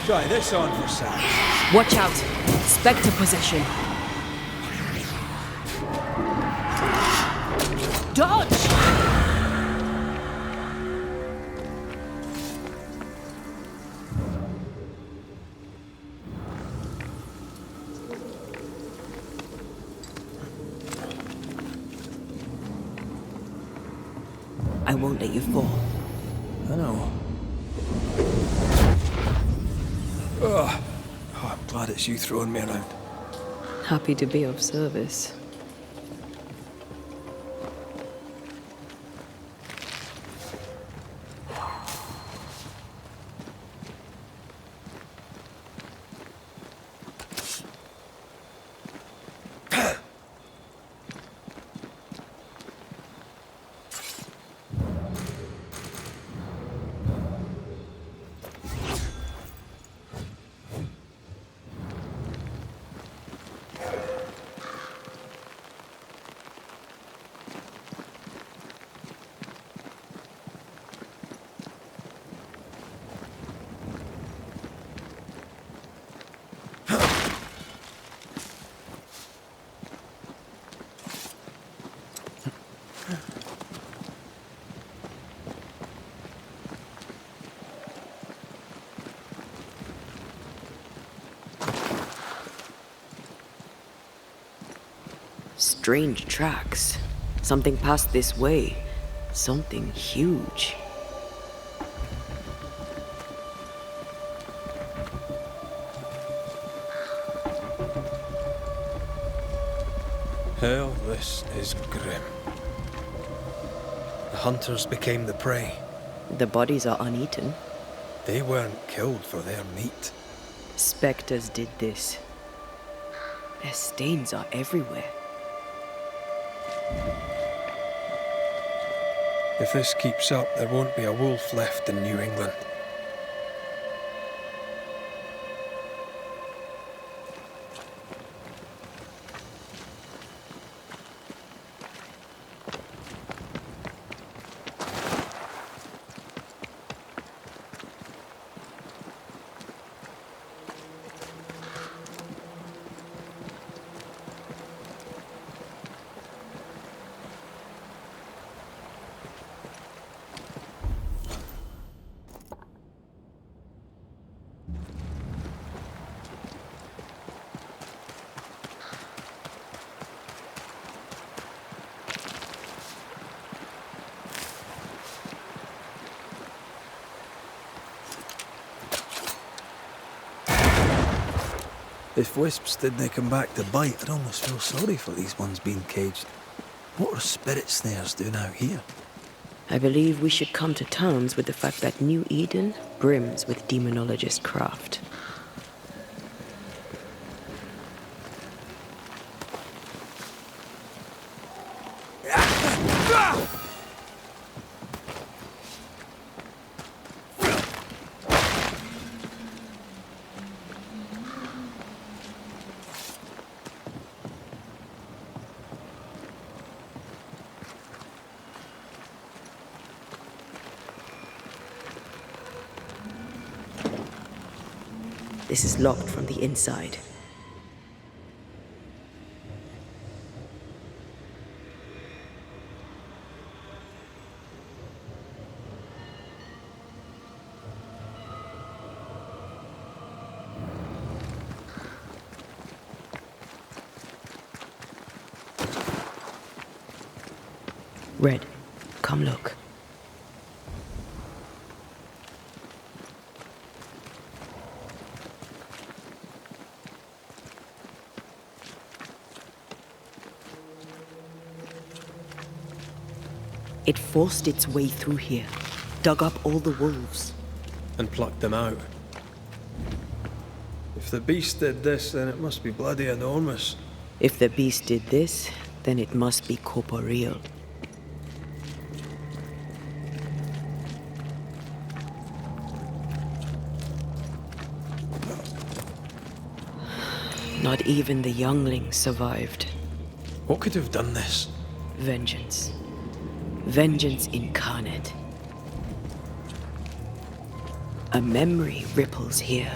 Try this on for size. Watch out! Spectre possession. Dodge! I won't let you fall. I know. Oh, I'm glad it's you throwing me around. Happy to be of service. Strange tracks. Something passed this way. Something huge. Hell, this is grim. The hunters became the prey. The bodies are uneaten. They weren't killed for their meat. Spectres did this. Their stains are everywhere. If this keeps up, there won't be a wolf left in New England. If wisps didn't come back to bite, I'd almost feel sorry for these ones being caged. What are spirit snares doing out here? I believe we should come to terms with the fact that New Eden brims with demonologist craft. This is locked from the inside. Red, come look. It forced its way through here, dug up all the wolves. And plucked them out. If the beast did this, then it must be bloody enormous. If the beast did this, then it must be corporeal. Not even the younglings survived. What could have done this? Vengeance. Vengeance incarnate. A memory ripples here.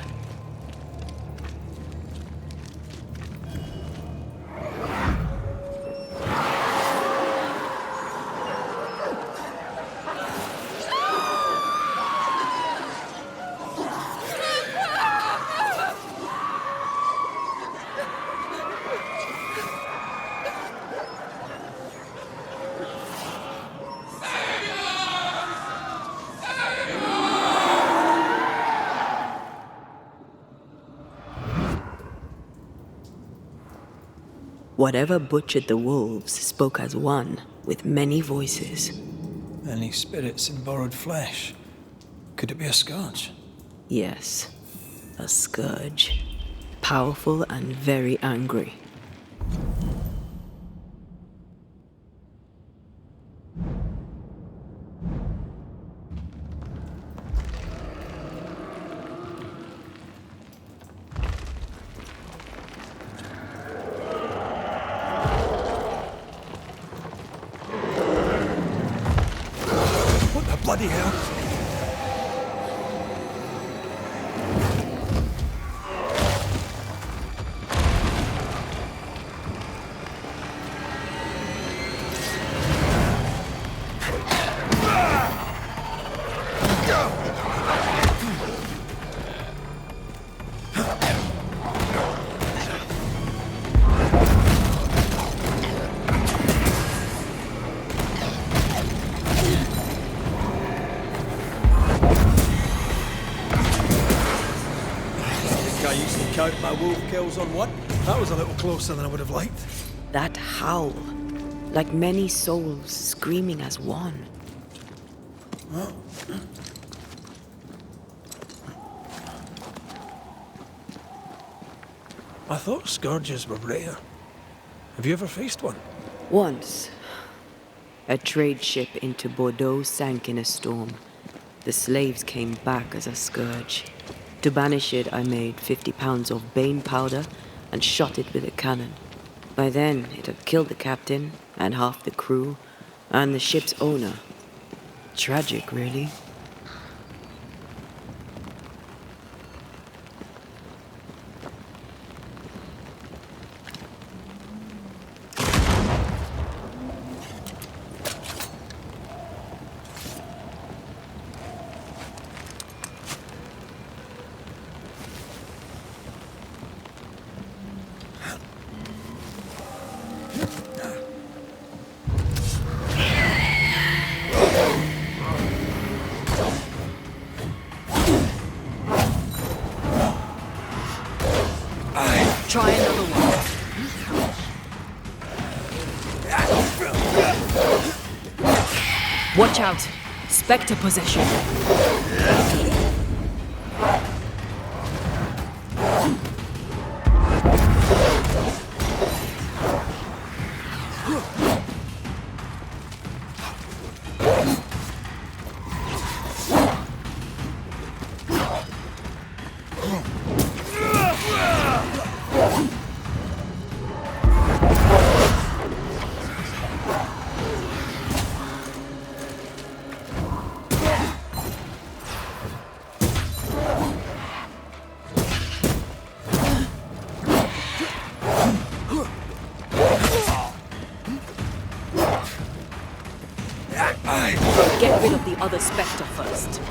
Whatever butchered the wolves spoke as one, with many voices. Any spirits in borrowed flesh? Could it be a scourge? Yes, a scourge. Powerful and very angry. Bloody hell. Count my wolf kills on one. That was a little closer than I would have liked. That howl, like many souls screaming as one. Oh. I thought scourges were rare. Have you ever faced one? Once. A trade ship into Bordeaux sank in a storm. The slaves came back as a scourge. To banish it, I made 50 pounds of bane powder and shot it with a cannon. By then, it had killed the captain and half the crew and the ship's owner. Tragic, really. Try another one. Watch out. out. Spectre possession. Get rid of the other Spectre first.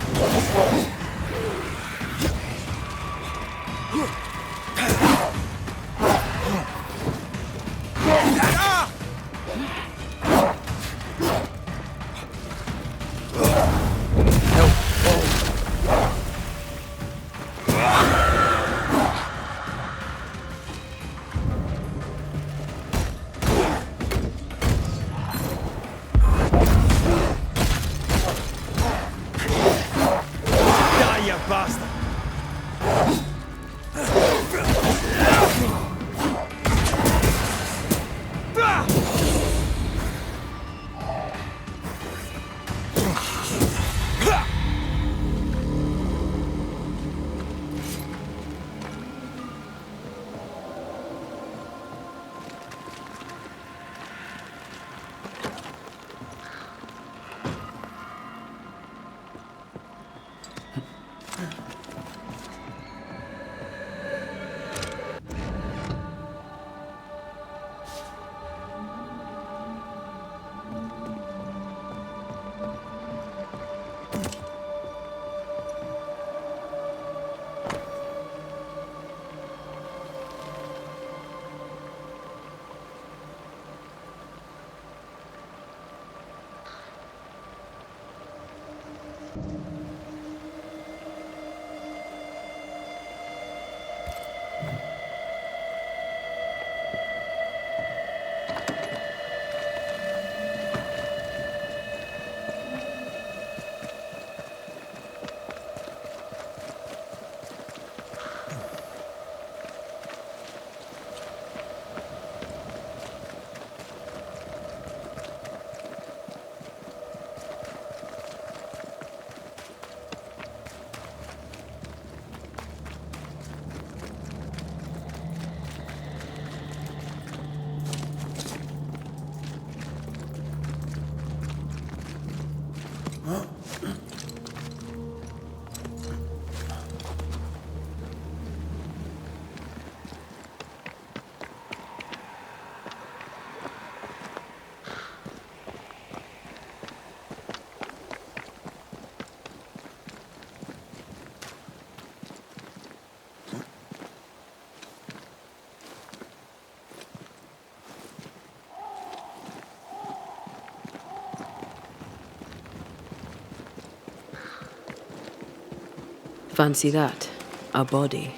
Fancy that. A body.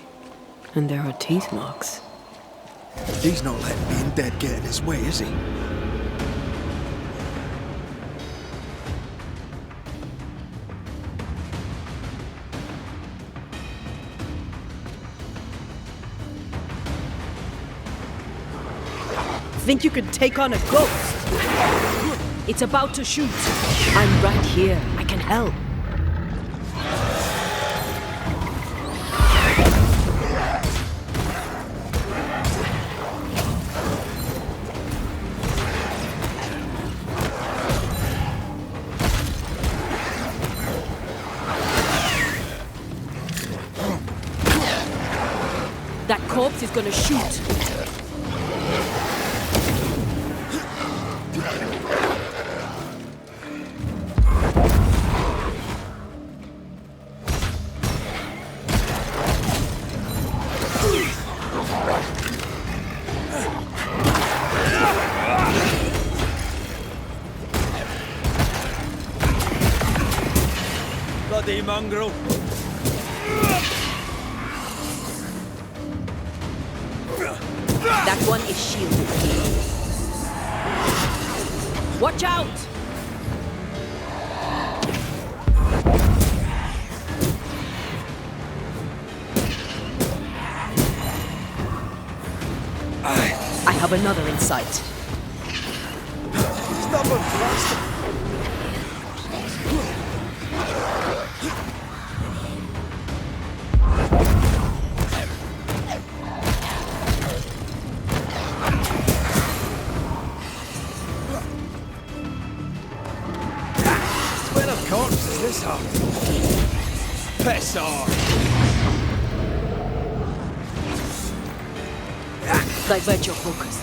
And there are teeth marks. He's not letting being dead get in his way, is he? Think you could take on a ghost? It's about to shoot. I'm right here. I can help. That corpse is gonna shoot. Bloody mongrel. That one is shielded. Watch out! have another in sight. Stubborn bastard! Smell of corpses, this hot. Piss off! Divert your focus.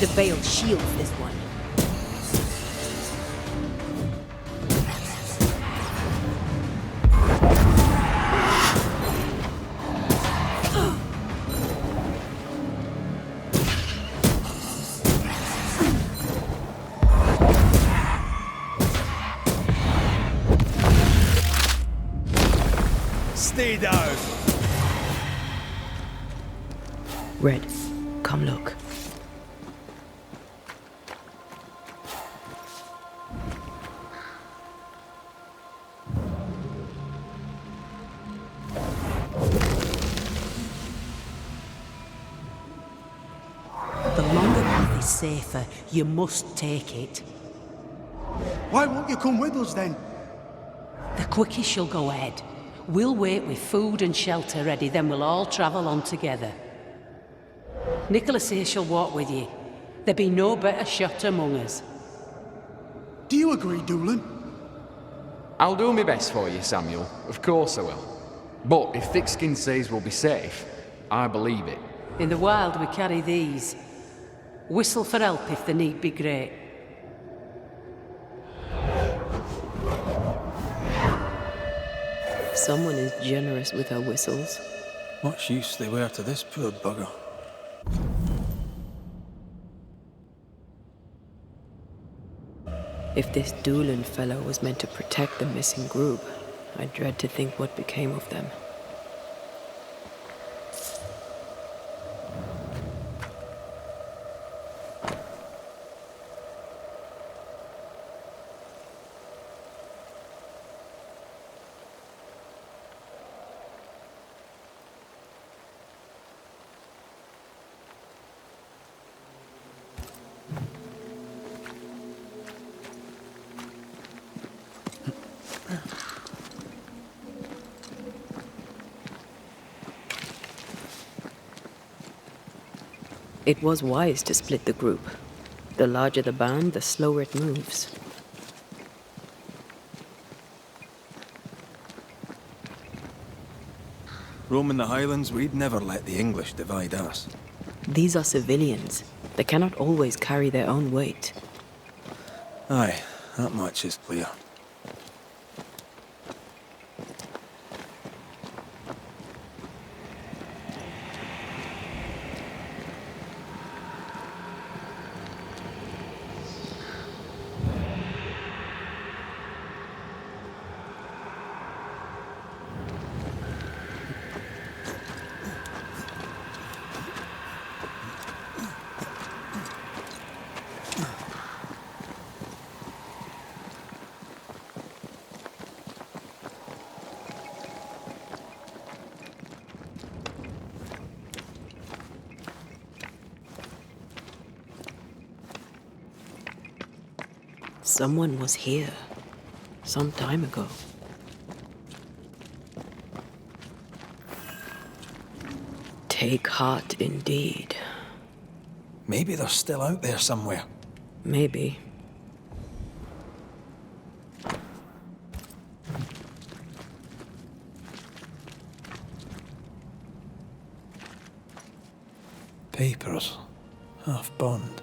The veil shields this one. Stay down! Red, come look. The longer path is safer. You must take it. Why won't you come with us then? The quickest you'll go ahead. We'll wait with food and shelter ready, then we'll all travel on together. Nicholas here shall walk with you. There be no better shot among us. Do you agree, Doolin? I'll do my best for you, Samuel. Of course I will. But if Thickskin says we'll be safe, I believe it. In the wild we carry these. Whistle for help if the need be great. Someone is generous with her whistles. Much use they were to this poor bugger. If this Doolin fellow was meant to protect the missing group, I dread to think what became of them. It was wise to split the group. The larger the band, the slower it moves. Roaming the Highlands, we'd never let the English divide us. These are civilians. They cannot always carry their own weight. Aye, that much is clear. Someone was here, some time ago. Take heart indeed. Maybe they're still out there somewhere. Maybe. Papers, half burned.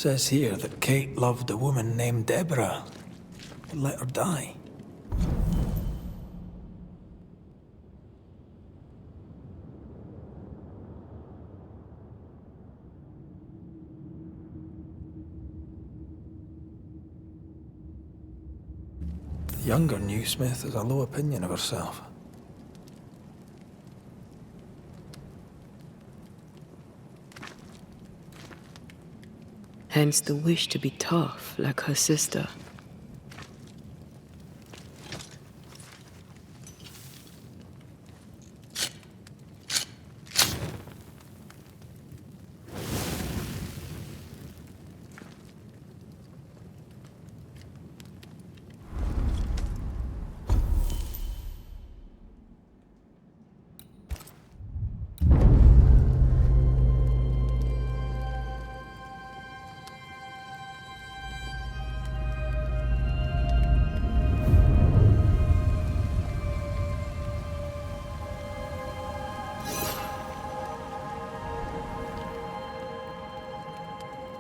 says here that Kate loved a woman named Deborah and let her die. The younger Newsmith has a low opinion of herself. Hence the wish to be tough like her sister.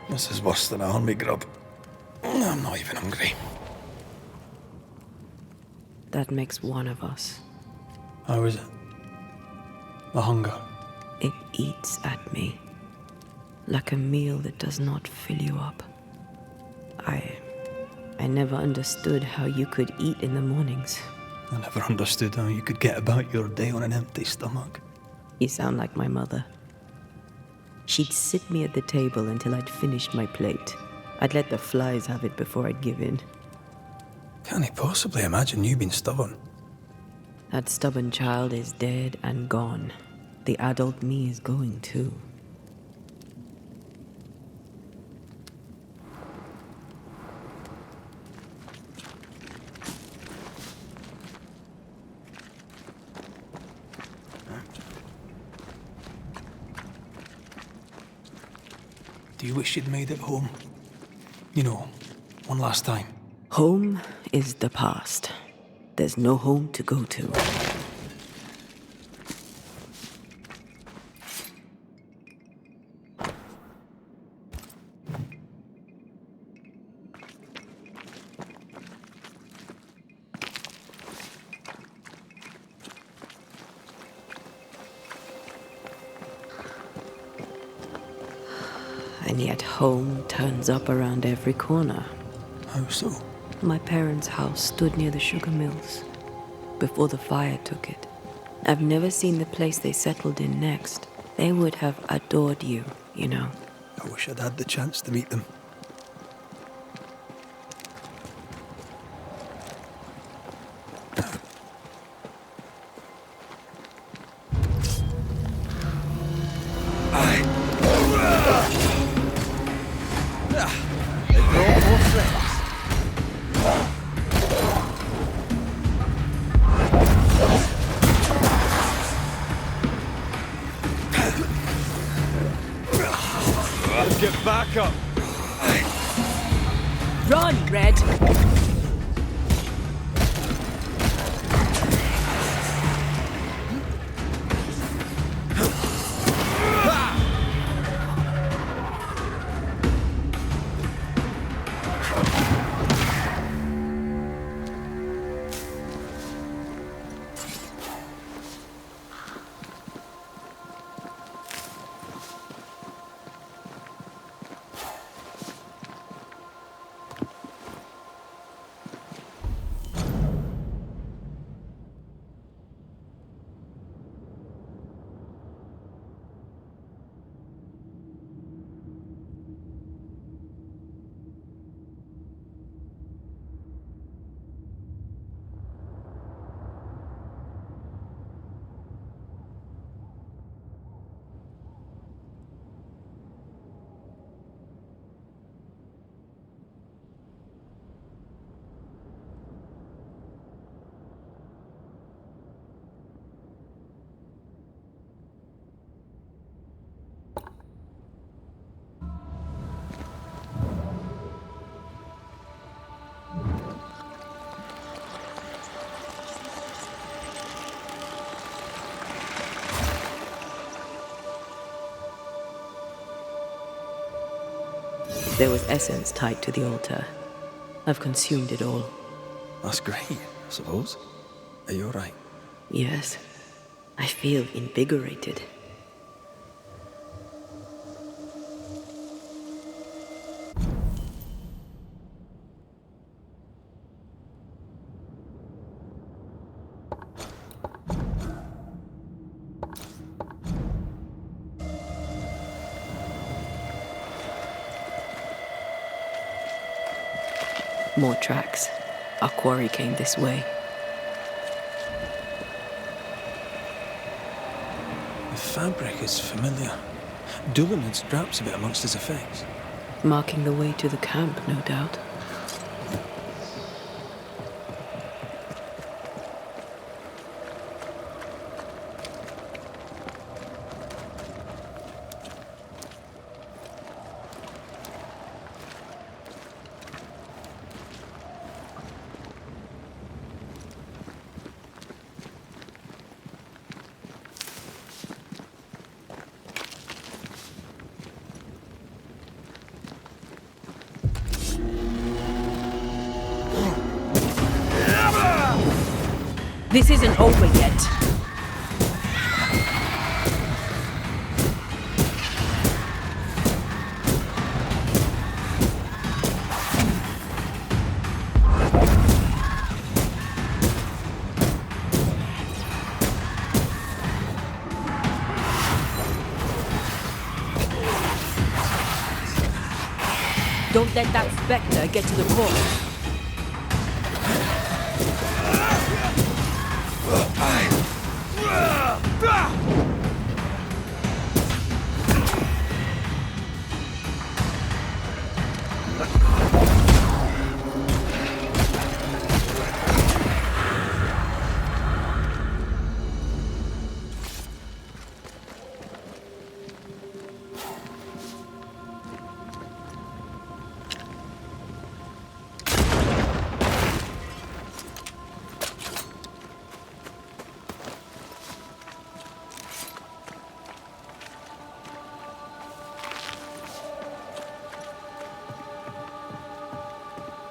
This is worse than a horny grub. I'm not even hungry. That makes one of us. How is it? The hunger? It eats at me. Like a meal that does not fill you up. I never understood how you could eat in the mornings. I never understood how you could get about your day on an empty stomach. You sound like my mother. She'd sit me at the table until I'd finished my plate. I'd let the flies have it before I'd give in. Can't he possibly imagine you being stubborn? That stubborn child is dead and gone. The adult me is going too. Do you wish you'd made it home? You know, one last time. Home is the past. There's no home to go to. And yet home turns up around every corner. How so? My parents' house stood near the sugar mills, before the fire took it. I've never seen the place they settled in next. They would have adored you, you know. I wish I'd had the chance to meet them. Get back up! Run, Red! There was essence tied to the altar. I've consumed it all. That's great, I suppose. Are you alright? Yes. I feel invigorated. More tracks. Our quarry came this way. The fabric is familiar. Doolan had straps of it amongst his effects. Marking the way to the camp, no doubt. This isn't over yet. Don't let that spectre get to the core.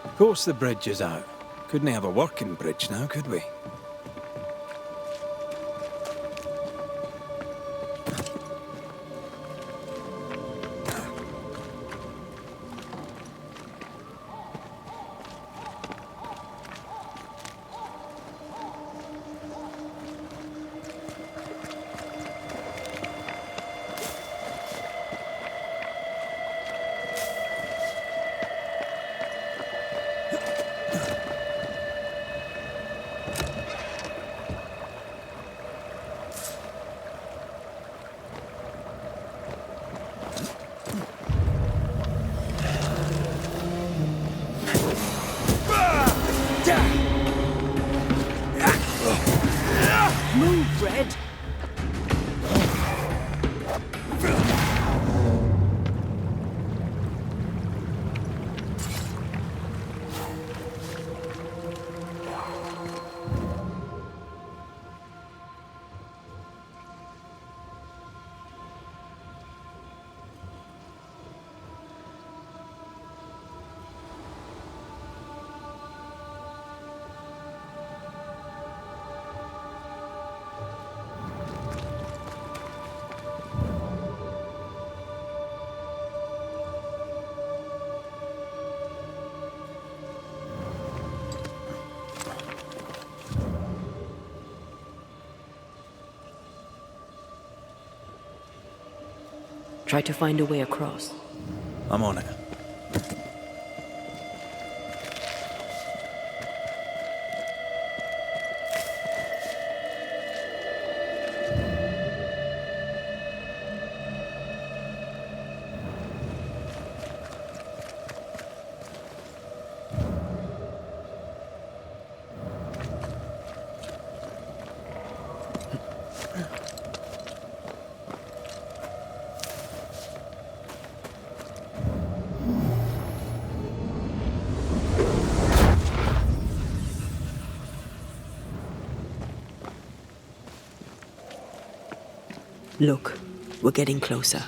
Of course the bridge is out. Couldn't have a working bridge now, could we? Move, Red! Try to find a way across. I'm on it. Look, we're getting closer.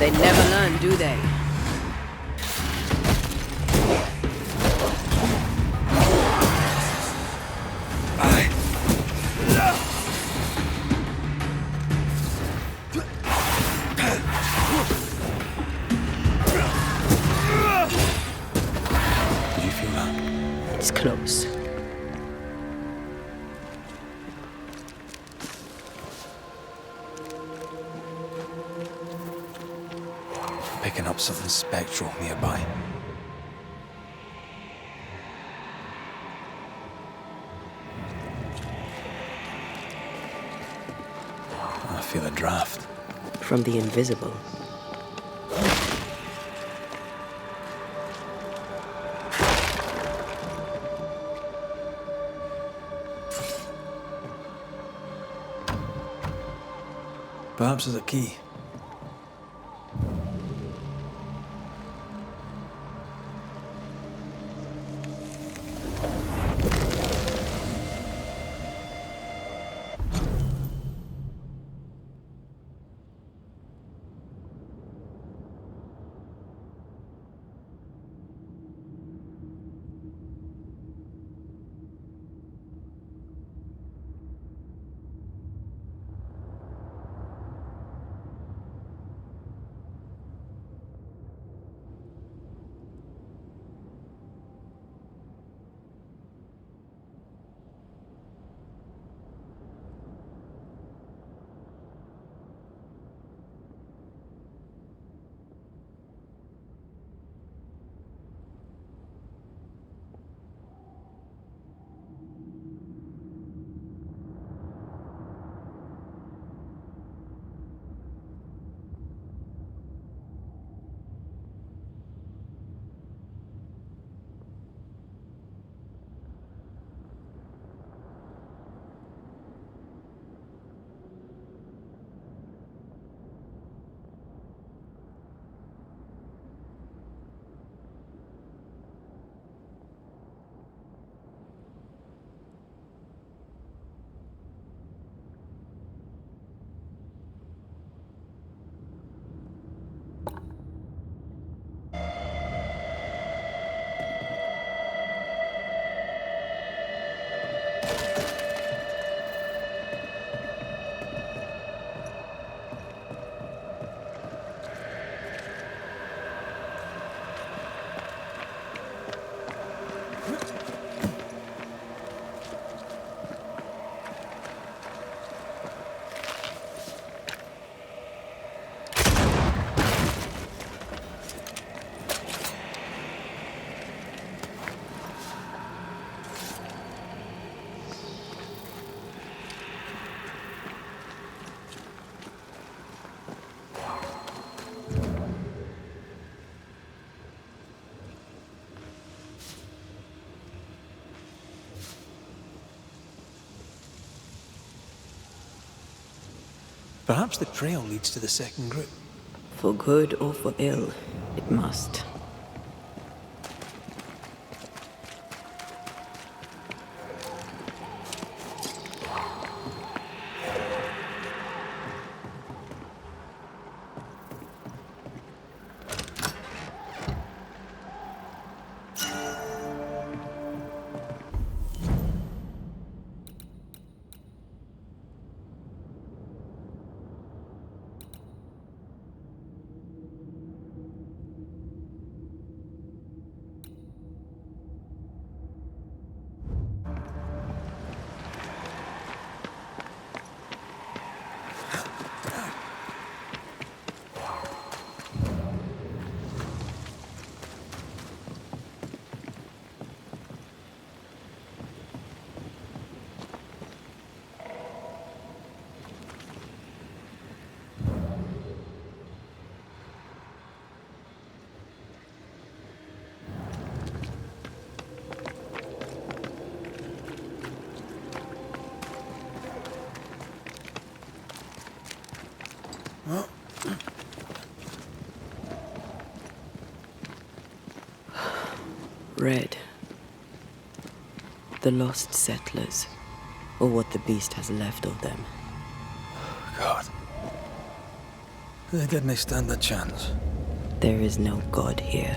They never learn, do they? Did you feel that? It's close. Picking up something spectral nearby. I feel a draft. From the invisible. Perhaps there's a key. Perhaps the trail leads to the second group. For good or for ill, it must. Red. The lost settlers, or what the beast has left of them. God. They didn't stand a chance. There is no God here.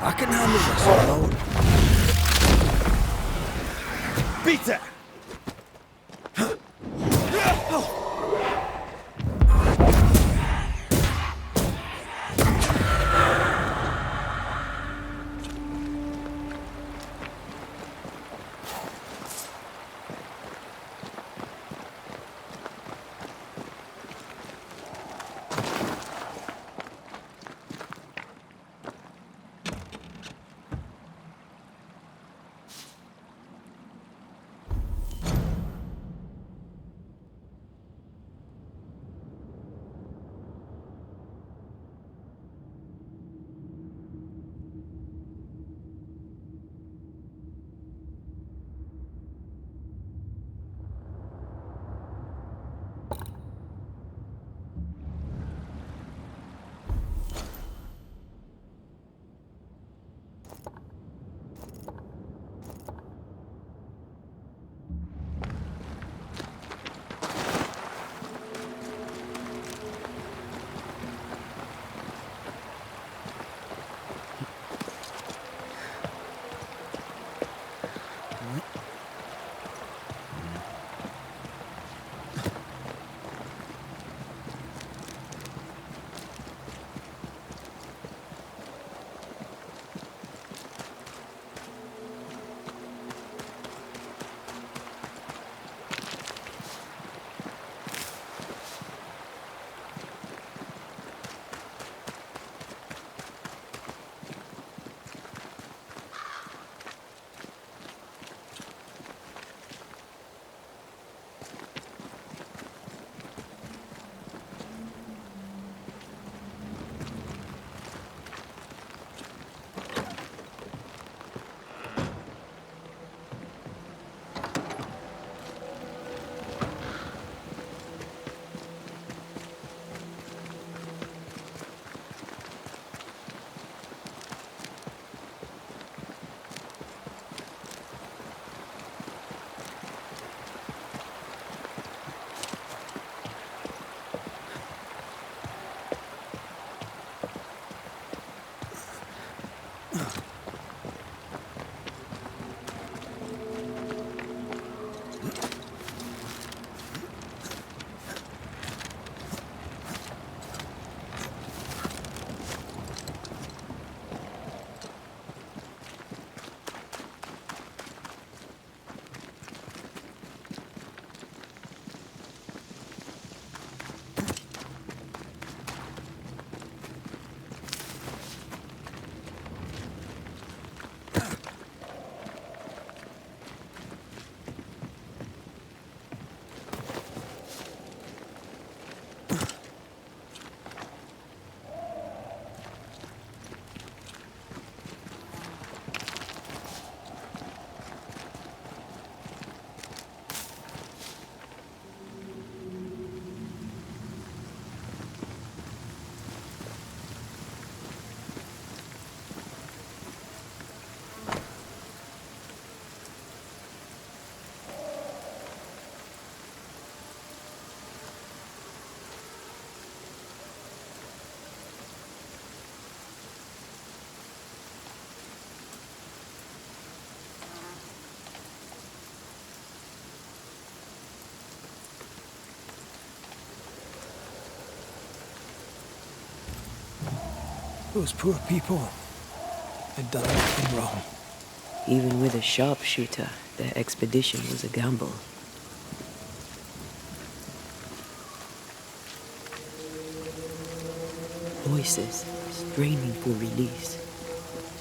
I can handle this alone. Beat it! Those poor people. They'd done nothing wrong. Even with a sharpshooter, their expedition was a gamble. Voices straining for release.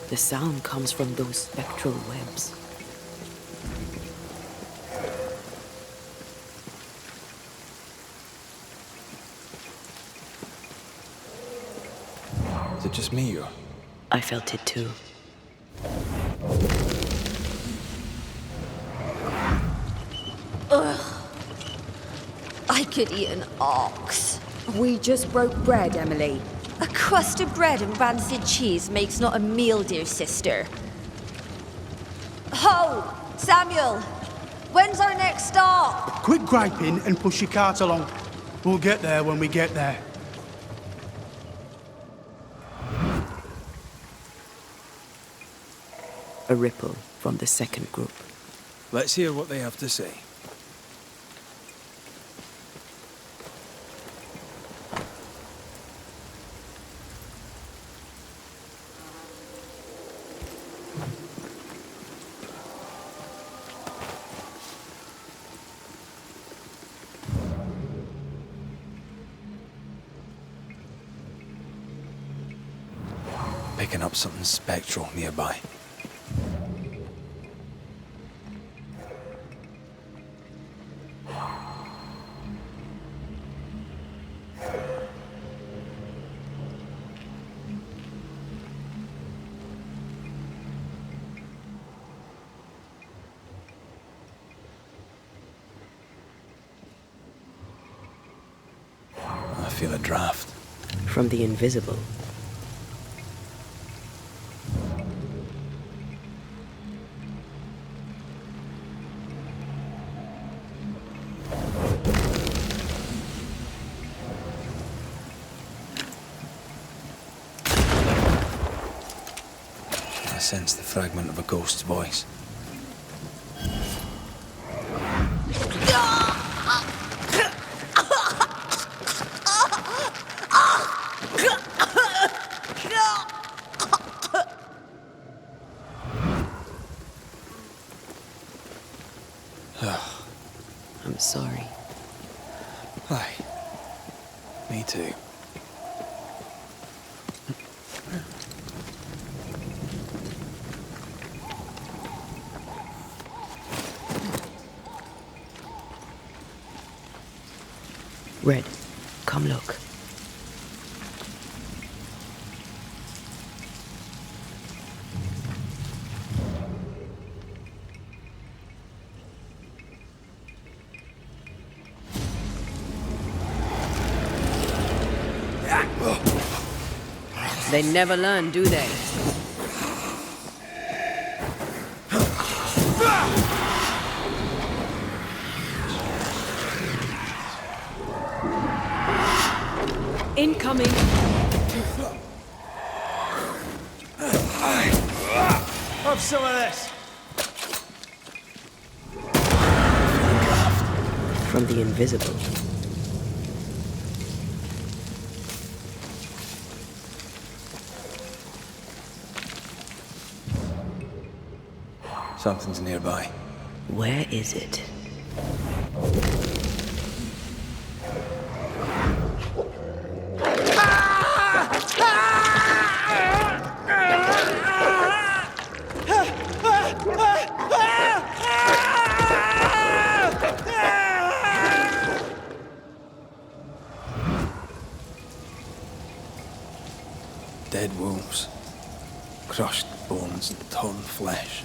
The sound comes from those spectral webs. Is it just me or? I felt it too. Ugh. I could eat an ox. We just broke bread, Emily. A crust of bread and rancid cheese makes not a meal, dear sister. Ho! Samuel! When's our next stop? Quit griping and push your cart along. We'll get there when we get there. A ripple from the second group. Let's hear what they have to say. Picking up something spectral nearby. I feel a draft. From the invisible. I sense the fragment of a ghost's voice. I'm sorry. Aye. Me too. Red, come look. They never learn, do they? Incoming! Have some of this! From the invisible. Something's nearby. Where is it? Dead wolves. Crushed bones and torn flesh.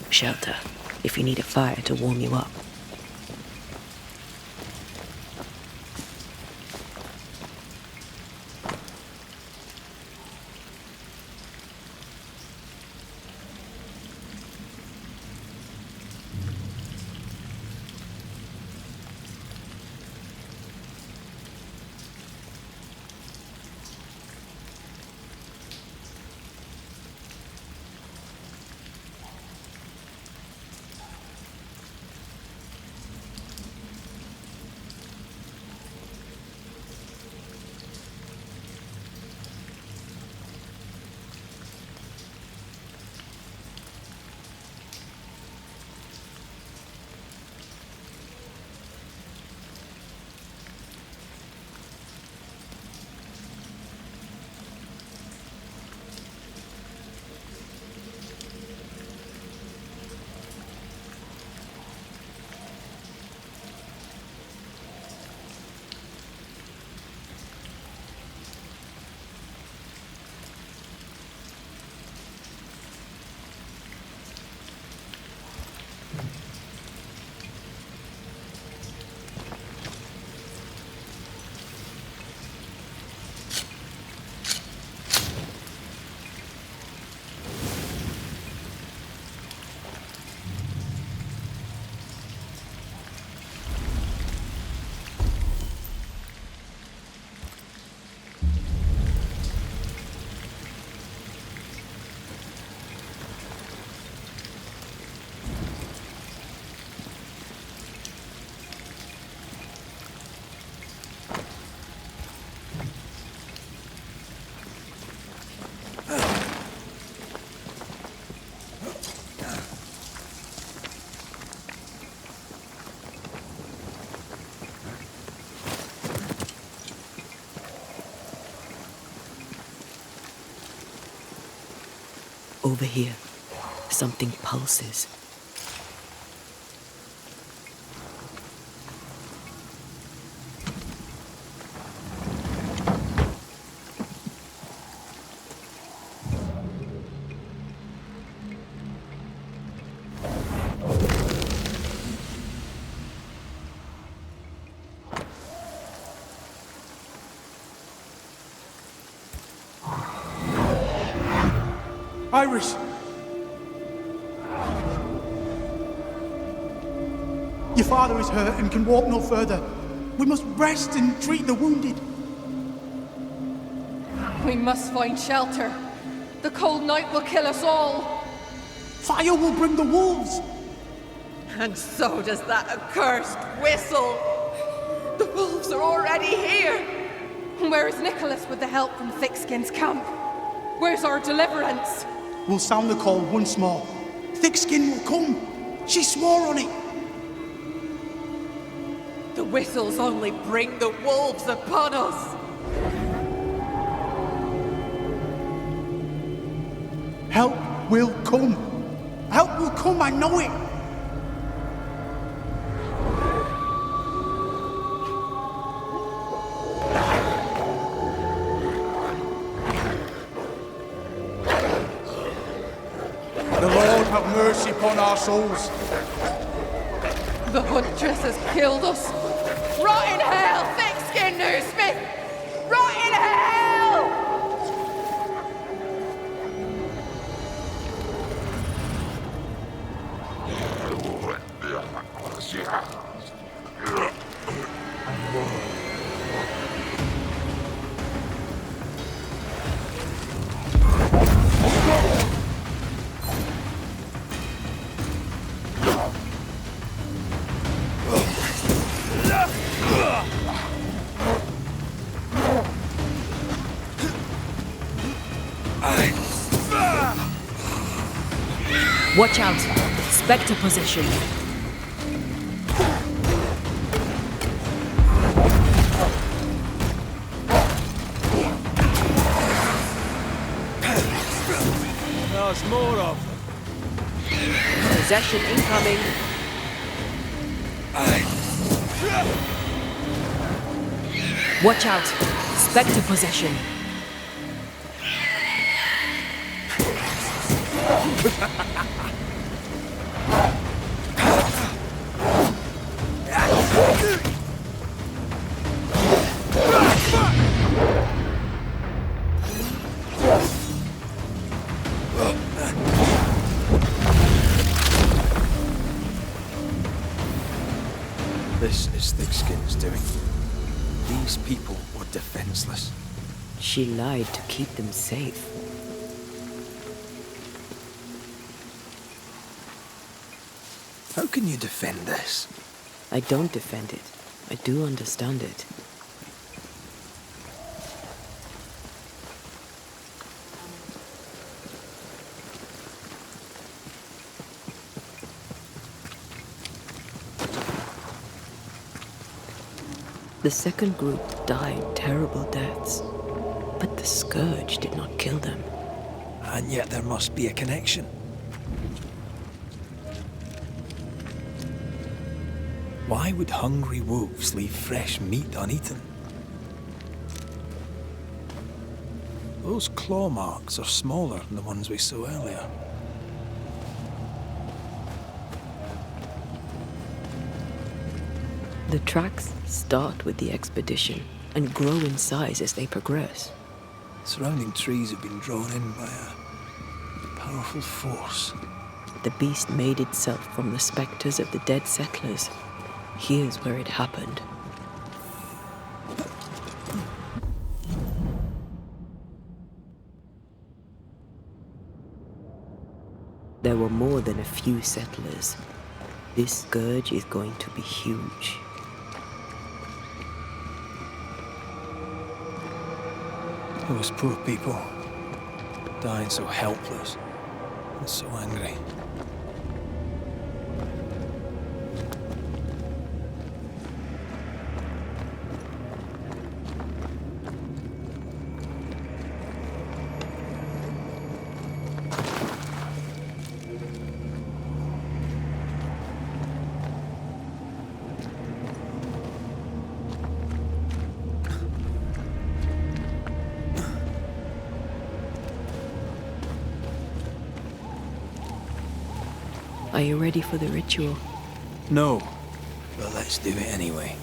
Shelter, if you need a fire to warm you up. Over here, something pulses. Iris! Your father is hurt and can walk no further. We must rest and treat the wounded. We must find shelter. The cold night will kill us all. Fire will bring the wolves. And so does that accursed whistle. The wolves are already here. Where is Nicholas with the help from Thickskin's camp? Where's our deliverance? We'll sound the call once more. Thickskin will come. She swore on it. The whistles only bring the wolves upon us. Help will come. Help will come, I know it. The Lord have mercy upon our souls. The huntress has killed us. Rot in hell, Thickskin Newsmith! Rot in hell! Watch out! Spectre possession. There's more of them. Possession incoming. Watch out! Spectre possession. This is Thickskin's doing. These people were defenseless. She lied to keep them safe. How can you defend this? I don't defend it. I do understand it. The second group died terrible deaths, but the scourge did not kill them. And yet there must be a connection. Why would hungry wolves leave fresh meat uneaten? Those claw marks are smaller than the ones we saw earlier. The tracks start with the expedition and grow in size as they progress. Surrounding trees have been drawn in by a powerful force. The beast made itself from the specters of the dead settlers. Here's where it happened. There were more than a few settlers. This scourge is going to be huge. Those poor people, dying so helpless and so angry. Are you ready for the ritual? No, but let's do it anyway.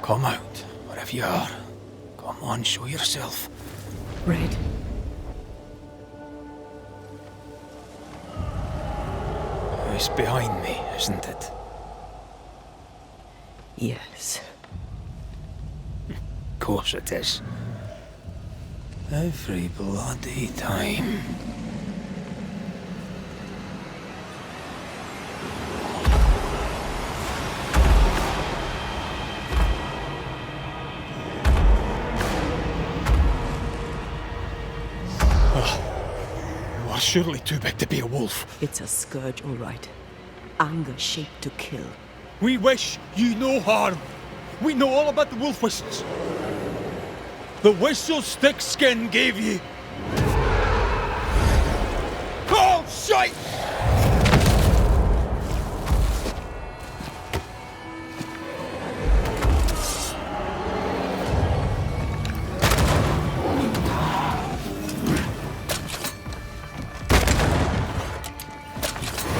Come out, wherever you are. Come on, show yourself. Red. It's behind me, isn't it? Yes. Of course it is. Every bloody time. You are surely too big to be a wolf. It's a scourge, all right. Anger shaped to kill. We wish you no harm. We know all about the wolf whistles. The whistle Thickskin gave you. Oh, shite!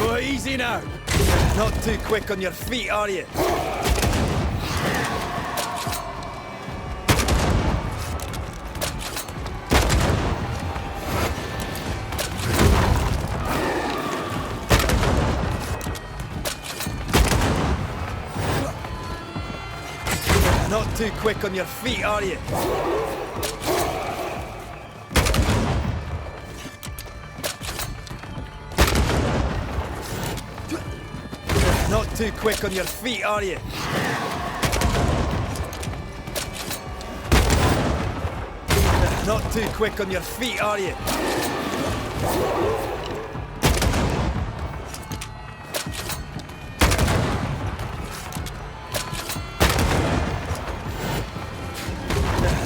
Oh, easy now. Not too quick on your feet, are you? Not too quick on your feet, are you? Not too quick on your feet, are you? Not too quick on your feet, are you?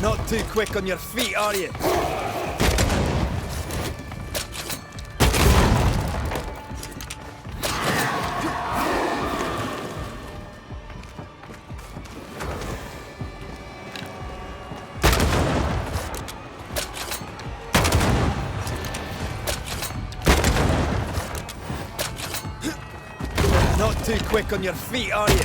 Not too quick on your feet, are you? Not too quick on your feet, are you?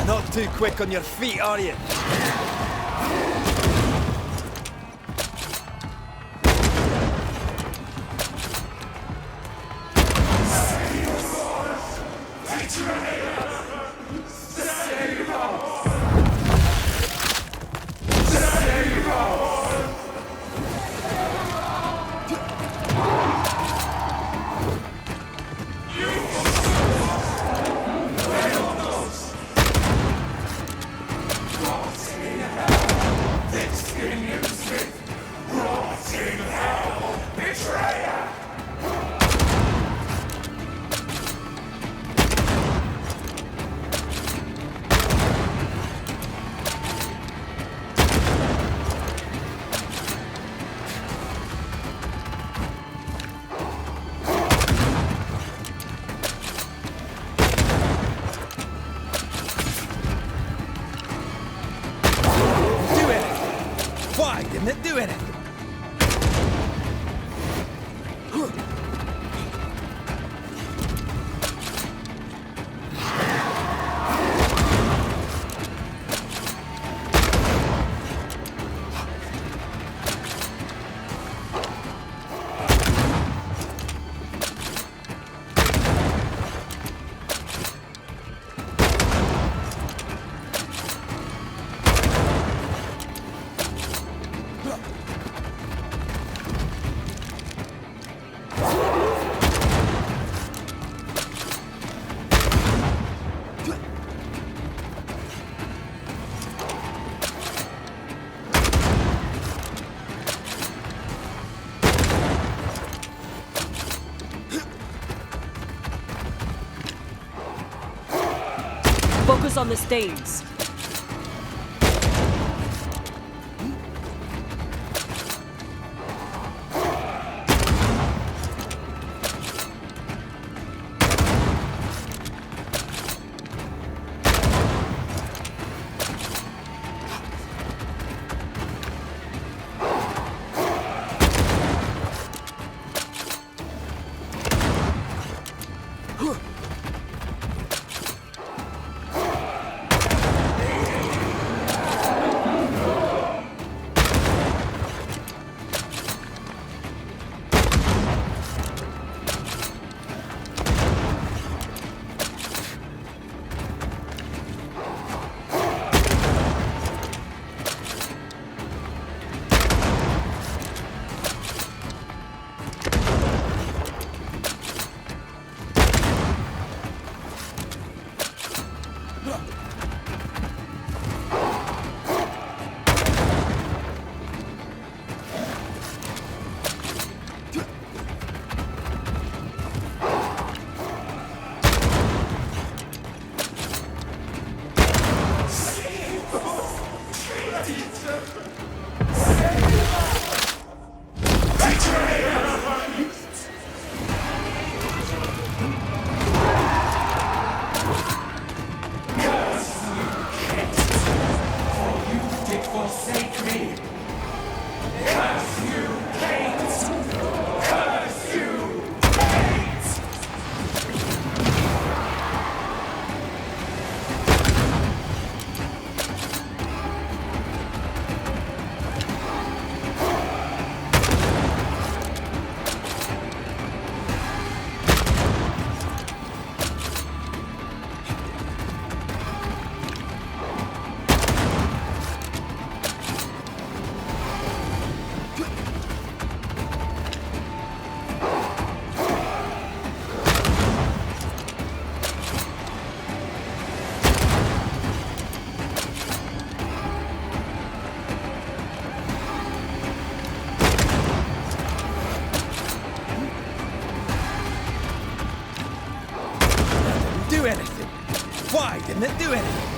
Not too quick on your feet, are you? Why didn't it do anything? Focus on the stains. Do anything. Why didn't it do anything?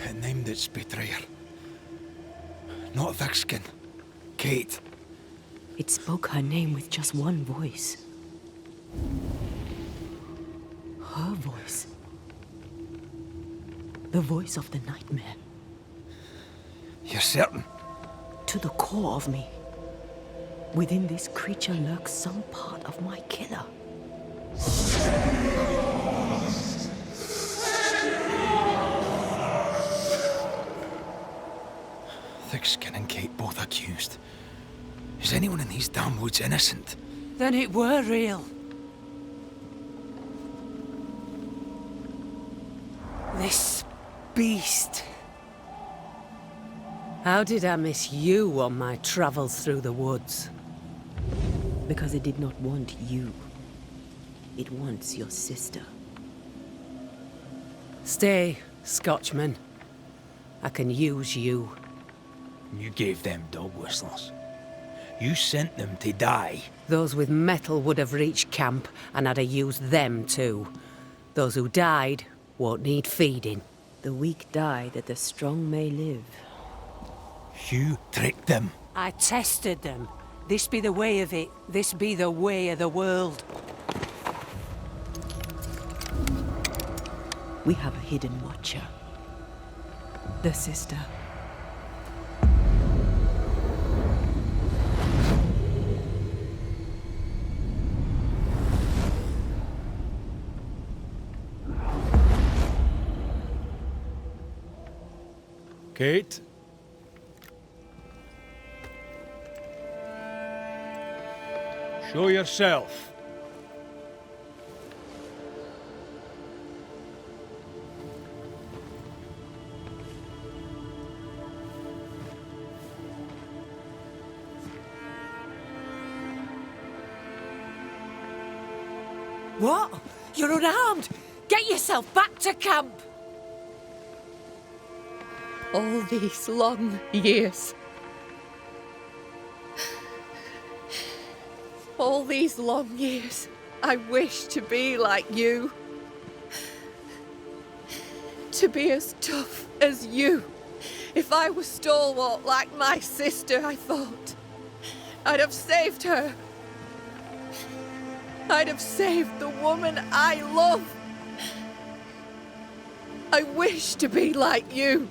It named its betrayer. Not Thickskin. Kate. It spoke her name with just one voice. Her voice. The voice of the nightmare. You're certain? To the core of me. Within this creature lurks some part of my killer. Thickskin and Kate both accused. Is anyone in these damn woods innocent? Then it were real. This beast. How did I miss you on my travels through the woods? Because it did not want you. It wants your sister. Stay, Scotchman. I can use you. You gave them dog whistles. You sent them to die. Those with metal would have reached camp, and I'd have used them too. Those who died won't need feeding. The weak die that the strong may live. You tricked them. I tested them. This be the way of it. This be the way of the world. We have a hidden watcher. The sister. Kate? Show yourself. What? You're unarmed! Get yourself back to camp! All these long years. All these long years, I wish to be like you. To be as tough as you. If I was stalwart like my sister, I thought, I'd have saved her. I'd have saved the woman I love. I wish to be like you.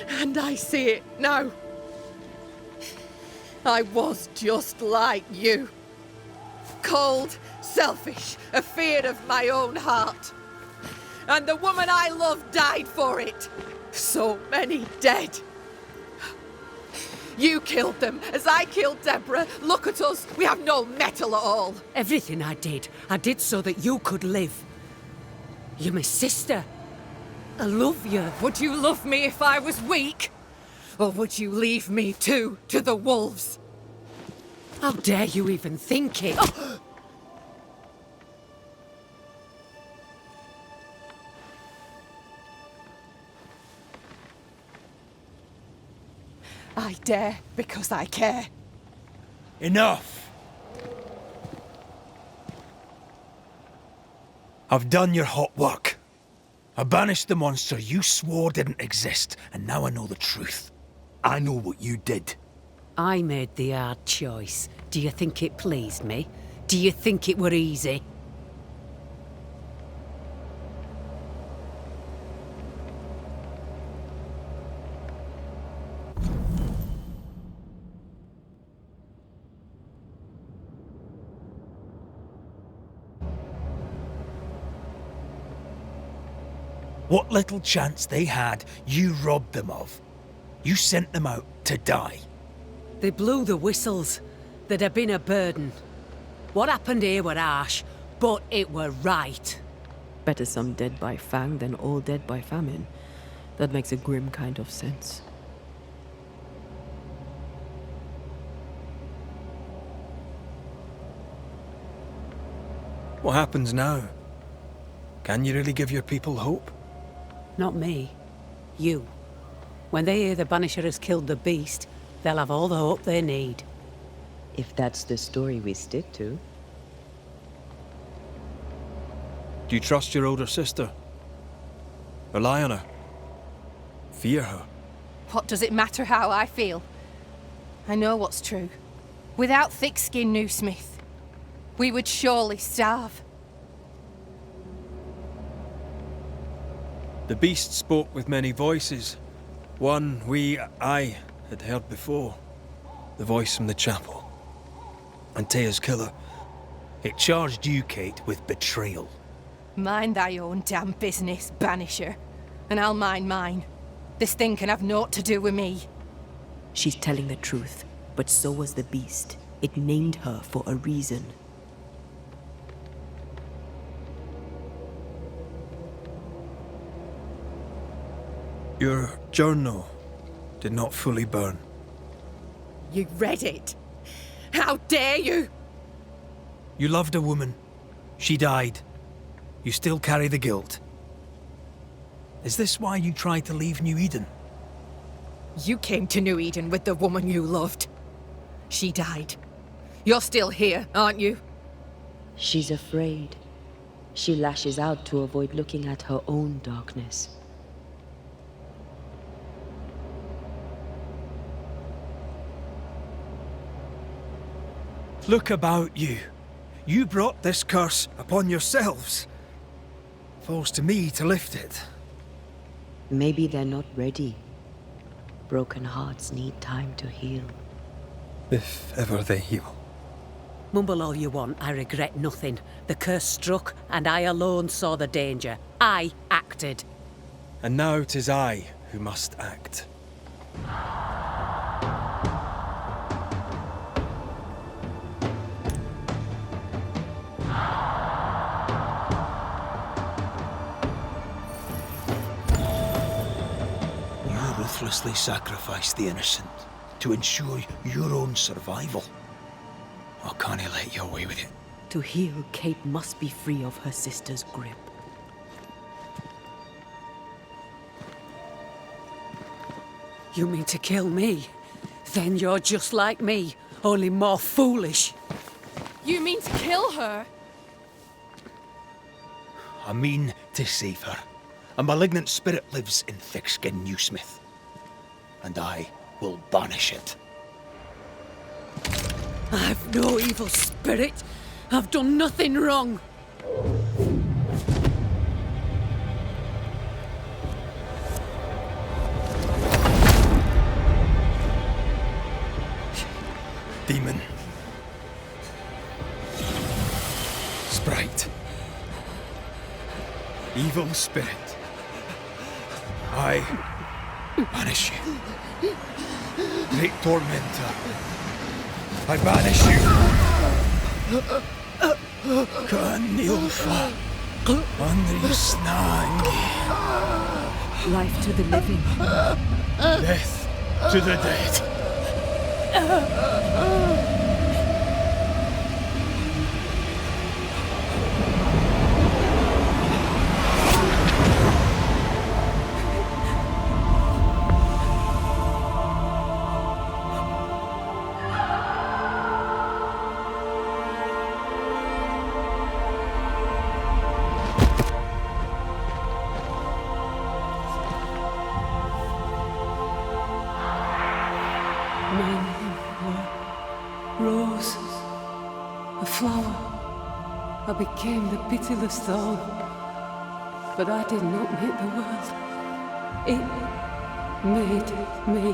And I see it now. I was just like you. Cold, selfish, afeard of my own heart. And the woman I loved died for it. So many dead. You killed them, as I killed Deborah. Look at us, we have no mettle at all. Everything I did so that you could live. You're my sister. I love you. Would you love me if I was weak? Or would you leave me too to the wolves? How dare you even think it? Oh! I dare because I care. Enough! I've done your hot work. I banished the monster you swore didn't exist, and now I know the truth. I know what you did. I made the hard choice. Do you think it pleased me? Do you think it were easy? What little chance they had, you robbed them of. You sent them out to die. They blew the whistles. There'd have been a burden. What happened here were harsh, but it were right. Better some dead by fang than all dead by famine. That makes a grim kind of sense. What happens now? Can you really give your people hope? Not me. You. When they hear the Banisher has killed the beast, they'll have all the hope they need. If that's the story we stick to. Do you trust your older sister? Rely on her. Fear her. What does it matter how I feel? I know what's true. Without thick-skinned New Smith, we would surely starve. The beast spoke with many voices. One I had heard before. The voice from the chapel. Antea's killer. It charged you, Kate, with betrayal. Mind thy own damn business, Banisher. And I'll mind mine. This thing can have naught to do with me. She's telling the truth, but so was the beast. It named her for a reason. Your journal did not fully burn. You read it? How dare you? You loved a woman. She died. You still carry the guilt. Is this why you tried to leave New Eden? You came to New Eden with the woman you loved. She died. You're still here, aren't you? She's afraid. She lashes out to avoid looking at her own darkness. Look about you. You brought this curse upon yourselves. Falls to me to lift it. Maybe they're not ready. Broken hearts need time to heal. If ever they heal. Mumble all you want, I regret nothing. The curse struck, and I alone saw the danger. I acted. And now 'tis I who must act. You ruthlessly sacrifice the innocent to ensure your own survival. Or can't I let you away with it? To heal, Kate must be free of her sister's grip. You mean to kill me? Then you're just like me, only more foolish. You mean to kill her? I mean to save her. A malignant spirit lives in thick-skinned New Smith. And I will banish it. I've no evil spirit. I've done nothing wrong. Demon. Sprite. Evil spirit. I banish you. Great tormentor. I banish you. Kanilfa. Andri Snangi. Life to the living. Death to the dead. Rose, a flower. I became the pitiless thorn. But I did not make the world. It made me.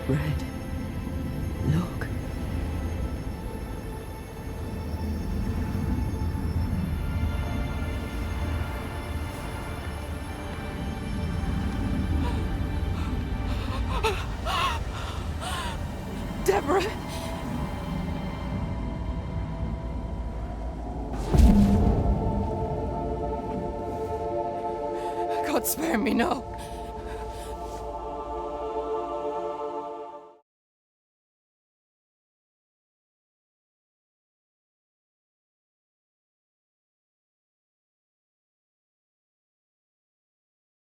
Red. Look. Deborah! God spare me, no.